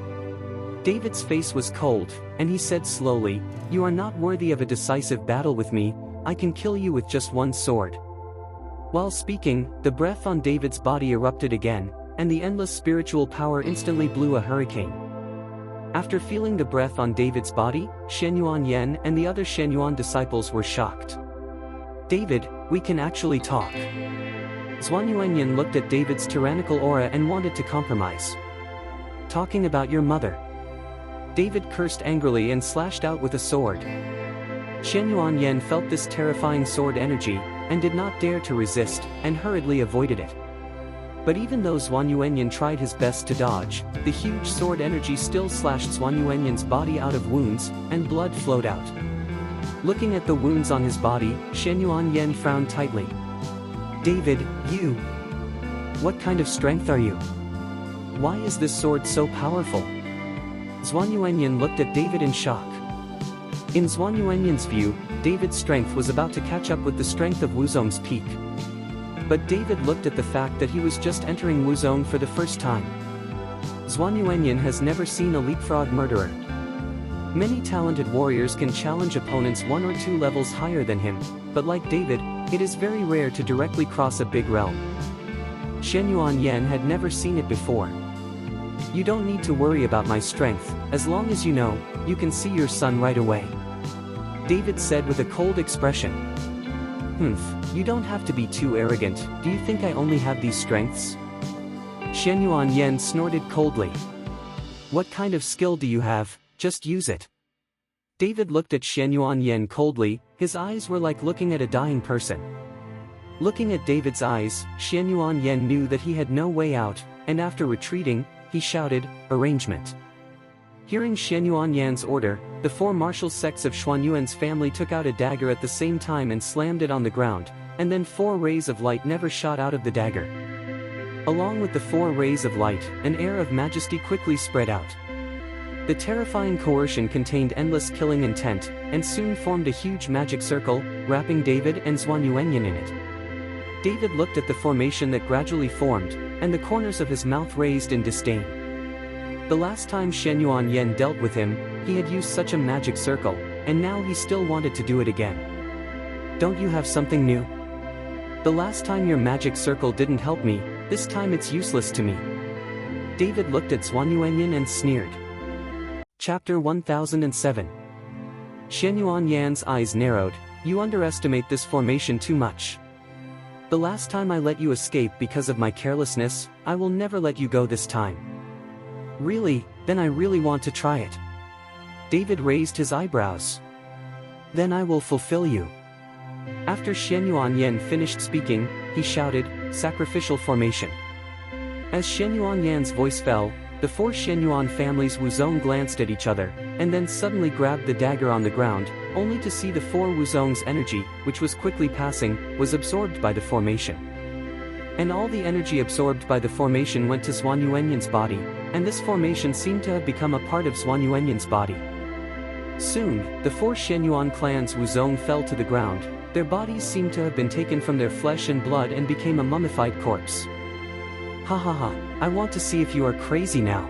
David's face was cold, and he said slowly, you are not worthy of a decisive battle with me, I can kill you with just one sword. While speaking, the breath on David's body erupted again, and the endless spiritual power instantly blew a hurricane. After feeling the breath on David's body, Shen Yuanyin and the other Shen Yuan disciples were shocked. David, we can actually talk. Zhuan Yuanyin looked at David's tyrannical aura and wanted to compromise. Talking about your mother. David cursed angrily and slashed out with a sword. Shen Yuanyin felt this terrifying sword energy, and did not dare to resist, and hurriedly avoided it. But even though Zhuan Yuanyin tried his best to dodge, the huge sword energy still slashed Zhuan Yuanyin's body out of wounds, and blood flowed out. Looking at the wounds on his body, Shen Yuanyin frowned tightly. David, you... What kind of strength are you? Why is this sword so powerful? Zhuan Yuanyin looked at David in shock. In Zhuan Yuanyan's view, David's strength was about to catch up with the strength of Wuzong's peak. But David looked at the fact that he was just entering Wuzong for the first time. Zhuan Yuanyan has never seen a leapfrog murderer. Many talented warriors can challenge opponents 1 or 2 levels higher than him, but like David, it is very rare to directly cross a big realm. Shen Yuanyan had never seen it before. You don't need to worry about my strength, as long as you know, you can see your son right away. David said with a cold expression. You don't have to be too arrogant. Do you think I only have these strengths? Shen Yuanyan snorted coldly. What kind of skill do you have? Just use it. David looked at Shen Yuanyan coldly, his eyes were like looking at a dying person. Looking at David's eyes, Shen Yuanyan knew that he had no way out, and after retreating, he shouted, "Arrangement." Hearing Shen Yuanyan's order, the 4 martial sects of Xuanyuan's family took out a dagger at the same time and slammed it on the ground, and then 4 rays of light never shot out of the dagger. Along with the 4 rays of light, an air of majesty quickly spread out. The terrifying coercion contained endless killing intent, and soon formed a huge magic circle, wrapping David and Zhuan Yuanyan in it. David looked at the formation that gradually formed, and the corners of his mouth raised in disdain. The last time Shen Yuanyan dealt with him, he had used such a magic circle, and now he still wanted to do it again. Don't you have something new? The last time your magic circle didn't help me, this time it's useless to me. David looked at Zhuan Yuanyan and sneered. Chapter 1007. Shen Yuanyan's eyes narrowed. You underestimate this formation too much. The last time I let you escape because of my carelessness, I will never let you go this time. Really? Then I really want to try it. David raised his eyebrows. Then I will fulfill you. After Shen Yuanyan finished speaking, he shouted, "Sacrificial formation." As Shen Yuanyan's voice fell, the 4 Shenyuan families Wuzong glanced at each other, and then suddenly grabbed the dagger on the ground, only to see the 4 Wuzong's energy, which was quickly passing, was absorbed by the formation. And all the energy absorbed by the formation went to Zhuan Yuanyan's body, and this formation seemed to have become a part of Zhuan Yuanyan's body. Soon, the 4 Shenyuan clans Wuzong fell to the ground, their bodies seemed to have been taken from their flesh and blood and became a mummified corpse. Ha ha ha, I want to see if you are crazy now.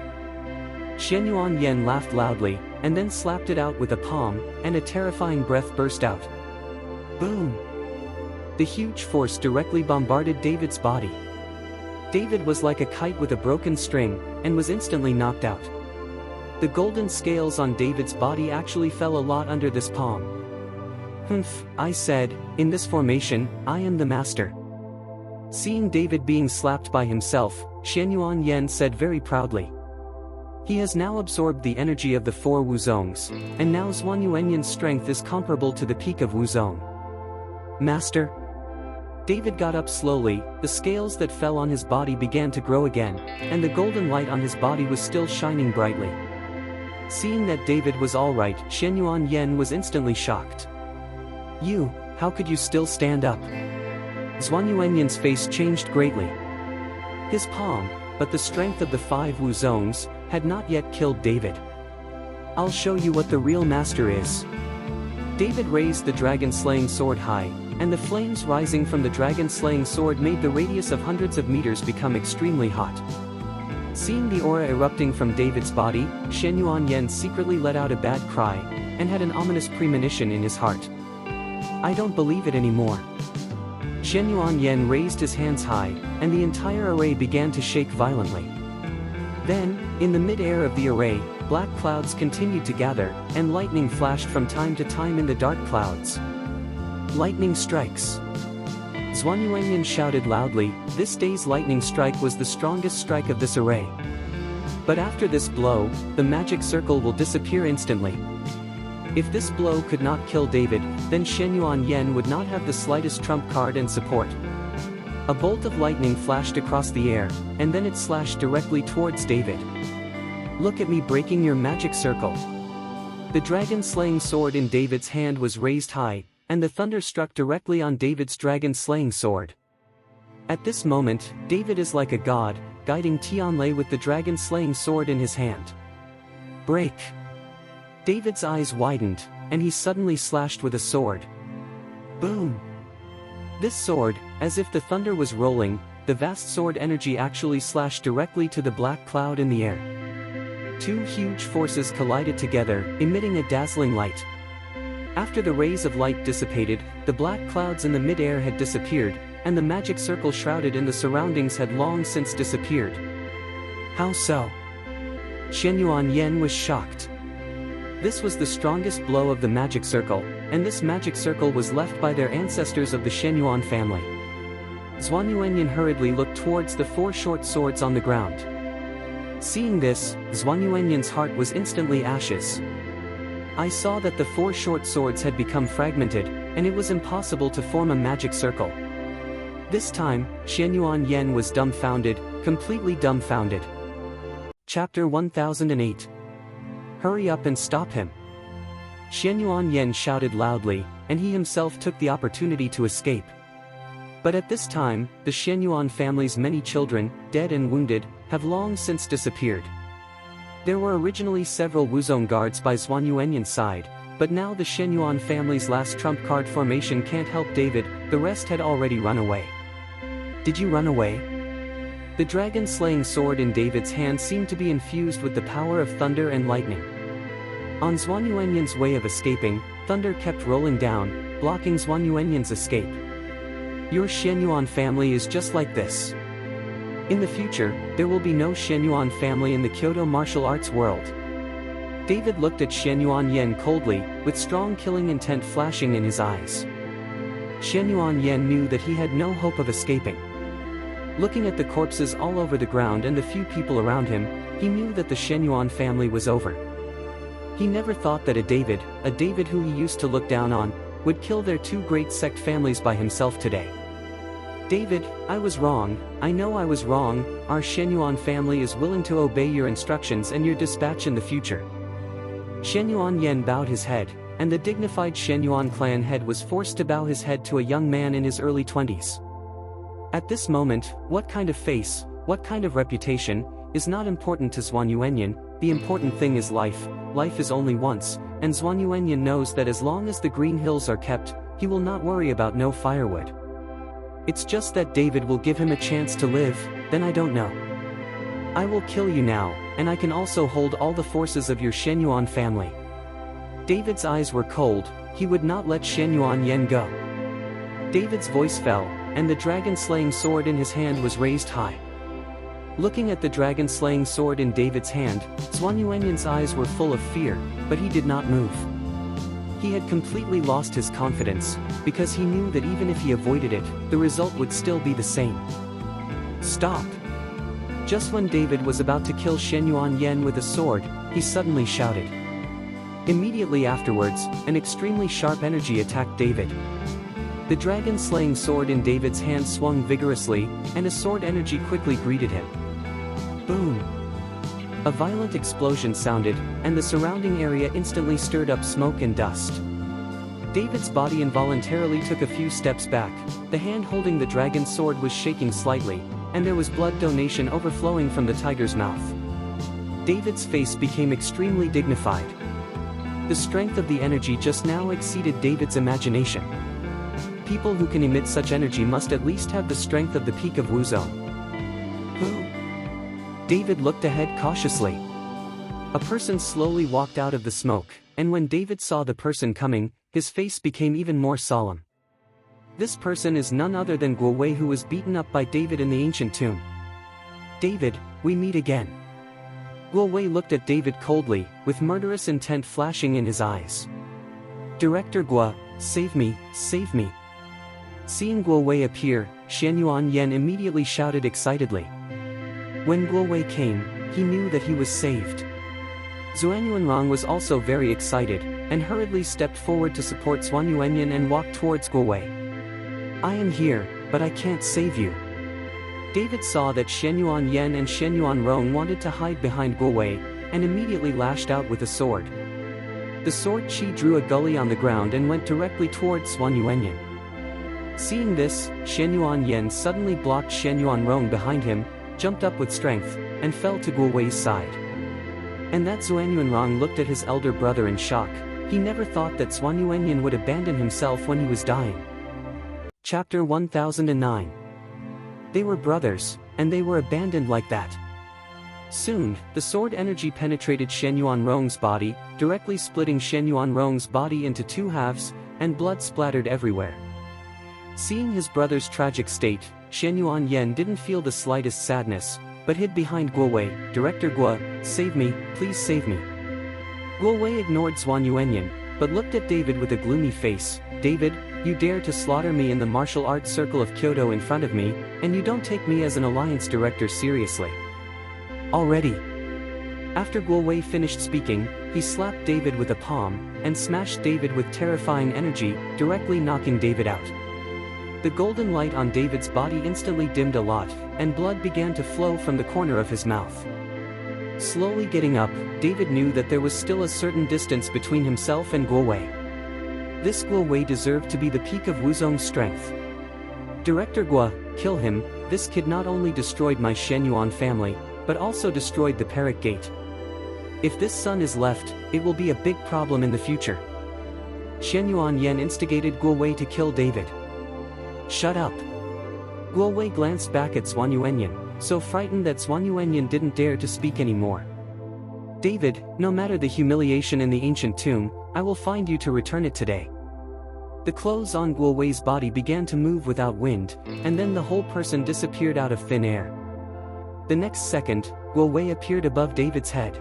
Shen Yuanyan laughed loudly, and then slapped it out with a palm, and a terrifying breath burst out. Boom! The huge force directly bombarded David's body. David was like a kite with a broken string, and was instantly knocked out. The golden scales on David's body actually fell a lot under this palm. I said, in this formation, I am the master. Seeing David being slapped by himself, Shen Yuanyan said very proudly. He has now absorbed the energy of the 4 Wuzongs, and now Zhuan Yuanyan's strength is comparable to the peak of Wuzong. Master? David got up slowly, the scales that fell on his body began to grow again, and the golden light on his body was still shining brightly. Seeing that David was alright, Shen Yuanyan was instantly shocked. You, how could you still stand up? Zhuan Yuanyan's face changed greatly. His palm, but the strength of the 5 Wuzongs, had not yet killed David. I'll show you what the real master is. David raised the dragon-slaying sword high, and the flames rising from the dragon-slaying sword made the radius of hundreds of meters become extremely hot. Seeing the aura erupting from David's body, Shen Yuanyan secretly let out a bad cry, and had an ominous premonition in his heart. I don't believe it anymore. Shen Yuanyan raised his hands high, and the entire array began to shake violently. Then, in the mid-air of the array, black clouds continued to gather, and lightning flashed from time to time in the dark clouds. Lightning strikes. Zhuan Yuanyan shouted loudly, this day's lightning strike was the strongest strike of this array. But after this blow, the magic circle will disappear instantly. If this blow could not kill David, then Shen Yuanyan would not have the slightest trump card and support. A bolt of lightning flashed across the air, and then it slashed directly towards David. Look at me breaking your magic circle. The dragon-slaying sword in David's hand was raised high, and the thunder struck directly on David's dragon-slaying sword. At this moment, David is like a god, guiding Tianlei with the dragon-slaying sword in his hand. Break! David's eyes widened, and he suddenly slashed with a sword. Boom! This sword, as if the thunder was rolling, the vast sword energy actually slashed directly to the black cloud in the air. Two huge forces collided together, emitting a dazzling light. After the rays of light dissipated, the black clouds in the mid-air had disappeared, and the magic circle shrouded in the surroundings had long since disappeared. How so? Xianyuan Yen was shocked. This was the strongest blow of the magic circle, and this magic circle was left by their ancestors of the Xianyuan family. Xuanyuanyan hurriedly looked towards the four short swords on the ground. Seeing this, Xuanyuanyan's heart was instantly ashes. I saw that the four short swords had become fragmented, and it was impossible to form a magic circle. This time, Xianyuan Yen was dumbfounded, completely dumbfounded. Chapter 1008. Hurry up and stop him. Xianyuan Yen shouted loudly, and he himself took the opportunity to escape. But at this time, the Xianyuan family's many children, dead and wounded, have long since disappeared. There were originally several Wuzong guards by Xuanyuanyan's side, but now the Xianyuan family's last trump card formation can't help David, the rest had already run away. Did you run away? The dragon-slaying sword in David's hand seemed to be infused with the power of thunder and lightning. On Xuanyuanyan's way of escaping, thunder kept rolling down, blocking Xuanyuanyan's escape. Your Xianyuan family is just like this. In the future, there will be no Xianyuan family in the Kyoto martial arts world. David looked at Xianyuan Yen coldly, with strong killing intent flashing in his eyes. Xianyuan Yen knew that he had no hope of escaping. Looking at the corpses all over the ground and the few people around him, he knew that the Xianyuan family was over. He never thought that a David who he used to look down on, would kill their two great sect families by himself today. David, I was wrong, I know I was wrong, our Xianyuan family is willing to obey your instructions and your dispatch in the future. Xianyuan Yen bowed his head, and the dignified Xianyuan clan head was forced to bow his head to a young man in his early 20s. At this moment, what kind of face, what kind of reputation, is not important to Xuanyuanyan, the important thing is life. Life is only once, and Xuanyuanyan knows that as long as the green hills are kept, he will not worry about no firewood. It's just that David will give him a chance to live, then I don't know. I will kill you now, and I can also hold all the forces of your Xianyuan family. David's eyes were cold, he would not let Xianyuan Yen go. David's voice fell, and the dragon-slaying sword in his hand was raised high. Looking at the dragon-slaying sword in David's hand, Xuanyuanyan's eyes were full of fear, but he did not move. He had completely lost his confidence, because he knew that even if he avoided it, the result would still be the same. Stop! Just when David was about to kill Xianyuan Yen with a sword, he suddenly shouted. Immediately afterwards, an extremely sharp energy attacked David. The dragon-slaying sword in David's hand swung vigorously, and a sword energy quickly greeted him. Boom! A violent explosion sounded, and the surrounding area instantly stirred up smoke and dust. David's body involuntarily took a few steps back, the hand holding the dragon's sword was shaking slightly, and there was blood donation overflowing from the tiger's mouth. David's face became extremely dignified. The strength of the energy just now exceeded David's imagination. People who can emit such energy must at least have the strength of the peak of Wuzong. Who? David looked ahead cautiously. A person slowly walked out of the smoke, and when David saw the person coming, his face became even more solemn. This person is none other than Guo Wei, who was beaten up by David in the ancient tomb. David, we meet again. Guo Wei looked at David coldly, with murderous intent flashing in his eyes. Director Guo, save me, save me. Seeing Guo Wei appear, Xianyuan Yen immediately shouted excitedly. When Guo Wei came, he knew that he was saved. Xuanyuanrong was also very excited, and hurriedly stepped forward to support Xuanyuanyan and walked towards Guo Wei. I am here, but I can't save you. David saw that Xianyuan Yen and Xianyuanrong wanted to hide behind Guo Wei, and immediately lashed out with a sword. The sword Chi drew a gully on the ground and went directly towards Xuanyuanyan. Seeing this, Xianyuan Yen suddenly blocked Xianyuanrong behind him, jumped up with strength, and fell to Guo Wei's side. And that Xuanyuanrong looked at his elder brother in shock, He never thought that Zhuan Yuanyan would abandon himself when he was dying. Chapter 1009. They were brothers, and they were abandoned like that. Soon, the sword energy penetrated Shen Yuanrong's body, directly splitting Shen Yuanrong's body into two halves, and blood splattered everywhere. Seeing his brother's tragic state, Shen Yuanyan didn't feel the slightest sadness, but hid behind Guo Wei. "Director Guo, save me, please save me." Guo Wei ignored Zhuan Yuanyan, but looked at David with a gloomy face. "David, you dare to slaughter me in the martial arts circle of Kyoto in front of me, and you don't take me as an alliance director seriously. Already." After Guo Wei finished speaking, he slapped David with a palm, and smashed David with terrifying energy, directly knocking David out. The golden light on David's body instantly dimmed a lot, and blood began to flow from the corner of his mouth. Slowly getting up, David knew that there was still a certain distance between himself and Guo Wei. This Guo Wei deserved to be the peak of Wuzong's strength. "Director Guo, kill him. This kid not only destroyed my Shen Yuan family, but also destroyed the Perak Gate. If this son is left, it will be a big problem in the future." Shen Yuanyan instigated Guo Wei to kill David. "Shut up." Guo Wei glanced back at Zhuan Yuanyan, so frightened that Zhuan Yuanyan didn't dare to speak anymore. "David, no matter the humiliation in the ancient tomb, I will find you to return it today." The clothes on Guo Wei's body began to move without wind, and then the whole person disappeared out of thin air. The next second, Guo Wei appeared above David's head.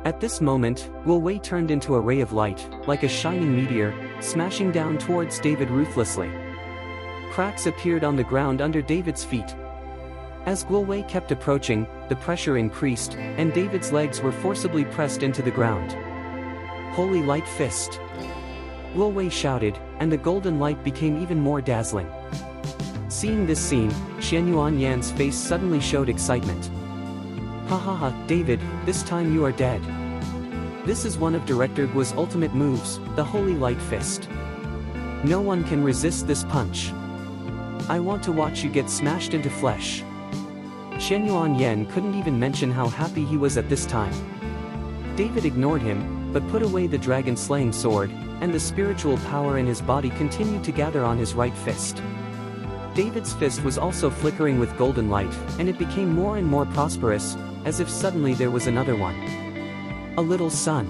At this moment, Guo Wei turned into a ray of light, like a shining meteor, smashing down towards David ruthlessly. Cracks appeared on the ground under David's feet. As Guo Wei kept approaching, the pressure increased, and David's legs were forcibly pressed into the ground. "Holy Light Fist!" Guo Wei shouted, and the golden light became even more dazzling. Seeing this scene, Shen Yuanyan's face suddenly showed excitement. "Ha ha ha, David, this time you are dead. This is one of Director Guo's ultimate moves, the Holy Light Fist. No one can resist this punch. I want to watch you get smashed into flesh." Shen Yuanyan couldn't even mention how happy he was at this time. David ignored him, but put away the dragon-slaying sword, and the spiritual power in his body continued to gather on his right fist. David's fist was also flickering with golden light, and it became more and more prosperous, as if suddenly there was another one. A little sun.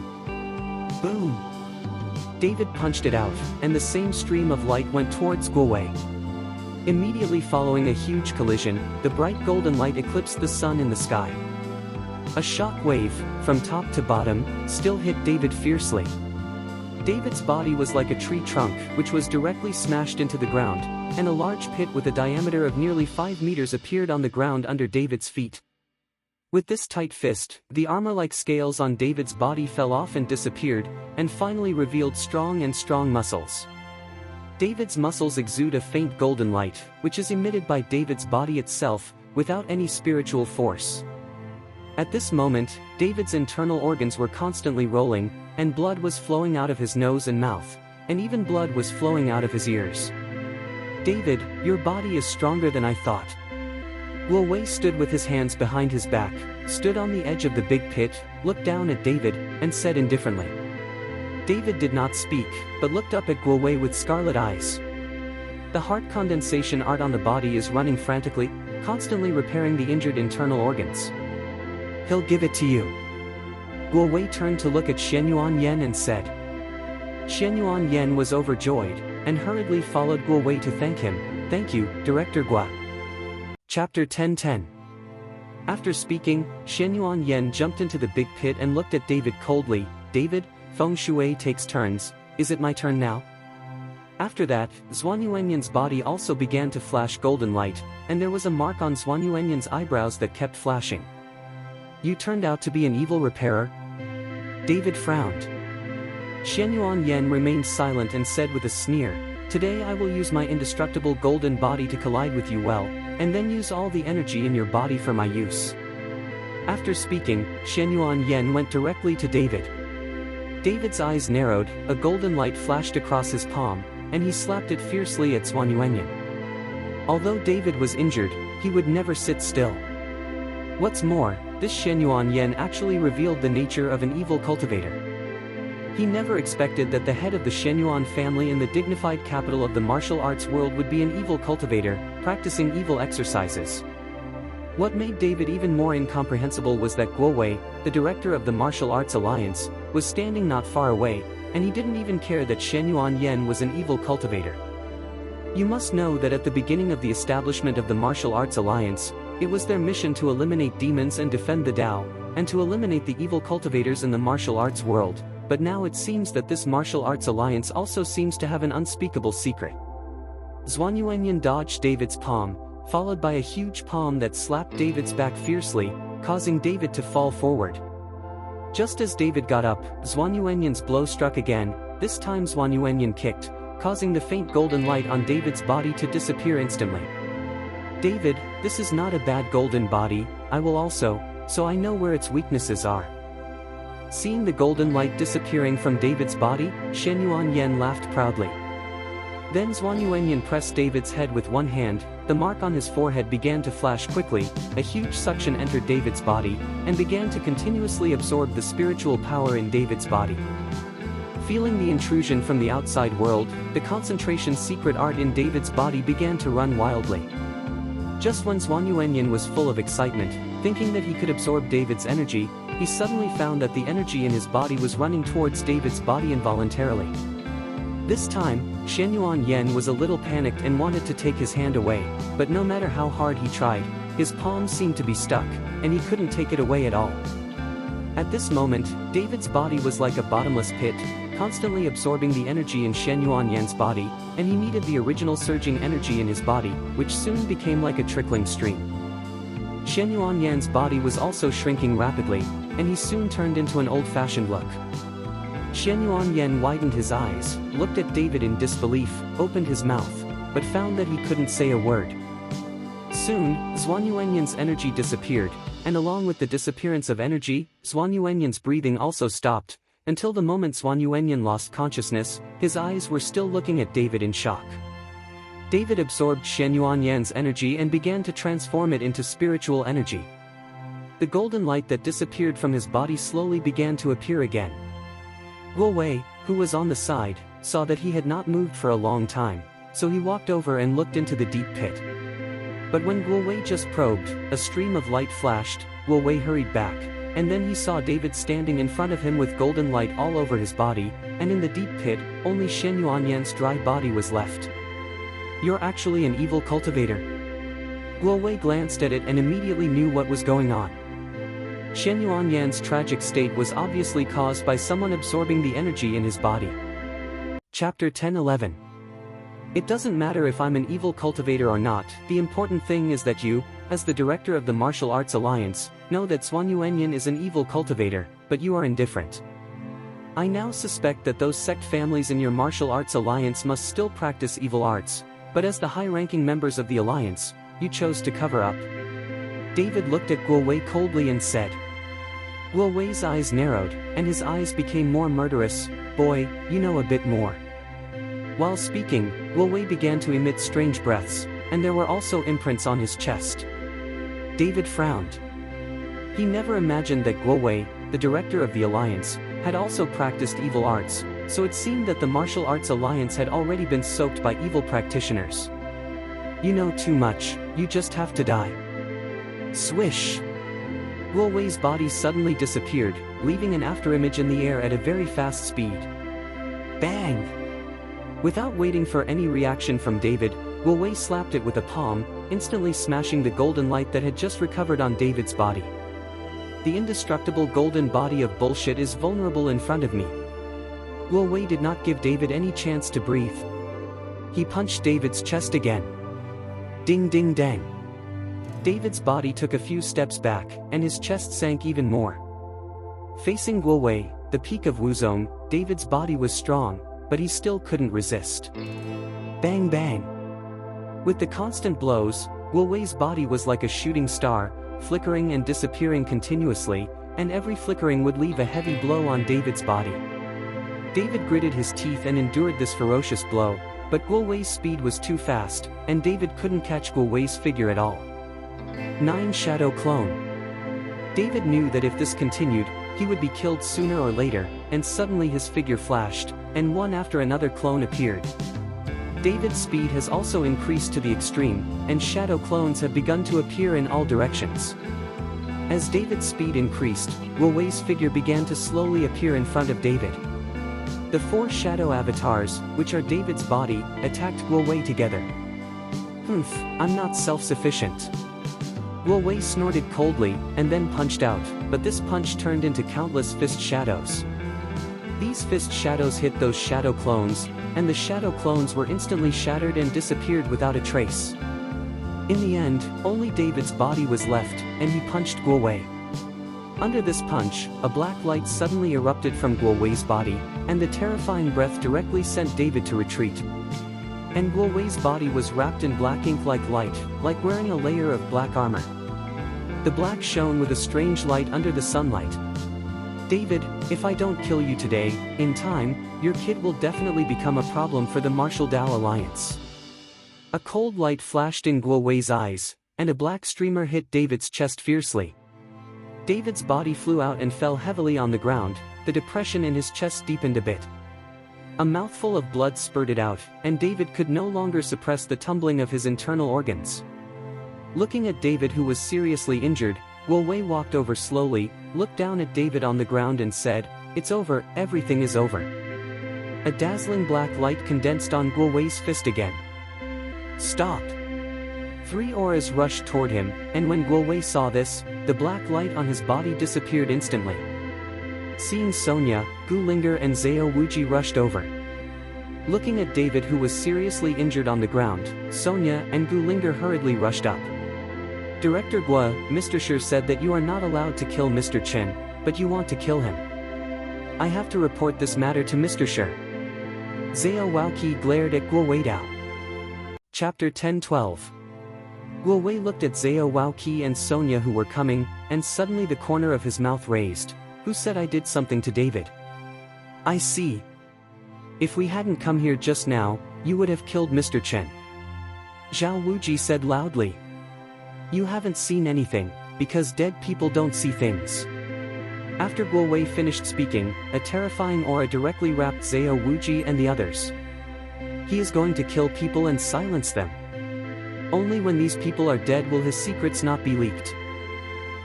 Boom! David punched it out, and the same stream of light went towards Guo Wei. Immediately following a huge collision, the bright golden light eclipsed the sun in the sky. A shock wave, from top to bottom, still hit David fiercely. David's body was like a tree trunk, which was directly smashed into the ground, and a large pit with a diameter of nearly 5 meters appeared on the ground under David's feet. With this tight fist, the armor-like scales on David's body fell off and disappeared, and finally revealed strong muscles. David's muscles exude a faint golden light, which is emitted by David's body itself, without any spiritual force. At this moment, David's internal organs were constantly rolling, and blood was flowing out of his nose and mouth, and even blood was flowing out of his ears. "David, your body is stronger than I thought." Guo Wei stood with his hands behind his back, stood on the edge of the big pit, looked down at David, and said indifferently. David did not speak, but looked up at Guo Wei with scarlet eyes. The heart condensation art on the body is running frantically, constantly repairing the injured internal organs. "He'll give it to you." Guo Wei turned to look at Shen Yuanyan and said. Shen Yuanyan was overjoyed, and hurriedly followed Guo Wei to thank him. "Thank you, Director Guo." Chapter 1010. After speaking, Shen Yuanyan jumped into the big pit and looked at David coldly. "David, Feng Shui takes turns, is it my turn now?" After that, Zhuan Yuanyan's body also began to flash golden light, and there was a mark on Zhuan Yuanyan's eyebrows that kept flashing. "You turned out to be an evil repairer?" David frowned. Shen Yuanyan remained silent and said with a sneer, "Today I will use my indestructible golden body to collide with you well, and then use all the energy in your body for my use." After speaking, Shen Yuanyan went directly to David. David's eyes narrowed, a golden light flashed across his palm, and he slapped it fiercely at Zhuan Yuanyan. Although David was injured, he would never sit still. What's more, this Shen Yuanyan actually revealed the nature of an evil cultivator. He never expected that the head of the Shenyuan family in the dignified capital of the martial arts world would be an evil cultivator, practicing evil exercises. What made David even more incomprehensible was that Guo Wei, the director of the Martial Arts Alliance, was standing not far away, and he didn't even care that Shenyuan Yan was an evil cultivator. You must know that at the beginning of the establishment of the Martial Arts Alliance, it was their mission to eliminate demons and defend the Tao, and to eliminate the evil cultivators in the martial arts world, but now it seems that this Martial Arts Alliance also seems to have an unspeakable secret. Zhuan Yuanyan dodged David's palm, followed by a huge palm that slapped David's back fiercely, causing David to fall forward. Just as David got up, Zhuan Yuanyan's blow struck again, this time Zhuan Yuanyan kicked, causing the faint golden light on David's body to disappear instantly. David, this is not a bad golden body, I will also, so I know where its weaknesses are. Seeing the golden light disappearing from David's body, Shenyuan Yan laughed proudly. Then Zhuan Yuanyan pressed David's head with one hand, the mark on his forehead began to flash quickly, a huge suction entered David's body, and began to continuously absorb the spiritual power in David's body. Feeling the intrusion from the outside world, the concentration secret art in David's body began to run wildly. Just when Zhuan Yuanyan was full of excitement, thinking that he could absorb David's energy, he suddenly found that the energy in his body was running towards David's body involuntarily. This time, Shenyuan Yan was a little panicked and wanted to take his hand away, but no matter how hard he tried, his palm seemed to be stuck, and he couldn't take it away at all. At this moment, David's body was like a bottomless pit, constantly absorbing the energy in Shenyuan Yan's body, and he needed the original surging energy in his body, which soon became like a trickling stream. Shenyuan Yan's body was also shrinking rapidly, and he soon turned into an old-fashioned look. Shenyuan Yan widened his eyes, looked at David in disbelief, opened his mouth, but found that he couldn't say a word. Soon, Zhuan Yuanyan's energy disappeared, and along with the disappearance of energy, Zhuan Yuanyan's breathing also stopped, until the moment Zhuan Yuanyan lost consciousness, his eyes were still looking at David in shock. David absorbed Shenyuan Yan's energy and began to transform it into spiritual energy. The golden light that disappeared from his body slowly began to appear again. Guo Wei, who was on the side, saw that he had not moved for a long time, so he walked over and looked into the deep pit. But when Guo Wei just probed, a stream of light flashed, Guo Wei hurried back, and then he saw David standing in front of him with golden light all over his body, and in the deep pit, only Shenyuan Yan's dry body was left. "You're actually an evil cultivator." Guo Wei glanced at it and immediately knew what was going on. Shenyuan Yan's tragic state was obviously caused by someone absorbing the energy in his body. Chapter 10:11. It doesn't matter if I'm an evil cultivator or not, the important thing is that you, as the director of the Martial Arts Alliance, know that Zhuan Yuanyan is an evil cultivator, but you are indifferent. I now suspect that those sect families in your Martial Arts Alliance must still practice evil arts, but as the high-ranking members of the Alliance, you chose to cover up. David looked at Guo Wei coldly and said. Guo Wei's eyes narrowed, and his eyes became more murderous. "Boy, you know a bit more." While speaking, Guo Wei began to emit strange breaths, and there were also imprints on his chest. David frowned. He never imagined that Guo Wei, the director of the Alliance, had also practiced evil arts, so it seemed that the Martial Arts Alliance had already been soaked by evil practitioners. "You know too much, you just have to die." Swish! Guo Wei's body suddenly disappeared, leaving an afterimage in the air at a very fast speed. Bang! Without waiting for any reaction from David, Guo Wei slapped it with a palm, instantly smashing the golden light that had just recovered on David's body. The indestructible golden body of bullshit is vulnerable in front of me. Guo Wei did not give David any chance to breathe. He punched David's chest again. Ding ding dang. David's body took a few steps back, and his chest sank even more. Facing Guo Wei, the peak of Wuzong, David's body was strong, but he still couldn't resist. Bang bang. With the constant blows, Guo Wei's body was like a shooting star, flickering and disappearing continuously, and every flickering would leave a heavy blow on David's body. David gritted his teeth and endured this ferocious blow, but Guo Wei's speed was too fast, and David couldn't catch Guo Wei's figure at all. 9 Shadow Clone. David knew that if this continued, he would be killed sooner or later, and suddenly his figure flashed, and one after another clone appeared. David's speed has also increased to the extreme, and shadow clones have begun to appear in all directions. As David's speed increased, Guowei's figure began to slowly appear in front of David. The 4 shadow avatars, which are David's body, attacked Guowei together. I'm not self-sufficient. Guowei snorted coldly, and then punched out, but this punch turned into countless fist shadows. These fist shadows hit those shadow clones, and the shadow clones were instantly shattered and disappeared without a trace. In the end, only David's body was left, and he punched Guowei. Under this punch, a black light suddenly erupted from Guowei's body, and the terrifying breath directly sent David to retreat. And Guowei's body was wrapped in black ink-like light, like wearing a layer of black armor. The black shone with a strange light under the sunlight. David, if I don't kill you today, in time, your kid will definitely become a problem for the Marshall Dow Alliance. A cold light flashed in Guowei's eyes, and a black streamer hit David's chest fiercely. David's body flew out and fell heavily on the ground, the depression in his chest deepened a bit. A mouthful of blood spurted out, and David could no longer suppress the tumbling of his internal organs. Looking at David, who was seriously injured, Guowei walked over slowly, looked down at David on the ground and said, "It's over, everything is over." A dazzling black light condensed on Guowei's fist again. "Stop!" 3 auras rushed toward him, and when Guowei saw this, the black light on his body disappeared instantly. Seeing Sonia, Gulinger and Zhao Wuji rushed over. Looking at David, who was seriously injured on the ground, Sonia and Gulinger hurriedly rushed up. "Director Guo, Mr. Shi said that you are not allowed to kill Mr. Chen, but you want to kill him. I have to report this matter to Mr. Shi." Zhao Wuji glared at Guowei Dao. Chapter 10-12. Guowei looked at Zhao Wuji and Sonia, who were coming, and suddenly the corner of his mouth raised. "Who said I did something to David?" "I see. If we hadn't come here just now, you would have killed Mr. Chen." Zhao Wuji said loudly. "You haven't seen anything, because dead people don't see things." After Guowei finished speaking, a terrifying aura directly wrapped Zhao Wuji and the others. "He is going to kill people and silence them. Only when these people are dead will his secrets not be leaked."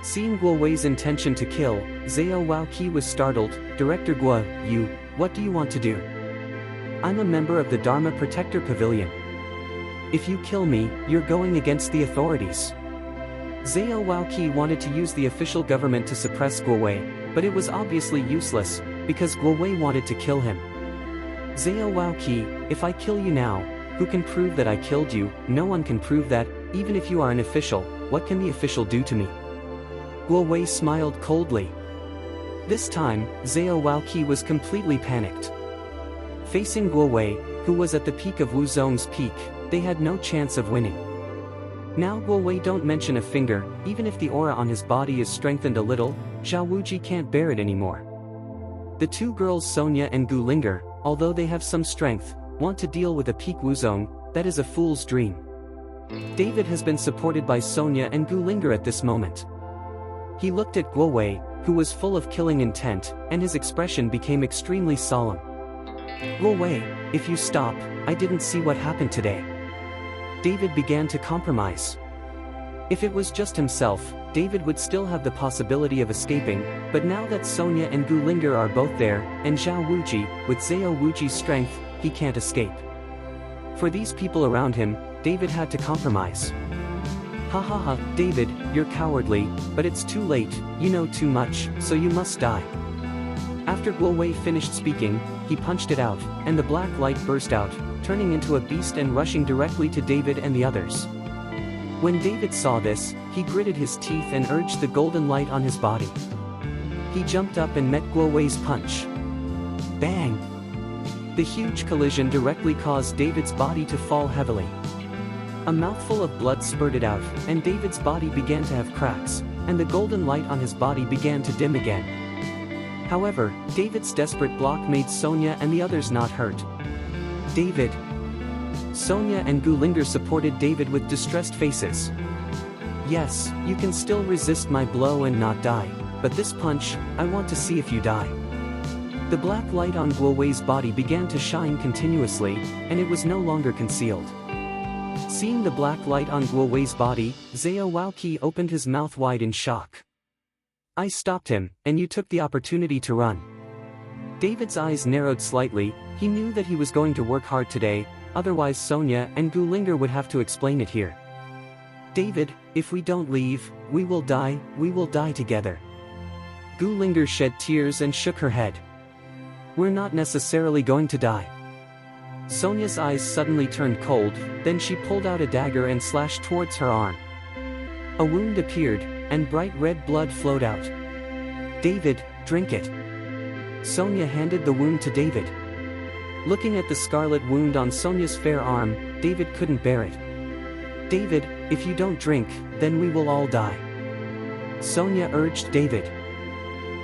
Seeing Guowei's intention to kill, Zhao Wuji was startled. "Director Guo, what do you want to do?" "I'm a member of the Dharma Protector Pavilion. If you kill me, you're going against the authorities." Zhao Wuji wanted to use the official government to suppress Guowei, but it was obviously useless, because Guowei wanted to kill him. "Zhao Wuji, if I kill you now, who can prove that I killed you?" "No one can prove that, even if you are an official. What can the official do to me?" Guowei smiled coldly. This time, Zhao Wuji was completely panicked. Facing Guowei, who was at the peak of Wuzong's peak, they had no chance of winning. Now Guowei don't mention a finger, even if the aura on his body is strengthened a little, Zhao Wuji can't bear it anymore. The 2 girls Sonia and Gulinger, although they have some strength, want to deal with a peak Wuzong. That is a fool's dream. David has been supported by Sonia and Gulinger at this moment. He looked at Guowei, who was full of killing intent, and his expression became extremely solemn. "Guowei, if you stop, I didn't see what happened today." David began to compromise. If it was just himself, David would still have the possibility of escaping, but now that Sonia and Gulinger are both there, and Zhao Wuji, with Zhao Wuji's strength, he can't escape. For these people around him, David had to compromise. "Ha, David, you're cowardly, but it's too late, you know too much, so you must die." After Guowei finished speaking, he punched it out, and the black light burst out, turning into a beast and rushing directly to David and the others. When David saw this, he gritted his teeth and urged the golden light on his body. He jumped up and met Guowei's punch. Bang! The huge collision directly caused David's body to fall heavily. A mouthful of blood spurted out, and David's body began to have cracks, and the golden light on his body began to dim again. However, David's desperate block made Sonia and the others not hurt. "David!" Sonia and Gulinger supported David with distressed faces. "Yes, you can still resist my blow and not die." but this punch, I want to see if you die. The black light on Guowei's body began to shine continuously, and it was no longer concealed. Seeing the black light on Guowei's body, Xiao Waoqi opened his mouth wide in shock. I stopped him, and you took the opportunity to run. David's eyes narrowed slightly. He knew that he was going to work hard today, otherwise Sonia and Gu Linger would have to explain it here. David, if we don't leave, we will die together. Gu Linger shed tears and shook her head. We're not necessarily going to die. Sonia's eyes suddenly turned cold, then she pulled out a dagger and slashed towards her arm. A wound appeared, and bright red blood flowed out. David, drink it. Sonia handed the wound to David. Looking at the scarlet wound on Sonia's fair arm, David couldn't bear it. David, if you don't drink, then we will all die. Sonia urged David.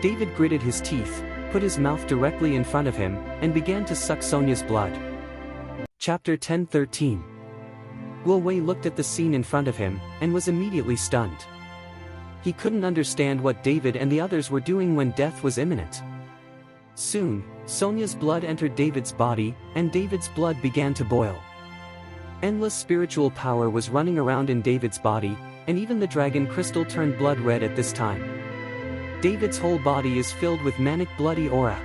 David gritted his teeth, put his mouth directly in front of him, and began to suck Sonia's blood. Chapter 1013. Guowei looked at the scene in front of him, and was immediately stunned. He couldn't understand what David and the others were doing when death was imminent. Soon, Sonia's blood entered David's body, and David's blood began to boil. Endless spiritual power was running around in David's body, and even the dragon crystal turned blood red at this time. David's whole body is filled with manic bloody aura.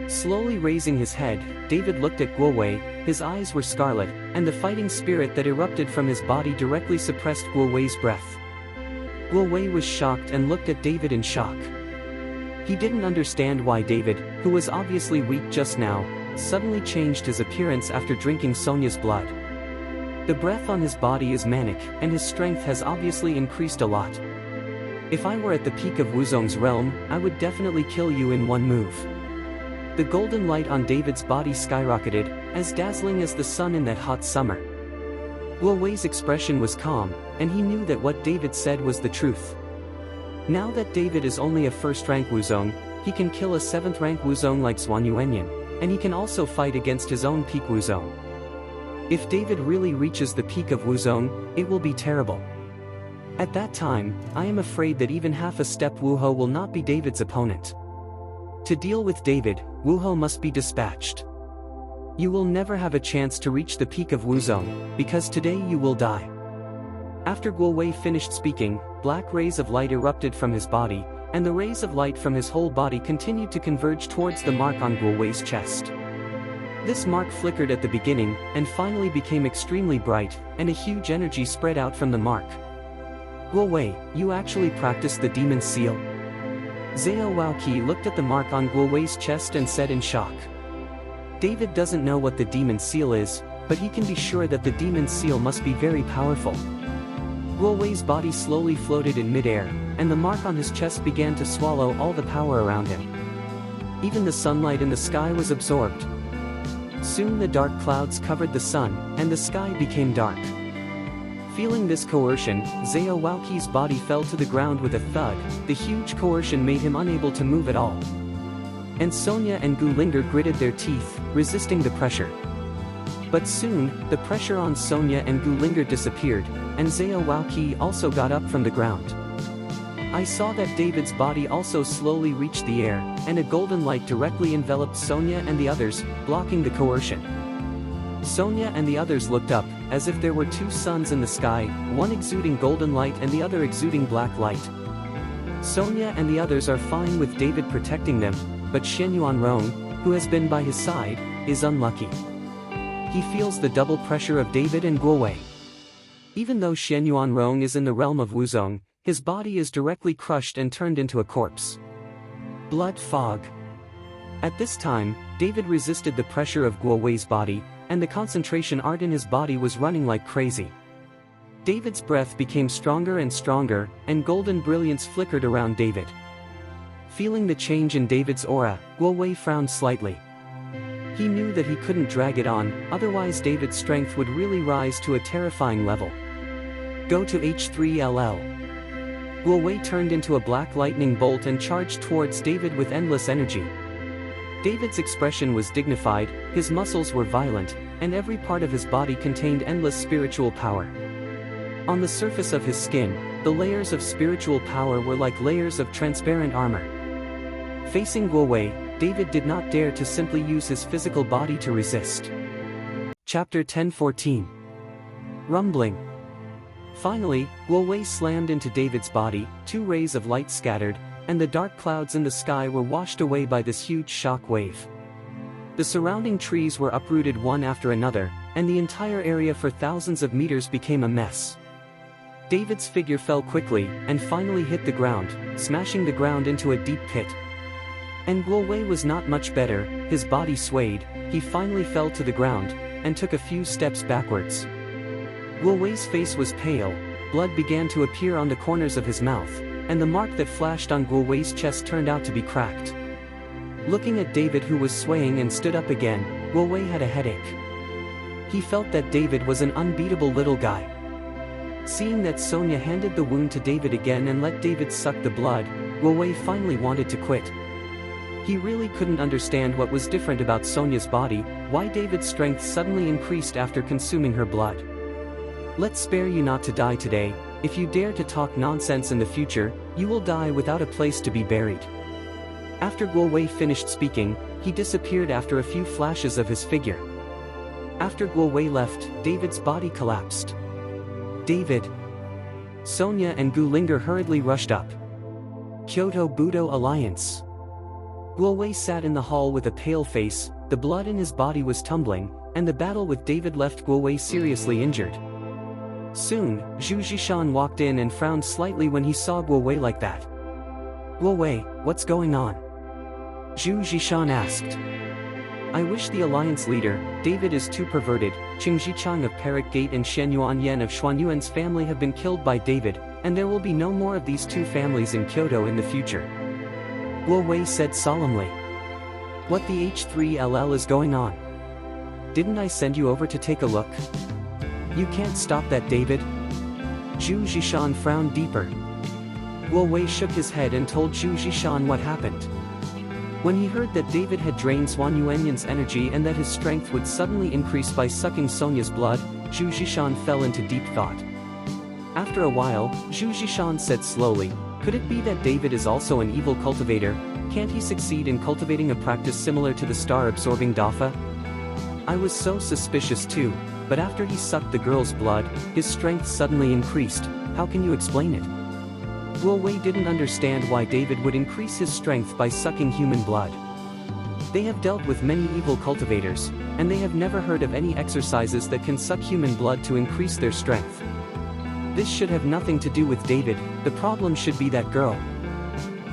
Slowly raising his head, David looked at Guowei. His eyes were scarlet, and the fighting spirit that erupted from his body directly suppressed Guowei's breath. Guowei was shocked and looked at David in shock. He didn't understand why David, who was obviously weak just now, suddenly changed his appearance after drinking Sonia's blood. The breath on his body is manic, and his strength has obviously increased a lot. If I were at the peak of Wuzong's realm, I would definitely kill you in one move. The golden light on David's body skyrocketed, as dazzling as the sun in that hot summer. Guowei's expression was calm, and he knew that what David said was the truth. Now that David is only a first-rank Wuzong, he can kill a 7th-rank Wuzong like Xuan Yuanyan, and he can also fight against his own peak Wuzong. If David really reaches the peak of Wuzong, it will be terrible. At that time, I am afraid that even half a step Wuho will not be David's opponent. To deal with David, Wuho must be dispatched. You will never have a chance to reach the peak of Wuzong, because today you will die. After Guowei finished speaking, black rays of light erupted from his body, and the rays of light from his whole body continued to converge towards the mark on Guowei's chest. This mark flickered at the beginning, and finally became extremely bright, and a huge energy spread out from the mark. Guowei, you actually practiced the demon seal? Xiao Waoqi looked at the mark on Guowei's chest and said in shock. David doesn't know what the demon seal is, but he can be sure that the demon seal must be very powerful. Guowei's body slowly floated in midair, and the mark on his chest began to swallow all the power around him. Even the sunlight in the sky was absorbed. Soon the dark clouds covered the sun, and the sky became dark. Feeling this coercion, Xiao Waoqi's body fell to the ground with a thud. The huge coercion made him unable to move at all. And Sonia and Gu Linger gritted their teeth, resisting the pressure. But soon, the pressure on Sonia and Gu Linger disappeared, and Xiao Waoqi also got up from the ground. I saw that David's body also slowly reached the air, and a golden light directly enveloped Sonia and the others, blocking the coercion. Sonia and the others looked up, as if there were two suns in the sky, one exuding golden light and the other exuding black light. Sonia and the others are fine with David protecting them, but Shen Yuanrong, who has been by his side, is unlucky. He feels the double pressure of David and Guowei. Even though Shen Yuanrong is in the realm of Wuzong, his body is directly crushed and turned into a corpse. Blood fog. At this time, David resisted the pressure of Guowei's body, and the concentration art in his body was running like crazy. David's breath became stronger and stronger, and golden brilliance flickered around David. Feeling the change in David's aura, Guowei frowned slightly. He knew that he couldn't drag it on, otherwise David's strength would really rise to a terrifying level. Go to H3LL. Guowei turned into a black lightning bolt and charged towards David with endless energy. David's expression was dignified, his muscles were violent, and every part of his body contained endless spiritual power. On the surface of his skin, The layers of spiritual power were like layers of transparent armor. Facing Guo Wei, David did not dare to simply use his physical body to resist. Chapter 10:14. Rumbling. Finally, Guo Wei slammed into David's body, 2 rays of light scattered, and the dark clouds in the sky were washed away by this huge shock wave. The surrounding trees were uprooted one after another, and the entire area for thousands of meters became a mess. David's figure fell quickly, and finally hit the ground, smashing the ground into a deep pit. And Guo Wei was not much better. His body swayed, he finally fell to the ground, and took a few steps backwards. Guo Wei's face was pale, blood began to appear on the corners of his mouth, and the mark that flashed on Guo Wei's chest turned out to be cracked. Looking at David, who was swaying and stood up again, Guo Wei had a headache. He felt that David was an unbeatable little guy. Seeing that Sonia handed the wound to David again and let David suck the blood, Guo Wei finally wanted to quit. He really couldn't understand what was different about Sonia's body, why David's strength suddenly increased after consuming her blood. Let's spare you not to die today. If you dare to talk nonsense in the future, you will die without a place to be buried. After Guo Wei finished speaking, he disappeared after a few flashes of his figure. After Guo Wei left, David's body collapsed. David. Sonia and Gu Linger hurriedly rushed up. Kyoto Budo Alliance. Guo Wei sat in the hall with a pale face, the blood in his body was tumbling, and the battle with David left Guo Wei seriously injured. Soon, Zhu Zhishan walked in and frowned slightly when he saw Guo Wei like that. Guo Wei, what's going on? Zhu Zhishan asked. I wish the alliance leader, David is too perverted. Qing Zhichang of Perak Gate and Shen Yuanyan of Xuanyuan's family have been killed by David, and there will be no more of these 2 families in Kyoto in the future. Guo Wei said solemnly. What the H3LL is going on? Didn't I send you over to take a look? You can't stop that, David. Zhu Zhishan frowned deeper. Guo Wei shook his head and told Zhu Zhishan what happened. When he heard that David had drained Xuan Yuanyan's energy and that his strength would suddenly increase by sucking Sonia's blood, Zhu Zhishan fell into deep thought. After a while, Zhu Zhishan said slowly, could it be that David is also an evil cultivator? Can't he succeed in cultivating a practice similar to the star-absorbing Dafa? I was so suspicious too, but after he sucked the girl's blood, his strength suddenly increased. How can you explain it? Guo Wei didn't understand why David would increase his strength by sucking human blood. They have dealt with many evil cultivators, and they have never heard of any exercises that can suck human blood to increase their strength. This should have nothing to do with David, the problem should be that girl.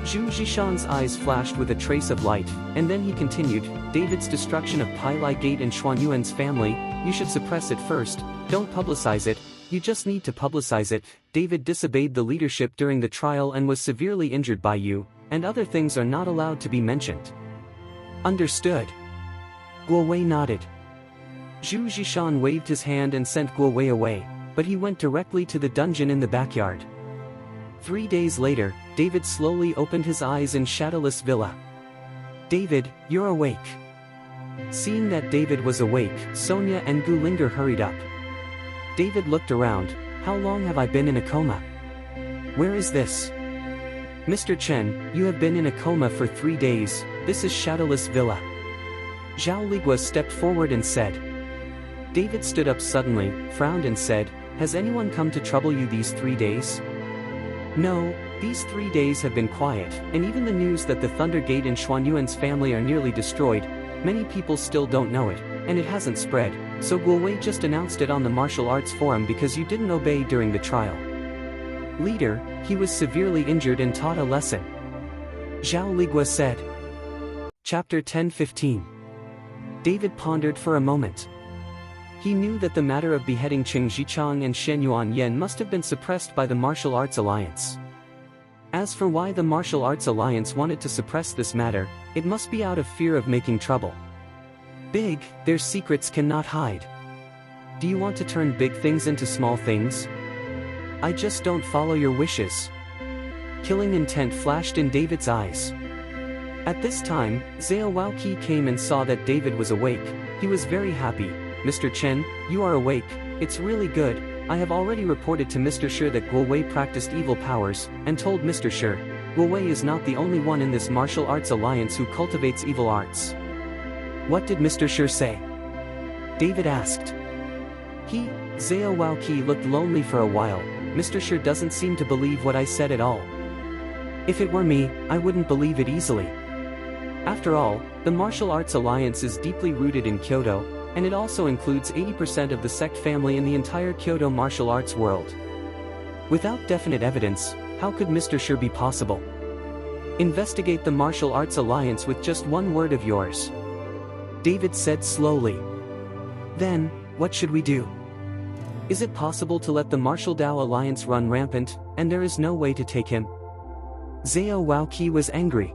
Zhu Zhishan's eyes flashed with a trace of light, and then he continued, David's destruction of Pailai Gate and Xuanyuan's family, you should suppress it first, don't publicize it, you just need to publicize it. David disobeyed the leadership during the trial and was severely injured by you, and other things are not allowed to be mentioned. Understood. Guo Wei nodded. Zhu Zhishan waved his hand and sent Guo Wei away, but he went directly to the dungeon in the backyard. 3 days later, David slowly opened his eyes in Shadowless Villa. David, you're awake. Seeing that David was awake, Sonia and Gu Linger hurried up. David looked around. How long have I been in a coma? Where is this? Mr. Chen, you have been in a coma for 3 days, this is Shadowless Villa. Zhao Ligua stepped forward and said. David stood up suddenly, frowned and said, has anyone come to trouble you these 3 days? No, these 3 days have been quiet, and even the news that the Thunder Gate and Xuanyuan's family are nearly destroyed, many people still don't know it, and it hasn't spread, so Guo Wei just announced it on the martial arts forum because you didn't obey during the trial. Leader, he was severely injured and taught a lesson. Zhao Ligua said. Chapter 10:15. David pondered for a moment. He knew that the matter of beheading Qing Zhichang and Shen Yuanyan must have been suppressed by the Martial Arts Alliance. As for why the Martial Arts Alliance wanted to suppress this matter, it must be out of fear of making trouble. Big, their secrets cannot hide. Do you want to turn big things into small things? I just don't follow your wishes. Killing intent flashed in David's eyes. At this time, Zhao Waoqi came and saw that David was awake. He was very happy. Mr. Chen, you are awake, it's really good, I have already reported to Mr. Shi that Guo Wei practiced evil powers, and told Mr. Shi, Guo Wei is not the only one in this martial arts alliance who cultivates evil arts. What did Mr. Shi say? David asked. Zhao Waoqi looked lonely for a while. Mr. Shi doesn't seem to believe what I said at all. If it were me, I wouldn't believe it easily. After all, the martial arts alliance is deeply rooted in Kyoto, and it also includes 80% of the sect family in the entire Kyoto martial arts world. Without definite evidence, how could Mr. Shi be possible? Investigate the martial arts alliance with just one word of yours. David said slowly. Then, what should we do? Is it possible to let the Martial Dao Alliance run rampant, and there is no way to take him? Zhao Waoqi was angry.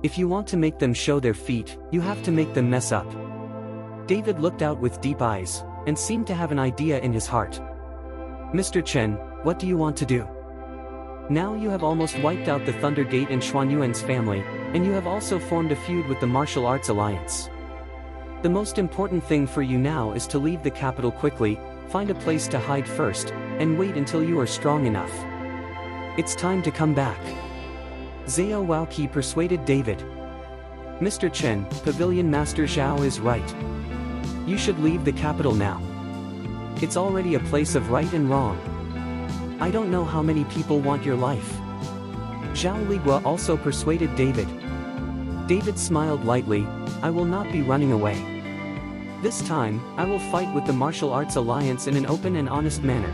If you want to make them show their feet, you have to make them mess up. David looked out with deep eyes, and seemed to have an idea in his heart. Mr. Chen, what do you want to do? Now you have almost wiped out the Thunder Gate and Xuanyuan's family, and you have also formed a feud with the Martial Arts Alliance. The most important thing for you now is to leave the capital quickly, find a place to hide first, and wait until you are strong enough. It's time to come back. Zhao Waoqi persuaded David. Mr. Chen, Pavilion Master Zhao is right. You should leave the capital now. It's already a place of right and wrong. I don't know how many people want your life. Zhao Ligua also persuaded David. David smiled lightly. I will not be running away. This time, I will fight with the Martial Arts Alliance in an open and honest manner.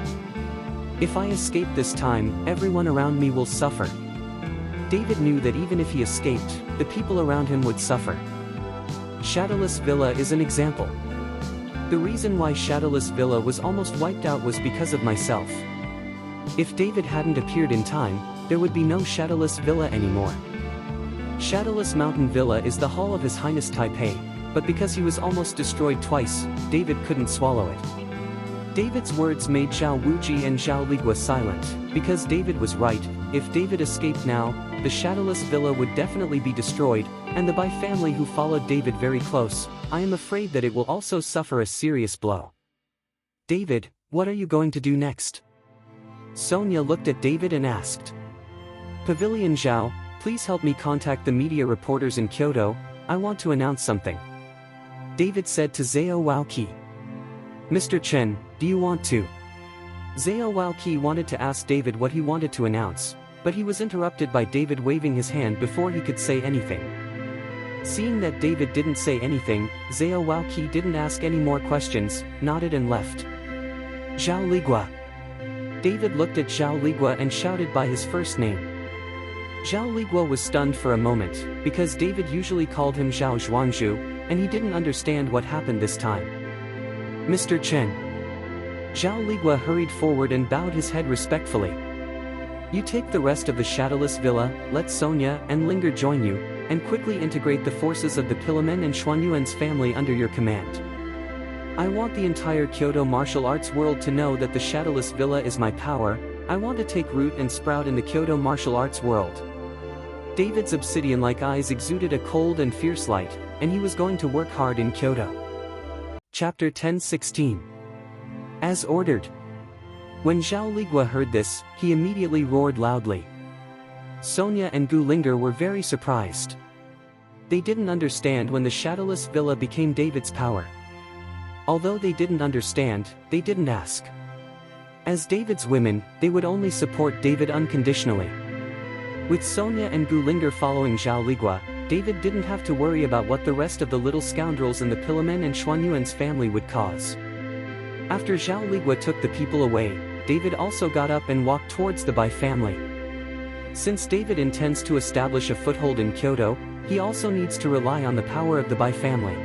If I escape this time, everyone around me will suffer. David knew that even if he escaped, the people around him would suffer. Shadowless Villa is an example. The reason why Shadowless Villa was almost wiped out was because of myself. If David hadn't appeared in time, there would be no Shadowless Villa anymore. Shadowless Mountain Villa is the hall of His Highness Taipei, but because he was almost destroyed twice, David couldn't swallow it. David's words made Zhao Wuji and Zhao Ligua silent, because David was right. If David escaped now, the Shadowless Villa would definitely be destroyed, and the Bai family who followed David very close, I am afraid that it will also suffer a serious blow. David, what are you going to do next? Sonia looked at David and asked. Pavilion Zhao, please help me contact the media reporters in Kyoto, I want to announce something. David said to Zhao Waoqi. Mr. Chen, do you want to? Zhao Waoqi wanted to ask David what he wanted to announce, but he was interrupted by David waving his hand before he could say anything. Seeing that David didn't say anything, Zhao Waoqi didn't ask any more questions, nodded and left. Zhao Ligua. David looked at Zhao Ligua and shouted by his first name. Zhao Ligua was stunned for a moment, because David usually called him Zhao Zhuangzhu, and he didn't understand what happened this time. Mr. Chen. Zhao Ligua hurried forward and bowed his head respectfully. You take the rest of the Shadowless Villa, let Sonia and Linger join you, and quickly integrate the forces of the Pillamen and Xuanyuan's family under your command. I want the entire Kyoto martial arts world to know that the Shadowless Villa is my power. I want to take root and sprout in the Kyoto martial arts world. David's obsidian-like eyes exuded a cold and fierce light, and he was going to work hard in Kyoto. Chapter 10:16. As ordered. When Zhao Ligua heard this, he immediately roared loudly. Sonia and Gu Linger were very surprised. They didn't understand when the Shadowless Villa became David's power. Although they didn't understand, they didn't ask. As David's women, they would only support David unconditionally. With Sonia and Gu Linger following Zhao Ligua, David didn't have to worry about what the rest of the little scoundrels in the Pillamen and Xuanyuan's family would cause. After Zhao Ligua took the people away, David also got up and walked towards the Bai family. Since David intends to establish a foothold in Kyoto, he also needs to rely on the power of the Bai family.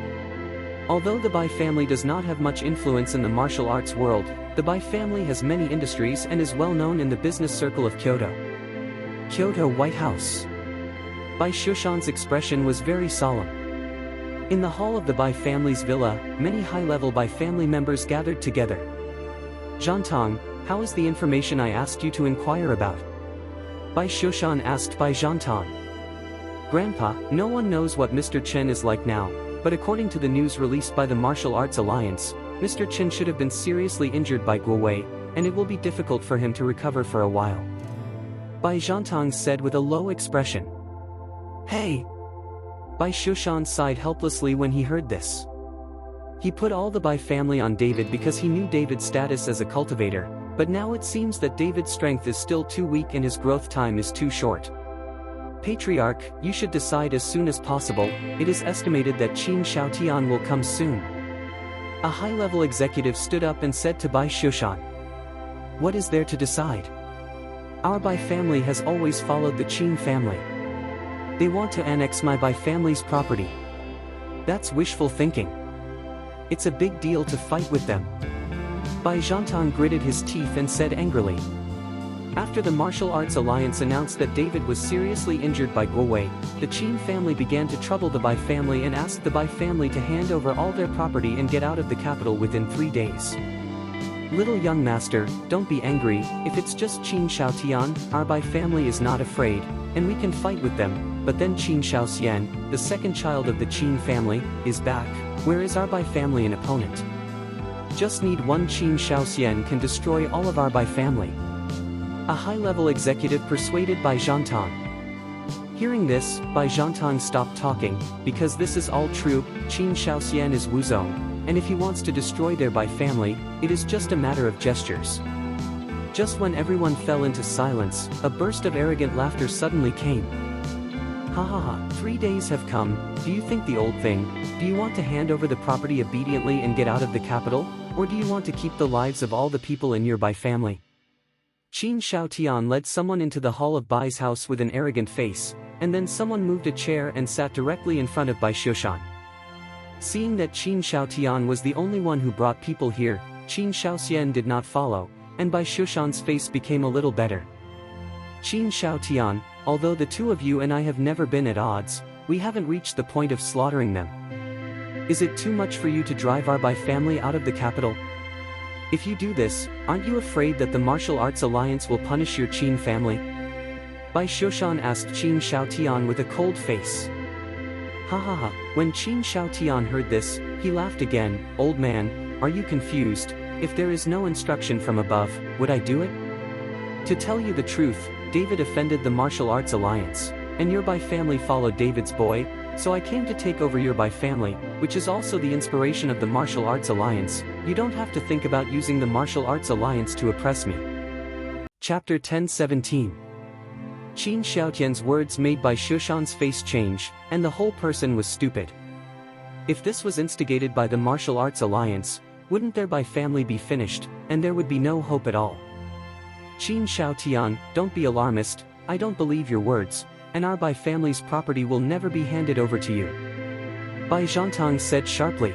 Although the Bai family does not have much influence in the martial arts world, the Bai family has many industries and is well known in the business circle of Kyoto. Kyoto White House. Bai Shushan's expression was very solemn. In the hall of the Bai family's villa, many high-level Bai family members gathered together. Zhantang, how is the information I asked you to inquire about? Bai Shushan asked Bai Zhantang. Grandpa, no one knows what Mr. Chen is like now, but according to the news released by the Martial Arts Alliance, Mr. Chen should have been seriously injured by Guo Wei, and it will be difficult for him to recover for a while. Bai Zhantang said with a low expression. Hey! Bai Shushan sighed helplessly when he heard this. He put all the Bai family on David because he knew David's status as a cultivator, but now it seems that David's strength is still too weak and his growth time is too short. Patriarch, you should decide as soon as possible. It is estimated that Qin Shaotian will come soon. A high-level executive stood up and said to Bai Shushan. What is there to decide? Our Bai family has always followed the Qin family. They want to annex my Bai family's property. That's wishful thinking. It's a big deal to fight with them. Bai Zhantang gritted his teeth and said angrily. After the martial arts alliance announced that David was seriously injured by Guo Wei, the Qin family began to trouble the Bai family and asked the Bai family to hand over all their property and get out of the capital within 3 days. Little young master, don't be angry. If it's just Qin Shaotian, our Bai family is not afraid, and we can fight with them, but then Qin Shaoxian, the second child of the Qin family, is back. Where is our Bai family an opponent? Just need one Qin Shaoxian can destroy all of our Bai family. A high-level executive persuaded Bai Zhantang. Hearing this, Bai Zhantang stopped talking, because this is all true. Qin Shaoxian is Wuzong, and if he wants to destroy their Bai family, it is just a matter of gestures. Just when everyone fell into silence, a burst of arrogant laughter suddenly came. Ha ha ha, 3 days have come. Do you think the old thing? Do you want to hand over the property obediently and get out of the capital? Or do you want to keep the lives of all the people in your Bai family? Qin Shaotian led someone into the hall of Bai's house with an arrogant face, and then someone moved a chair and sat directly in front of Bai Shushan. Seeing that Qin Shaotian was the only one who brought people here, Qin Shaoxian did not follow, and Bai Shushan's face became a little better. Qin Shaotian, although the two of you and I have never been at odds, we haven't reached the point of slaughtering them. Is it too much for you to drive our Bai family out of the capital? If you do this, aren't you afraid that the martial arts alliance will punish your Qin family? Bai Shushan asked Qin Shaotian with a cold face. Ha ha ha, when Qin Shaotian heard this, he laughed again. Old man, are you confused? If there is no instruction from above, would I do it? To tell you the truth, David offended the martial arts alliance, and your Bai family followed David's boy, so I came to take over your Bai family, which is also the inspiration of the martial arts alliance. You don't have to think about using the martial arts alliance to oppress me. Chapter 10:17. Qin Shaotian's words made Bai Shushan's face change, and the whole person was stupid. If this was instigated by the martial arts alliance, wouldn't their Bai family be finished, and there would be no hope at all? Qin Shaotian, don't be alarmist, I don't believe your words, and our Bai family's property will never be handed over to you. Bai Zhantang said sharply.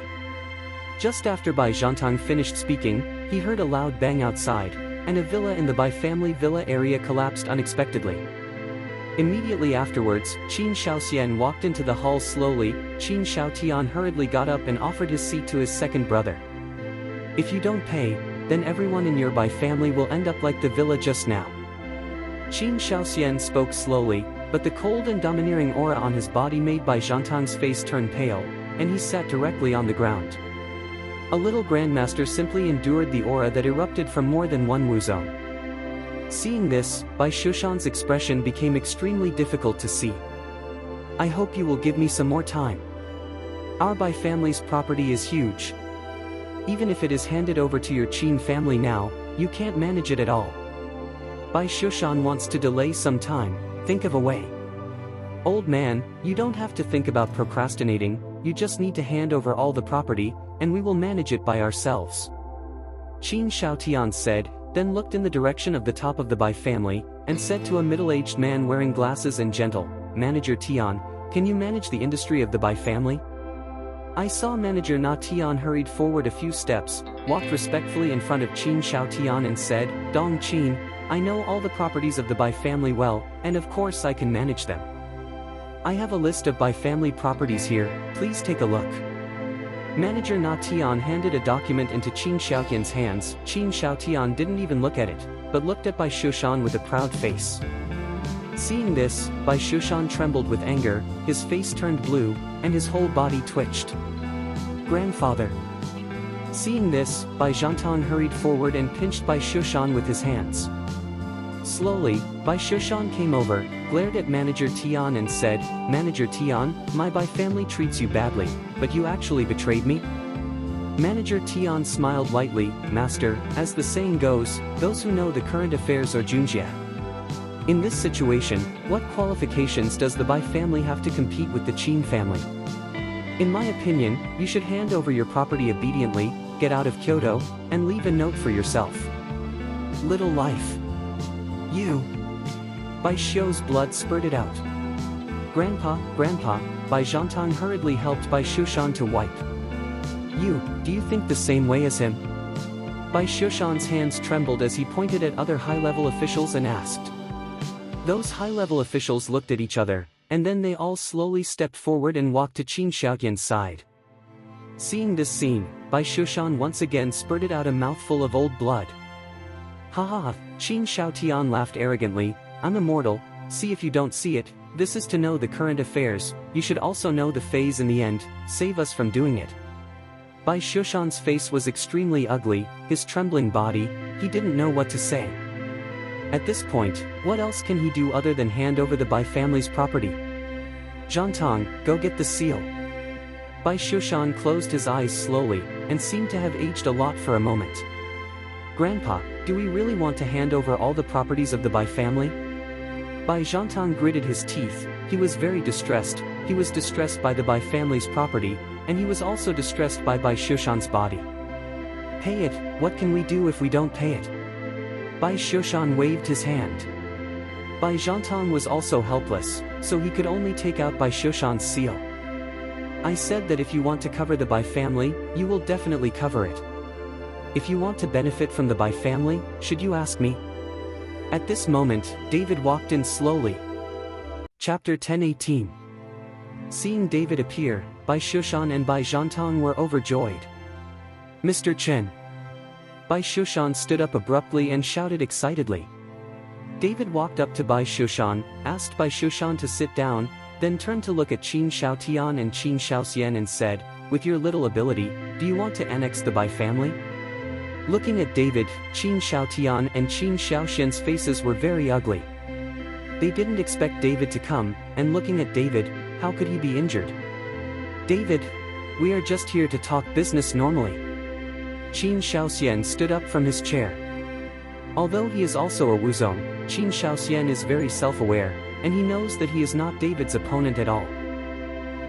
Just after Bai Zhantang finished speaking, he heard a loud bang outside, and a villa in the Bai family villa area collapsed unexpectedly. Immediately afterwards, Qin Shaoxian walked into the hall slowly. Qin Shaotian hurriedly got up and offered his seat to his second brother. If you don't pay, then everyone in your Bai family will end up like the villa just now. Qin Shaoxian spoke slowly, but the cold and domineering aura on his body made Bai Zhantang's face turn pale, and he sat directly on the ground. A little grandmaster simply endured the aura that erupted from more than one Wuzong. Seeing this, Bai Shushan's expression became extremely difficult to see. I hope you will give me some more time. Our Bai family's property is huge. Even if it is handed over to your Qin family now, you can't manage it at all. Bai Shushan wants to delay some time. Think of a way. Old man, you don't have to think about procrastinating, you just need to hand over all the property, and we will manage it by ourselves. Qin Shaotian said, then looked in the direction of the top of the Bai family, and said to a middle-aged man wearing glasses and gentle, Manager Tian, can you manage the industry of the Bai family? I saw Manager Na Tian hurried forward a few steps, walked respectfully in front of Qin Shaotian and said, Dong Qin, I know all the properties of the Bai family well, and of course I can manage them. I have a list of Bai family properties here, please take a look. Manager Na Tian handed a document into Qin Shaotian's hands. Qin Shaotian didn't even look at it, but looked at Bai Shushan with a proud face. Seeing this, Bai Shushan trembled with anger, his face turned blue, and his whole body twitched. Grandfather. Seeing this, Bai Zhantang hurried forward and pinched Bai Shushan with his hands. Slowly, Bai Shushan came over, glared at Manager Tian and said, "Manager Tian, my Bai family treats you badly, but you actually betrayed me?" Manager Tian smiled lightly, "Master, as the saying goes, those who know the current affairs are Junjie." In this situation, what qualifications does the Bai family have to compete with the Qin family? In my opinion, you should hand over your property obediently, get out of Kyoto, and leave a note for yourself. Little life. You. Bai Xiu's blood spurted out. Grandpa, Bai Zhantang hurriedly helped Bai Shushan to wipe. Do you think the same way as him? Bai Shushan's hands trembled as he pointed at other high-level officials and asked. Those high-level officials looked at each other, and then they all slowly stepped forward and walked to Qin Xiaotian's side. Seeing this scene, Bai Shushan once again spurted out a mouthful of old blood. "Ha ha ha," Qin Xiaotian laughed arrogantly, "I'm immortal, see if you don't see it, this is to know the current affairs, you should also know the phase in the end, save us from doing it." Bai Shushan's face was extremely ugly, his trembling body, he didn't know what to say. At this point, what else can he do other than hand over the Bai family's property? "Zhantang, go get the seal." Bai Shushan closed his eyes slowly, and seemed to have aged a lot for a moment. "Grandpa, do we really want to hand over all the properties of the Bai family?" Bai Zhantang gritted his teeth, he was very distressed, he was distressed by the Bai family's property, and he was also distressed by Bai Shushan's body. "Pay it, what can we do if we don't pay it?" Bai Shushan waved his hand. Bai Zhantang was also helpless, so he could only take out Bai Shushan's seal. "I said that if you want to cover the Bai family, you will definitely cover it. If you want to benefit from the Bai family, should you ask me?" At this moment, David walked in slowly. Chapter 10:18. Seeing David appear, Bai Shushan and Bai Zhantang were overjoyed. "Mr. Chen." Bai Shushan stood up abruptly and shouted excitedly. David walked up to Bai Shushan, asked Bai Shushan to sit down, then turned to look at Qin Xiaotian and Qin Xiaoxian and said, "With your little ability, do you want to annex the Bai family?" Looking at David, Qin Xiaotian and Qin Xiaoxian's faces were very ugly. They didn't expect David to come, and looking at David, how could he be injured? "David, we are just here to talk business normally." Qin Xiaoxian stood up from his chair. Although he is also a Wuzong, Qin Xiaoxian is very self-aware, and he knows that he is not David's opponent at all.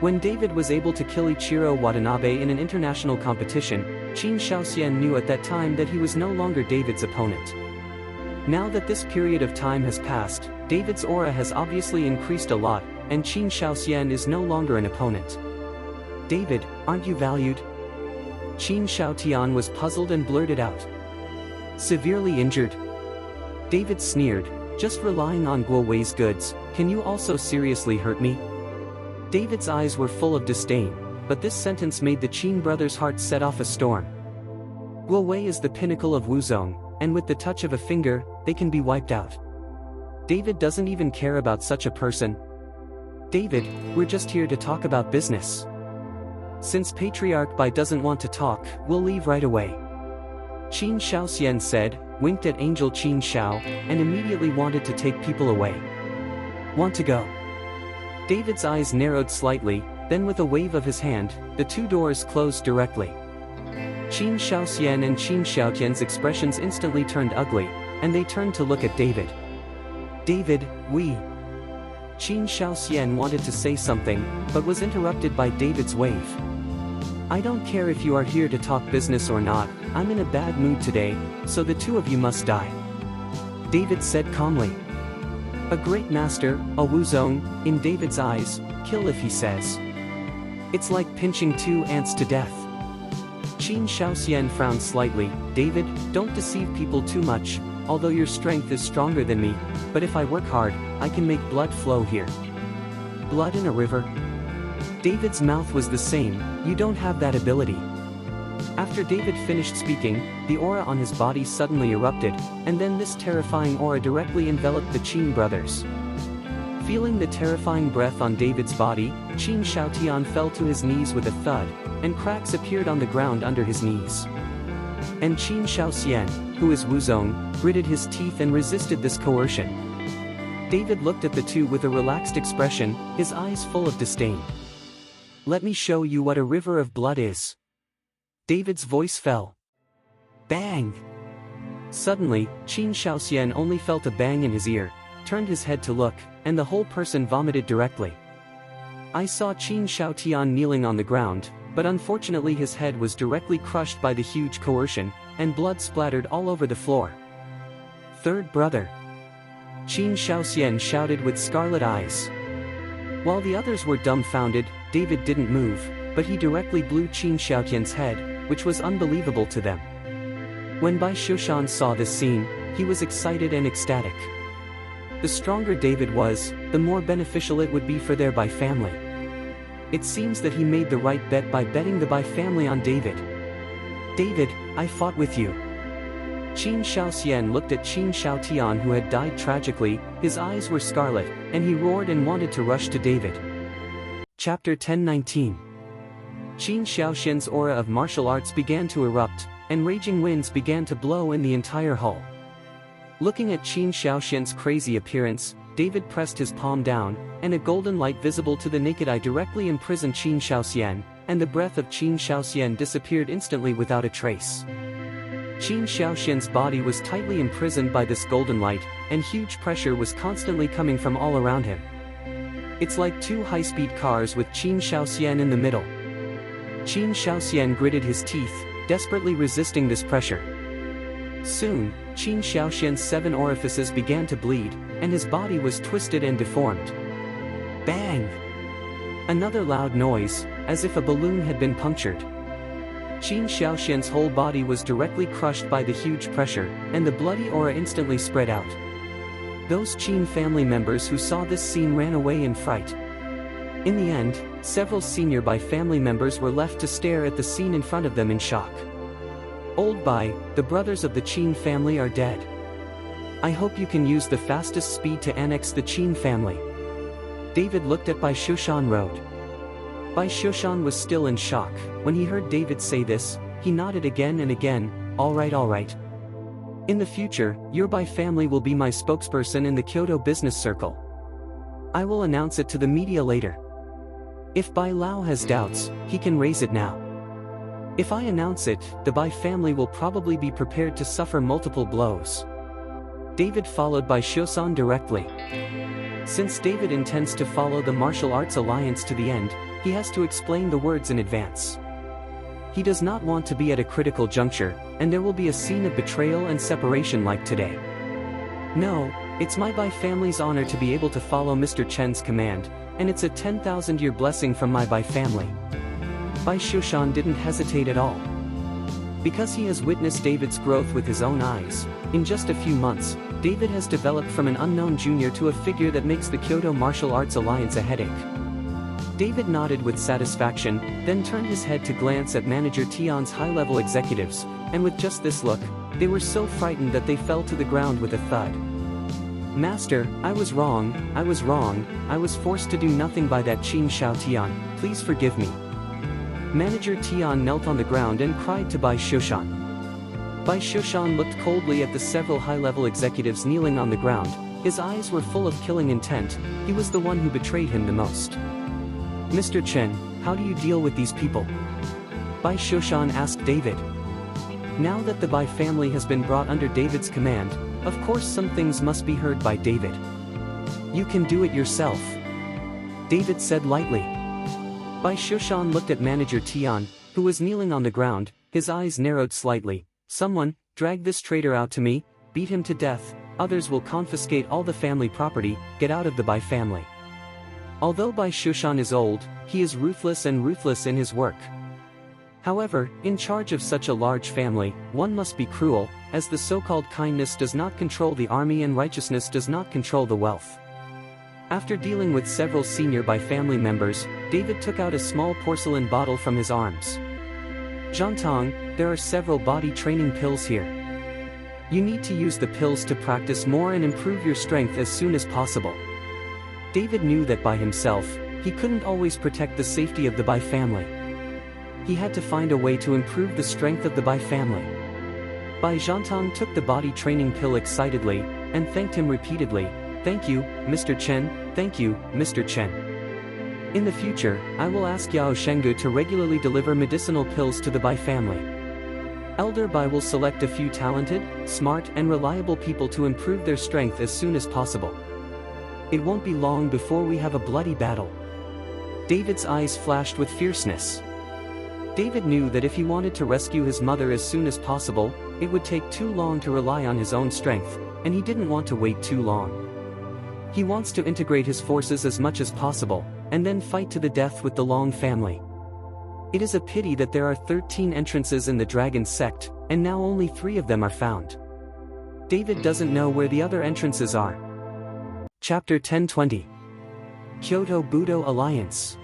When David was able to kill Ichiro Watanabe in an international competition, Qin Xiaoxian knew at that time that he was no longer David's opponent. Now that this period of time has passed, David's aura has obviously increased a lot, and Qin Xiaoxian is no longer an opponent. "David, aren't you valued?" Qin Xiaotian was puzzled and blurted out. "Severely injured?" David sneered, "Just relying on Guo Wei's goods, can you also seriously hurt me?" David's eyes were full of disdain, but this sentence made the Qin brothers' hearts set off a storm. Guo Wei is the pinnacle of Wuzong, and with the touch of a finger, they can be wiped out. David doesn't even care about such a person. "David, we're just here to talk about business. Since Patriarch Bai doesn't want to talk, we'll leave right away." Qin Xiaoxian said, winked at Angel Qin Xiao, and immediately wanted to take people away. "Want to go?" David's eyes narrowed slightly, then with a wave of his hand, the two doors closed directly. Qin Xiaoxian and Qin Xiaotian's expressions instantly turned ugly, and they turned to look at David. "David, we..." Qin Xiaoxian wanted to say something, but was interrupted by David's wave. "I don't care if you are here to talk business or not, I'm in a bad mood today, so the two of you must die," David said calmly. A great master, a Wuzong, in David's eyes, kill if he says. It's like pinching two ants to death. Qin Xiaoxian frowned slightly. "David, don't deceive people too much, although your strength is stronger than me, but if I work hard, I can make blood flow here." "Blood in a river?" David's mouth was the same, "You don't have that ability." After David finished speaking, the aura on his body suddenly erupted, and then this terrifying aura directly enveloped the Qin brothers. Feeling the terrifying breath on David's body, Qin Shaotian fell to his knees with a thud, and cracks appeared on the ground under his knees. And Qin Shaoxian, who is Wuzong, gritted his teeth and resisted this coercion. David looked at the two with a relaxed expression, his eyes full of disdain. "Let me show you what a river of blood is." David's voice fell. Bang! Suddenly, Qin Shaoxian only felt a bang in his ear, turned his head to look, and the whole person vomited directly. I saw Qin Shaotian kneeling on the ground, but unfortunately his head was directly crushed by the huge coercion, and blood splattered all over the floor. "Third brother!" Qin Shaoxian shouted with scarlet eyes. While the others were dumbfounded, David didn't move, but he directly blew Qin Shaotian's head, which was unbelievable to them. When Bai Shushan saw this scene, he was excited and ecstatic. The stronger David was, the more beneficial it would be for their Bai family. It seems that he made the right bet by betting the Bai family on David. "David, I fought with you." Qin Shaoxian looked at Qin Shaotian, who had died tragically, his eyes were scarlet, and he roared and wanted to rush to David. Chapter 10:19. Qin Shaoxian's aura of martial arts began to erupt, and raging winds began to blow in the entire hall. Looking at Qin Shaoxian's crazy appearance, David pressed his palm down, and a golden light visible to the naked eye directly imprisoned Qin Shaoxian, and the breath of Qin Shaoxian disappeared instantly without a trace. Qin Shaoxian's body was tightly imprisoned by this golden light, and huge pressure was constantly coming from all around him. It's like two high-speed cars with Qin Shaoxian in the middle. Qin Shaoxian gritted his teeth, desperately resisting this pressure. Soon, Qin Shaoxian's 7 orifices began to bleed, and his body was twisted and deformed. Bang! Another loud noise, as if a balloon had been punctured. Qin Shaoxian's whole body was directly crushed by the huge pressure, and the bloody aura instantly spread out. Those Qin family members who saw this scene ran away in fright. In the end, several senior Bai family members were left to stare at the scene in front of them in shock. Old Bai, the brothers of the Qin family are dead. I hope you can use the fastest speed to annex the Qin family. David looked at Bai Shushan Road. Bai Shushan was still in shock. When he heard David say this, he nodded again and again, all right. In the future, your Bai family will be my spokesperson in the Kyoto business circle. I will announce it to the media later. If Bai Lao has doubts, he can raise it now. If I announce it, the Bai family will probably be prepared to suffer multiple blows. David followed Bai Shushan directly. Since David intends to follow the martial arts alliance to the end, he has to explain the words in advance. He does not want to be at a critical juncture, and there will be a scene of betrayal and separation like today. No, it's my Bai family's honor to be able to follow Mr. Chen's command, and it's a 10,000-year blessing from my Bai family. Bai Shushan didn't hesitate at all. Because he has witnessed David's growth with his own eyes, in just a few months, David has developed from an unknown junior to a figure that makes the Kyoto Martial Arts Alliance a headache. David nodded with satisfaction, then turned his head to glance at Manager Tian's high-level executives, and with just this look, they were so frightened that they fell to the ground with a thud. Master, I was wrong, I was forced to do nothing by that Qin Shaotian, please forgive me. Manager Tian knelt on the ground and cried to Bai Shushan. Bai Shushan looked coldly at the several high-level executives kneeling on the ground, his eyes were full of killing intent, he was the one who betrayed him the most. Mr. Chen, how do you deal with these people? Bai Shushan asked David. Now that the Bai family has been brought under David's command, of course some things must be heard by David. You can do it yourself. David said lightly. Bai Shushan looked at Manager Tian, who was kneeling on the ground, his eyes narrowed slightly. Someone, drag this traitor out to me, beat him to death, others will confiscate all the family property, get out of the Bai family. Although Bai Shushan is old, he is ruthless in his work. However, in charge of such a large family, one must be cruel, as the so-called kindness does not control the army and righteousness does not control the wealth. After dealing with several senior Bai family members, David took out a small porcelain bottle from his arms. Zhantong, there are several body training pills here. You need to use the pills to practice more and improve your strength as soon as possible. David knew that by himself, he couldn't always protect the safety of the Bai family. He had to find a way to improve the strength of the Bai family. Bai Zhantang took the body training pill excitedly, and thanked him repeatedly. "Thank you, Mr. Chen, thank you, Mr. Chen. In the future, I will ask Yao Shenggu to regularly deliver medicinal pills to the Bai family. Elder Bai will select a few talented, smart and reliable people to improve their strength as soon as possible. It won't be long before we have a bloody battle." David's eyes flashed with fierceness. David knew that if he wanted to rescue his mother as soon as possible, it would take too long to rely on his own strength, and he didn't want to wait too long. He wants to integrate his forces as much as possible, and then fight to the death with the Long family. It is a pity that there are 13 entrances in the dragon sect, and now only 3 of them are found. David doesn't know where the other entrances are. Chapter 10:20. Kyoto Budo Alliance.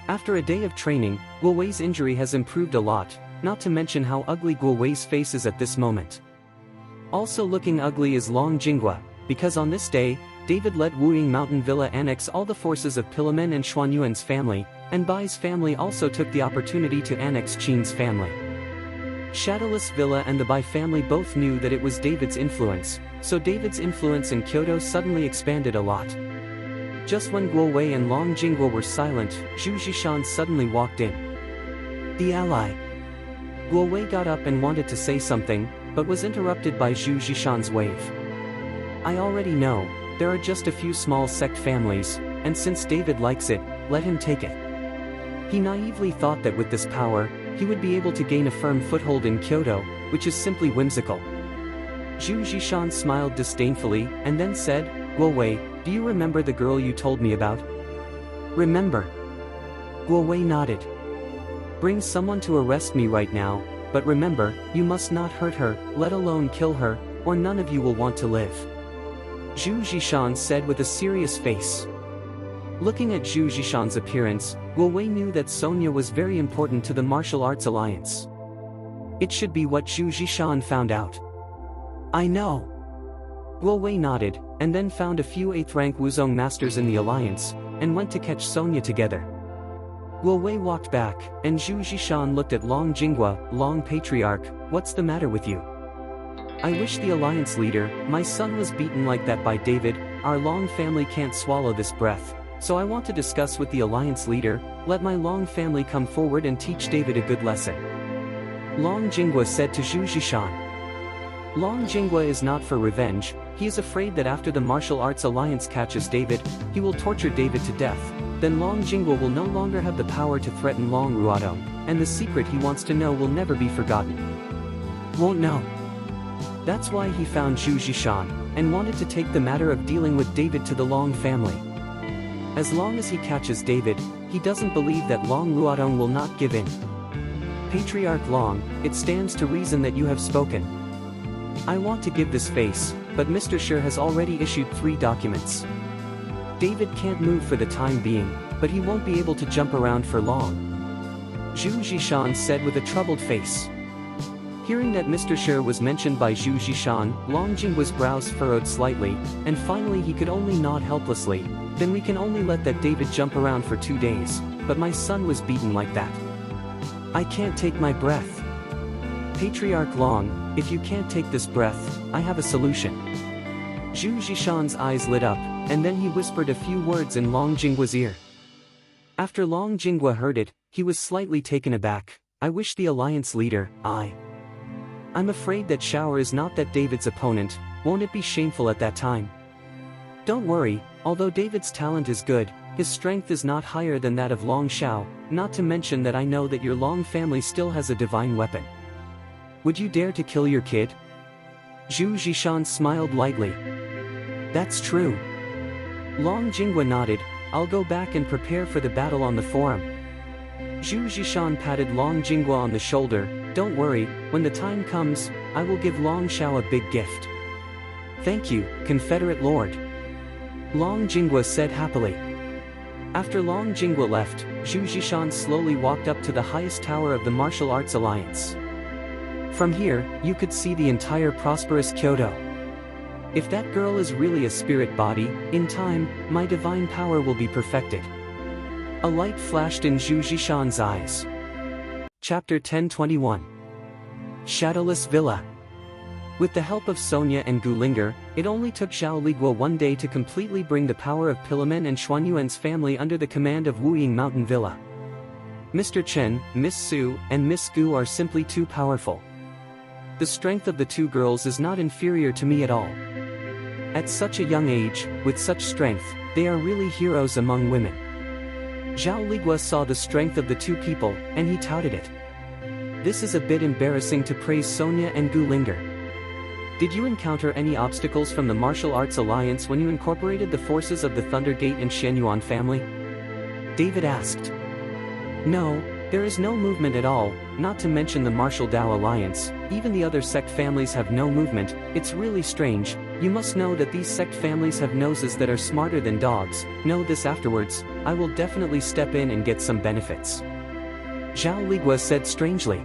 After a day of training, Guo Wei's injury has improved a lot, not to mention how ugly Guo Wei's face is at this moment. Also looking ugly is Long Jinghua, because on this day, David let Wuying Mountain Villa annex all the forces of Pilamen and Xuanyuan's family, and Bai's family also took the opportunity to annex Qin's family. Shadowless Villa and the Bai family both knew that it was David's influence, so David's influence in Kyoto suddenly expanded a lot. Just when Guo Wei and Long Jinghua were silent, Zhu Zhishan suddenly walked in. "The ally." Guo Wei got up and wanted to say something, but was interrupted by Zhu Zhishan's wave. "I already know, there are just a few small sect families, and since David likes it, let him take it." He naively thought that with this power, he would be able to gain a firm foothold in Kyoto, which is simply whimsical. Zhu Zhishan smiled disdainfully, and then said, "Guo Wei, do you remember the girl you told me about?" "Remember?" Guo Wei nodded. "Bring someone to arrest me right now, but remember, you must not hurt her, let alone kill her, or none of you will want to live," Zhu Zhishan said with a serious face. Looking at Zhu Zhishan's appearance, Guo Wei knew that Sonia was very important to the martial arts alliance. It should be what Zhu Zhishan found out. "I know." Guo Wei nodded, and then found a few 8th-rank Wuzong masters in the alliance, and went to catch Sonia together. Guo Wei walked back, and Zhu Zhishan looked at Long Jinghua. "Long Patriarch, what's the matter with you?" "I wish the alliance leader, my son was beaten like that by David, our Long family can't swallow this breath, so I want to discuss with the alliance leader, let my Long family come forward and teach David a good lesson," Long Jinghua said to Zhu Zhishan. Long Jinghua is not for revenge, he is afraid that after the martial arts alliance catches David, he will torture David to death, then Long Jinghua will no longer have the power to threaten Long Ruodong, and the secret he wants to know will never be forgotten. Won't know. That's why he found Zhu Zhishan, and wanted to take the matter of dealing with David to the Long family. As long as he catches David, he doesn't believe that Long Ruodong will not give in. "Patriarch Long, it stands to reason that you have spoken. I want to give this face, but Mr. Shi has already issued 3 documents. David can't move for the time being, but he won't be able to jump around for long," Zhu Zhishan said with a troubled face. Hearing that Mr. Shi was mentioned by Zhu Zhishan, Long Jinghua's brows furrowed slightly, and finally he could only nod helplessly. "Then we can only let that David jump around for 2 days, but my son was beaten like that. I can't take my breath. Patriarch Long, if you can't take this breath, I have a solution." Zhu Zhishan's eyes lit up, and then he whispered a few words in Long Jinghua's ear. After Long Jinghua heard it, he was slightly taken aback. "I wish the alliance leader, I'm afraid that Shower is not that David's opponent, won't it be shameful at that time?" "Don't worry, although David's talent is good, his strength is not higher than that of Long Shao, not to mention that I know that your Long family still has a divine weapon. Would you dare to kill your kid?" Zhu Zhishan smiled lightly. "That's true." Long Jinghua nodded. "I'll go back and prepare for the battle on the forum." Zhu Zhishan patted Long Jinghua on the shoulder. "Don't worry, when the time comes, I will give Long Shao a big gift." "Thank you, Confederate Lord," Long Jinghua said happily. After Long Jinghua left, Zhu Zhishan slowly walked up to the highest tower of the Martial Arts Alliance. From here, you could see the entire prosperous Kyoto. If that girl is really a spirit body, in time, my divine power will be perfected. A light flashed in Zhu Zhishan's eyes. Chapter 10:21. Shadowless Villa. With the help of Sonia and Gulinger, it only took Zhao Ligua one day to completely bring the power of Pilamen and Xuanyuan's family under the command of Wuying Mountain Villa. Mr. Chen, Miss Su, and Miss Gu are simply too powerful. The strength of the two girls is not inferior to me at all. At such a young age, with such strength, they are really heroes among women. Zhao Ligua saw the strength of the two people, and he touted it. This is a bit embarrassing to praise Sonia and Gulinger. Did you encounter any obstacles from the martial arts alliance when you incorporated the forces of the Thunder Gate and Xuanyuan family? David asked. No, there is no movement at all, not to mention the Martial Dao Alliance, even the other sect families have no movement. It's really strange. You must know that these sect families have noses that are smarter than dogs. Know this afterwards, I will definitely step in and get some benefits. Zhao Ligua said strangely.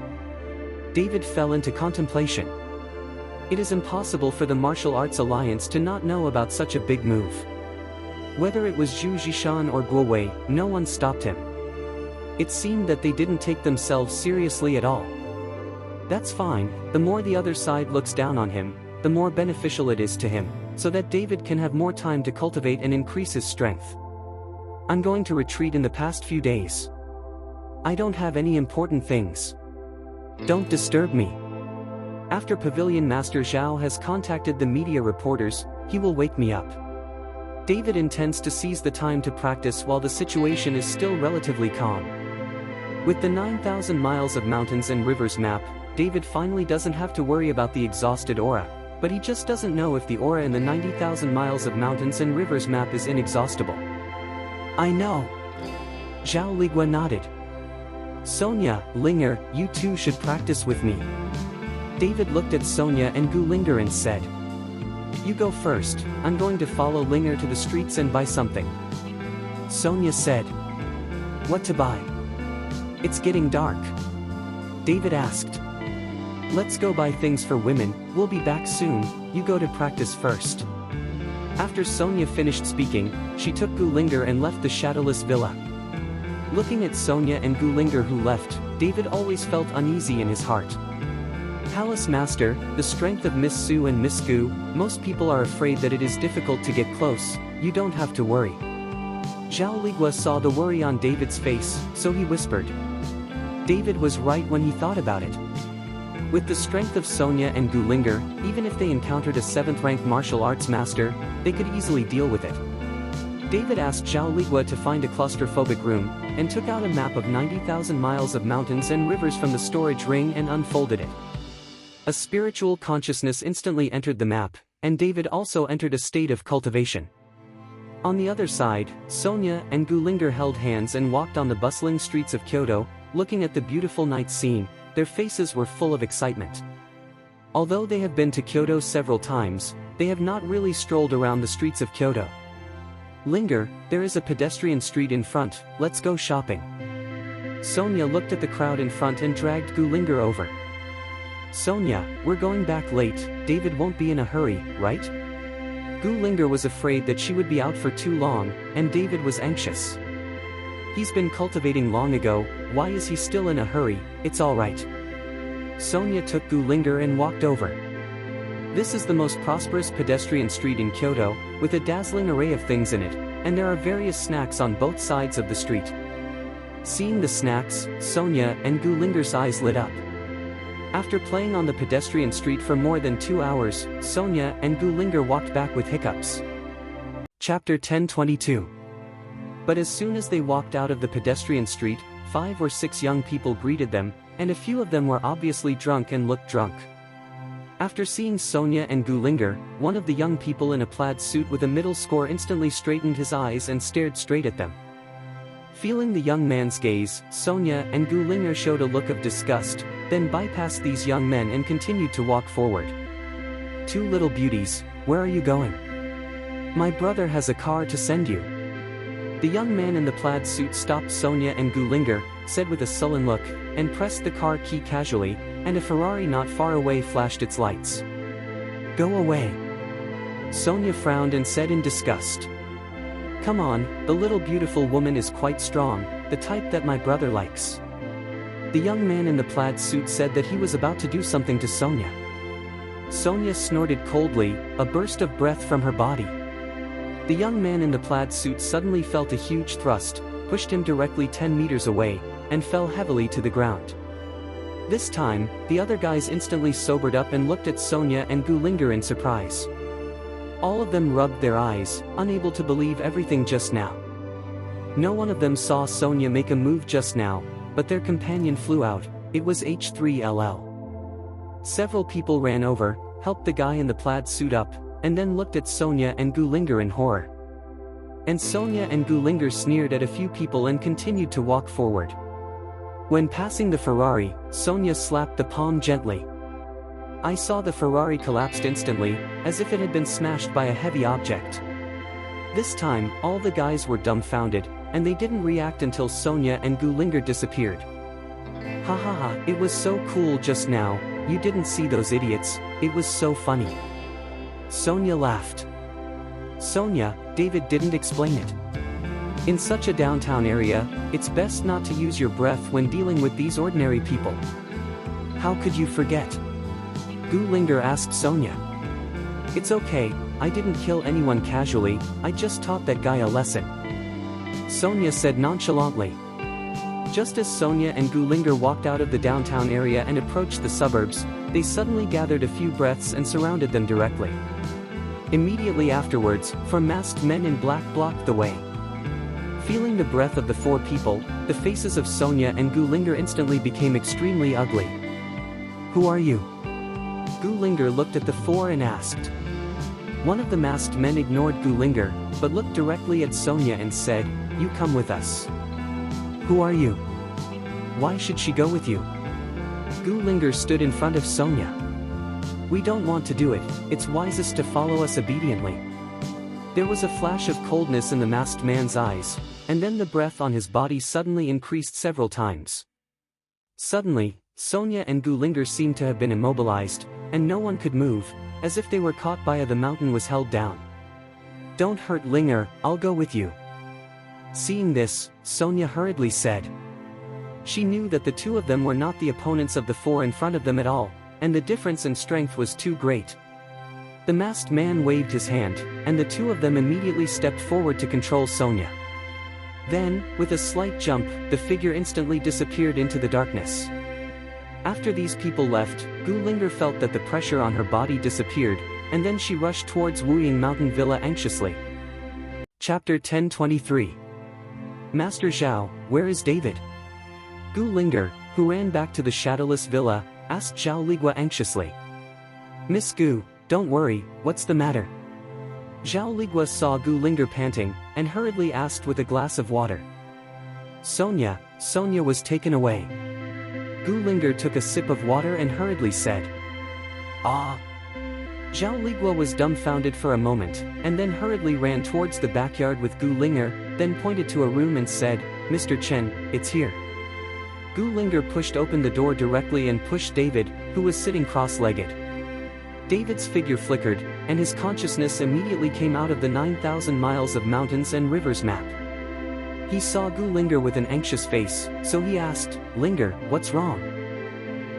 David fell into contemplation. It is impossible for the Martial Arts Alliance to not know about such a big move. Whether it was Zhu Zhishan or Guo Wei, no one stopped him. It seemed that they didn't take themselves seriously at all. That's fine, the more the other side looks down on him, the more beneficial it is to him, so that David can have more time to cultivate and increase his strength. I'm going to retreat in the past few days. I don't have any important things. Don't disturb me. After Pavilion Master Zhao has contacted the media reporters, he will wake me up. David intends to seize the time to practice while the situation is still relatively calm. With the 9,000 miles of mountains and rivers map, David finally doesn't have to worry about the exhausted aura, but he just doesn't know if the aura in the 90,000 miles of mountains and rivers map is inexhaustible. I know. Zhao Ligua nodded. Sonia, Linger, you two should practice with me. David looked at Sonia and Gulinger and said. You go first, I'm going to follow Linger to the streets and buy something. Sonia said. What to buy? It's getting dark. David asked. Let's go buy things for women, we'll be back soon, you go to practice first. After Sonia finished speaking, she took Gulinger and left the shadowless villa. Looking at Sonia and Gulinger who left, David always felt uneasy in his heart. Palace Master, the strength of Miss Su and Miss Gu, most people are afraid that it is difficult to get close, you don't have to worry. Zhao Ligua saw the worry on David's face, so he whispered. David was right when he thought about it. With the strength of Sonia and Gulinger, even if they encountered a 7th-ranked martial arts master, they could easily deal with it. David asked Zhao Ligua to find a claustrophobic room, and took out a map of 90,000 miles of mountains and rivers from the storage ring and unfolded it. A spiritual consciousness instantly entered the map, and David also entered a state of cultivation. On the other side, Sonia and Gulinger held hands and walked on the bustling streets of Kyoto, looking at the beautiful night scene, their faces were full of excitement. Although they have been to Kyoto several times, they have not really strolled around the streets of Kyoto. Linger, there is a pedestrian street in front, let's go shopping. Sonia looked at the crowd in front and dragged Gulinger over. Sonia, we're going back late, David won't be in a hurry, right? Gulinger was afraid that she would be out for too long, and David was anxious. He's been cultivating long ago, why is he still in a hurry? It's all right. Sonia took Gulinger and walked over. This is the most prosperous pedestrian street in Kyoto, with a dazzling array of things in it, and there are various snacks on both sides of the street. Seeing the snacks, Sonia and Gulinger's eyes lit up. After playing on the pedestrian street for more than 2 hours, Sonia and Gulinger walked back with hiccups. Chapter 10:22. But as soon as they walked out of the pedestrian street, 5 or 6 young people greeted them, and a few of them were obviously drunk and looked drunk. After seeing Sonia and Gulinger, one of the young people in a plaid suit with a middle score instantly straightened his eyes and stared straight at them. Feeling the young man's gaze, Sonia and Gulinger showed a look of disgust, then bypassed these young men and continued to walk forward. "Two little beauties, where are you going?" "My brother has a car to send you." The young man in the plaid suit stopped Sonia and Gulinger, said with a sullen look, and pressed the car key casually, and a Ferrari not far away flashed its lights. "Go away." Sonia frowned and said in disgust. Come on, the little beautiful woman is quite strong, the type that my brother likes. The young man in the plaid suit said that he was about to do something to Sonia. Sonia snorted coldly, a burst of breath from her body. The young man in the plaid suit suddenly felt a huge thrust, pushed him directly 10 meters away, and fell heavily to the ground. This time, the other guys instantly sobered up and looked at Sonia and Gulinger in surprise. All of them rubbed their eyes, unable to believe everything just now. No one of them saw Sonia make a move just now, but their companion flew out. It was H3LL. Several people ran over, helped the guy in the plaid suit up, and then looked at Sonia and Gulinger in horror. And Sonia and Gulinger sneered at a few people and continued to walk forward. When passing the Ferrari, Sonia slapped the palm gently. I saw the Ferrari collapsed instantly, as if it had been smashed by a heavy object. This time, all the guys were dumbfounded, and they didn't react until Sonia and Gulinger disappeared. Ha ha ha, it was so cool just now, you didn't see those idiots, it was so funny. Sonia laughed. Sonia, David didn't explain it. In such a downtown area, it's best not to use your breath when dealing with these ordinary people. How could you forget? Gulinger asked Sonia. It's okay, I didn't kill anyone casually, I just taught that guy a lesson. Sonia said nonchalantly. Just as Sonia and Gulinger walked out of the downtown area and approached the suburbs, they suddenly gathered a few breaths and surrounded them directly. Immediately afterwards, four masked men in black blocked the way. Feeling the breath of the four people, the faces of Sonia and Gulinger instantly became extremely ugly. Who are you? Gulinger looked at the four and asked. One of the masked men ignored Gulinger, but looked directly at Sonia and said, You come with us. Who are you? Why should she go with you? Gulinger stood in front of Sonia. We don't want to do it, it's wisest to follow us obediently. There was a flash of coldness in the masked man's eyes, and then the breath on his body suddenly increased several times. Suddenly, Sonia and Gulinger seemed to have been immobilized, and no one could move, as if they were caught by the mountain was held down. Don't hurt Linger, I'll go with you. Seeing this, Sonia hurriedly said. She knew that the two of them were not the opponents of the four in front of them at all, and the difference in strength was too great. The masked man waved his hand, and the two of them immediately stepped forward to control Sonia. Then, with a slight jump, the figure instantly disappeared into the darkness. After these people left, Gulinger felt that the pressure on her body disappeared, and then she rushed towards Wuying Mountain Villa anxiously. Chapter 1023. Master Zhao, where is David? Gulinger, who ran back to the shadowless villa, asked Zhao Ligua anxiously. Miss Gu, don't worry, what's the matter? Zhao Ligua saw Gulinger panting, and hurriedly asked with a glass of water. Sonia was taken away. Gulinger took a sip of water and hurriedly said. Ah. Zhao Ligua was dumbfounded for a moment, and then hurriedly ran towards the backyard with Gulinger, then pointed to a room and said, Mr. Chen, it's here. Gulinger pushed open the door directly and pushed David, who was sitting cross-legged. David's figure flickered, and his consciousness immediately came out of the 9,000 miles of mountains and rivers map. He saw Gulinger with an anxious face, so he asked, Linger, what's wrong?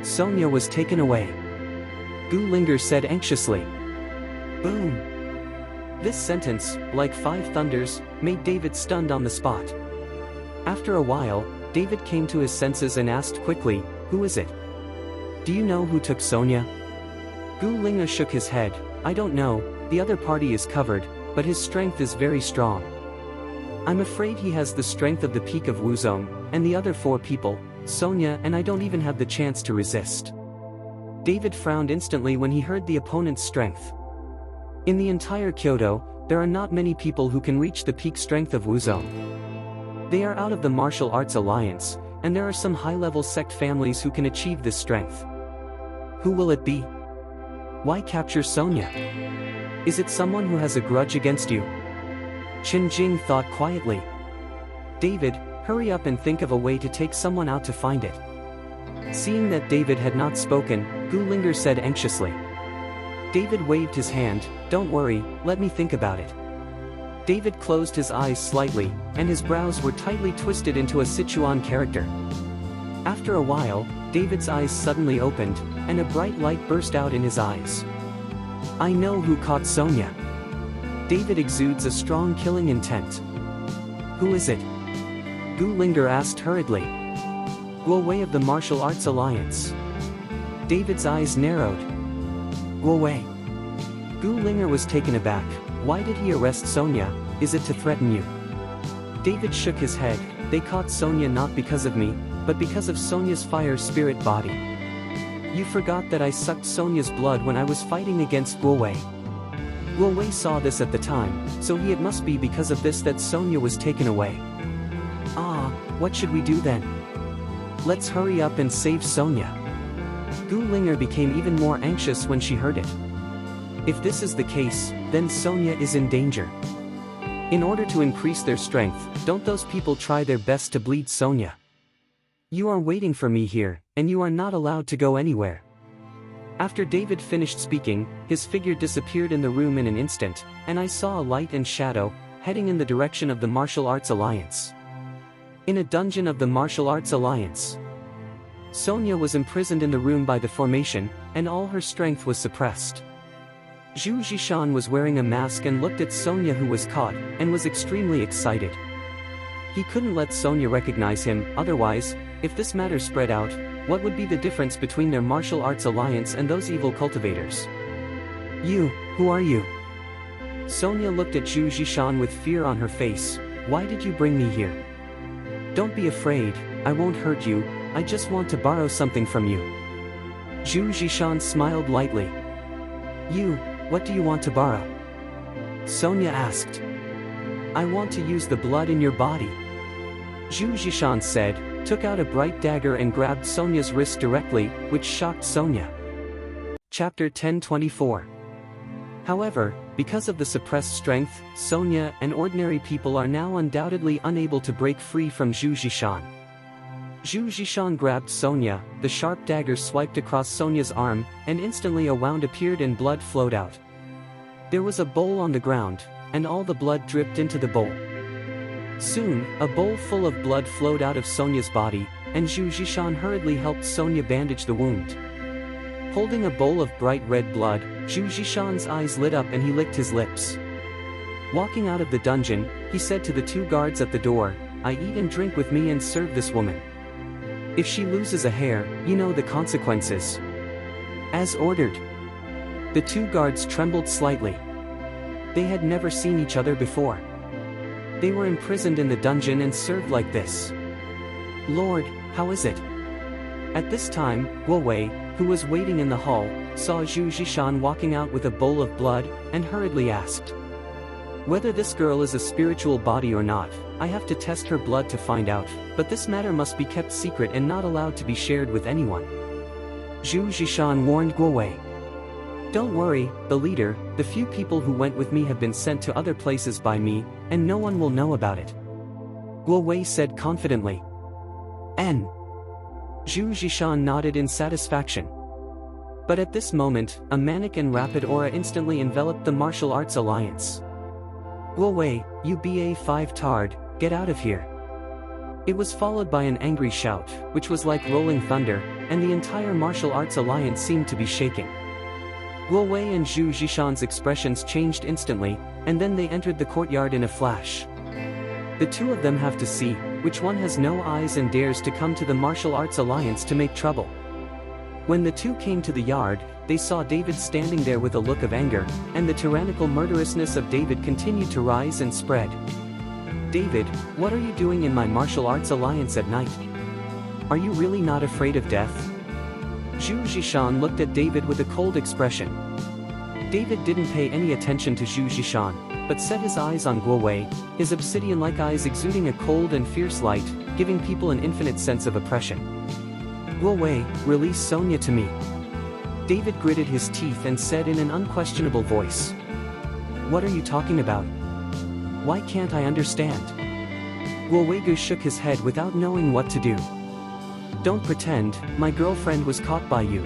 Sonia was taken away. Gulinger said anxiously. Boom! This sentence, like 5 thunders, made David stunned on the spot. After a while, David came to his senses and asked quickly, Who is it? Do you know who took Sonia? Gulinger shook his head. I don't know, the other party is covered, but his strength is very strong. I'm afraid he has the strength of the peak of Wuzong, and the other 4 people, Sonia and I don't even have the chance to resist. David frowned instantly when he heard the opponent's strength. In the entire Kyoto, there are not many people who can reach the peak strength of Wuzong. They are out of the martial arts alliance, and there are some high-level sect families who can achieve this strength. Who will it be? Why capture Sonia? Is it someone who has a grudge against you? Chen Jing thought quietly. David, hurry up and think of a way to take someone out to find it. Seeing that David had not spoken, Gulinger said anxiously. David waved his hand. Don't worry, let me think about it. David closed his eyes slightly, and his brows were tightly twisted into a Sichuan character. After a while, David's eyes suddenly opened, and a bright light burst out in his eyes. I know who caught Sonia. David exudes a strong killing intent. Who is it? Gu Linger asked hurriedly. Guo Wei of the Martial Arts Alliance. David's eyes narrowed. Guo Wei. Gu Linger was taken aback. Why did he arrest Sonia? Is it to threaten you? David shook his head. They caught Sonia not because of me, but because of Sonia's fire spirit body. You forgot that I sucked Sonia's blood when I was fighting against Guo Wei. Guo Wei saw this at the time, so it must be because of this that Sonia was taken away. Ah, what should we do then? Let's hurry up and save Sonia. Gu Linger became even more anxious when she heard it. If this is the case, then Sonia is in danger. In order to increase their strength, don't those people try their best to bleed Sonia? You are waiting for me here, and you are not allowed to go anywhere. After David finished speaking, his figure disappeared in the room in an instant, and I saw a light and shadow, heading in the direction of the Martial Arts Alliance. In a dungeon of the Martial Arts Alliance. Sonia was imprisoned in the room by the formation, and all her strength was suppressed. Zhu Zhishan was wearing a mask and looked at Sonia, who was caught, and was extremely excited. He couldn't let Sonia recognize him, otherwise, if this matter spread out, what would be the difference between their martial arts alliance and those evil cultivators? You, who are you? Sonia looked at Zhu Zhishan with fear on her face. Why did you bring me here? Don't be afraid, I won't hurt you, I just want to borrow something from you. Zhu Zhishan smiled lightly. You, what do you want to borrow? Sonia asked. I want to use the blood in your body. Zhu Zhishan said, took out a bright dagger and grabbed Sonia's wrist directly, which shocked Sonia. Chapter 1024. However, because of the suppressed strength, Sonia and ordinary people are now undoubtedly unable to break free from Zhu Zhishan. Zhu Zhishan grabbed Sonia, the sharp dagger swiped across Sonia's arm, and instantly a wound appeared and blood flowed out. There was a bowl on the ground, and all the blood dripped into the bowl. Soon, a bowl full of blood flowed out of Sonia's body, and Zhu Zhishan hurriedly helped Sonia bandage the wound. Holding a bowl of bright red blood, Zhu Zhishan's eyes lit up and he licked his lips. Walking out of the dungeon, he said to the two guards at the door, I eat and drink with me and serve this woman. If she loses a hair, you know the consequences. As ordered. The two guards trembled slightly. They had never seen each other before. They were imprisoned in the dungeon and served like this. Lord, how is it? At this time, Guo Wei, who was waiting in the hall, saw Zhu Zhishan walking out with a bowl of blood, and hurriedly asked. Whether this girl is a spiritual body or not, I have to test her blood to find out, but this matter must be kept secret and not allowed to be shared with anyone. Zhu Zhishan warned Guo Wei. Don't worry, the leader, the few people who went with me have been sent to other places by me, and no one will know about it. Guo Wei said confidently. N. Zhu Zhishan nodded in satisfaction. But at this moment, a manic and rapid aura instantly enveloped the Martial Arts Alliance. Guo Wei, you BA5 tard, get out of here. It was followed by an angry shout, which was like rolling thunder, and the entire Martial Arts Alliance seemed to be shaking. Guo Wei and Zhu Zhishan's expressions changed instantly, and then they entered the courtyard in a flash. The two of them have to see, which one has no eyes and dares to come to the Martial Arts Alliance to make trouble. When the two came to the yard, they saw David standing there with a look of anger, and the tyrannical murderousness of David continued to rise and spread. David, what are you doing in my Martial Arts Alliance at night? Are you really not afraid of death? Zhu Zhishan looked at David with a cold expression. David didn't pay any attention to Zhu Zhishan, but set his eyes on Guo Wei, his obsidian-like eyes exuding a cold and fierce light, giving people an infinite sense of oppression. Guo Wei, release Sonia to me. David gritted his teeth and said in an unquestionable voice. What are you talking about? Why can't I understand? Guo Wei shook his head without knowing what to do. Don't pretend, my girlfriend was caught by you.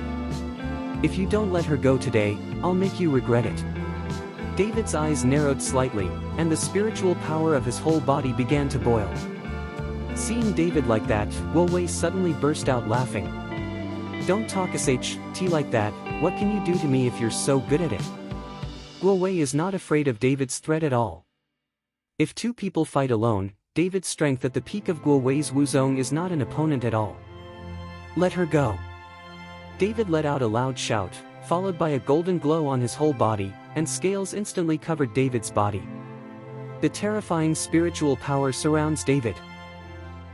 If you don't let her go today, I'll make you regret it. David's eyes narrowed slightly, and the spiritual power of his whole body began to boil. Seeing David like that, Guo Wei suddenly burst out laughing. Don't talk sh-t like that, what can you do to me if you're so good at it? Guo Wei is not afraid of David's threat at all. If two people fight alone, David's strength at the peak of Guo Wei's Wuzong is not an opponent at all. Let her go. David let out a loud shout, followed by a golden glow on his whole body, and scales instantly covered David's body. The terrifying spiritual power surrounds David.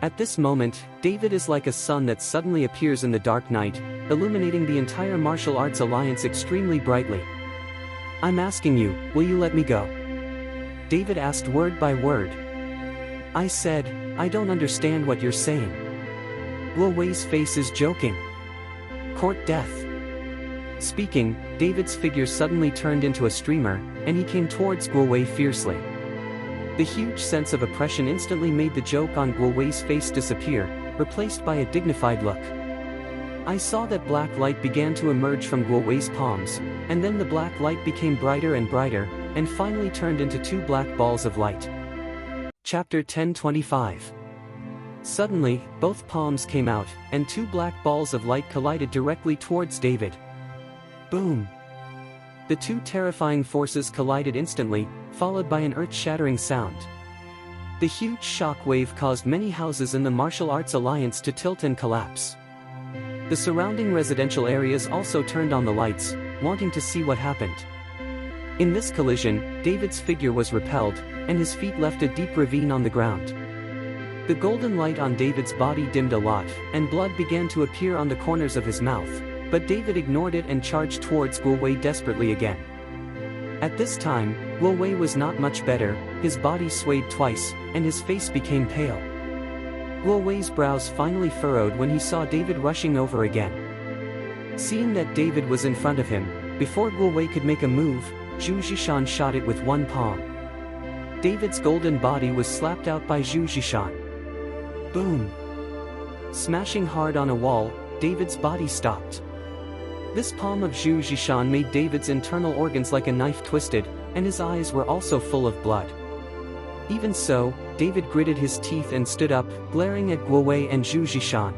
At this moment, David is like a sun that suddenly appears in the dark night, illuminating the entire martial arts alliance extremely brightly. I'm asking you, will you let me go? David asked word by word. I said, I don't understand what you're saying. Guo Wei's face is joking. Court death. Speaking, David's figure suddenly turned into a streamer, and he came towards Guo Wei fiercely. The huge sense of oppression instantly made the joke on Guo Wei's face disappear, replaced by a dignified look. I saw that black light began to emerge from Guo Wei's palms, and then the black light became brighter and brighter, and finally turned into two black balls of light. Chapter 10:25. Suddenly, both palms came out, and two black balls of light collided directly towards David. Boom! The two terrifying forces collided instantly, followed by an earth-shattering sound. The huge shock wave caused many houses in the martial arts alliance to tilt and collapse. The surrounding residential areas also turned on the lights, wanting to see what happened. In this collision, David's figure was repelled, and his feet left a deep ravine on the ground. The golden light on David's body dimmed a lot, and blood began to appear on the corners of his mouth, but David ignored it and charged towards Guo Wei desperately again. At this time, Guo Wei was not much better, his body swayed twice, and his face became pale. Guo Wei's brows finally furrowed when he saw David rushing over again. Seeing that David was in front of him, before Guo Wei could make a move, Zhu Zhishan shot it with one palm. David's golden body was slapped out by Zhu Zhishan. Boom! Smashing hard on a wall, David's body stopped. This palm of Zhu Zhishan made David's internal organs like a knife twisted, and his eyes were also full of blood. Even so, David gritted his teeth and stood up, glaring at Guo Wei and Zhu Zhishan.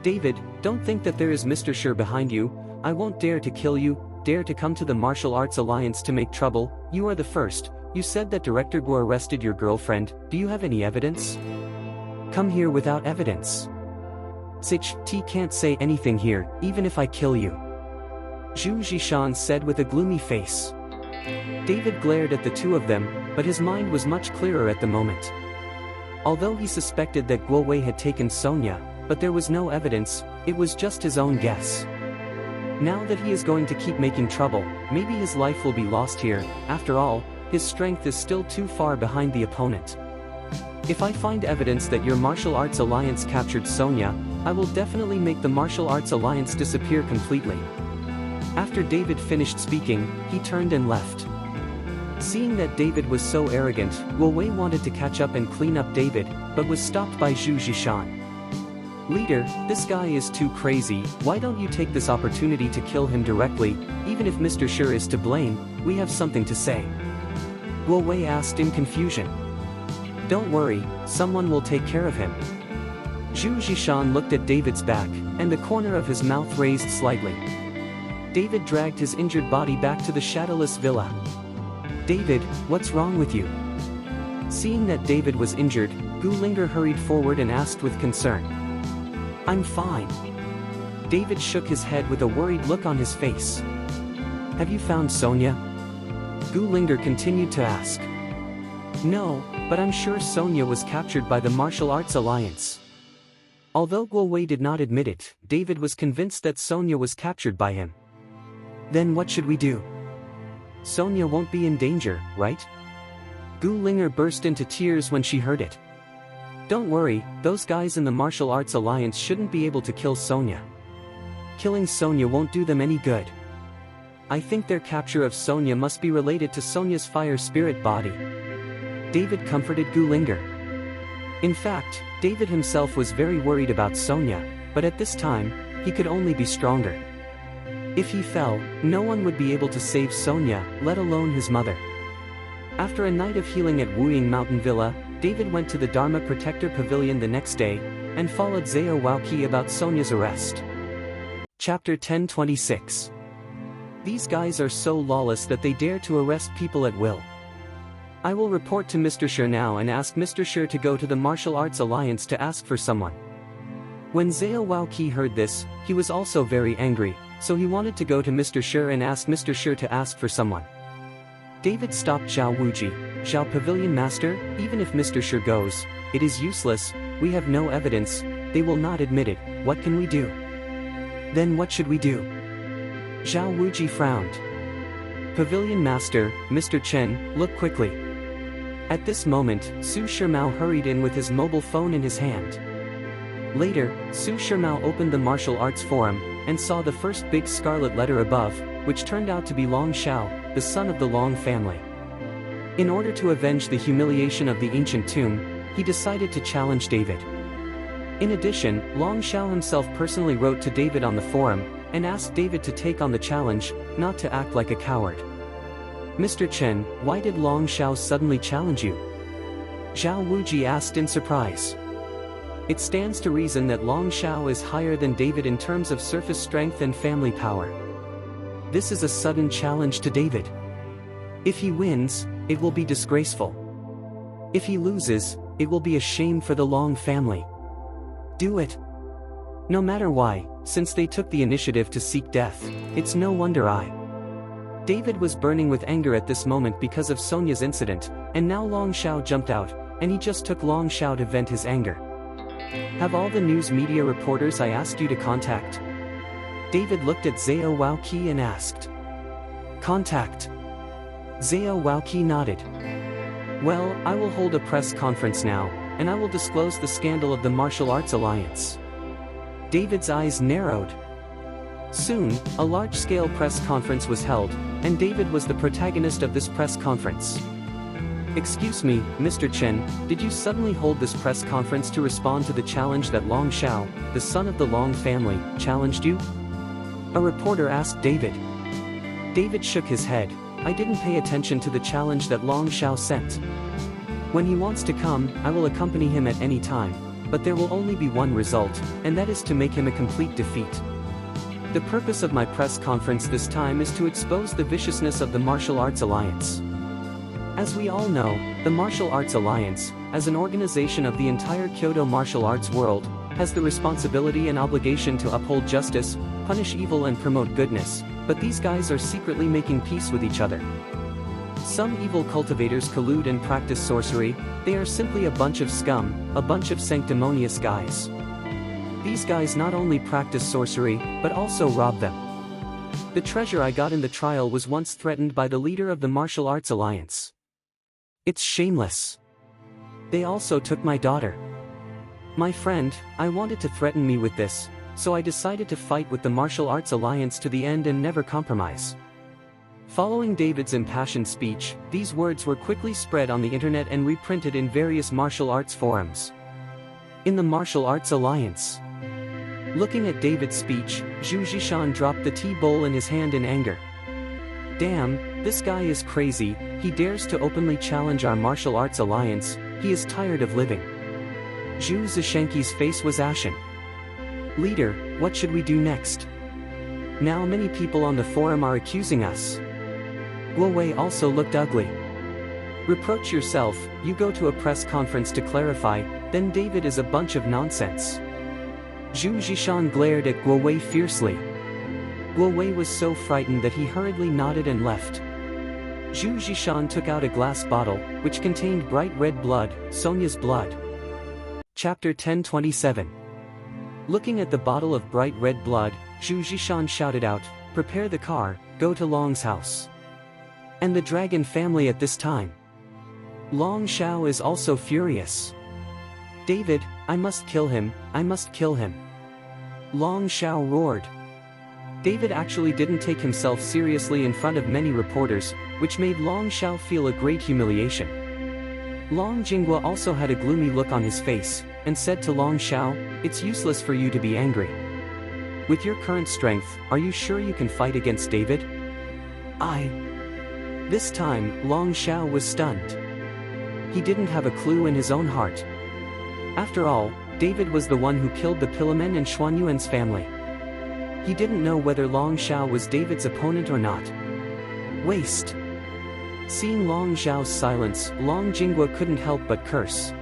David, don't think that there is Mr. Shi behind you. I won't dare to kill you, dare to come to the martial arts alliance to make trouble. You are the first. You said that Director Guo arrested your girlfriend. Do you have any evidence? Come here without evidence. Sh-t can't say anything here, even if I kill you. Zhu Zhishan said with a gloomy face. David glared at the two of them, but his mind was much clearer at the moment. Although he suspected that Guo Wei had taken Sonia, but there was no evidence, it was just his own guess. Now that he is going to keep making trouble, maybe his life will be lost here. After all, his strength is still too far behind the opponent. If I find evidence that your martial arts alliance captured Sonia, I will definitely make the martial arts alliance disappear completely. After David finished speaking, he turned and left. Seeing that David was so arrogant, Guo Wei wanted to catch up and clean up David, but was stopped by Zhu Zhishan. Leader, this guy is too crazy. Why don't you take this opportunity to kill him directly? Even if Mr. Shi is to blame, we have something to say. Guo Wei asked in confusion. Don't worry, someone will take care of him. Zhu Zhishan looked at David's back, and the corner of his mouth raised slightly. David dragged his injured body back to the shadowless villa. David, what's wrong with you? Seeing that David was injured, Gu Linger hurried forward and asked with concern. I'm fine. David shook his head with a worried look on his face. Have you found Sonia? Gu Linger continued to ask. No, but I'm sure Sonia was captured by the Martial Arts Alliance. Although Guo Wei did not admit it, David was convinced that Sonia was captured by him. Then what should we do? Sonia won't be in danger, right? Gu Linger burst into tears when she heard it. Don't worry, those guys in the Martial Arts Alliance shouldn't be able to kill Sonia. Killing Sonia won't do them any good. I think their capture of Sonia must be related to Sonia's fire spirit body. David comforted Gu Linger. In fact, David himself was very worried about Sonia, but at this time, he could only be stronger. If he fell, no one would be able to save Sonia, let alone his mother. After a night of healing at Wuying Mountain Villa, David went to the Dharma Protector Pavilion the next day, and followed Zhao Waoqi about Sonia's arrest. Chapter 1026. These guys are so lawless that they dare to arrest people at will. I will report to Mr. Shi now and ask Mr. Shi to go to the Martial Arts Alliance to ask for someone. When Zhao Waoqi heard this, he was also very angry, so he wanted to go to Mr. Shi and ask Mr. Shi to ask for someone. David stopped Zhao Wuji. Zhao Pavilion Master, even if Mr. Shi goes, it is useless, we have no evidence, they will not admit it, what can we do? Then what should we do? Zhao Wuji frowned. Pavilion Master, Mr. Chen, look quickly. At this moment, Su Shimao hurried in with his mobile phone in his hand. Later, Su Shimao opened the martial arts forum, and saw the first big scarlet letter above, which turned out to be Long Shao, the son of the Long family. In order to avenge the humiliation of the ancient tomb, he decided to challenge David. In addition, Long Shao himself personally wrote to David on the forum, and asked David to take on the challenge, not to act like a coward. Mr. Chen, why did Long Shao suddenly challenge you? Zhao Wuji asked in surprise. It stands to reason that Long Shao is higher than David in terms of surface strength and family power. This is a sudden challenge to David. If he wins, it will be disgraceful. If he loses, it will be a shame for the Long family. Do it. No matter why, since they took the initiative to seek death, it's no wonder I. David was burning with anger at this moment because of Sonia's incident, and now Long Shao jumped out, and he just took Long Shao to vent his anger. Have all the news media reporters I asked you to contact? David looked at Zhao Waoqi and asked. Contact. Zhao Waoqi nodded. Well, I will hold a press conference now, and I will disclose the scandal of the Martial Arts Alliance. David's eyes narrowed. Soon, a large-scale press conference was held, and David was the protagonist of this press conference. Excuse me, Mr. Chen, did you suddenly hold this press conference to respond to the challenge that Long Shao, the son of the Long family, challenged you? A reporter asked David. David shook his head. I didn't pay attention to the challenge that Long Shao sent. When he wants to come, I will accompany him at any time, but there will only be one result, and that is to make him a complete defeat. The purpose of my press conference this time is to expose the viciousness of the Martial Arts Alliance. As we all know, the Martial Arts Alliance, as an organization of the entire Kyoto martial arts world, has the responsibility and obligation to uphold justice, punish evil and promote goodness, but these guys are secretly making peace with each other. Some evil cultivators collude and practice sorcery, they are simply a bunch of scum, a bunch of sanctimonious guys. These guys not only practice sorcery, but also rob them. The treasure I got in the trial was once threatened by the leader of the Martial Arts Alliance. It's shameless. They also took my daughter. My friend, I wanted to threaten me with this, so I decided to fight with the Martial Arts Alliance to the end and never compromise. Following David's impassioned speech, these words were quickly spread on the internet and reprinted in various martial arts forums. In the Martial Arts Alliance. Looking at David's speech, Zhu Zhishan dropped the tea bowl in his hand in anger. Damn, this guy is crazy, he dares to openly challenge our Martial Arts Alliance, he is tired of living. Zhu Zishanqi's face was ashen. Leader, what should we do next? Now many people on the forum are accusing us. Guo Wei also looked ugly. Reproach yourself, you go to a press conference to clarify, then David is a bunch of nonsense. Zhu Zhishan glared at Guo Wei fiercely. Guo Wei was so frightened that he hurriedly nodded and left. Zhu Zhishan took out a glass bottle, which contained bright red blood, Sonia's blood. Chapter 1027. Looking at the bottle of bright red blood, Zhu Zhishan shouted out, prepare the car, go to Long's house. And the dragon family at this time. Long Shao is also furious. David, I must kill him, I must kill him. Long Shao roared. David actually didn't take himself seriously in front of many reporters, which made Long Shao feel a great humiliation. Long Jinghua also had a gloomy look on his face, and said to Long Shao, it's useless for you to be angry. With your current strength, are you sure you can fight against David? This time, Long Xiao was stunned. He didn't have a clue in his own heart. After all, David was the one who killed the Pillamen and Xuanyuan's family. He didn't know whether Long Xiao was David's opponent or not. Waste. Seeing Long Xiao's silence, Long Jinghua couldn't help but curse.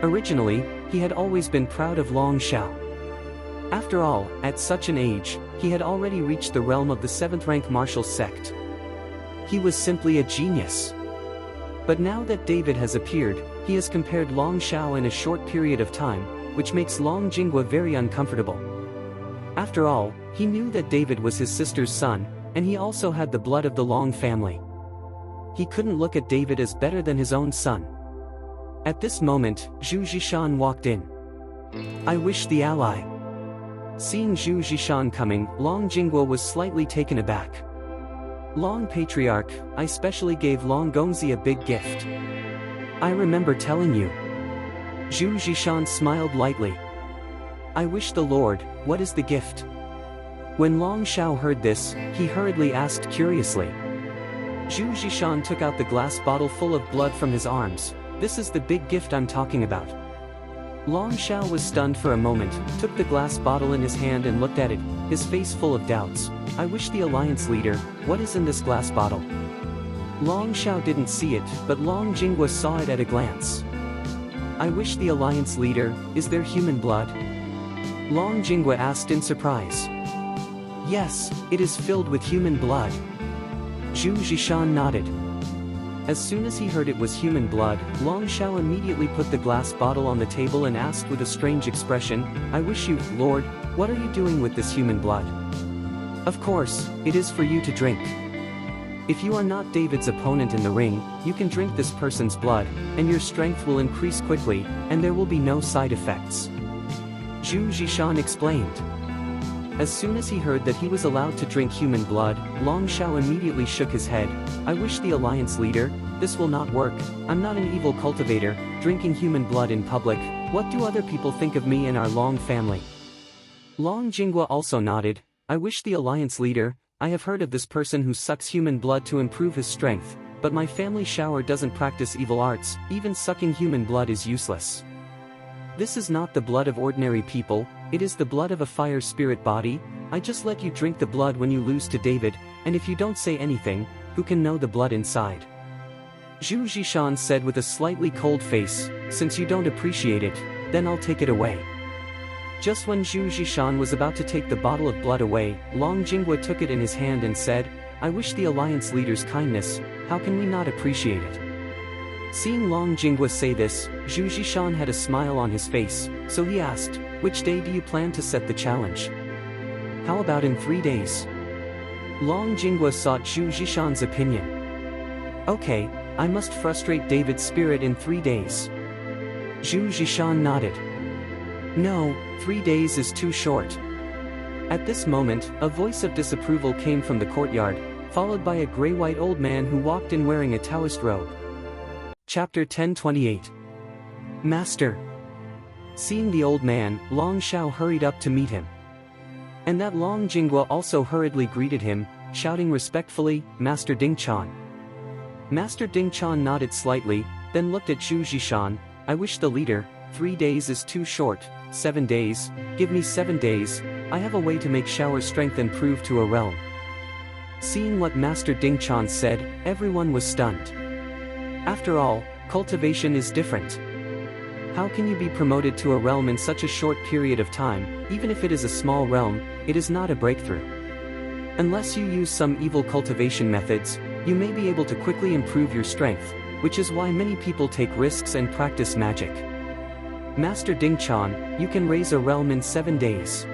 Originally, he had always been proud of Long Xiao. After all, at such an age, he had already reached the realm of the 7th-rank martial sect. He was simply a genius. But now that David has appeared, he has compared Long Xiao in a short period of time, which makes Long Jinghua very uncomfortable. After all, he knew that David was his sister's son, and he also had the blood of the Long family. He couldn't look at David as better than his own son. At this moment, Zhu Zhishan walked in. I wish the ally. Seeing Zhu Zhishan coming, Long Jinghua was slightly taken aback. Long Patriarch, I specially gave Long Gongzi a big gift. I remember telling you. Zhu Zhishan smiled lightly. I wish the Lord, what is the gift? When Long Xiao heard this, he hurriedly asked curiously. Zhu Zhishan took out the glass bottle full of blood from his arms. This is the big gift I'm talking about. Long Xiao was stunned for a moment, took the glass bottle in his hand and looked at it, his face full of doubts. I wish the alliance leader, what is in this glass bottle? Long Xiao didn't see it, but Long Jinghua saw it at a glance. I wish the alliance leader, is there human blood? Long Jinghua asked in surprise. Yes, it is filled with human blood. Zhu Zhishan nodded. As soon as he heard it was human blood, Long Xiao immediately put the glass bottle on the table and asked with a strange expression, I wish you, Lord, what are you doing with this human blood? Of course, it is for you to drink. If you are not David's opponent in the ring, you can drink this person's blood, and your strength will increase quickly, and there will be no side effects. Zhu Zhishan explained. As soon as he heard that he was allowed to drink human blood, Long Xiao immediately shook his head. I wish the alliance leader, this will not work. I'm not an evil cultivator, drinking human blood in public. What do other people think of me and our Long family? Long Jinghua also nodded. I wish the alliance leader, I have heard of this person who sucks human blood to improve his strength, but my family shower doesn't practice evil arts, even sucking human blood is useless. This is not the blood of ordinary people, it is the blood of a fire spirit body. I just let you drink the blood when you lose to David, and if you don't say anything, who can know the blood inside? Zhu Zhishan said with a slightly cold face, since you don't appreciate it, then I'll take it away. Just when Zhu Zhishan was about to take the bottle of blood away, Long Jinghua took it in his hand and said, I wish the alliance leader's kindness, how can we not appreciate it? Seeing Long Jinghua say this, Zhu Zhishan had a smile on his face, so he asked, which day do you plan to set the challenge? How about in 3 days? Long Jinghua sought Zhu Zhishan's opinion. Okay, I must frustrate David's spirit in 3 days. Zhu Zhishan nodded. No, 3 days is too short. At this moment, a voice of disapproval came from the courtyard, followed by a gray-white old man who walked in wearing a Taoist robe. Chapter 1028. Master. Seeing the old man, Long Xiao hurried up to meet him. And that Long Jinghua also hurriedly greeted him, shouting respectfully, Master Ding Chan. Master Ding Chan nodded slightly, then looked at Zhu Zhishan. I wish the leader, 3 days is too short, 7 days, give me 7 days, I have a way to make shower strength improve to a realm. Seeing what Master Ding Chan said, everyone was stunned. After all, cultivation is different. How can you be promoted to a realm in such a short period of time? Even if it is a small realm, it is not a breakthrough. Unless you use some evil cultivation methods, you may be able to quickly improve your strength, which is why many people take risks and practice magic. Master Ding Chan, you can raise a realm in 7 days.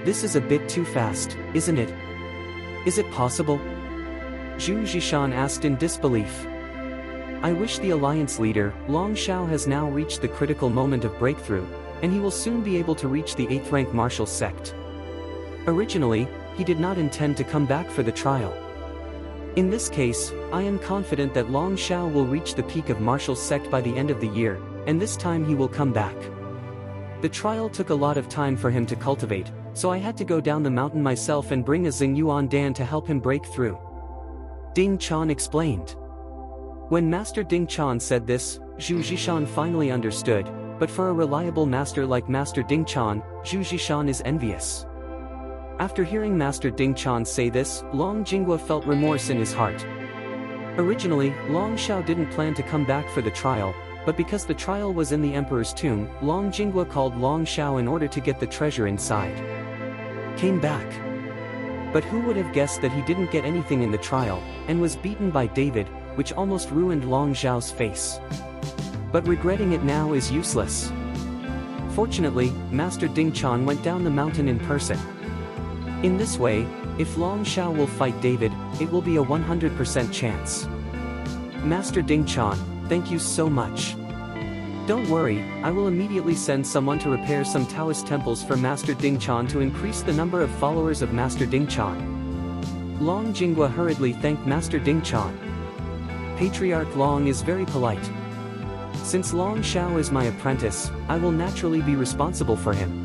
This is a bit too fast, isn't it? Is it possible? Zhu Zhishan asked in disbelief. I wish the alliance leader, Long Xiao has now reached the critical moment of breakthrough, and he will soon be able to reach the 8th rank martial sect. Originally, he did not intend to come back for the trial. In this case, I am confident that Long Xiao will reach the peak of martial sect by the end of the year, and this time he will come back. The trial took a lot of time for him to cultivate, so I had to go down the mountain myself and bring a Xingyuan Dan to help him break through. Ding Chan explained. When Master Ding Chan said this, Zhu Zhishan finally understood, but for a reliable master like Master Ding Chan, Zhu Zhishan is envious. After hearing Master Ding Chan say this, Long Jinghua felt remorse in his heart. Originally, Long Shao didn't plan to come back for the trial, but because the trial was in the Emperor's tomb, Long Jinghua called Long Shao in order to get the treasure inside. Came back. But who would have guessed that he didn't get anything in the trial, and was beaten by David, which almost ruined Long Zhao's face. But regretting it now is useless. Fortunately, Master Ding Chan went down the mountain in person. In this way, if Long Shao will fight David, it will be a 100% chance. Master Ding Chan, thank you so much. Don't worry, I will immediately send someone to repair some Taoist temples for Master Ding Chan to increase the number of followers of Master Ding Chan. Long Jinghua hurriedly thanked Master Ding Chan. Patriarch Long is very polite. Since Long Shao is my apprentice, I will naturally be responsible for him.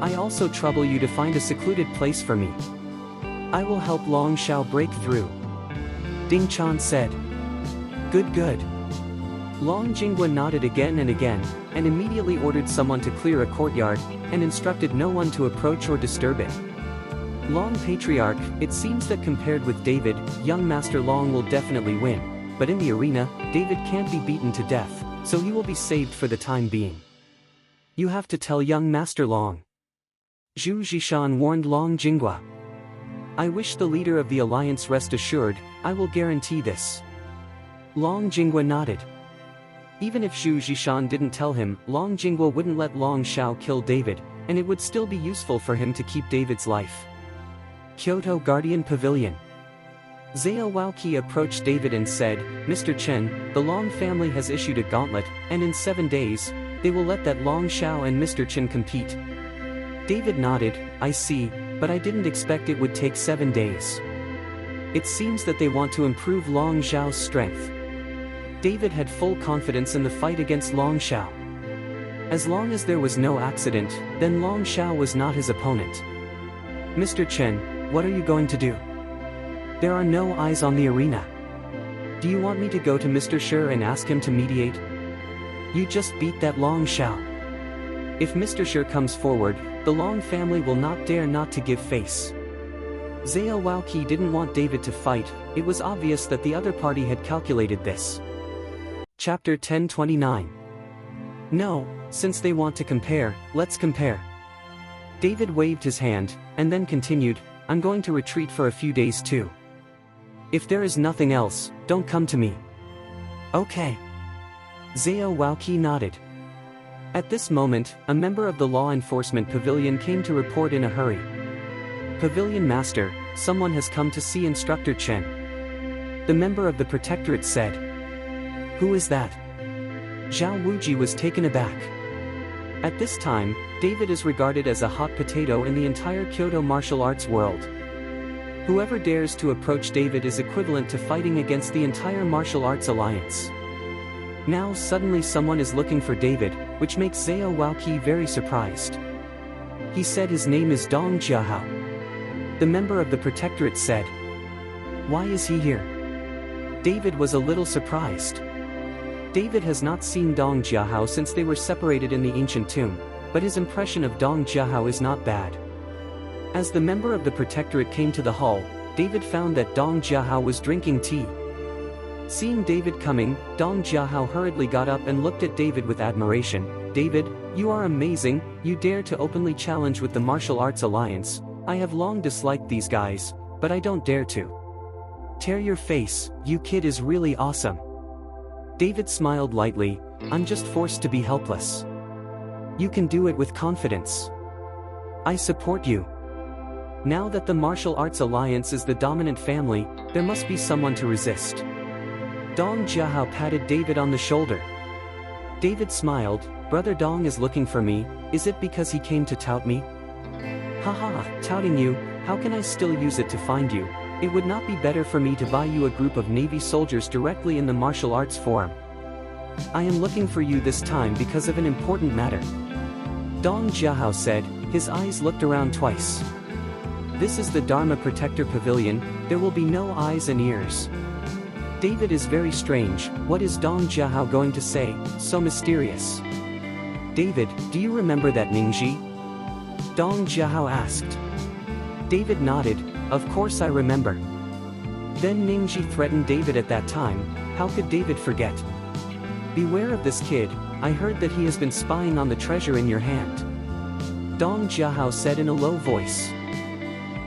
I also trouble you to find a secluded place for me. I will help Long Shao break through. Ding Chan said. Good. Long Jinghua nodded again and again, and immediately ordered someone to clear a courtyard, and instructed no one to approach or disturb it. Long Patriarch, it seems that compared with David, young Master Long will definitely win, but in the arena, David can't be beaten to death, so he will be saved for the time being. You have to tell young Master Long. Zhu Zhishan warned Long Jinghua. I wish the leader of the alliance rest assured, I will guarantee this. Long Jinghua nodded. Even if Zhu Zhishan didn't tell him, Long Jinghua wouldn't let Long Shao kill David, and it would still be useful for him to keep David's life. Kyoto Guardian Pavilion. Zhao Waoqi approached David and said, Mr. Chen, the Long family has issued a gauntlet, and in 7 days, they will let that Long Shao and Mr. Chen compete. David nodded, I see, but I didn't expect it would take 7 days. It seems that they want to improve Long Zhao's strength. David had full confidence in the fight against Long Shao. As long as there was no accident, then Long Shao was not his opponent. Mr. Chen, what are you going to do? There are no eyes on the arena. Do you want me to go to Mr. Shi and ask him to mediate? You just beat that Long Shao. If Mr. Shi comes forward, the Long family will not dare not to give face. Zhao Waoqi didn't want David to fight, it was obvious that the other party had calculated this. Chapter 1029. No, since they want to compare, let's compare. David waved his hand, and then continued, I'm going to retreat for a few days too. If there is nothing else, don't come to me. Okay. Zhao Waoqi nodded. At this moment, a member of the law enforcement pavilion came to report in a hurry. Pavilion Master, someone has come to see Instructor Chen. The member of the Protectorate said. Who is that? Zhao Wuji was taken aback. At this time, David is regarded as a hot potato in the entire Kyoto martial arts world. Whoever dares to approach David is equivalent to fighting against the entire martial arts alliance. Now suddenly someone is looking for David, which makes Zhao Waoqi very surprised. He said his name is Dong Jiahao. The member of the Protectorate said. Why is he here? David was a little surprised. David has not seen Dong Jiahao since they were separated in the ancient tomb, but his impression of Dong Jiahao is not bad. As the member of the Protectorate came to the hall, David found that Dong Jiahao was drinking tea. Seeing David coming, Dong Jiahao hurriedly got up and looked at David with admiration. David, you are amazing, you dare to openly challenge with the Martial Arts Alliance. I have long disliked these guys, but I don't dare to. Tear your face, you kid is really awesome. David smiled lightly, I'm just forced to be helpless. You can do it with confidence. I support you. Now that the Martial Arts Alliance is the dominant family, there must be someone to resist. Dong Jiahao patted David on the shoulder. David smiled, Brother Dong is looking for me, is it because he came to tout me? Haha, touting you, how can I still use it to find you? It would not be better for me to buy you a group of Navy soldiers directly in the martial arts forum. I am looking for you this time because of an important matter. Dong Jiahao said, His eyes looked around twice. This is the Dharma Protector Pavilion, there will be no eyes and ears. David is very strange, what is Dong Jiahao going to say, so mysterious? David, do you remember that Ningji? Dong Jiahao asked. David nodded, of course I remember. Then Ningji threatened David at that time, how could David forget? Beware of this kid, I heard that he has been spying on the treasure in your hand. Dong Jiahao said in a low voice.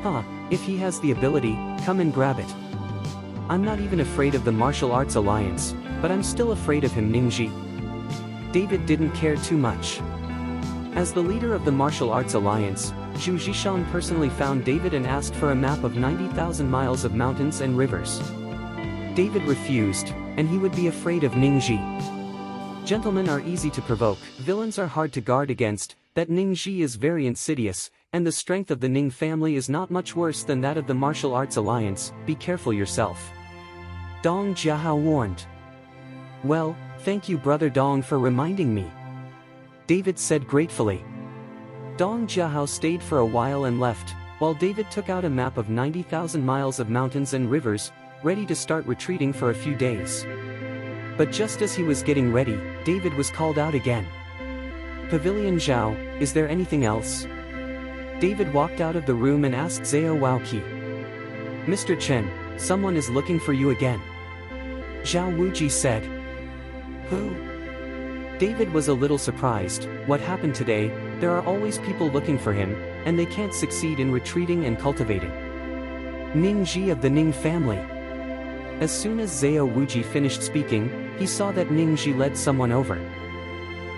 Huh, if he has the ability, come and grab it. I'm not even afraid of the martial arts alliance, but I'm still afraid of him, Ningji. David didn't care too much. As the leader of the martial arts alliance, Zhu Zhishan personally found David and asked for a map of 90,000 miles of mountains and rivers. David refused, and he would be afraid of Ningji. Gentlemen are easy to provoke, villains are hard to guard against, that Ningji is very insidious, and the strength of the Ning family is not much worse than that of the martial arts alliance, be careful yourself. Dong Jiahao warned. Well, thank you brother Dong for reminding me. David said gratefully. Dong Jiahao stayed for a while and left, while David took out a map of 90,000 miles of mountains and rivers, ready to start retreating for a few days. But just as he was getting ready, David was called out again. Pavilion Zhao, is there anything else? David walked out of the room and asked Zhao Waoqi. Mr. Chen, someone is looking for you again. Zhao Wuji said. Who? David was a little surprised, what happened today? There are always people looking for him, and they can't succeed in retreating and cultivating. Ningji of the Ning family. As soon as Zhao Wuji finished speaking, he saw that Ningji led someone over.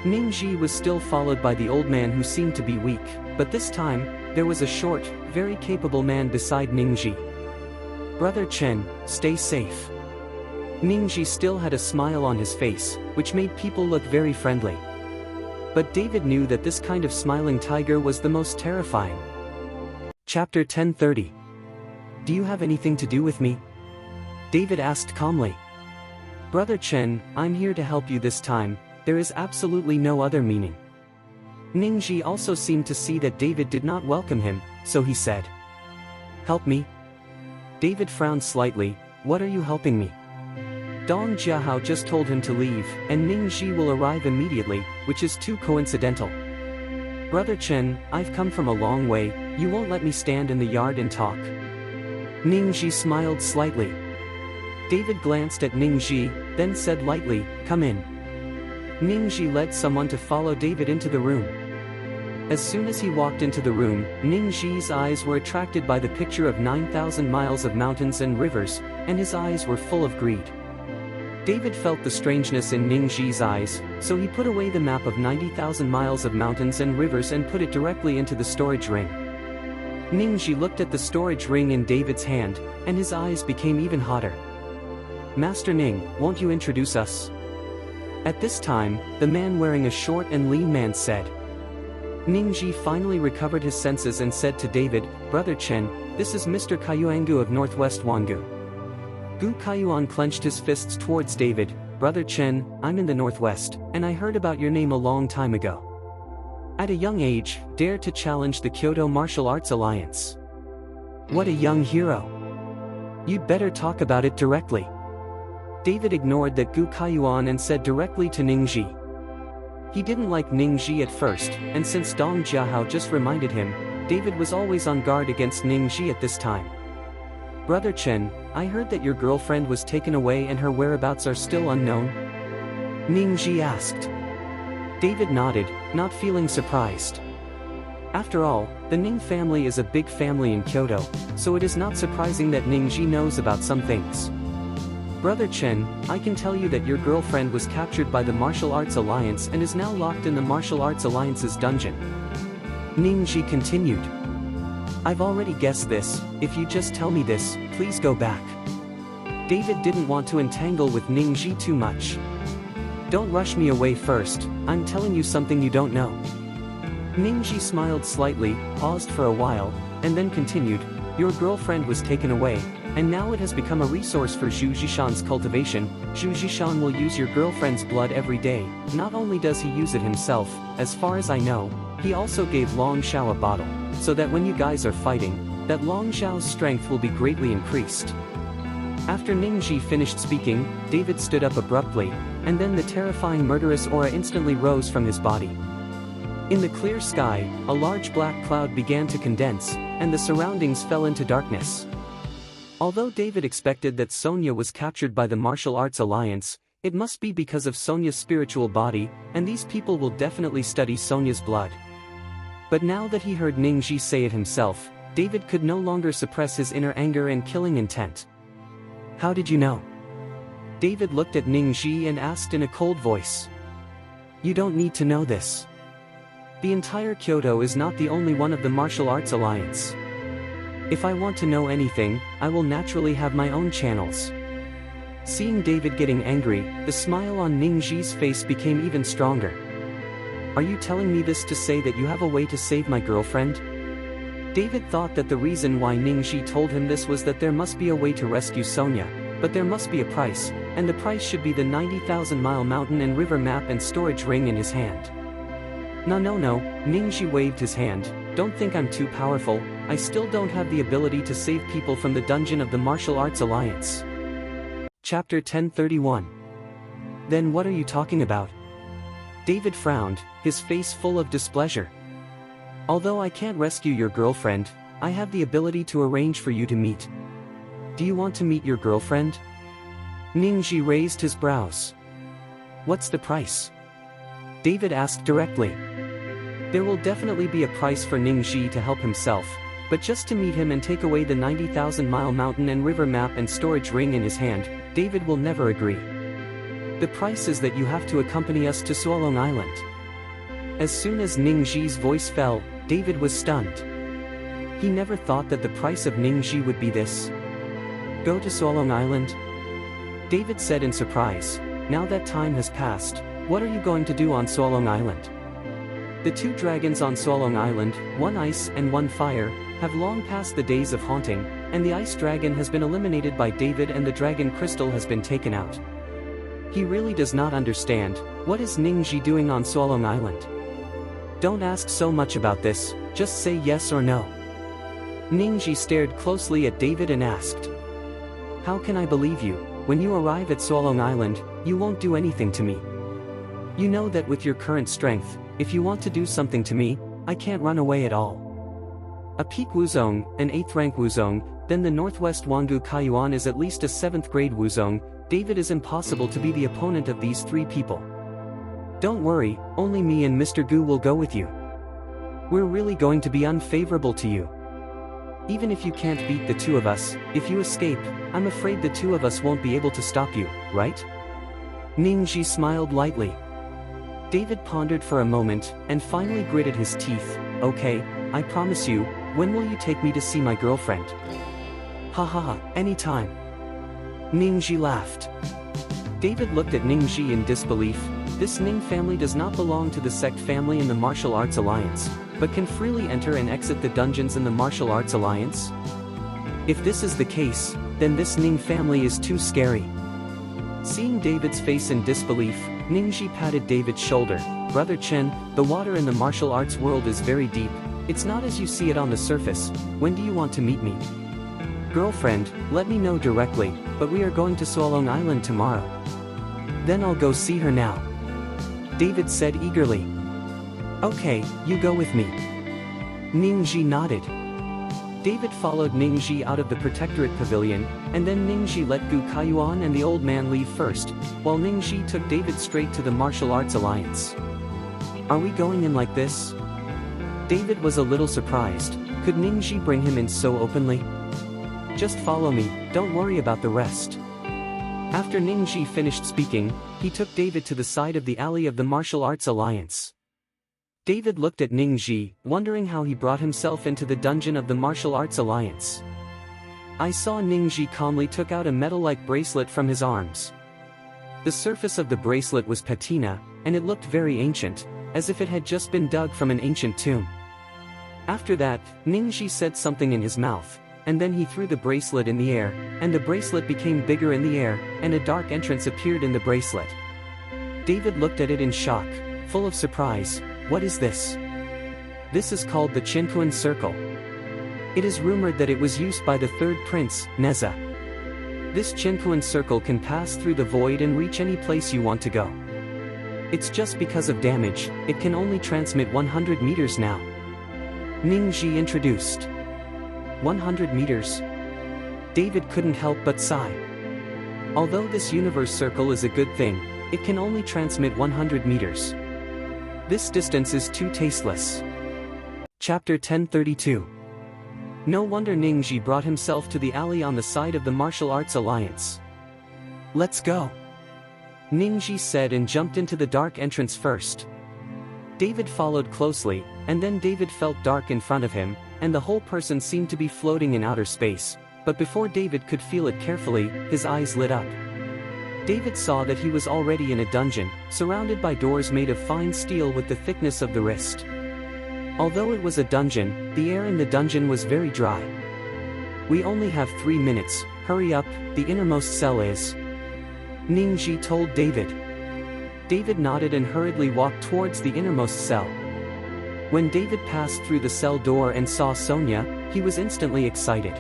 Ningji was still followed by the old man who seemed to be weak, but this time, there was a short, very capable man beside Ningji. Brother Chen, stay safe. Ningji still had a smile on his face, which made people look very friendly. But David knew that this kind of smiling tiger was the most terrifying. Chapter 10:30. Do you have anything to do with me? David asked calmly. Brother Chen, I'm here to help you this time, there is absolutely no other meaning. Ningji also seemed to see that David did not welcome him, so he said. Help me? David frowned slightly, what are you helping me? Dong Jiahao just told him to leave, and Ningji will arrive immediately, which is too coincidental. Brother Chen, I've come from a long way, you won't let me stand in the yard and talk. Ningji smiled slightly. David glanced at Ningji, then said lightly, come in. Ningji led someone to follow David into the room. As soon as he walked into the room, Ningji's eyes were attracted by the picture of 9,000 miles of mountains and rivers, and his eyes were full of greed. David felt the strangeness in Ningji's eyes, so he put away the map of 90,000 miles of mountains and rivers and put it directly into the storage ring. Ningji looked at the storage ring in David's hand, and his eyes became even hotter. Master Ning, won't you introduce us? At this time, the man wearing a short and lean man said. Ningji finally recovered his senses and said to David, Brother Chen, this is Mr. Kaiyuangu of Northwest Wangu. Gu Kaiyuan clenched his fists towards David, Brother Chen, I'm in the Northwest, and I heard about your name a long time ago. At a young age, dared to challenge the Kyoto Martial Arts Alliance. What a young hero. You'd better talk about it directly. David ignored that Gu Kaiyuan and said directly to Ningji. He didn't like Ningji at first, and since Dong Jiahao just reminded him, David was always on guard against Ningji at this time. Brother Chen, I heard that your girlfriend was taken away and her whereabouts are still unknown? Ningji asked. David nodded, not feeling surprised. After all, the Ning family is a big family in Kyoto, so it is not surprising that Ningji knows about some things. Brother Chen, I can tell you that your girlfriend was captured by the Martial Arts Alliance and is now locked in the Martial Arts Alliance's dungeon. Ningji continued. I've already guessed this, if you just tell me this, please go back. David didn't want to entangle with Ningji too much. Don't rush me away first, I'm telling you something you don't know. Ningji smiled slightly, paused for a while, and then continued, your girlfriend was taken away, and now it has become a resource for Zhu Zhishan's cultivation. Zhu Zhishan will use your girlfriend's blood every day, not only does he use it himself, as far as I know, He also gave Long Xiao a bottle, so that when you guys are fighting, that Long Xiao's strength will be greatly increased. After Ningxi finished speaking, David stood up abruptly, and then the terrifying murderous aura instantly rose from his body. In the clear sky, a large black cloud began to condense, and the surroundings fell into darkness. Although David expected that Sonia was captured by the Martial Arts Alliance, it must be because of Sonia's spiritual body, and these people will definitely study Sonia's blood. But now that he heard Ningxi say it himself, David could no longer suppress his inner anger and killing intent. How did you know? David looked at Ningxi and asked in a cold voice. You don't need to know this. The entire Kyoto is not the only one of the Martial Arts Alliance. If I want to know anything, I will naturally have my own channels. Seeing David getting angry, the smile on Ningxi's face became even stronger. Are you telling me this to say that you have a way to save my girlfriend? David thought that the reason why Ningxi told him this was that there must be a way to rescue Sonia, but there must be a price, and the price should be the 90,000-mile mountain and river map and storage ring in his hand. No, Ningxi waved his hand. Don't think I'm too powerful, I still don't have the ability to save people from the dungeon of the Martial Arts Alliance. Chapter 1031. Then what are you talking about? David frowned, his face full of displeasure. Although I can't rescue your girlfriend, I have the ability to arrange for you to meet. Do you want to meet your girlfriend? Ningxi raised his brows. What's the price? David asked directly. There will definitely be a price for Ningxi to help himself, but just to meet him and take away the 90,000-mile mountain and river map and storage ring in his hand, David will never agree. The price is that you have to accompany us to Suolong Island. As soon as Ningxi's voice fell, David was stunned. He never thought that the price of Ningxi would be this. Go to Suolong Island? David said in surprise. Now that time has passed, what are you going to do on Suolong Island? The two dragons on Suolong Island, one ice and one fire, have long passed the days of haunting, and the ice dragon has been eliminated by David and the dragon crystal has been taken out. He really does not understand, what is Ningxi doing on Suolong Island? Don't ask so much about this, just say yes or no. Ningxi stared closely at David and asked. How can I believe you? When you arrive at Suolong Island, you won't do anything to me. You know that with your current strength, if you want to do something to me, I can't run away at all. A peak Wuzong, an 8th rank Wuzong, then the Northwest Wangu Kaiyuan is at least a 7th grade Wuzong. David is impossible to be the opponent of these three people. Don't worry, only me and Mr. Gu will go with you. We're really going to be unfavorable to you. Even if you can't beat the two of us, if you escape, I'm afraid the two of us won't be able to stop you, right? Ningxi smiled lightly. David pondered for a moment, and finally gritted his teeth. Okay, I promise you, when will you take me to see my girlfriend? Ha, anytime. Ningxi laughed. David looked at Ningxi in disbelief. This Ning family does not belong to the sect family in the Martial Arts Alliance, but can freely enter and exit the dungeons in the Martial Arts Alliance? If this is the case, then this Ning family is too scary. Seeing David's face in disbelief, Ningxi patted David's shoulder. Brother Chen, the water in the martial arts world is very deep. It's not as you see it on the surface. When do you want to meet me? Girlfriend, let me know directly, but we are going to Suolong Island tomorrow. Then I'll go see her now. David said eagerly. Okay, you go with me. Ningxi nodded. David followed Ningxi out of the Protectorate Pavilion, and then Ningxi let Gu Kaiyuan and the old man leave first, while Ningxi took David straight to the Martial Arts Alliance. Are we going in like this? David was a little surprised. Could Ningxi bring him in so openly? Just follow me, don't worry about the rest. After Ningxi finished speaking, he took David to the side of the alley of the Martial Arts Alliance. David looked at Ningxi, wondering how he brought himself into the dungeon of the Martial Arts Alliance. I saw Ningxi calmly took out a metal-like bracelet from his arms. The surface of the bracelet was patina, and it looked very ancient, as if it had just been dug from an ancient tomb. After that, Ningxi said something in his mouth, and then he threw the bracelet in the air, and the bracelet became bigger in the air, and a dark entrance appeared in the bracelet. David looked at it in shock, full of surprise. What is this? This is called the Qinquan Circle. It is rumored that it was used by the third prince, Neza. This Qinquan Circle can pass through the void and reach any place you want to go. It's just because of damage, it can only transmit 100 meters now. Ningji introduced. 100 meters? David couldn't help but sigh. Although this universe circle is a good thing, it can only transmit 100 meters. This distance is too tasteless. Chapter 1032. No wonder Ningji brought himself to the alley on the side of the Martial Arts Alliance. Let's go. Ningji said and jumped into the dark entrance first. David followed closely, and then David felt dark in front of him, and the whole person seemed to be floating in outer space, but before David could feel it carefully, his eyes lit up. David saw that he was already in a dungeon, surrounded by doors made of fine steel with the thickness of the wrist. Although it was a dungeon, the air in the dungeon was very dry. We only have 3 minutes, hurry up, the innermost cell is. Ningji told David. David nodded and hurriedly walked towards the innermost cell. When David passed through the cell door and saw Sonia, he was instantly excited.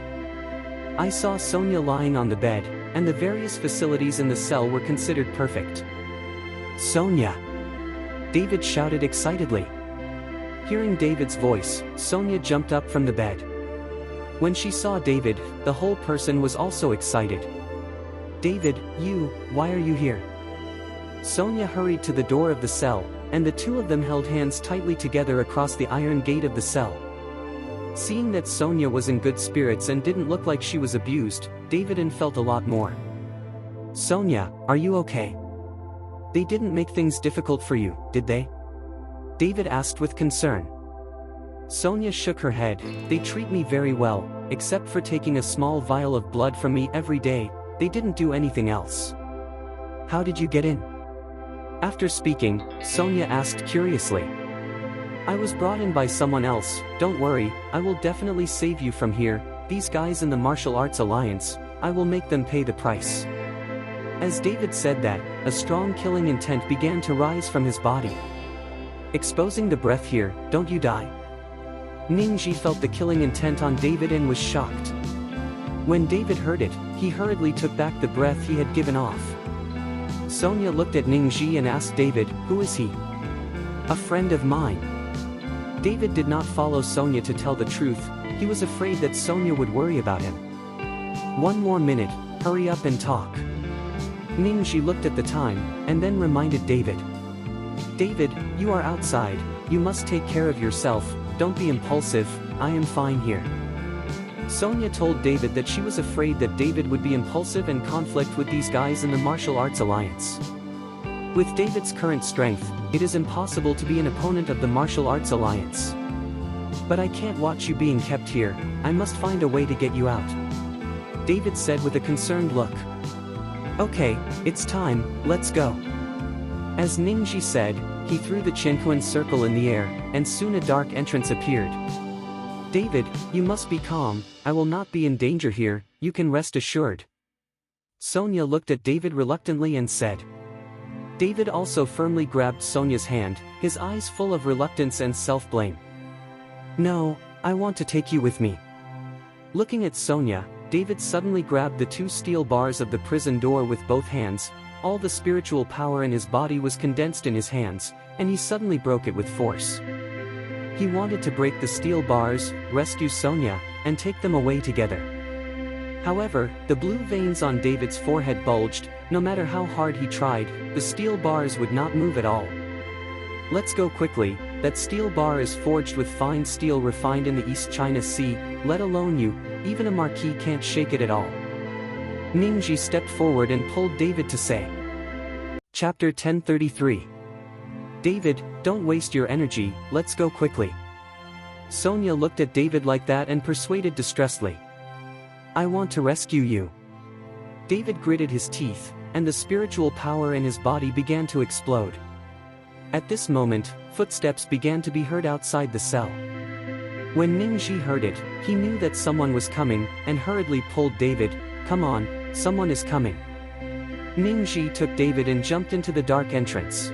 I saw Sonia lying on the bed, and the various facilities in the cell were considered perfect. Sonia! David shouted excitedly. Hearing David's voice, Sonia jumped up from the bed. When she saw David, the whole person was also excited. David, why are you here? Sonia hurried to the door of the cell, and the two of them held hands tightly together across the iron gate of the cell. Seeing that Sonia was in good spirits and didn't look like she was abused, David felt a lot more. Sonia, are you okay? They didn't make things difficult for you, did they? David asked with concern. Sonia shook her head. They treat me very well, except for taking a small vial of blood from me every day. They didn't do anything else. How did you get in? After speaking, Sonia asked curiously. I was brought in by someone else. Don't worry, I will definitely save you from here. These guys in the Martial Arts Alliance, I will make them pay the price. As David said that, a strong killing intent began to rise from his body. Exposing the breath here, don't you die. Ningji felt the killing intent on David and was shocked. When David heard it, he hurriedly took back the breath he had given off. Sonia looked at Ningji and asked David, who is he? A friend of mine. David did not follow Sonia to tell the truth, he was afraid that Sonia would worry about him. 1 more minute, hurry up and talk. Ningji looked at the time, and then reminded David. David, you are outside, you must take care of yourself, don't be impulsive, I am fine here. Sonia told David that she was afraid that David would be impulsive and conflict with these guys in the Martial Arts Alliance. With David's current strength, it is impossible to be an opponent of the Martial Arts Alliance. But I can't watch you being kept here, I must find a way to get you out. David said with a concerned look. Okay, it's time, let's go. As Ningji said, he threw the Qinquan circle in the air, and soon a dark entrance appeared. David, you must be calm, I will not be in danger here, you can rest assured. Sonia looked at David reluctantly and said. David also firmly grabbed Sonia's hand, his eyes full of reluctance and self-blame. No, I want to take you with me. Looking at Sonia, David suddenly grabbed the 2 steel bars of the prison door with both hands, all the spiritual power in his body was condensed in his hands, and he suddenly broke it with force. He wanted to break the steel bars, rescue Sonia, and take them away together. However, the blue veins on David's forehead bulged, no matter how hard he tried, the steel bars would not move at all. Let's go quickly, that steel bar is forged with fine steel refined in the East China Sea, let alone you, even a marquis can't shake it at all. Ningji stepped forward and pulled David to say. Chapter 1033. David, don't waste your energy, let's go quickly. Sonia looked at David like that and persuaded distressedly. I want to rescue you. David gritted his teeth, and the spiritual power in his body began to explode. At this moment, footsteps began to be heard outside the cell. When Ningji heard it, he knew that someone was coming, and hurriedly pulled David. Come on, someone is coming. Ningji took David and jumped into the dark entrance.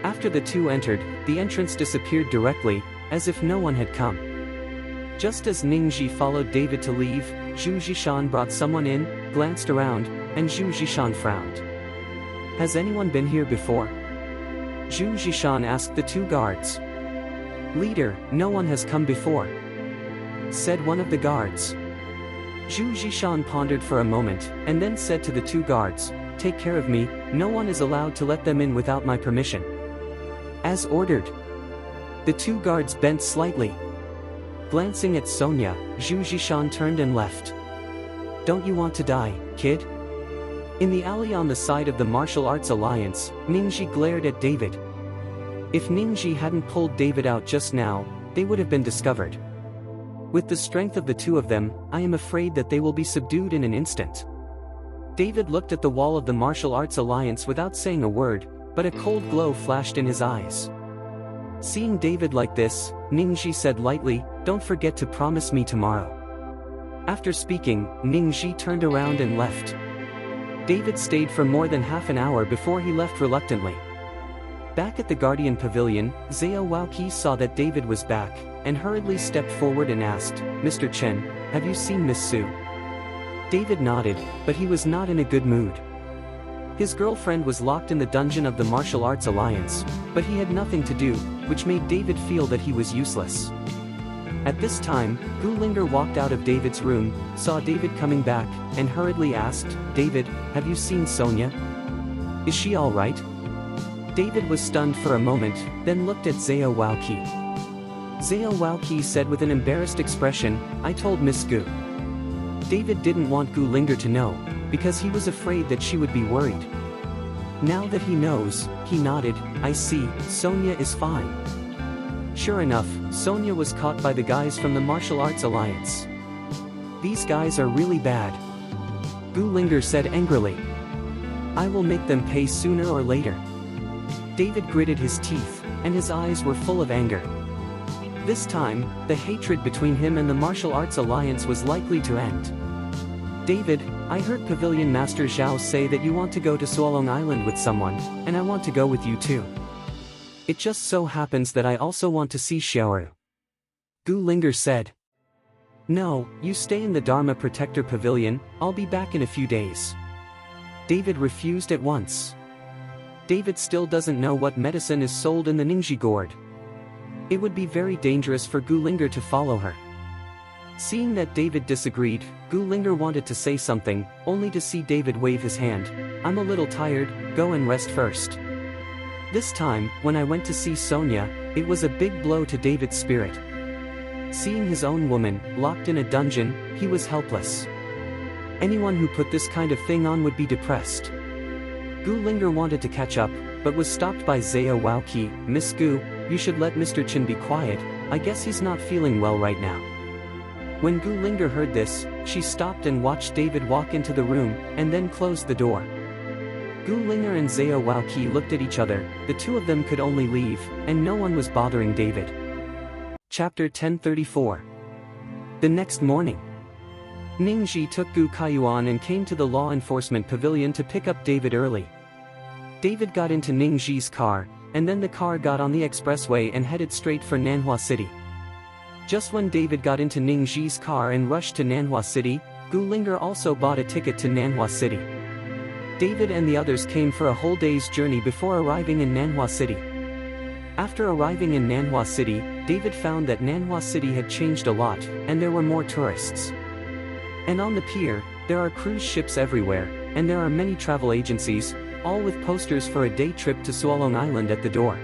After the two entered, the entrance disappeared directly, as if no one had come. Just as Ningxi followed David to leave, Zhu Zhishan brought someone in, glanced around, and Zhu Zhishan frowned. "Has anyone been here before?" Zhu Zhishan asked the two guards. "Leader, no one has come before," said one of the guards. Zhu Zhishan pondered for a moment, and then said to the two guards, "Take care of me, no one is allowed to let them in without my permission." As ordered. The two guards bent slightly. Glancing at Sonia, Zhu Zhishan turned and left. "Don't you want to die, kid?" In the alley on the side of the Martial Arts Alliance, Ningxi glared at David. If Ningxi hadn't pulled David out just now, they would have been discovered. With the strength of the two of them, I am afraid that they will be subdued in an instant. David looked at the wall of the Martial Arts Alliance without saying a word, but a cold glow flashed in his eyes. Seeing David like this, Ningxi said lightly, "Don't forget to promise me tomorrow." After speaking, Ningxi turned around and left. David stayed for more than half an hour before he left reluctantly. Back at the Guardian Pavilion, Xiao Waoqi saw that David was back, and hurriedly stepped forward and asked, "Mr. Chen, have you seen Miss Su?" David nodded, but he was not in a good mood. His girlfriend was locked in the dungeon of the Martial Arts Alliance, but he had nothing to do, which made David feel that he was useless. At this time, Gu Linger walked out of David's room, saw David coming back, and hurriedly asked, "David, have you seen Sonia? Is she all right?" David was stunned for a moment, then looked at Xiao Waoqi. Xiao Waoqi said with an embarrassed expression, "I told Miss Gu." David didn't want Gu Linger to know, because he was afraid that she would be worried. Now that he knows, he nodded, "I see, Sonia is fine." Sure enough, Sonia was caught by the guys from the Martial Arts Alliance. "These guys are really bad," Gu Linger said angrily. "I will make them pay sooner or later." David gritted his teeth, and his eyes were full of anger. This time, the hatred between him and the Martial Arts Alliance was likely to end. "David, I heard Pavilion Master Zhao say that you want to go to Suolong Island with someone, and I want to go with you too. It just so happens that I also want to see Xiaoru," Gu Linger said. "No, you stay in the Dharma Protector Pavilion, I'll be back in a few days." David refused at once. David still doesn't know what medicine is sold in the Ningxi Gourd. It would be very dangerous for Gu Linger to follow her. Seeing that David disagreed, Gu Linger wanted to say something, only to see David wave his hand. "I'm a little tired, go and rest first." This time, when I went to see Sonia, it was a big blow to David's spirit. Seeing his own woman, locked in a dungeon, he was helpless. Anyone who put this kind of thing on would be depressed. Gu Linger wanted to catch up, but was stopped by Xiao Waoqi. "Miss Gu, you should let Mr. Chen be quiet, I guess he's not feeling well right now." When Gu Linger heard this, she stopped and watched David walk into the room, and then closed the door. Gu Linger and Xiao Waoqi looked at each other, the two of them could only leave, and no one was bothering David. Chapter 1034. The next morning, Ningxi took Gu Kaiyuan and came to the law enforcement pavilion to pick up David early. David got into Ningxi's car, and then the car got on the expressway and headed straight for Nanhua City. Just when David got into Ningxi's car and rushed to Nanhua City, Gu Linger also bought a ticket to Nanhua City. David and the others came for a whole day's journey before arriving in Nanhua City. After arriving in Nanhua City, David found that Nanhua City had changed a lot, and there were more tourists. And on the pier, there are cruise ships everywhere, and there are many travel agencies, all with posters for a day trip to Suolong Island at the door.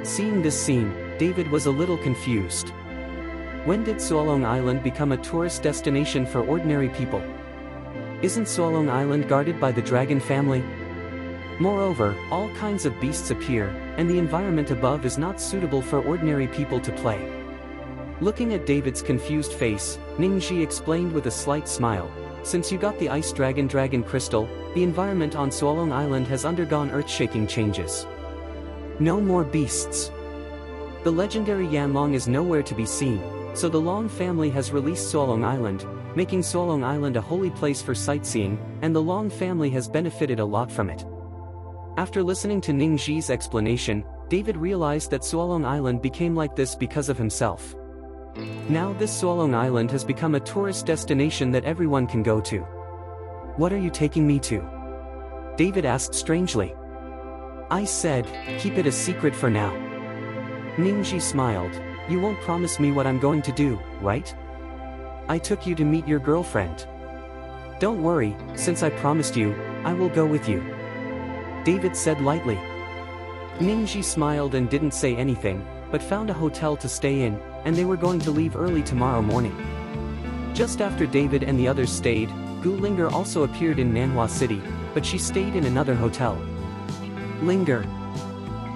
Seeing this scene, David was a little confused. When did Suolong Island become a tourist destination for ordinary people? Isn't Suolong Island guarded by the dragon family? Moreover, all kinds of beasts appear, and the environment above is not suitable for ordinary people to play. Looking at David's confused face, Ningxi explained with a slight smile, "Since you got the ice dragon crystal, the environment on Suolong Island has undergone earth-shaking changes. No more beasts. The legendary Yanlong is nowhere to be seen, so the Long family has released Suolong Island, making Suolong Island a holy place for sightseeing, and the Long family has benefited a lot from it." After listening to Ningxi's explanation, David realized that Suolong Island became like this because of himself. Now this Suolong Island has become a tourist destination that everyone can go to. What are you taking me to? David asked strangely. I said, keep it a secret for now. Ningxi smiled. You won't promise me what I'm going to do, right? I took you to meet your girlfriend. Don't worry, since I promised you, I will go with you. David said lightly. Ningxi smiled and didn't say anything, but found a hotel to stay in, and they were going to leave early tomorrow morning. Just after David and the others stayed, Gu Linger also appeared in Nanhua City, but she stayed in another hotel. Linger.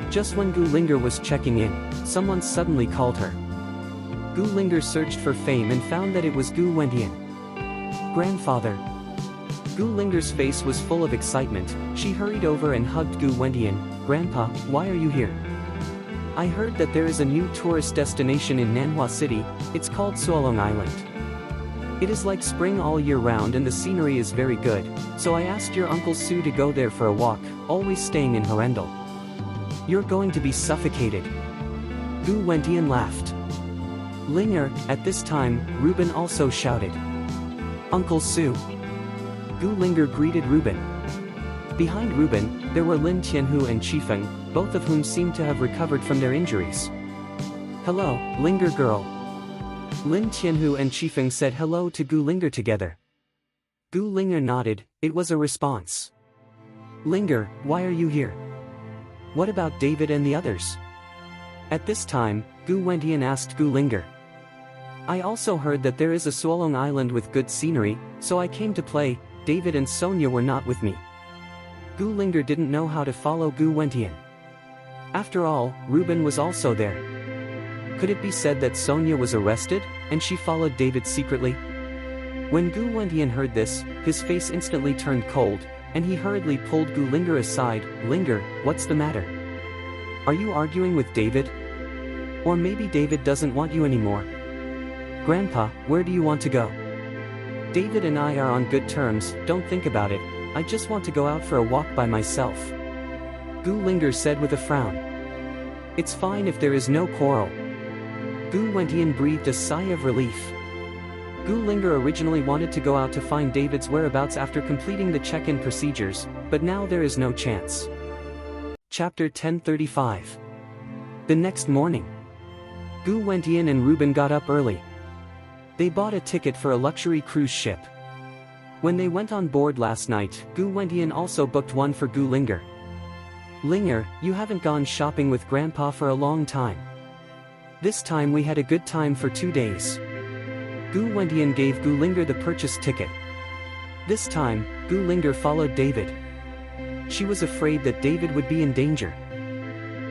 Just when Gu Linger was checking in, someone suddenly called her. Gu Linger searched for fame and found that it was Gu Wentian. Grandfather. Gu Linger's face was full of excitement. She hurried over and hugged Gu Wentian. Grandpa, why are you here? I heard that there is a new tourist destination in Nanhua City. It's called Suolong Island. It is like spring all year round and the scenery is very good, so I asked your Uncle Su to go there for a walk, always staying in Horendal. You're going to be suffocated. Gu Wentian laughed. Linger, at this time, Reuben also shouted. Uncle Su. Gu Linger greeted Reuben. Behind Reuben, there were Lin Tianhu and Qifeng, both of whom seemed to have recovered from their injuries. Hello, Linger girl. Lin Tianhu and Qifeng said hello to Gu Linger together. Gu Linger nodded. It was a response. Linger, why are you here? What about David and the others? At this time, Gu Wentian asked Gu Linger. I also heard that there is a Suolong Island with good scenery, so I came to play. David and Sonia were not with me. Gu Linger didn't know how to follow Gu Wentian. After all, Reuben was also there. Could it be said that Sonia was arrested, and she followed David secretly? When Gu Wentian heard this, his face instantly turned cold, and he hurriedly pulled Gu Linger aside. Linger, what's the matter? Are you arguing with David? Or maybe David doesn't want you anymore? Grandpa, where do you want to go? David and I are on good terms, don't think about it. I just want to go out for a walk by myself. Gu Linger said with a frown. It's fine if there is no quarrel. Gu Wentian breathed a sigh of relief. Gu Linger originally wanted to go out to find David's whereabouts after completing the check-in procedures, but now there is no chance. Chapter 1035. The next morning, Gu Wentian and Reuben got up early. They bought a ticket for a luxury cruise ship. When they went on board last night, Gu Wentian also booked one for Gu Linger. Linger, you haven't gone shopping with Grandpa for a long time. This time we had a good time for 2 days. Gu Wentian gave Gu Linger the purchase ticket. This time, Gu Linger followed David. She was afraid that David would be in danger.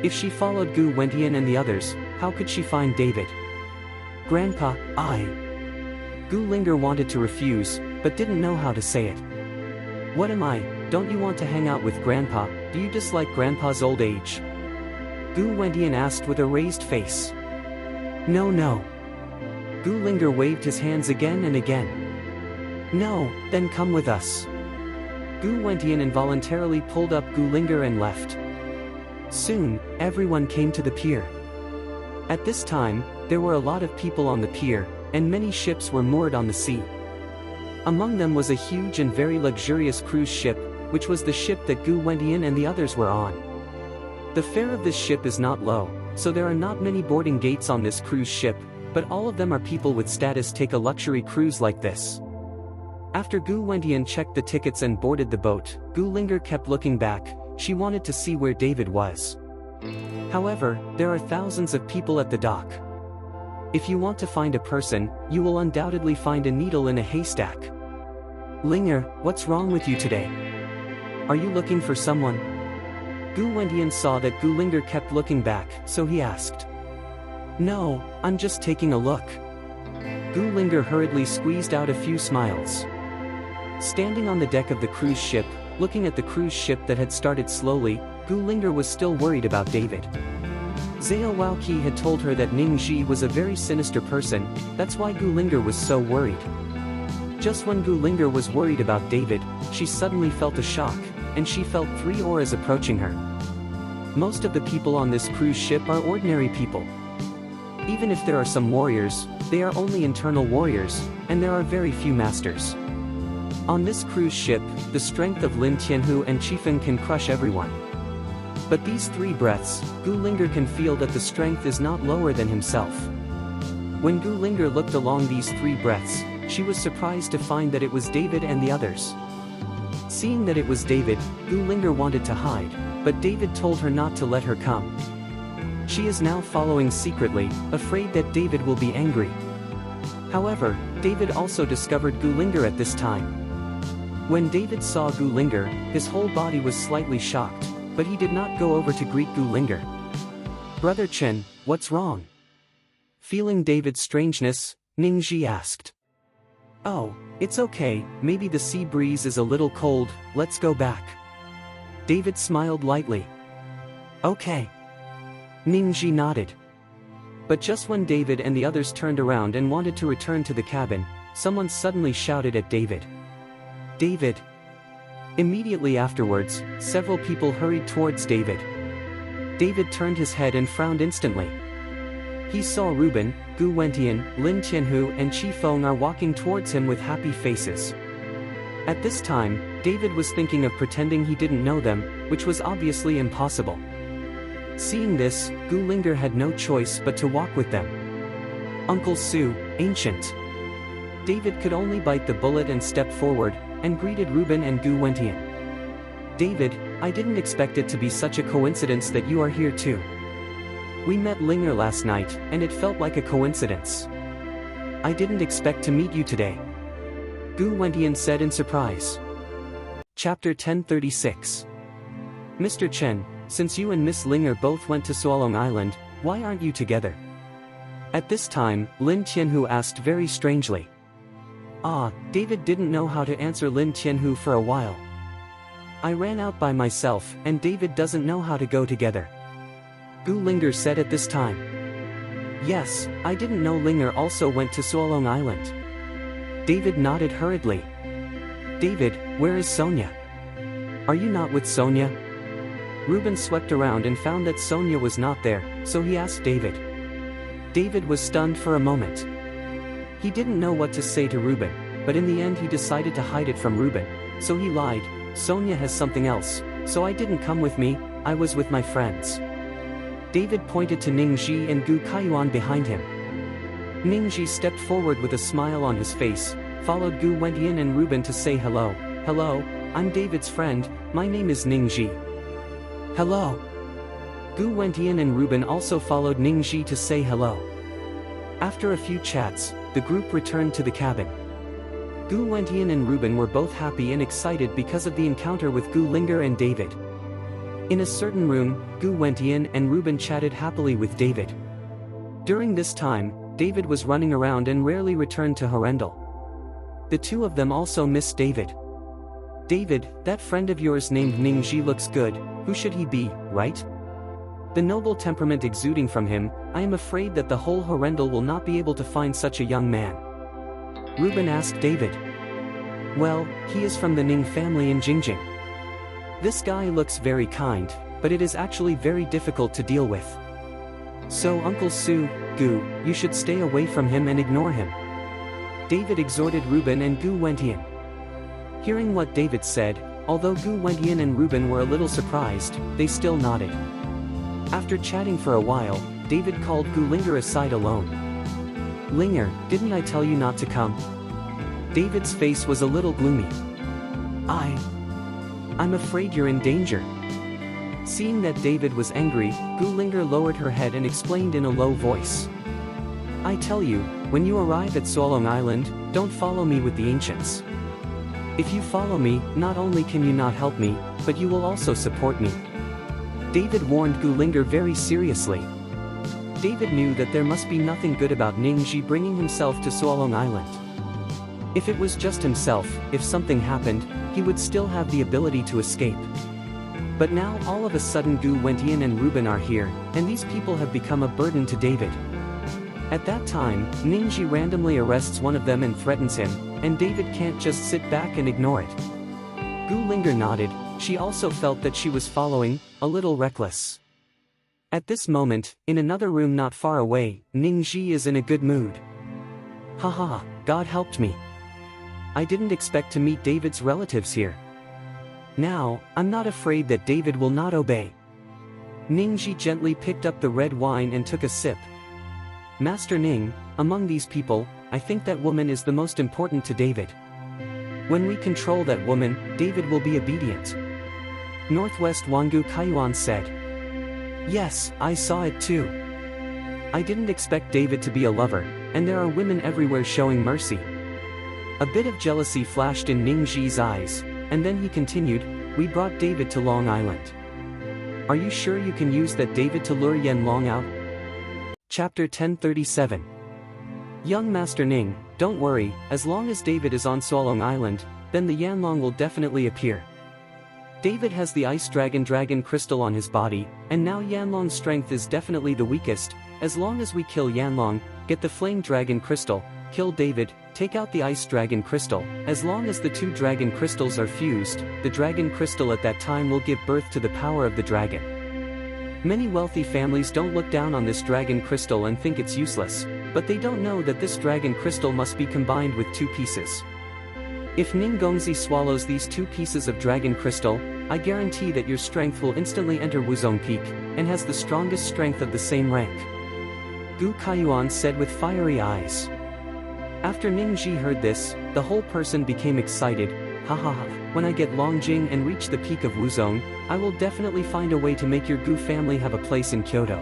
If she followed Gu Wentian and the others, how could she find David? Grandpa, Gu Linger wanted to refuse, but didn't know how to say it. What am I? Don't you want to hang out with Grandpa? Do you dislike Grandpa's old age? Gu Wentian asked with a raised face. No. Gu Linger waved his hands again and again. No, then come with us. Gu Wentian involuntarily pulled up Gu Linger and left. Soon, everyone came to the pier. At this time, there were a lot of people on the pier, and many ships were moored on the sea. Among them was a huge and very luxurious cruise ship, which was the ship that Gu Wentian and the others were on. The fare of this ship is not low, so there are not many boarding gates on this cruise ship, but all of them are people with status take a luxury cruise like this. After Gu Wentian checked the tickets and boarded the boat, Gu Linger kept looking back. She wanted to see where David was. However, there are thousands of people at the dock. If you want to find a person, you will undoubtedly find a needle in a haystack. Linger, what's wrong with you today? Are you looking for someone? Gu Wentian saw that Gu Linger kept looking back, so he asked. No, I'm just taking a look. Gu Linger hurriedly squeezed out a few smiles. Standing on the deck of the cruise ship, looking at the cruise ship that had started slowly, Gu Linger was still worried about David. Zhao Waoqi had told her that Ning Ji was a very sinister person, that's why Gu Linger was so worried. Just when Gu Linger was worried about David, she suddenly felt a shock, and she felt 3 auras approaching her. most of the people on this cruise ship are ordinary people. Even if there are some warriors, they are only internal warriors, and there are very few masters. On this cruise ship, the strength of Lin Tianhu and Qifeng can crush everyone. But these 3 breaths, Gu Linger can feel that the strength is not lower than himself. When Gu Linger looked along these 3 breaths, she was surprised to find that it was David and the others. Seeing that it was David, Gu Linger wanted to hide, but David told her not to let her come. She is now following secretly, afraid that David will be angry. However, David also discovered Gu Linger at this time. When David saw Gu Linger, his whole body was slightly shocked, but he did not go over to greet Gu Linger. "Brother Chen, what's wrong?" Feeling David's strangeness, Ningji asked. "Oh, it's okay, maybe the sea breeze is a little cold, let's go back." David smiled lightly. "Okay." Ningji nodded. But just when David and the others turned around and wanted to return to the cabin, someone suddenly shouted at David. "David!" Immediately afterwards, several people hurried towards David. David turned his head and frowned instantly. He saw Ruben, Gu Wentian, Lin Tianhu and Qi Feng are walking towards him with happy faces. At this time, David was thinking of pretending he didn't know them, which was obviously impossible. Seeing this, Gu Linger had no choice but to walk with them. "Uncle Su, ancient." David could only bite the bullet and step forward, and greeted Ruben and Gu Wentian. "David, I didn't expect it to be such a coincidence that you are here too. We met Linger last night, and it felt like a coincidence. I didn't expect to meet you today," Gu Wentian said in surprise. Chapter 1036. "Mr. Chen, since you and Miss Linger both went to Suolong Island, why aren't you together?" At this time, Lin Tianhu asked very strangely. David didn't know how to answer Lin Tianhu for a while. "I ran out by myself, and David doesn't know how to go together," Gu Linger said at this time. "Yes, I didn't know Linger also went to Suolong Island." David nodded hurriedly. "David, where is Sonia? Are you not with Sonia?" Ruben swept around and found that Sonia was not there, so he asked David. David was stunned for a moment. He didn't know what to say to Ruben, but in the end he decided to hide it from Ruben, so he lied. "Sonia has something else, so I didn't come with me, I was with my friends." David pointed to Ningji and Gu Kaiyuan behind him. Ningji stepped forward with a smile on his face, followed Gu Wentian and Ruben to say hello. "Hello, I'm David's friend, my name is Ningji." "Hello." Gu Wentian and Ruben also followed Ningji to say hello. After a few chats, the group returned to the cabin. Gu Wentian and Ruben were both happy and excited because of the encounter with Gu Linger and David. In a certain room, Gu Wentian and Ruben chatted happily with David. During this time, David was running around and rarely returned to Horrendal. The two of them also missed David. "David, that friend of yours named Ningji looks good, who should he be, right? The noble temperament exuding from him, I am afraid that the whole Horrendal will not be able to find such a young man." Ruben asked David. "Well, he is from the Ning family in Jingjing. This guy looks very kind, but it is actually very difficult to deal with. So Uncle Su, Gu, you should stay away from him and ignore him," David exhorted Ruben and Gu Wentian. Hearing what David said, although Gu Wentian and Ruben were a little surprised, they still nodded. After chatting for a while, David called Gu Linger aside alone. "Linger, didn't I tell you not to come?" David's face was a little gloomy. I'm afraid you're in danger." Seeing that David was angry, Gu Linger lowered her head and explained in a low voice. "I tell you, when you arrive at Suolong Island, don't follow me with the ancients. If you follow me, not only can you not help me, but you will also support me." David warned Gu Linger very seriously. David knew that there must be nothing good about Ningji bringing himself to Suolong Island. If it was just himself, if something happened, he would still have the ability to escape. But now all of a sudden Gu Wentian and Ruben are here, and these people have become a burden to David. At that time, Ningji randomly arrests one of them and threatens him, and David can't just sit back and ignore it. Gu Linger nodded, she also felt that she was following, a little reckless. At this moment, in another room not far away, Ningji is in a good mood. Haha, God helped me. I didn't expect to meet David's relatives here. Now, I'm not afraid that David will not obey. Ningji gently picked up the red wine and took a sip. Master Ning, among these people, I think that woman is the most important to David. When we control that woman, David will be obedient. Northwest Wangu Kaiyuan said. Yes, I saw it too. I didn't expect David to be a lover, and there are women everywhere showing mercy. A bit of jealousy flashed in Ningji's eyes, and then he continued, we brought David to Long Island. Are you sure you can use that David to lure Yan Long out? Chapter 1037. Young Master Ning, don't worry, as long as David is on Suolong Island, then the Yanlong will definitely appear. David has the Ice Dragon crystal on his body, and now Yanlong's strength is definitely the weakest. As long as we kill Yanlong, get the Flame Dragon crystal, kill David, take out the Ice Dragon crystal. As long as the two dragon crystals are fused, the dragon crystal at that time will give birth to the power of the dragon. Many wealthy families don't look down on this dragon crystal and think it's useless, but they don't know that this dragon crystal must be combined with two pieces. If Ning Gongzi swallows these two pieces of dragon crystal, I guarantee that your strength will instantly enter Wuzong Peak, and has the strongest strength of the same rank. Gu Kaiyuan said with fiery eyes. After Ningji heard this, the whole person became excited. Hahaha, when I get Longjing and reach the peak of Wuzong, I will definitely find a way to make your Gu family have a place in Kyoto.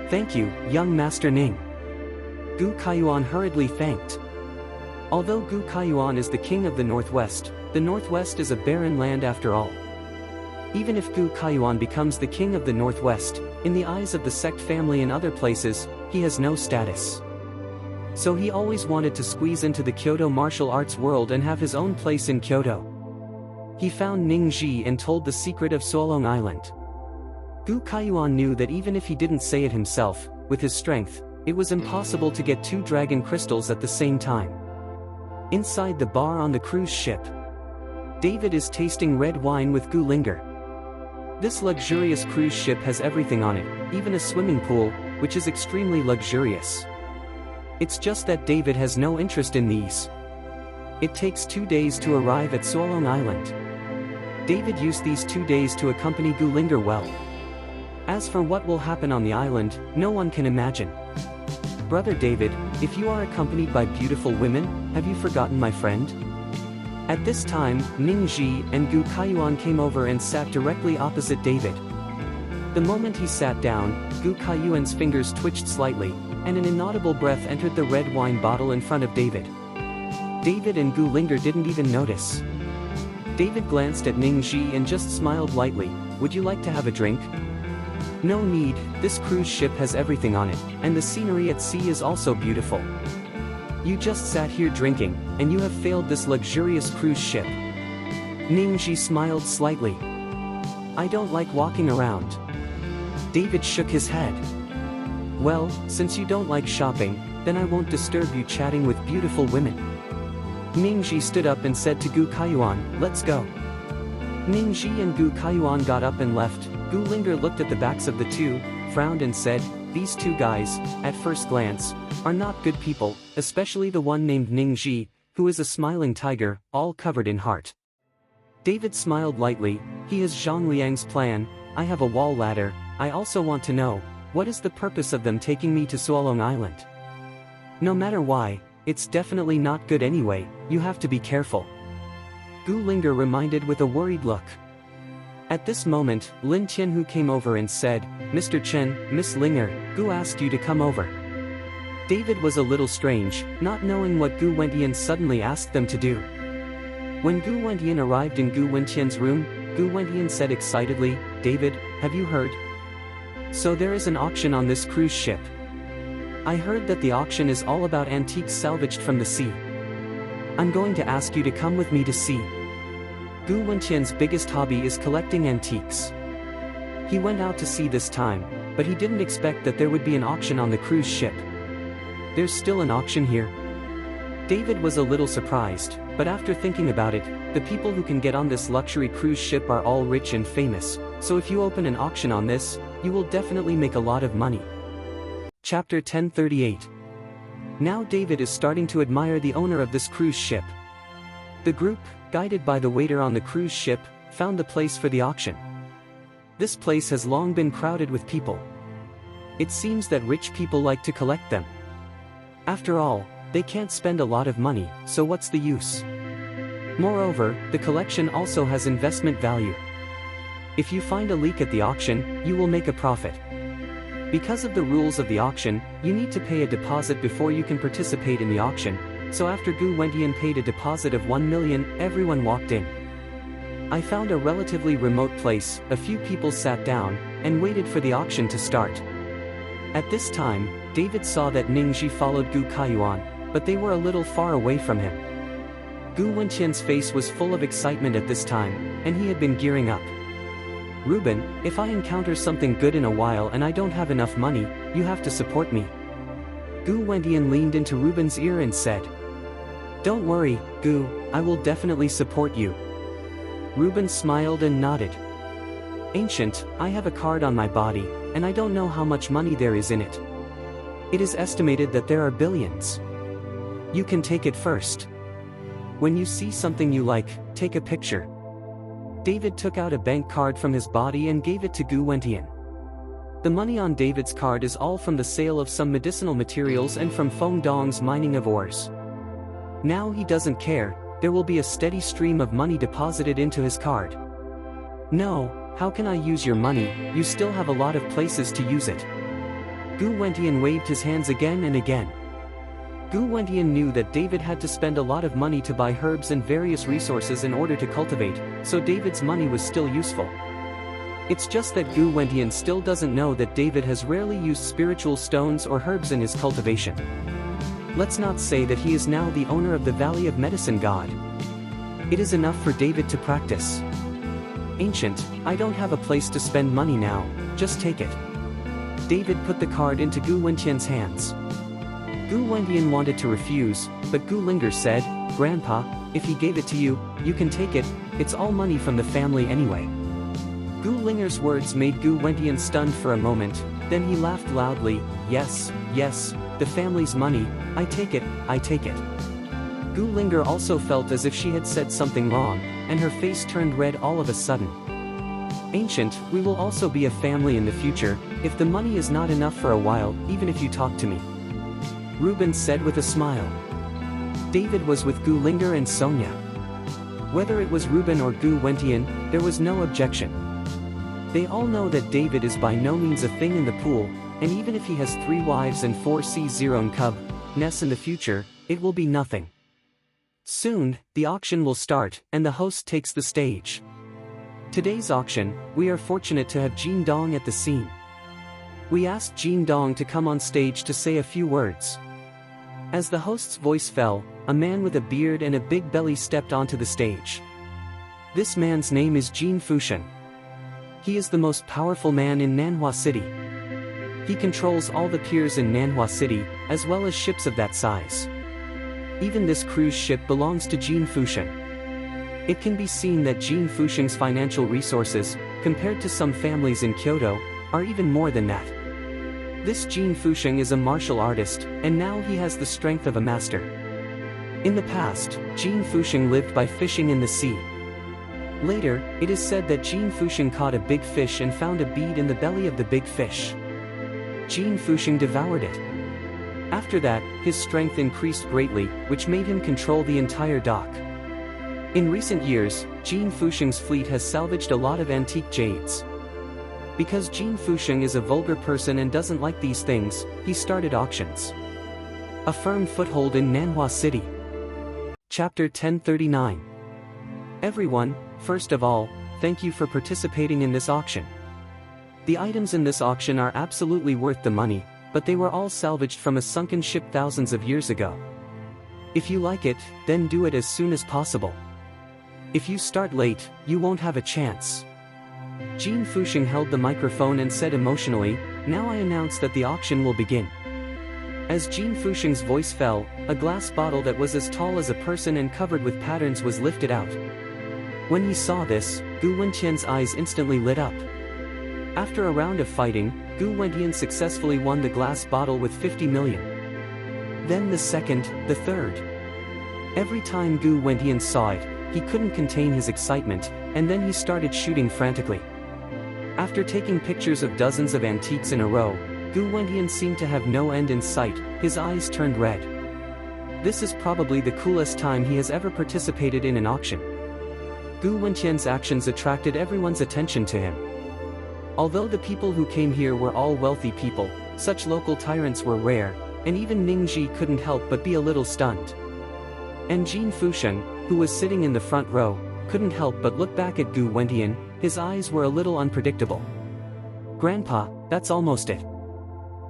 Thank you, young Master Ning. Gu Kaiyuan hurriedly thanked. Although Gu Kaiyuan is the king of the Northwest is a barren land after all. Even if Gu Kaiyuan becomes the king of the Northwest, in the eyes of the sect family and other places, he has no status. So he always wanted to squeeze into the Kyoto martial arts world and have his own place in Kyoto. He found Ningji and told the secret of Suolong Island. Gu Kaiyuan knew that even if he didn't say it himself, with his strength, it was impossible to get two dragon crystals at the same time. Inside the bar on the cruise ship, David is tasting red wine with Gu Linger. This luxurious cruise ship has everything on it, even a swimming pool, which is extremely luxurious. It's just that David has no interest in these. It takes 2 days to arrive at Suolong Island. David used these 2 days to accompany Gu Linger well. As for what will happen on the island, no one can imagine. Brother David, if you are accompanied by beautiful women, have you forgotten my friend? At this time, Ningji and Gu Kaiyuan came over and sat directly opposite David. The moment he sat down, Gu Kaiyuan's fingers twitched slightly, and an inaudible breath entered the red wine bottle in front of David. David and Gu Linger didn't even notice. David glanced at Ningji and just smiled lightly. Would you like to have a drink? No need, this cruise ship has everything on it, and the scenery at sea is also beautiful. You just sat here drinking, and you have failed this luxurious cruise ship. Ningji smiled slightly. I don't like walking around. David shook his head. Well, since you don't like shopping, then I won't disturb you chatting with beautiful women. Ningji stood up and said to Gu Kaiyuan, let's go. Ningji and Gu Kaiyuan got up and left. Gu Linger looked at the backs of the two, frowned and said, these two guys, at first glance, are not good people, especially the one named Ningji, who is a smiling tiger, all covered in heart. David smiled lightly. He has Zhang Liang's plan. I have a wall ladder. I also want to know, what is the purpose of them taking me to Suolong Island? No matter why, it's definitely not good anyway, you have to be careful. Gu Linger reminded with a worried look. At this moment, Lin Tianhu came over and said, Mr. Chen, Miss Linger, Gu asked you to come over. David was a little strange, not knowing what Gu Wentian suddenly asked them to do. When Gu Wentian arrived in Gu Wentian's room, Gu Wentian said excitedly, David, have you heard? So there is an auction on this cruise ship. I heard that the auction is all about antiques salvaged from the sea. I'm going to ask you to come with me to see. Gu Wentian's biggest hobby is collecting antiques. He went out to sea this time, but he didn't expect that there would be an auction on the cruise ship. There's still an auction here? David was a little surprised, but after thinking about it, the people who can get on this luxury cruise ship are all rich and famous, so if you open an auction on this, you will definitely make a lot of money. Chapter 1038. Now David is starting to admire the owner of this cruise ship. The group, guided by the waiter on the cruise ship, found the place for the auction. This place has long been crowded with people. It seems that rich people like to collect them. After all, they can't spend a lot of money, so what's the use? Moreover, the collection also has investment value. If you find a leak at the auction, you will make a profit. Because of the rules of the auction, you need to pay a deposit before you can participate in the auction, so after Gu Wentian paid a deposit of 1 million, everyone walked in. I found a relatively remote place, a few people sat down, and waited for the auction to start. At this time, David saw that Ningxi followed Gu Kaiyuan, but they were a little far away from him. Gu Wentian's face was full of excitement at this time, and he had been gearing up. Reuben, if I encounter something good in a while and I don't have enough money, you have to support me. Gu Wentian leaned into Reuben's ear and said, Don't worry, Gu, I will definitely support you. Reuben smiled and nodded. Ancient, I have a card on my body, and I don't know how much money there is in it. It is estimated that there are billions. You can take it first. When you see something you like, take a picture. David took out a bank card from his body and gave it to Gu Wentian. The money on David's card is all from the sale of some medicinal materials and from Feng Dong's mining of ores. Now he doesn't care, there will be a steady stream of money deposited into his card. No, how can I use your money, you still have a lot of places to use it. Gu Wentian waved his hands again and again. Gu Wentian knew that David had to spend a lot of money to buy herbs and various resources in order to cultivate, so David's money was still useful. It's just that Gu Wentian still doesn't know that David has rarely used spiritual stones or herbs in his cultivation. Let's not say that he is now the owner of the Valley of Medicine God. It is enough for David to practice. Ancient, I don't have a place to spend money now, just take it. David put the card into Gu Wentian's hands. Gu Wentian wanted to refuse, but Gu Linger said, Grandpa, if he gave it to you, you can take it, it's all money from the family anyway. Gu Linger's words made Gu Wentian stunned for a moment, then he laughed loudly, yes, yes, the family's money, I take it, I take it. Gu Linger also felt as if she had said something wrong, and her face turned red all of a sudden. Ancient, we will also be a family in the future, if the money is not enough for a while, even if you talk to me. Reuben said with a smile. David was with Gu Linger and Sonia. Whether it was Reuben or Gu Wentian, there was no objection. They all know that David is by no means a thing in the pool, and even if he has 3 wives and 4 C0 cub nests in the future, it will be nothing. Soon, the auction will start, and the host takes the stage. Today's auction, we are fortunate to have Jin Dong at the scene. We asked Jin Dong to come on stage to say a few words. As the host's voice fell, a man with a beard and a big belly stepped onto the stage. This man's name is Jin Fushan. He is the most powerful man in Nanhua City. He controls all the piers in Nanhua City, as well as ships of that size. Even this cruise ship belongs to Jin Fushan. It can be seen that Jin Fushan's financial resources, compared to some families in Kyoto, are even more than that. This Jin Fushan is a martial artist, and now he has the strength of a master. In the past, Jin Fushan lived by fishing in the sea. Later, it is said that Jin Fushan caught a big fish and found a bead in the belly of the big fish. Jin Fushan devoured it. After that, his strength increased greatly, which made him control the entire dock. In recent years, Jin Fushan's fleet has salvaged a lot of antique jades. Because Jin Fushan is a vulgar person and doesn't like these things, he started auctions. A firm foothold in Nanhua City. Chapter 1039. Everyone, first of all, thank you for participating in this auction. The items in this auction are absolutely worth the money, but they were all salvaged from a sunken ship thousands of years ago. If you like it, then do it as soon as possible. If you start late, you won't have a chance. Jin Fushan held the microphone and said emotionally, now I announce that the auction will begin. As Jin Fushan's voice fell, a glass bottle that was as tall as a person and covered with patterns was lifted out. When he saw this, Gu Wentian's eyes instantly lit up. After a round of fighting, Gu Wentian successfully won the glass bottle with 50 million. Then the second, the third. Every time Gu Wentian saw it, he couldn't contain his excitement, and then he started shooting frantically. After taking pictures of dozens of antiques in a row, Gu Wentian seemed to have no end in sight, his eyes turned red. This is probably the coolest time he has ever participated in an auction. Gu Wentian's actions attracted everyone's attention to him. Although the people who came here were all wealthy people, such local tyrants were rare, and even Ningji couldn't help but be a little stunned. And Jin Fusheng, who was sitting in the front row, couldn't help but look back at Gu Wentian, his eyes were a little unpredictable. "Grandpa, that's almost it.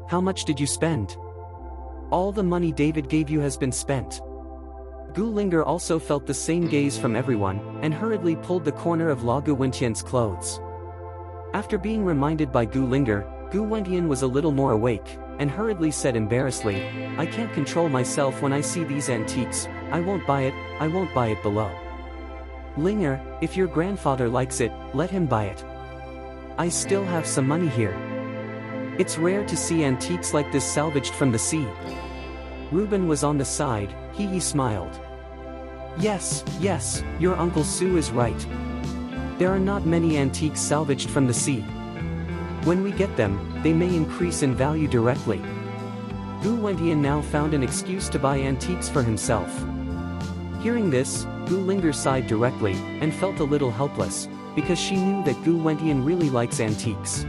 How much did you spend?" "All the money David gave you has been spent." Gu Linger also felt the same gaze from everyone, and hurriedly pulled the corner of Gu Wentian's clothes. After being reminded by Gu Linger, Gu Wentian was a little more awake, and hurriedly said embarrassedly, "I can't control myself when I see these antiques, I won't buy it below." "Linger, if your grandfather likes it, let him buy it. I still have some money here. It's rare to see antiques like this salvaged from the sea." Reuben was on the side, he smiled. Yes, your Uncle Sue is right. There are not many antiques salvaged from the sea. When we get them, they may increase in value directly." Gu Wentian now found an excuse to buy antiques for himself. Hearing this, Gu Linger sighed directly, and felt a little helpless, because she knew that Gu Wentian really likes antiques.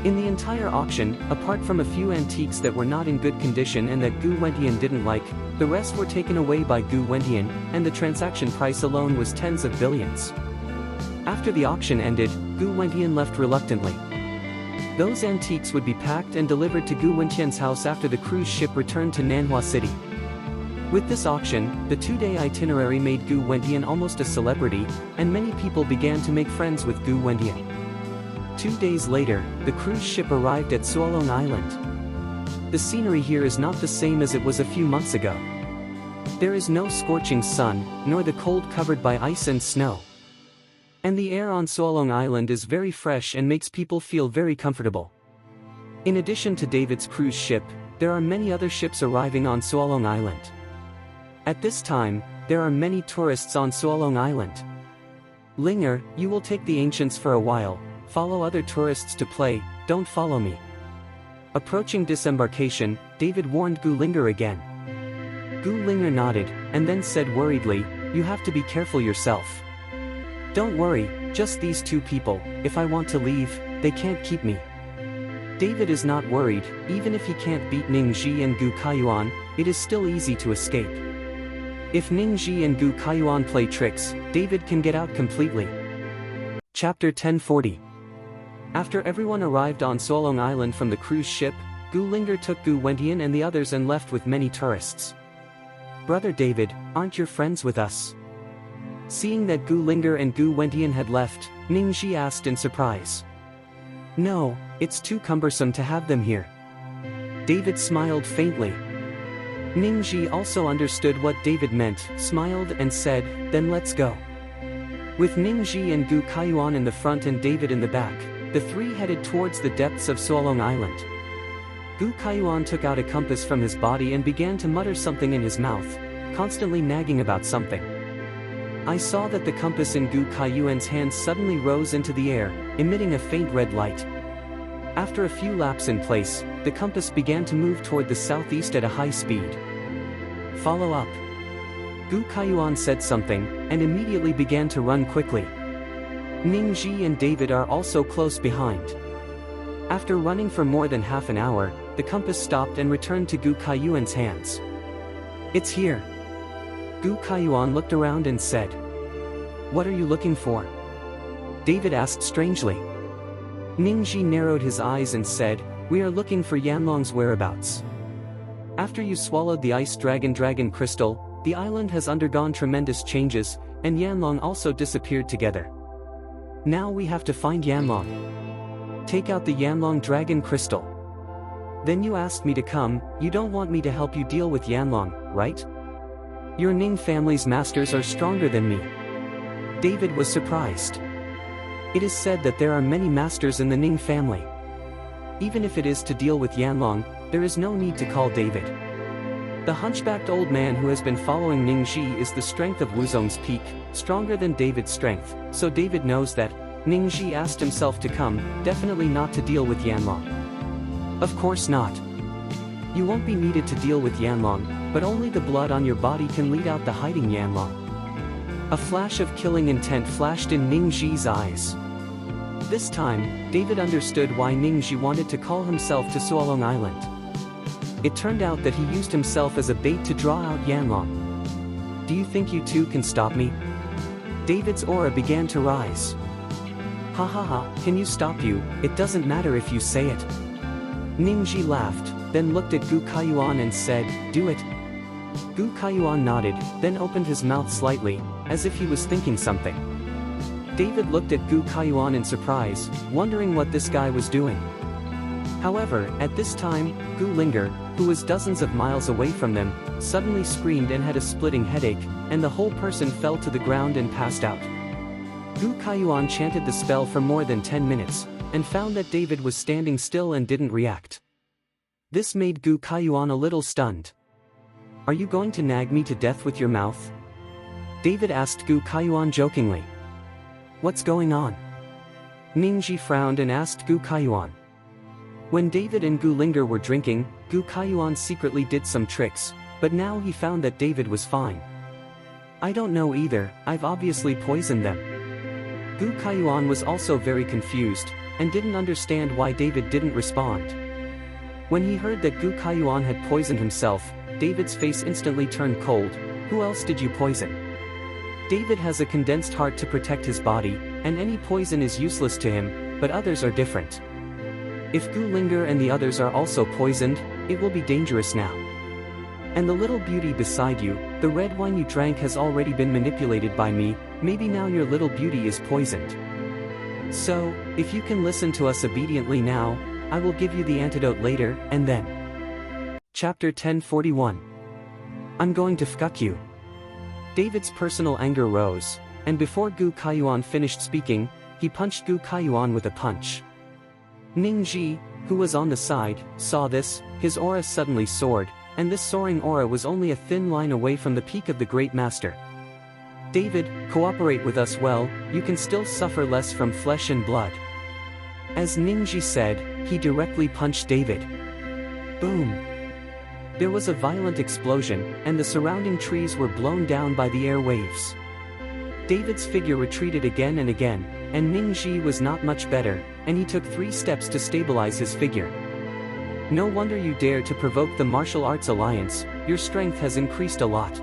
In the entire auction, apart from a few antiques that were not in good condition and that Gu Wentian didn't like, the rest were taken away by Gu Wentian, and the transaction price alone was tens of billions. After the auction ended, Gu Wentian left reluctantly. Those antiques would be packed and delivered to Gu Wentian's house after the cruise ship returned to Nanhua City. With this auction, the 2-day itinerary made Gu Wentian almost a celebrity, and many people began to make friends with Gu Wentian. 2 days later, the cruise ship arrived at Suolong Island. The scenery here is not the same as it was a few months ago. There is no scorching sun, nor the cold covered by ice and snow. And the air on Suolong Island is very fresh and makes people feel very comfortable. In addition to David's cruise ship, there are many other ships arriving on Suolong Island. At this time, there are many tourists on Suolong Island. "Linger, you will take the ancients for a while, follow other tourists to play, don't follow me." Approaching disembarkation, David warned Gu Linger again. Gu Linger nodded, and then said worriedly, "You have to be careful yourself. Don't worry, just these 2 people, if I want to leave, they can't keep me." David is not worried, even if he can't beat Ningji and Gu Kaiyuan, it is still easy to escape. If Ningji and Gu Kaiyuan play tricks, David can get out completely. Chapter 1040. After everyone arrived on Suolong Island from the cruise ship, Gu Linger took Gu Wentian and the others and left with many tourists. "Brother David, aren't your friends with us?" Seeing that Gu Linger and Gu Wentian had left, Ningji asked in surprise. "No, it's too cumbersome to have them here." David smiled faintly. Ningji also understood what David meant, smiled and said, "Then let's go." With Ningji and Gu Kaiyuan in the front and David in the back, the 3 headed towards the depths of Suolong Island. Gu Kaiyuan took out a compass from his body and began to mutter something in his mouth, constantly nagging about something. I saw that the compass in Gu Kaiyuan's hand suddenly rose into the air, emitting a faint red light. After a few laps in place, the compass began to move toward the southeast at a high speed. "Follow up." Gu Kaiyuan said something, and immediately began to run quickly. Ningji and David are also close behind. After running for more than half an hour, the compass stopped and returned to Gu Kaiyuan's hands. "It's here." Gu Kaiyuan looked around and said, "What are you looking for?" David asked strangely. Ningji narrowed his eyes and said, "We are looking for Yanlong's whereabouts. After you swallowed the ice dragon crystal, the island has undergone tremendous changes, and Yanlong also disappeared together. Now we have to find Yanlong. Take out the Yanlong dragon crystal. Then you asked me to come, you don't want me to help you deal with Yanlong, right? Your Ning family's masters are stronger than me." David was surprised. It is said that there are many masters in the Ning family. Even if it is to deal with Yanlong, there is no need to call David. The hunchbacked old man who has been following Ning Ji is the strength of Wuzong's peak, stronger than David's strength, so David knows that. Ning Ji asked himself to come, definitely not to deal with Yanlong. Of course not. You won't be needed to deal with Yanlong, but only the blood on your body can lead out the hiding Yanlong. A flash of killing intent flashed in Ning Ji's eyes. This time, David understood why Ning Ji wanted to call himself to Suolong Island. It turned out that he used himself as a bait to draw out Yanlong. Do you think you two can stop me? David's aura began to rise. Ha ha ha, can you stop you? It doesn't matter if you say it. Ning Ji laughed, then looked at Gu Kaiyuan and said, do it. Gu Kaiyuan nodded, then opened his mouth slightly, as if he was thinking something. David looked at Gu Kaiyuan in surprise, wondering what this guy was doing. However, at this time, Gu Linger, who was dozens of miles away from them, suddenly screamed and had a splitting headache, and the whole person fell to the ground and passed out. Gu Kaiyuan chanted the spell for more than 10 minutes, and found that David was standing still and didn't react. This made Gu Kaiyuan a little stunned. Are you going to nag me to death with your mouth? David asked Gu Kaiyuan jokingly. What's going on? Ning Ji frowned and asked Gu Kaiyuan. When David and Gu Linger were drinking, Gu Kaiyuan secretly did some tricks, but now he found that David was fine. I don't know either, I've obviously poisoned them. Gu Kaiyuan was also very confused, and didn't understand why David didn't respond. When he heard that Gu Kaiyuan had poisoned himself, David's face instantly turned cold. Who else did you poison? David has a condensed heart to protect his body, and any poison is useless to him, but others are different. If Gu Linger and the others are also poisoned, it will be dangerous now. And the little beauty beside you, the red wine you drank has already been manipulated by me, maybe now your little beauty is poisoned. So, if you can listen to us obediently now, I will give you the antidote later, and then. Chapter 1041. I'm going to fuck you. David's personal anger rose, and before Gu Kaiyuan finished speaking, he punched Gu Kaiyuan with a punch. Ning Ji, who was on the side, saw this, his aura suddenly soared, and this soaring aura was only a thin line away from the peak of the Great Master. David, cooperate with us well, you can still suffer less from flesh and blood. As Ning Ji said, he directly punched David. Boom! There was a violent explosion, and the surrounding trees were blown down by the air waves. David's figure retreated again and again, and Ning Ji was not much better, and he took 3 steps to stabilize his figure. No wonder you dare to provoke the martial arts alliance, your strength has increased a lot.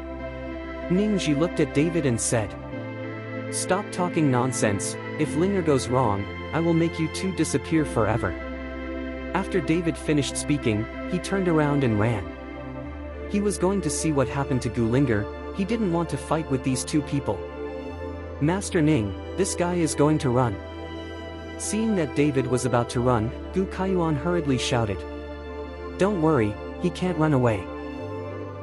Ning Ji looked at David and said, Stop talking nonsense, if Linger goes wrong, I will make you two disappear forever. After David finished speaking, he turned around and ran. He was going to see what happened to Gu Linger, he didn't want to fight with these two people. Master Ning, this guy is going to run. Seeing that David was about to run, Gu Kaiyuan hurriedly shouted. Don't worry, he can't run away.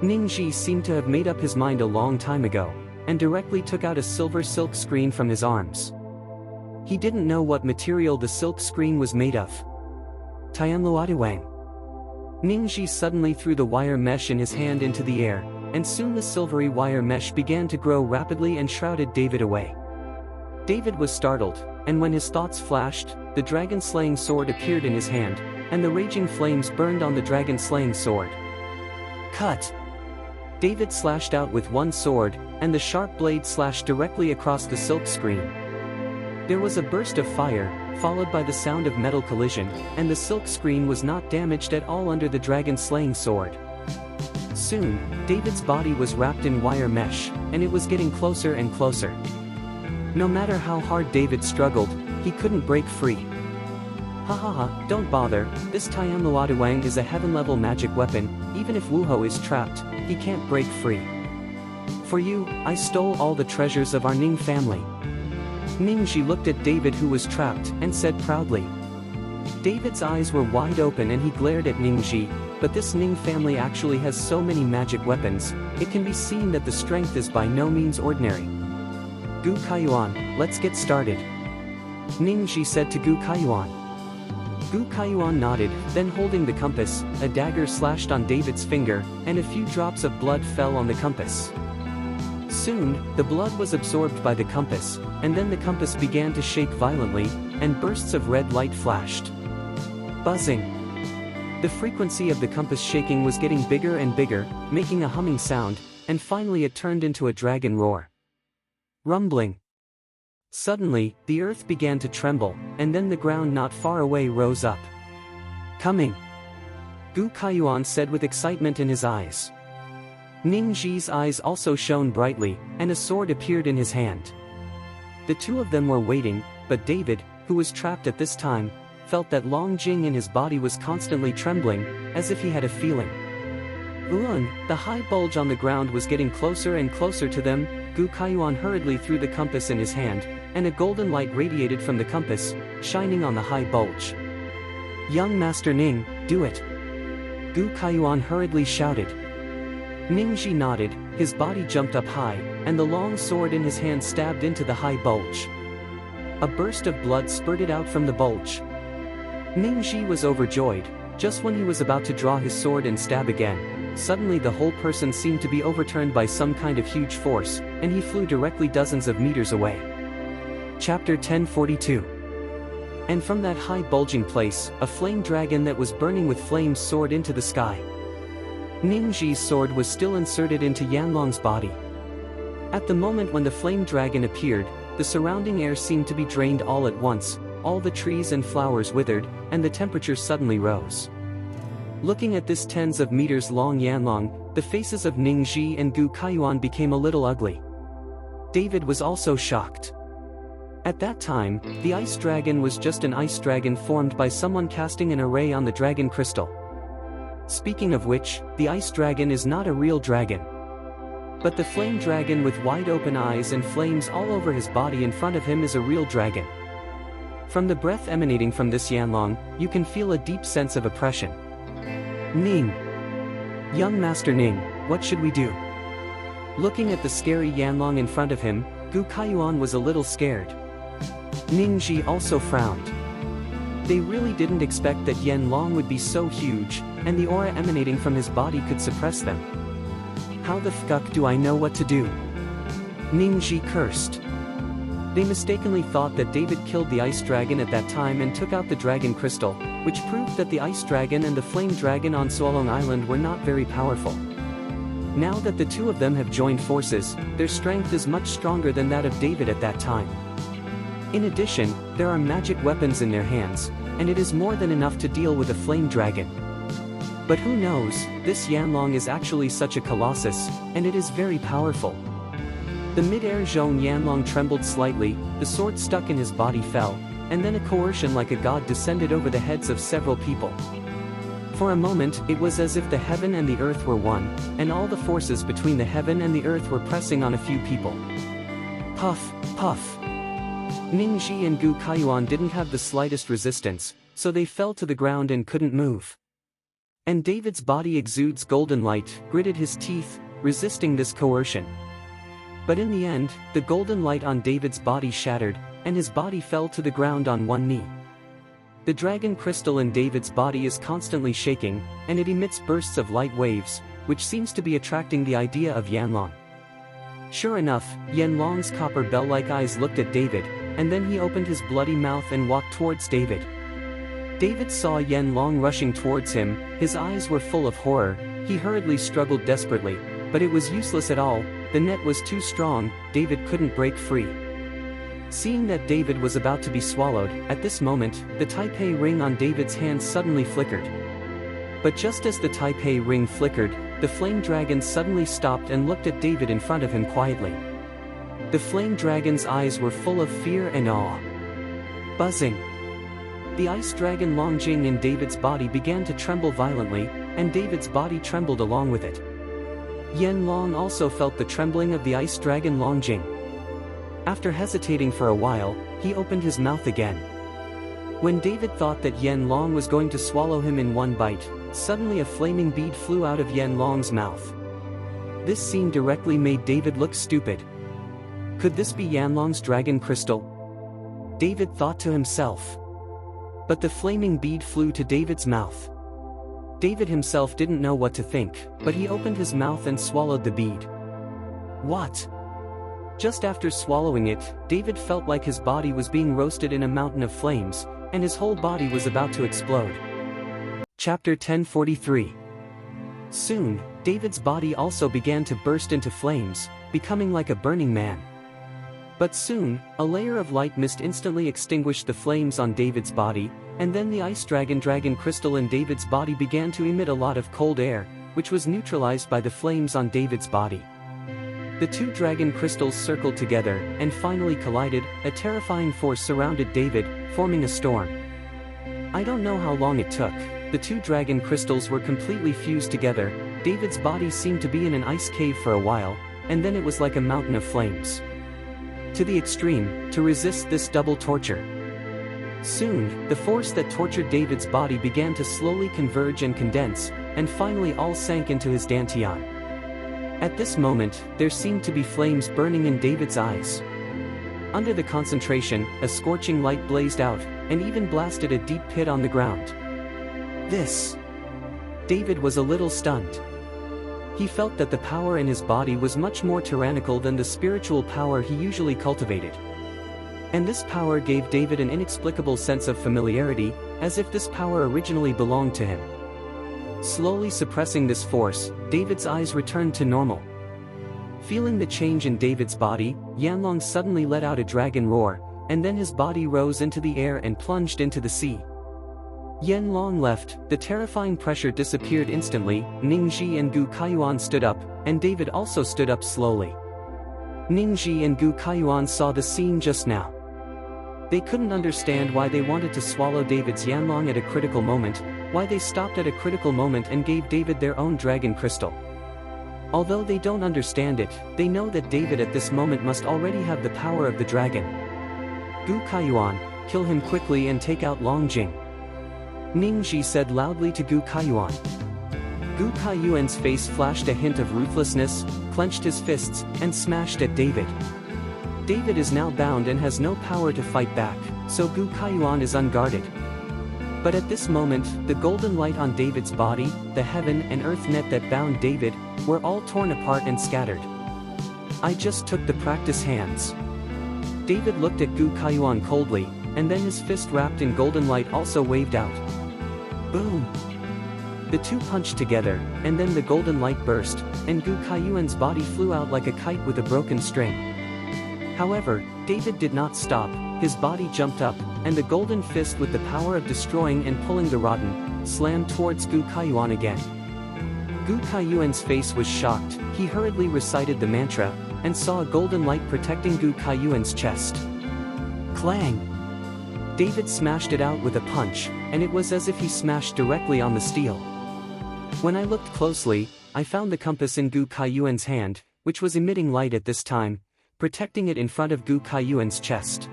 Ning Ji seemed to have made up his mind a long time ago, and directly took out a silver silk screen from his arms. He didn't know what material the silk screen was made of. Tianluaduwang. Ning Ji suddenly threw the wire mesh in his hand into the air, and soon the silvery wire mesh began to grow rapidly and shrouded David away. David was startled, and when his thoughts flashed, the dragon-slaying sword appeared in his hand, and the raging flames burned on the dragon-slaying sword. Cut! David slashed out with one sword, and the sharp blade slashed directly across the silk screen. There was a burst of fire, followed by the sound of metal collision, and the silk screen was not damaged at all under the dragon-slaying sword. Soon, David's body was wrapped in wire mesh, and it was getting closer and closer. No matter how hard David struggled, he couldn't break free. Ha ha ha, don't bother, this Tianluaduwang is a heaven-level magic weapon, even if Wuho is trapped, he can't break free. For you, I stole all the treasures of our Ning family. Ning Ji looked at David who was trapped, and said proudly. David's eyes were wide open and he glared at Ning Ji, but this Ning family actually has so many magic weapons, it can be seen that the strength is by no means ordinary. Gu Kaiyuan, let's get started. Ningxi said to Gu Kaiyuan. Gu Kaiyuan nodded, then holding the compass, a dagger slashed on David's finger, and a few drops of blood fell on the compass. Soon, the blood was absorbed by the compass, and then the compass began to shake violently, and bursts of red light flashed. Buzzing. The frequency of the compass shaking was getting bigger and bigger, making a humming sound, and finally it turned into a dragon roar. Rumbling. Suddenly, the earth began to tremble, and then the ground not far away rose up. Coming! Gu Kaiyuan said with excitement in his eyes. Ningxi's eyes also shone brightly, and a sword appeared in his hand. The two of them were waiting, but David, who was trapped at this time, felt that Long Jing in his body was constantly trembling, as if he had a feeling. The high bulge on the ground was getting closer and closer to them. Gu Kaiyuan hurriedly threw the compass in his hand, and a golden light radiated from the compass, shining on the high bulge. Young Master Ning, do it! Gu Kaiyuan hurriedly shouted. Ningxi nodded, his body jumped up high, and the long sword in his hand stabbed into the high bulge. A burst of blood spurted out from the bulge. Ningxi was overjoyed. Just when he was about to draw his sword and stab again, suddenly the whole person seemed to be overturned by some kind of huge force, and he flew directly dozens of meters away. Chapter 1042. And from that high bulging place, a flame dragon that was burning with flames soared into the sky. Ningxi's sword was still inserted into Yanlong's body. At the moment when the flame dragon appeared, the surrounding air seemed to be drained all at once, all the trees and flowers withered, and the temperature suddenly rose. Looking at this tens of meters long Yanlong, the faces of Ningxi and Gu Kaiyuan became a little ugly. David was also shocked. At that time, the ice dragon was just an ice dragon formed by someone casting an array on the dragon crystal. Speaking of which, the ice dragon is not a real dragon. But the flame dragon with wide open eyes and flames all over his body in front of him is a real dragon. From the breath emanating from this Yanlong, you can feel a deep sense of oppression. Ning! Young Master Ning, what should we do? Looking at the scary Yanlong in front of him, Gu Kaiyuan was a little scared. Ningxi also frowned. They really didn't expect that Yanlong would be so huge, and the aura emanating from his body could suppress them. How the fuck do I know what to do? Ningxi cursed. They mistakenly thought that David killed the ice dragon at that time and took out the dragon crystal, which proved that the ice dragon and the flame dragon on Suolong Island were not very powerful. Now that the two of them have joined forces, their strength is much stronger than that of David at that time. In addition, there are magic weapons in their hands, and it is more than enough to deal with a flame dragon. But who knows, this Yanlong is actually such a colossus, and it is very powerful. The mid-air Zhong Yanlong trembled slightly, the sword stuck in his body fell, and then a coercion like a god descended over the heads of several people. For a moment, it was as if the heaven and the earth were one, and all the forces between the heaven and the earth were pressing on a few people. Puff, puff. Ningxi and Gu Kaiyuan didn't have the slightest resistance, so they fell to the ground and couldn't move. And David's body exudes golden light, gritted his teeth, resisting this coercion. But in the end, the golden light on David's body shattered, and his body fell to the ground on one knee. The dragon crystal in David's body is constantly shaking, and it emits bursts of light waves, which seems to be attracting the idea of Yanlong. Sure enough, Yanlong's copper bell-like eyes looked at David, and then he opened his bloody mouth and walked towards David. David saw Yanlong rushing towards him, his eyes were full of horror, he hurriedly struggled desperately, but it was useless at all, the net was too strong, David couldn't break free. Seeing that David was about to be swallowed, at this moment, the Taipei ring on David's hand suddenly flickered. But just as the Taipei ring flickered, the flame dragon suddenly stopped and looked at David in front of him quietly. The flame dragon's eyes were full of fear and awe. Buzzing. The ice dragon Long Jing in David's body began to tremble violently, and David's body trembled along with it. Yanlong also felt the trembling of the ice dragon Long Jing. After hesitating for a while, he opened his mouth again. When David thought that Yanlong was going to swallow him in one bite, suddenly a flaming bead flew out of Yanlong's mouth. This scene directly made David look stupid. Could this be Yanlong's dragon crystal? David thought to himself. But the flaming bead flew to David's mouth. David himself didn't know what to think, but he opened his mouth and swallowed the bead. What? Just after swallowing it, David felt like his body was being roasted in a mountain of flames, and his whole body was about to explode. Chapter 1043. Soon, David's body also began to burst into flames, becoming like a burning man. But soon, a layer of light mist instantly extinguished the flames on David's body, and then the ice dragon crystal in David's body began to emit a lot of cold air, which was neutralized by the flames on David's body. The two dragon crystals circled together, and finally collided. A terrifying force surrounded David, forming a storm. I don't know how long it took. The two dragon crystals were completely fused together. David's body seemed to be in an ice cave for a while, and then it was like a mountain of flames. To the extreme, to resist this double torture. Soon, the force that tortured David's body began to slowly converge and condense, and finally all sank into his dantian. At this moment, there seemed to be flames burning in David's eyes. Under the concentration, a scorching light blazed out, and even blasted a deep pit on the ground. David was a little stunned. He felt that the power in his body was much more tyrannical than the spiritual power he usually cultivated. And this power gave David an inexplicable sense of familiarity, as if this power originally belonged to him. Slowly suppressing this force, David's eyes returned to normal. Feeling the change in David's body, Yanlong suddenly let out a dragon roar, and then his body rose into the air and plunged into the sea. Yanlong left, the terrifying pressure disappeared instantly. Ningji and Gu Kaiyuan stood up, and David also stood up slowly. Ningji and Gu Kaiyuan saw the scene just now. They couldn't understand why they wanted to swallow David's Yanlong at a critical moment, why they stopped at a critical moment and gave David their own dragon crystal. Although they don't understand it, they know that David at this moment must already have the power of the dragon. Gu Kaiyuan, kill him quickly and take out Long Jing. Ningji said loudly to Gu Kaiyuan. Gu Kaiyuan's face flashed a hint of ruthlessness, clenched his fists, and smashed at David. David is now bound and has no power to fight back, so Gu Kaiyuan is unguarded. But at this moment, the golden light on David's body, the heaven and earth net that bound David, were all torn apart and scattered. I just took the practice hands. David looked at Gu Kaiyuan coldly, and then his fist wrapped in golden light also waved out. Boom! The two punched together, and then the golden light burst, and Gu Kaiyuan's body flew out like a kite with a broken string. However, David did not stop. His body jumped up, and the golden fist with the power of destroying and pulling the rotten, slammed towards Gu Kaiyuan again. Gu Kaiyuan's face was shocked. He hurriedly recited the mantra, and saw a golden light protecting Gu Kaiyuan's chest. Clang! David smashed it out with a punch, and it was as if he smashed directly on the steel. When I looked closely, I found the compass in Gu Kaiyuan's hand, which was emitting light at this time, protecting it in front of Gu Kaiyuan's chest.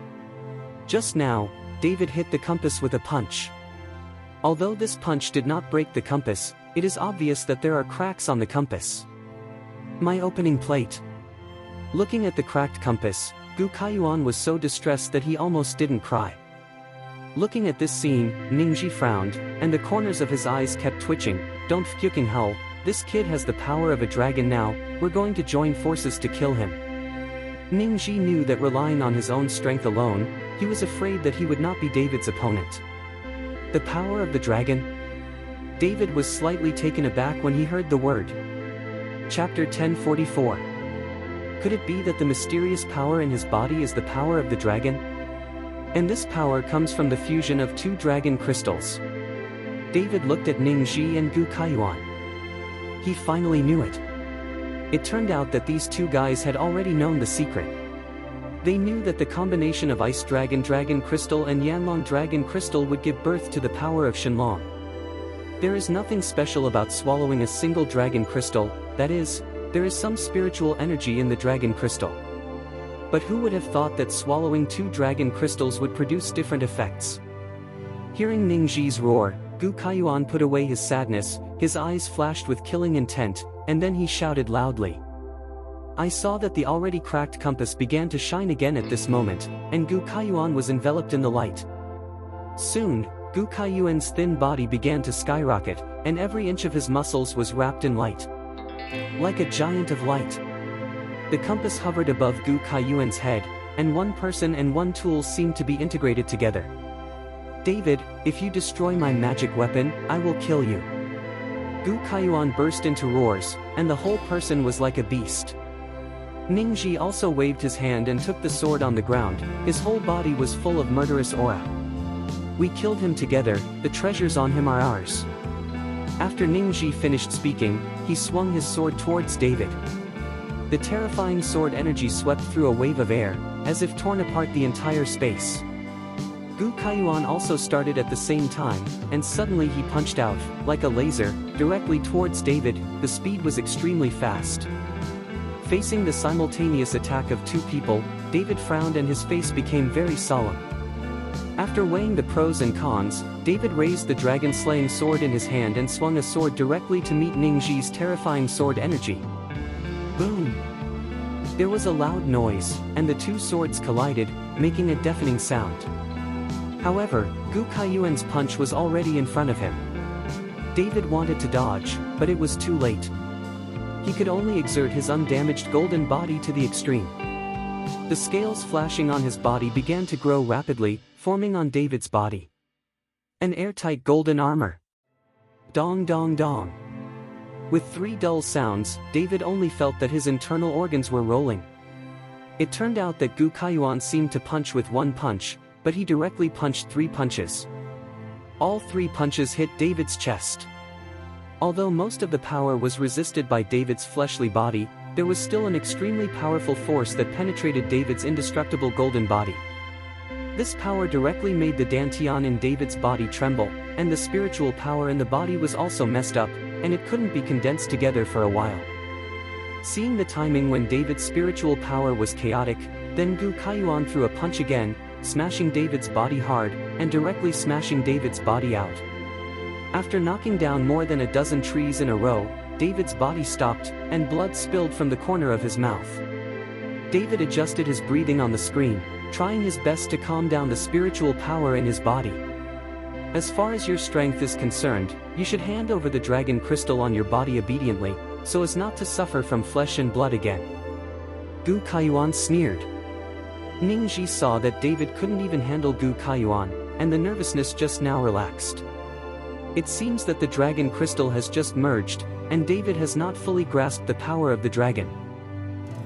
Just now, David hit the compass with a punch. Although this punch did not break the compass, it is obvious that there are cracks on the compass. My opening plate. Looking at the cracked compass, Gu Kaiyuan was so distressed that he almost didn't cry. Looking at this scene, Ningji frowned, and the corners of his eyes kept twitching. Don't fucking hell, this kid has the power of a dragon now, we're going to join forces to kill him. Ningji knew that relying on his own strength alone, he was afraid that he would not be David's opponent. The power of the dragon? David was slightly taken aback when he heard the word. Chapter 1044. Could it be that the mysterious power in his body is the power of the dragon? And this power comes from the fusion of two dragon crystals. David looked at Ningji and Gu Kaiyuan. He finally knew it. It turned out that these two guys had already known the secret. They knew that the combination of Ice Dragon Crystal and Yanlong Dragon Crystal would give birth to the power of Shenlong. There is nothing special about swallowing a single dragon crystal, that is, there is some spiritual energy in the dragon crystal. But who would have thought that swallowing two dragon crystals would produce different effects? Hearing Ningji's roar, Gu Kaiyuan put away his sadness, his eyes flashed with killing intent, and then he shouted loudly. I saw that the already cracked compass began to shine again at this moment, and Gu Kaiyuan was enveloped in the light. Soon, Gu Kaiyuan's thin body began to skyrocket, and every inch of his muscles was wrapped in light. Like a giant of light. The compass hovered above Gu Kaiyuan's head, and one person and one tool seemed to be integrated together. David, if you destroy my magic weapon, I will kill you. Gu Kaiyuan burst into roars, and the whole person was like a beast. Ningji also waved his hand and took the sword on the ground, his whole body was full of murderous aura. We killed him together, the treasures on him are ours. After Ningji finished speaking, he swung his sword towards David. The terrifying sword energy swept through a wave of air, as if torn apart the entire space. Gu Kaiyuan also started at the same time, and suddenly he punched out, like a laser, directly towards David. The speed was extremely fast. Facing the simultaneous attack of two people, David frowned and his face became very solemn. After weighing the pros and cons, David raised the dragon-slaying sword in his hand and swung a sword directly to meet Ningji's terrifying sword energy. Boom! There was a loud noise, and the two swords collided, making a deafening sound. However, Gu Kaiyuan's punch was already in front of him. David wanted to dodge, but it was too late. He could only exert his undamaged golden body to the extreme. The scales flashing on his body began to grow rapidly, forming on David's body. An airtight golden armor. Dong dong dong. With three dull sounds, David only felt that his internal organs were rolling. It turned out that Gu Kaiyuan seemed to punch with one punch, but he directly punched three punches. All three punches hit David's chest. Although most of the power was resisted by David's fleshly body, there was still an extremely powerful force that penetrated David's indestructible golden body. This power directly made the dantian in David's body tremble, and the spiritual power in the body was also messed up, and it couldn't be condensed together for a while. Seeing the timing when David's spiritual power was chaotic, then Gu Kaiyuan threw a punch again, smashing David's body hard, and directly smashing David's body out. After knocking down more than a dozen trees in a row, David's body stopped, and blood spilled from the corner of his mouth. David adjusted his breathing on the screen, trying his best to calm down the spiritual power in his body. As far as your strength is concerned, you should hand over the dragon crystal on your body obediently, so as not to suffer from flesh and blood again. Gu Kaiyuan sneered. Ningji saw that David couldn't even handle Gu Kaiyuan, and the nervousness just now relaxed. It seems that the dragon crystal has just merged, and David has not fully grasped the power of the dragon.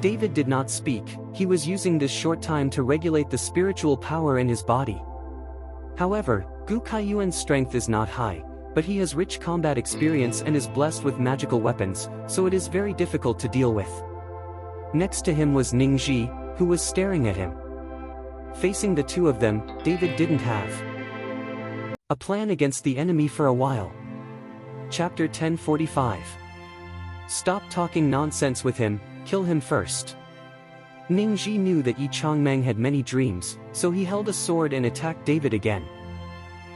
David did not speak, he was using this short time to regulate the spiritual power in his body. However, Gu Kaiyuan's strength is not high, but he has rich combat experience and is blessed with magical weapons, so it is very difficult to deal with. Next to him was Ningji, who was staring at him. Facing the two of them, David didn't have a plan against the enemy for a while. Chapter 1045. Stop talking nonsense with him, kill him first. Ningji knew that Yi Changmeng had many dreams, so he held a sword and attacked David again.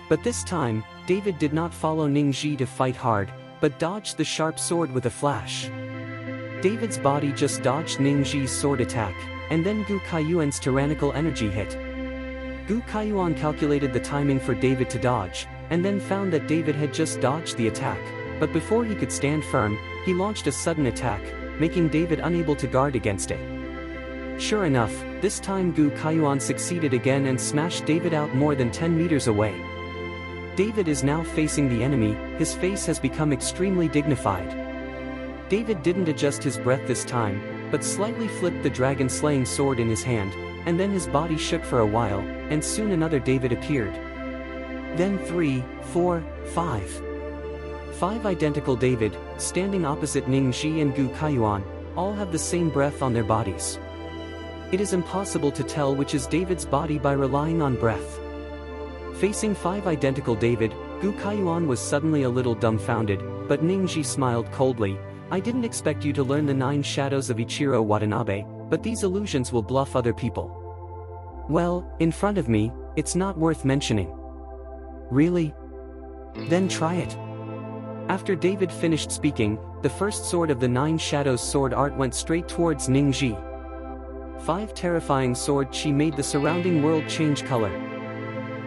But this time, David did not follow Ningji to fight hard, but dodged the sharp sword with a flash. David's body just dodged Ningji's sword attack, and then Gu Kaiyuan's tyrannical energy hit. Gu Kaiyuan calculated the timing for David to dodge, and then found that David had just dodged the attack, but before he could stand firm, he launched a sudden attack, making David unable to guard against it. Sure enough, this time Gu Kaiyuan succeeded again and smashed David out more than 10 meters away. David is now facing the enemy, his face has become extremely dignified. David didn't adjust his breath this time, but slightly flipped the dragon-slaying sword in his hand, and then his body shook for a while, and soon another David appeared. Then 3, 4, 5. 5 identical David, standing opposite Ningji and Gu Kaiyuan, all have the same breath on their bodies. It is impossible to tell which is David's body by relying on breath. Facing 5 identical David, Gu Kaiyuan was suddenly a little dumbfounded, but Ningji smiled coldly. I didn't expect you to learn the 9 shadows of Ichiro Watanabe, but these illusions will bluff other people. Well, in front of me, it's not worth mentioning. Really? Then try it. After David finished speaking, the first sword of the Nine Shadows sword art went straight towards Ningji. 5 terrifying sword chi made the surrounding world change color.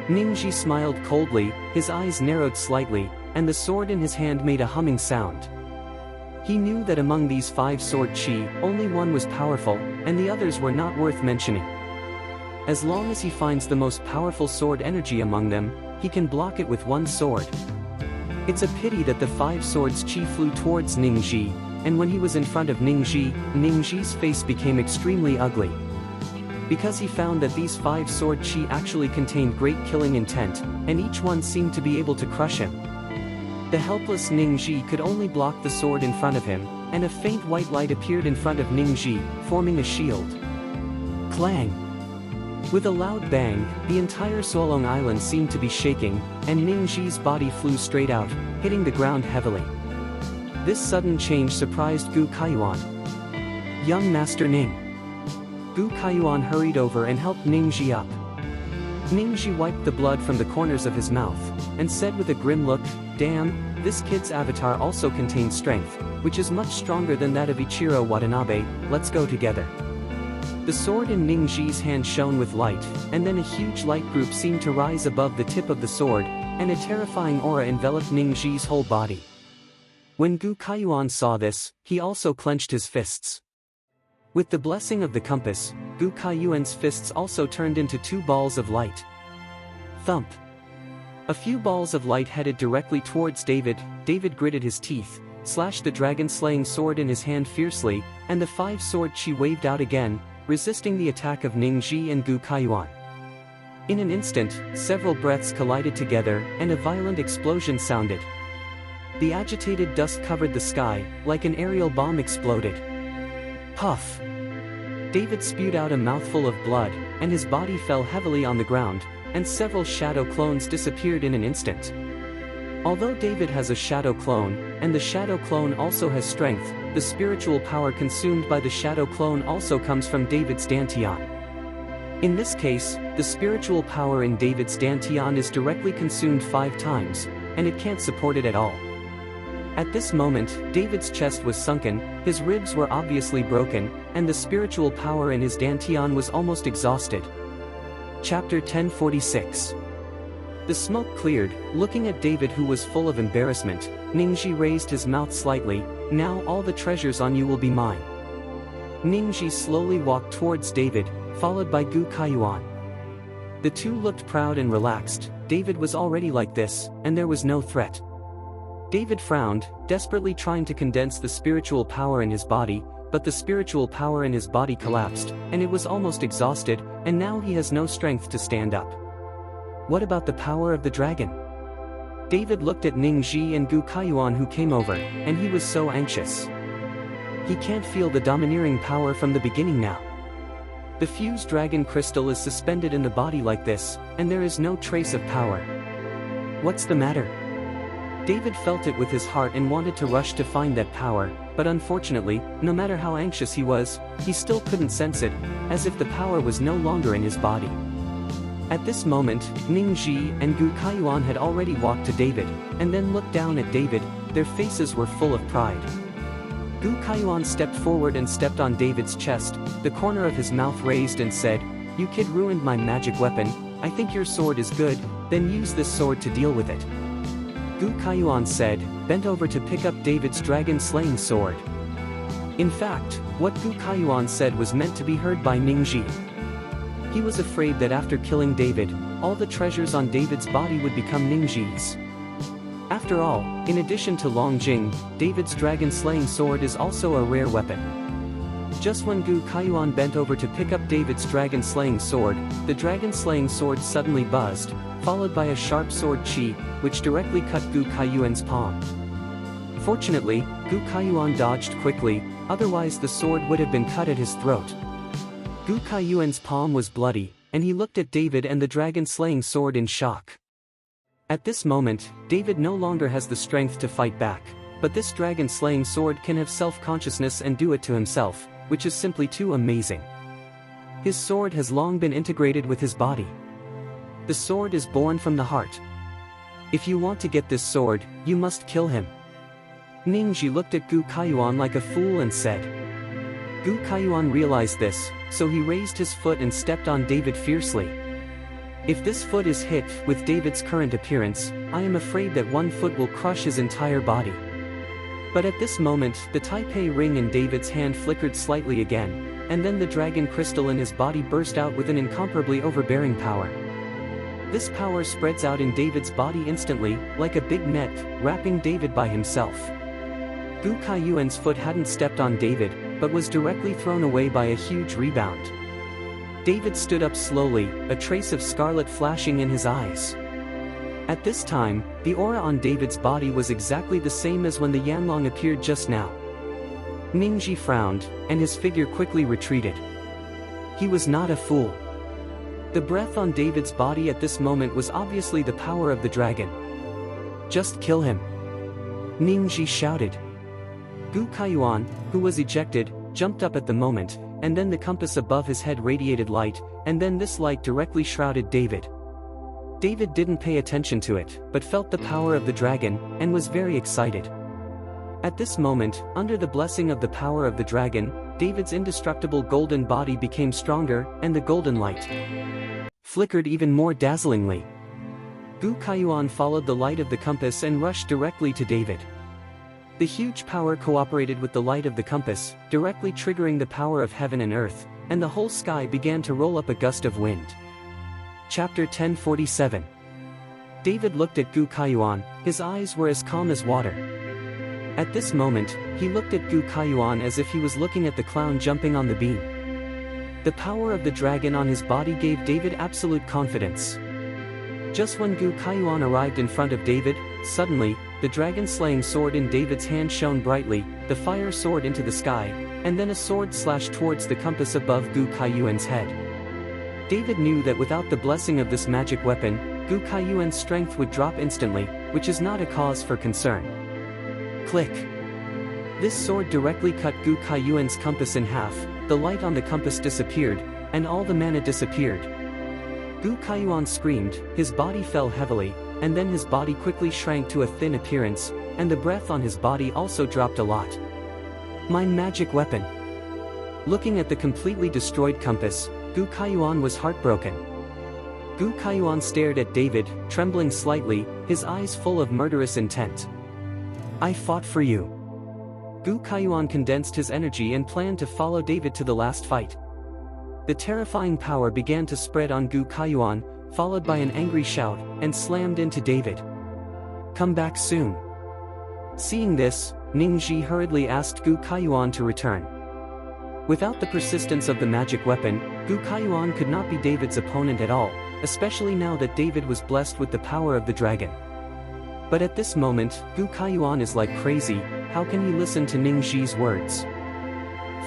Ningji smiled coldly, his eyes narrowed slightly, and the sword in his hand made a humming sound. He knew that among these 5 sword chi, only one was powerful, and the others were not worth mentioning. As long as he finds the most powerful sword energy among them, he can block it with one sword. It's a pity that the 5 swords chi flew towards Ningji, and when he was in front of Ningji, Ningji's face became extremely ugly. Because he found that these 5 sword chi actually contained great killing intent, and each one seemed to be able to crush him. The helpless Ningji could only block the sword in front of him, and a faint white light appeared in front of Ningji, forming a shield. Clang! With a loud bang, the entire Solong Island seemed to be shaking, and Ningji's body flew straight out, hitting the ground heavily. This sudden change surprised Gu Kaiyuan. Young Master Ning. Gu Kaiyuan hurried over and helped Ningji up. Ningji wiped the blood from the corners of his mouth, and said with a grim look, "Damn, this kid's avatar also contains strength, which is much stronger than that of Ichiro Watanabe, let's go together." The sword in Ningji's hand shone with light, and then a huge light group seemed to rise above the tip of the sword, and a terrifying aura enveloped Ningji's whole body. When Gu Kaiyuan saw this, he also clenched his fists. With the blessing of the compass, Gu Kaiyuan's fists also turned into 2 balls of light. Thump! A few balls of light headed directly towards David. David gritted his teeth, slashed the dragon-slaying sword in his hand fiercely, and the 5 sword chi waved out again, resisting the attack of Ningji and Gu Kaiyuan. In an instant, several breaths collided together, and a violent explosion sounded. The agitated dust covered the sky, like an aerial bomb exploded. Puff! David spewed out a mouthful of blood, and his body fell heavily on the ground, and several shadow clones disappeared in an instant. Although David has a shadow clone, and the shadow clone also has strength, the spiritual power consumed by the shadow clone also comes from David's Dantian. In this case, the spiritual power in David's Dantian is directly consumed 5 times, and it can't support it at all. At this moment, David's chest was sunken, his ribs were obviously broken, and the spiritual power in his Dantian was almost exhausted. Chapter 1046. The smoke cleared. Looking at David, who was full of embarrassment, Ningji raised his mouth slightly. "Now all the treasures on you will be mine." Ningji slowly walked towards David, followed by Gu Kaiyuan. The two looked proud and relaxed. David was already like this, and there was no threat. David frowned, desperately trying to condense the spiritual power in his body, but the spiritual power in his body collapsed, and it was almost exhausted, and now he has no strength to stand up. What about the power of the dragon? David looked at Ningji and Gu Kaiyuan, who came over, and he was so anxious. He can't feel the domineering power from the beginning now. The fused dragon crystal is suspended in the body like this, and there is no trace of power. What's the matter? David felt it with his heart and wanted to rush to find that power, but unfortunately, no matter how anxious he was, he still couldn't sense it, as if the power was no longer in his body. At this moment, Ningji and Gu Kaiyuan had already walked to David, and then looked down at David. Their faces were full of pride. Gu Kaiyuan stepped forward and stepped on David's chest, the corner of his mouth raised, and said, "You kid ruined my magic weapon. I think your sword is good, then use this sword to deal with it." Gu Kaiyuan said, bent over to pick up David's dragon-slaying sword. In fact, what Gu Kaiyuan said was meant to be heard by Ningji. He was afraid that after killing David, all the treasures on David's body would become Ningji's. After all, in addition to Long Jing, David's dragon-slaying sword is also a rare weapon. Just when Gu Kaiyuan bent over to pick up David's dragon-slaying sword, the dragon-slaying sword suddenly buzzed, followed by a sharp sword chi, which directly cut Gu Kaiyuan's palm. Fortunately, Gu Kaiyuan dodged quickly, otherwise the sword would have been cut at his throat. Gu Kaiyuan's palm was bloody, and he looked at David and the dragon-slaying sword in shock. At this moment, David no longer has the strength to fight back, but this dragon-slaying sword can have self-consciousness and do it to himself, which is simply too amazing. His sword has long been integrated with his body. The sword is born from the heart. If you want to get this sword, you must kill him. Ningji looked at Gu Kaiyuan like a fool and said. Gu Kaiyuan realized this, so he raised his foot and stepped on David fiercely. If this foot is hit with David's current appearance, I am afraid that one foot will crush his entire body. But at this moment, the Taipei ring in David's hand flickered slightly again, and then the dragon crystal in his body burst out with an incomparably overbearing power. This power spreads out in David's body instantly, like a big net, wrapping David by himself. Gu Kaiyuan's foot hadn't stepped on David, but was directly thrown away by a huge rebound. David stood up slowly, a trace of scarlet flashing in his eyes. At this time, the aura on David's body was exactly the same as when the Yanlong appeared just now. Ningji frowned, and his figure quickly retreated. He was not a fool. The breath on David's body at this moment was obviously the power of the dragon. Just kill him. Ningji shouted. Gu Kaiyuan, who was ejected, jumped up at the moment, and then the compass above his head radiated light, and then this light directly shrouded David. David didn't pay attention to it, but felt the power of the dragon, and was very excited. At this moment, under the blessing of the power of the dragon, David's indestructible golden body became stronger, and the golden light flickered even more dazzlingly. Gu Kaiyuan followed the light of the compass and rushed directly to David. The huge power cooperated with the light of the compass, directly triggering the power of heaven and earth, and the whole sky began to roll up a gust of wind. Chapter 1047. David looked at Gu Kaiyuan, his eyes were as calm as water. At this moment, he looked at Gu Kaiyuan as if he was looking at the clown jumping on the beam. The power of the dragon on his body gave David absolute confidence. Just when Gu Kaiyuan arrived in front of David, suddenly, the dragon-slaying sword in David's hand shone brightly, the fire soared into the sky, and then a sword slashed towards the compass above Gu Kaiyuan's head. David knew that without the blessing of this magic weapon, Gu Kaiyuan's strength would drop instantly, which is not a cause for concern. Click. This sword directly cut Gu Kaiyuan's compass in half, the light on the compass disappeared, and all the mana disappeared. Gu Kaiyuan screamed, his body fell heavily, and then his body quickly shrank to a thin appearance, and the breath on his body also dropped a lot. My magic weapon. Looking at the completely destroyed compass, Gu Kaiyuan was heartbroken. Gu Kaiyuan stared at David, trembling slightly, his eyes full of murderous intent. I fought for you. Gu Kaiyuan condensed his energy and planned to follow David to the last fight. The terrifying power began to spread on Gu Kaiyuan, followed by an angry shout, and slammed into David. Come back soon. Seeing this, Ningji hurriedly asked Gu Kaiyuan to return. Without the persistence of the magic weapon, Gu Kaiyuan could not be David's opponent at all, especially now that David was blessed with the power of the dragon. But at this moment, Gu Kaiyuan is like crazy, how can he listen to Ningji's words?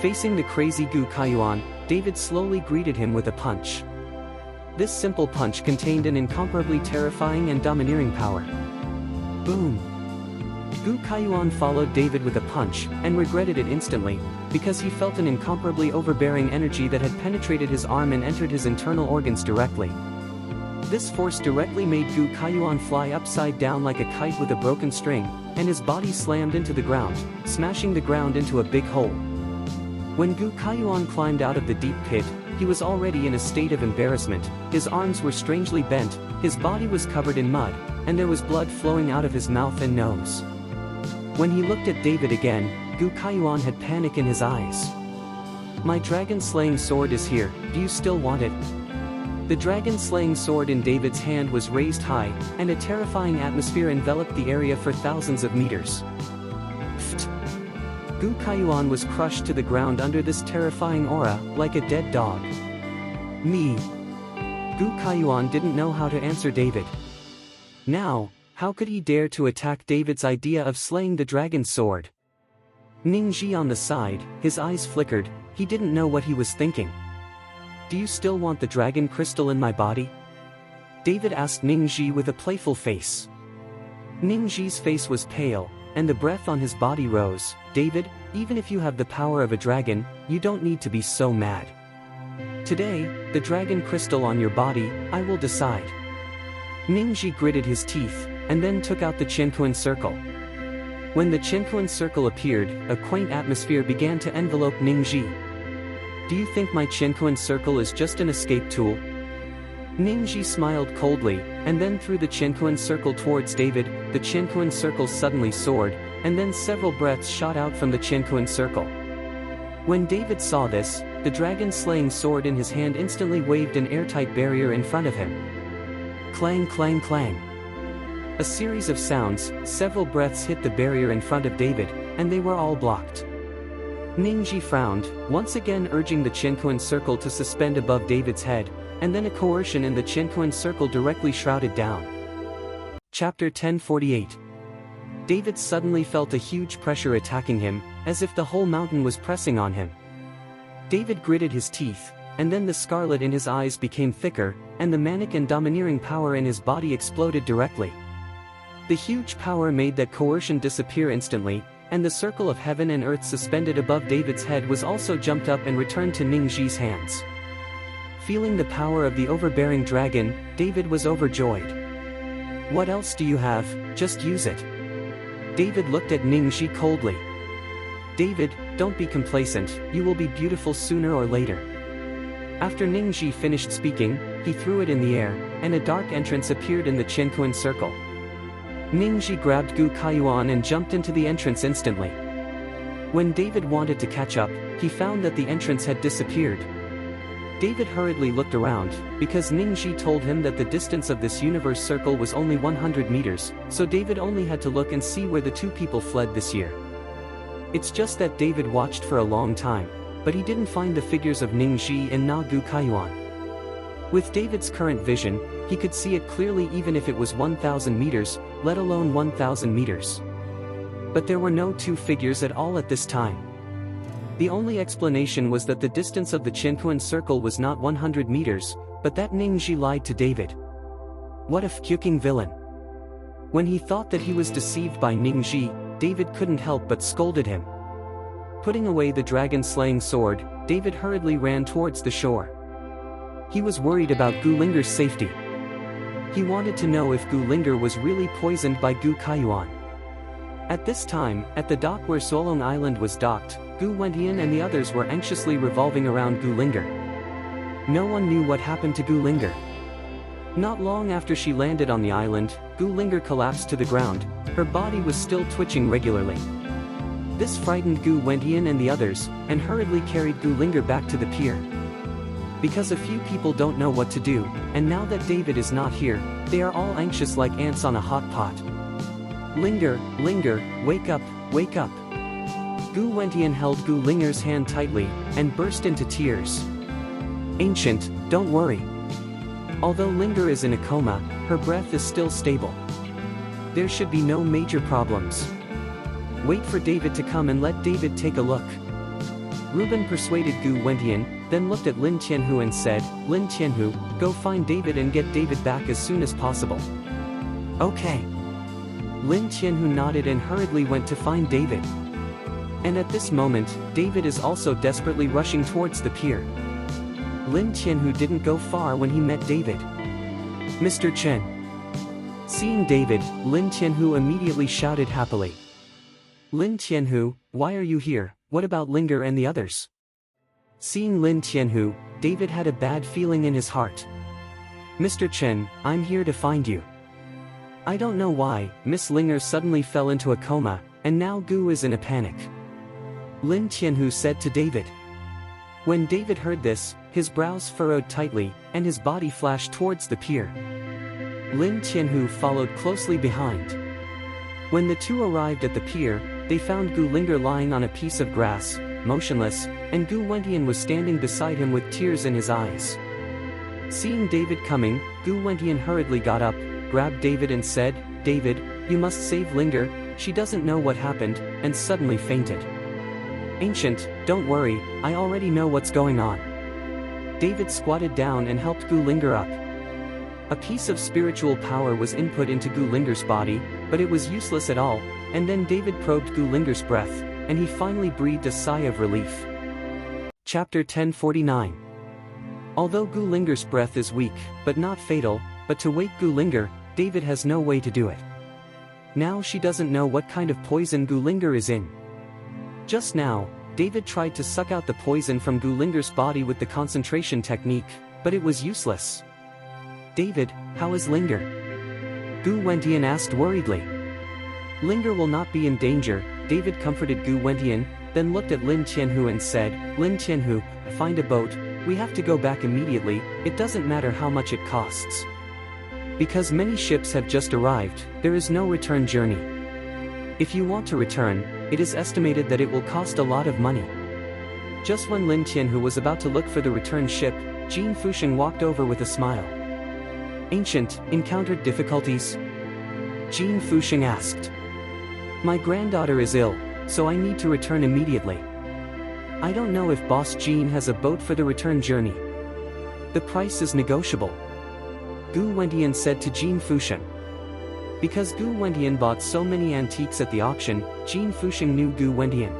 Facing the crazy Gu Kaiyuan, David slowly greeted him with a punch. This simple punch contained an incomparably terrifying and domineering power. Boom! Gu Kaiyuan followed David with a punch, and regretted it instantly, because he felt an incomparably overbearing energy that had penetrated his arm and entered his internal organs directly. This force directly made Gu Kaiyuan fly upside down like a kite with a broken string, and his body slammed into the ground, smashing the ground into a big hole. When Gu Kaiyuan climbed out of the deep pit, he was already in a state of embarrassment, his arms were strangely bent, his body was covered in mud, and there was blood flowing out of his mouth and nose. When he looked at David again, Gu Kaiyuan had panic in his eyes. My dragon-slaying sword is here, do you still want it? The dragon-slaying sword in David's hand was raised high, and a terrifying atmosphere enveloped the area for thousands of meters. Pfft. Gu Kaiyuan was crushed to the ground under this terrifying aura, like a dead dog. Me. Gu Kaiyuan didn't know how to answer David. Now, how could he dare to attack David's idea of slaying the dragon's sword? Ningji on the side, his eyes flickered, he didn't know what he was thinking. Do you still want the dragon crystal in my body? David asked Ningji with a playful face. Ningji's face was pale, and the breath on his body rose. David, even if you have the power of a dragon, you don't need to be so mad. Today, the dragon crystal on your body, I will decide. Ningji gritted his teeth, and then took out the Qianquan circle. When the Qianquan circle appeared, a quaint atmosphere began to envelope Ningxi. Do you think my Qianquan circle is just an escape tool? Ningxi smiled coldly, and then threw the Qianquan circle towards David. The Qianquan circle suddenly soared, and then several breaths shot out from the Qianquan circle. When David saw this, the dragon-slaying sword in his hand instantly waved an airtight barrier in front of him. Clang, clang, clang. A series of sounds, several breaths hit the barrier in front of David, and they were all blocked. Ningxi frowned, once again urging the Qianquan circle to suspend above David's head, and then a coercion in the Qianquan circle directly shrouded down. Chapter 1048. David suddenly felt a huge pressure attacking him, as if the whole mountain was pressing on him. David gritted his teeth, and then the scarlet in his eyes became thicker, and the manic and domineering power in his body exploded directly. The huge power made that coercion disappear instantly, and the circle of heaven and earth suspended above David's head was also jumped up and returned to Ningxi's hands. Feeling the power of the overbearing dragon, David was overjoyed. What else do you have? Just use it. David looked at Ningxi coldly. David, don't be complacent, you will be beautiful sooner or later. After Ningxi finished speaking, he threw it in the air, and a dark entrance appeared in the Qianquan circle. Ningxi grabbed Gu Kaiyuan and jumped into the entrance instantly. When David wanted to catch up, he found that the entrance had disappeared. David hurriedly looked around, because Ningxi told him that the distance of this universe circle was only 100 meters, so David only had to look and see where the two people fled this year. It's just that David watched for a long time, but he didn't find the figures of Ningxi and Na Gu Kaiyuan. With David's current vision, he could see it clearly even if it was 1,000 meters, let alone 1,000 meters. But there were no two figures at all at this time. The only explanation was that the distance of the Qianquan circle was not 100 meters, but that Ningxi lied to David. What a fucking villain. When he thought that he was deceived by Ningxi, David couldn't help but scolded him. Putting away the dragon-slaying sword, David hurriedly ran towards the shore. He was worried about Gu Linger's safety. He wanted to know if Gu Linger was really poisoned by Gu Kaiyuan. At this time, at the dock where Solong Island was docked, Gu Wentian and the others were anxiously revolving around Gu Linger. No one knew what happened to Gu Linger. Not long after she landed on the island, Gu Linger collapsed to the ground, her body was still twitching regularly. This frightened Gu Wentian and the others, and hurriedly carried Gu Linger back to the pier. Because a few people don't know what to do, and now that David is not here, they are all anxious like ants on a hot pot. Linger, Linger, wake up, wake up. Gu Wentian held Gu Linger's hand tightly, and burst into tears. Ancient, don't worry. Although Linger is in a coma, her breath is still stable. There should be no major problems. Wait for David to come and let David take a look. Reuben persuaded Gu Wentian, then looked at Lin Tianhu and said, Lin Tianhu, go find David and get David back as soon as possible. Okay. Lin Tianhu nodded and hurriedly went to find David. And at this moment, David is also desperately rushing towards the pier. Lin Tianhu didn't go far when he met David. Mr. Chen. Seeing David, Lin Tianhu immediately shouted happily. Lin Tianhu, why are you here? What about Linger and the others? Seeing Lin Tianhu, David had a bad feeling in his heart. Mr. Chen, I'm here to find you. I don't know why, Miss Linger suddenly fell into a coma, and now Gu is in a panic. Lin Tianhu said to David. When David heard this, his brows furrowed tightly, and his body flashed towards the pier. Lin Tianhu followed closely behind. When the two arrived at the pier, they found Gu Linger lying on a piece of grass, motionless, and Gu Wentian was standing beside him with tears in his eyes. Seeing David coming, Gu Wentian hurriedly got up, grabbed David and said, David, you must save Linger, she doesn't know what happened, and suddenly fainted. Ancient, don't worry, I already know what's going on. David squatted down and helped Gu Linger up. A piece of spiritual power was input into Gu Linger's body, but it was useless at all, and then David probed Gu Linger's breath, and he finally breathed a sigh of relief. Chapter 1049. Although Gu Linger's breath is weak, but not fatal, but to wake Gu Linger, David has no way to do it. Now she doesn't know what kind of poison Gulinger is in. Just now, David tried to suck out the poison from Gulinger's body with the concentration technique, but it was useless. "David, how is Linger?" Gu Wentian asked worriedly. "Linger will not be in danger," David comforted Gu Wentian, then looked at Lin Tianhu and said, "Lin Tianhu, find a boat, we have to go back immediately, it doesn't matter how much it costs. Because many ships have just arrived, there is no return journey. If you want to return, it is estimated that it will cost a lot of money." Just when Lin Tianhu was about to look for the return ship, Jin Fusheng walked over with a smile. "Ancient, encountered difficulties?" Jin Fusheng asked. "My granddaughter is ill, so I need to return immediately. I don't know if Boss Jin has a boat for the return journey. The price is negotiable," Gu Wentian said to Jin Fusheng. Because Gu Wentian bought so many antiques at the auction, Jin Fusheng knew Gu Wentian.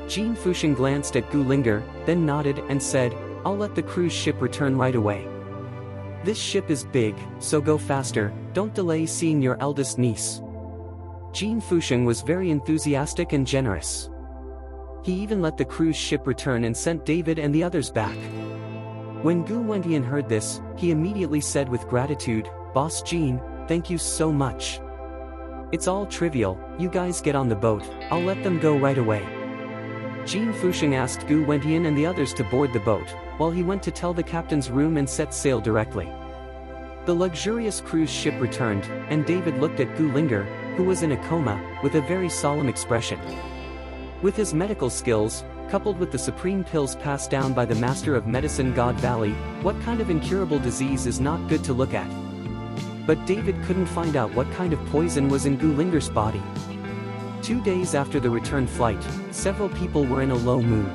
Jin Fusheng glanced at Gu Linger, then nodded and said, "I'll let the cruise ship return right away. This ship is big, so go faster, don't delay seeing your eldest niece." Jin Fusheng was very enthusiastic and generous. He even let the cruise ship return and sent David and the others back. When Gu Wentian heard this, he immediately said with gratitude, "Boss Jin, thank you so much. It's all trivial, you guys get on the boat, I'll let them go right away." Jin Fusheng asked Gu Wentian and the others to board the boat, while he went to tell the captain's room and set sail directly. The luxurious cruise ship returned, and David looked at Gu Linger, who was in a coma, with a very solemn expression. With his medical skills, coupled with the supreme pills passed down by the master of medicine God Valley, what kind of incurable disease is not good to look at? But David couldn't find out what kind of poison was in Gu Linger's body. 2 days after the return flight, several people were in a low mood.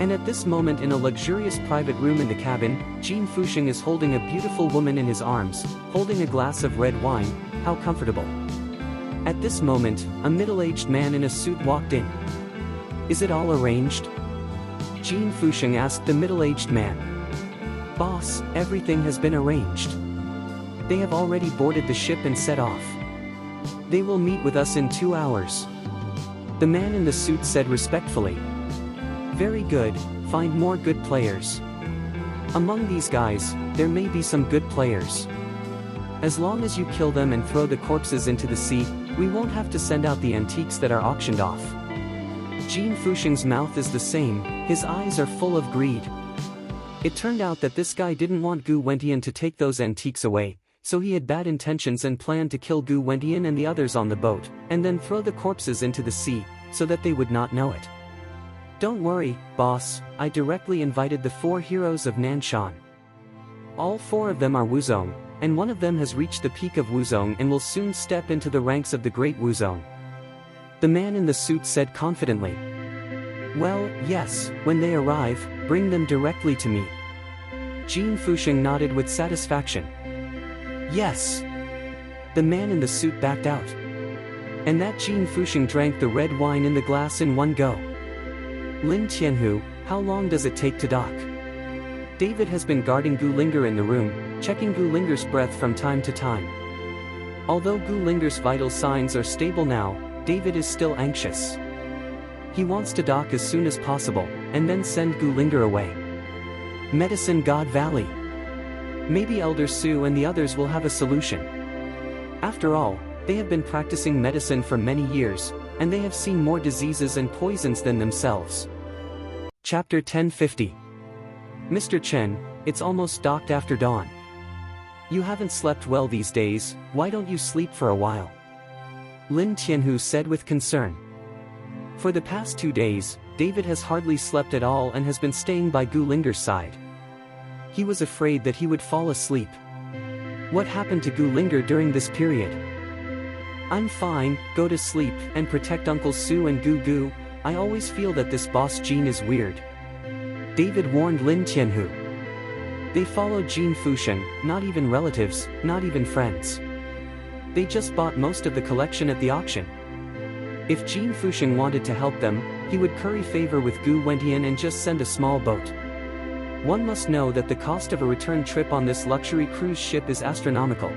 And at this moment in a luxurious private room in the cabin, Jin Fusheng is holding a beautiful woman in his arms, holding a glass of red wine. How comfortable. At this moment, a middle-aged man in a suit walked in. "Is it all arranged?" Jin Fusheng asked the middle-aged man. "Boss, everything has been arranged. They have already boarded the ship and set off. They will meet with us in 2 hours." The man in the suit said respectfully. "Very good, find more good players. Among these guys, there may be some good players. As long as you kill them and throw the corpses into the sea, we won't have to send out the antiques that are auctioned off." Jin Fusheng's mouth is the same, his eyes are full of greed. It turned out that this guy didn't want Gu Wentian to take those antiques away, so he had bad intentions and planned to kill Gu Wentian and the others on the boat, and then throw the corpses into the sea, so that they would not know it. "Don't worry, boss, I directly invited the 4 heroes of Nanshan. All 4 of them are Wuzong, and one of them has reached the peak of Wuzong and will soon step into the ranks of the Great Wuzong." The man in the suit said confidently. "Well, yes, when they arrive, bring them directly to me." Jin Fusheng nodded with satisfaction. "Yes." The man in the suit backed out. And that Jin Fusheng drank the red wine in the glass in one go. "Lin Tianhu, how long does it take to dock?" David has been guarding Gu Linger in the room, checking Gu Linger's breath from time to time. Although Gu Linger's vital signs are stable now, David is still anxious. He wants to dock as soon as possible, and then send Gu Linger away. Medicine God Valley. Maybe Elder Su and the others will have a solution. After all, they have been practicing medicine for many years, and they have seen more diseases and poisons than themselves. Chapter 1050. "Mr. Chen, it's almost docked after dawn. You haven't slept well these days, why don't you sleep for a while?" Lin Tianhu said with concern. For the past 2 days, David has hardly slept at all and has been staying by Gu Linger's side. He was afraid that he would fall asleep. What happened to Gu Linger during this period? "I'm fine, go to sleep and protect Uncle Su and Gu Gu, I always feel that this Boss Jin is weird," David warned Lin Tianhu. They followed Jin Fusheng, not even relatives, not even friends. They just bought most of the collection at the auction. If Jin Fusheng wanted to help them, he would curry favor with Gu Wentian and just send a small boat. One must know that the cost of a return trip on this luxury cruise ship is astronomical.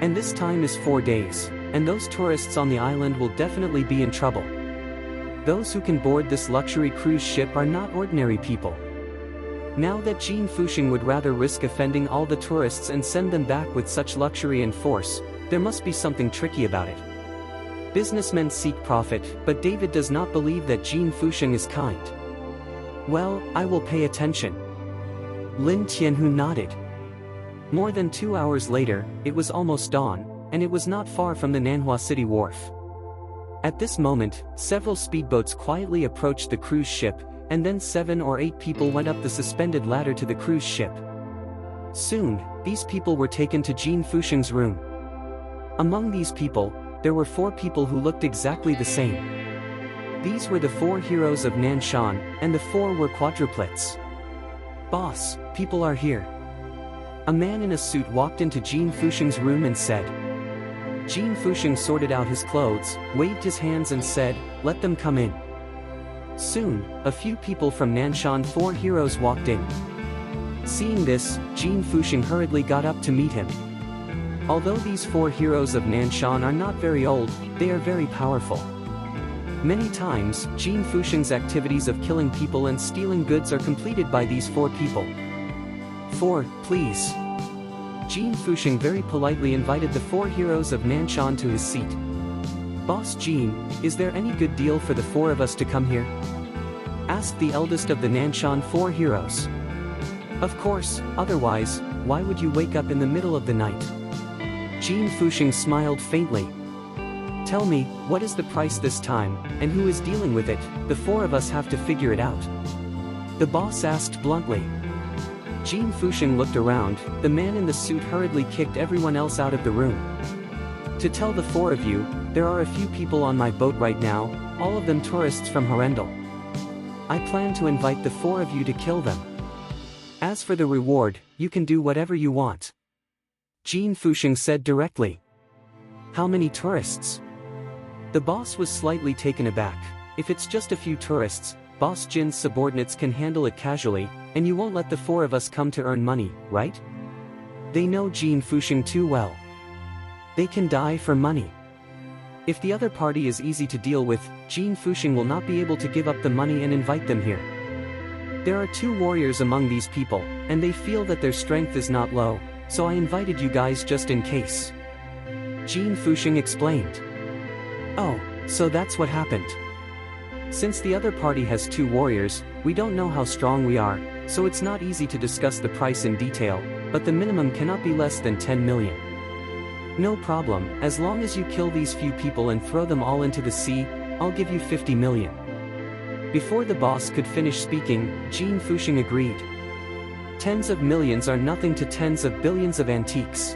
And this time is 4 days. and those tourists on the island will definitely be in trouble. Those who can board this luxury cruise ship are not ordinary people. Now that Jean Fusheng would rather risk offending all the tourists and send them back with such luxury and force, there must be something tricky about it. Businessmen seek profit, but David does not believe that Jean Fusheng is kind. Well, I will pay attention. Lin Tianhu nodded. More than 2 hours later, it was almost dawn, and it was not far from the Nanhua City wharf. At this moment, several speedboats quietly approached the cruise ship, and then 7 or 8 people went up the suspended ladder to the cruise ship. Soon, these people were taken to Jean Fusheng's room. Among these people, there were 4 people who looked exactly the same. These were the 4 heroes of Nanshan, and the 4 were quadruplets. "Boss, people are here." A man in a suit walked into Jean Fusheng's room and said. Jean Fusheng sorted out his clothes, waved his hands and said, "Let them come in." Soon, a few people from Nanshan 4 heroes walked in. Seeing this, Jean Fusheng hurriedly got up to meet him. Although these 4 heroes of Nanshan are not very old, they are very powerful. Many times, Jean Fusheng's activities of killing people and stealing goods are completed by these 4 people. 4, please. Jean Fusheng very politely invited the 4 heroes of Nanshan to his seat. "Boss Jean, is there any good deal for the 4 of us to come here?" asked the eldest of the Nanshan 4 heroes. "Of course, otherwise, why would you wake up in the middle of the night?" Jean Fusheng smiled faintly. "Tell me, what is the price this time, and who is dealing with it? The 4 of us have to figure it out," the boss asked bluntly. Jean Fusheng looked around. The man in the suit hurriedly kicked everyone else out of the room. "To tell the 4 of you, there are a few people on my boat right now, all of them tourists from Horrendal. I plan to invite the 4 of you to kill them. As for the reward, you can do whatever you want," Jean Fusheng said directly. "How many tourists?" The boss was slightly taken aback. "If it's just a few tourists, Boss Jin's subordinates can handle it casually, and you won't let the 4 of us come to earn money, right?" They know Jean Fusheng too well. They can die for money. If the other party is easy to deal with, Jean Fusheng will not be able to give up the money and invite them here. There are 2 warriors among these people, and they feel that their strength is not low, so I invited you guys just in case," Jean Fusheng explained. "Oh, so that's what happened. Since the other party has 2 warriors, we don't know how strong we are, so it's not easy to discuss the price in detail, but the minimum cannot be less than 10 million. No problem, as long as you kill these few people and throw them all into the sea, I'll give you 50 million. Before the boss could finish speaking, Jean Fusheng agreed. Tens of millions are nothing to tens of billions of antiques.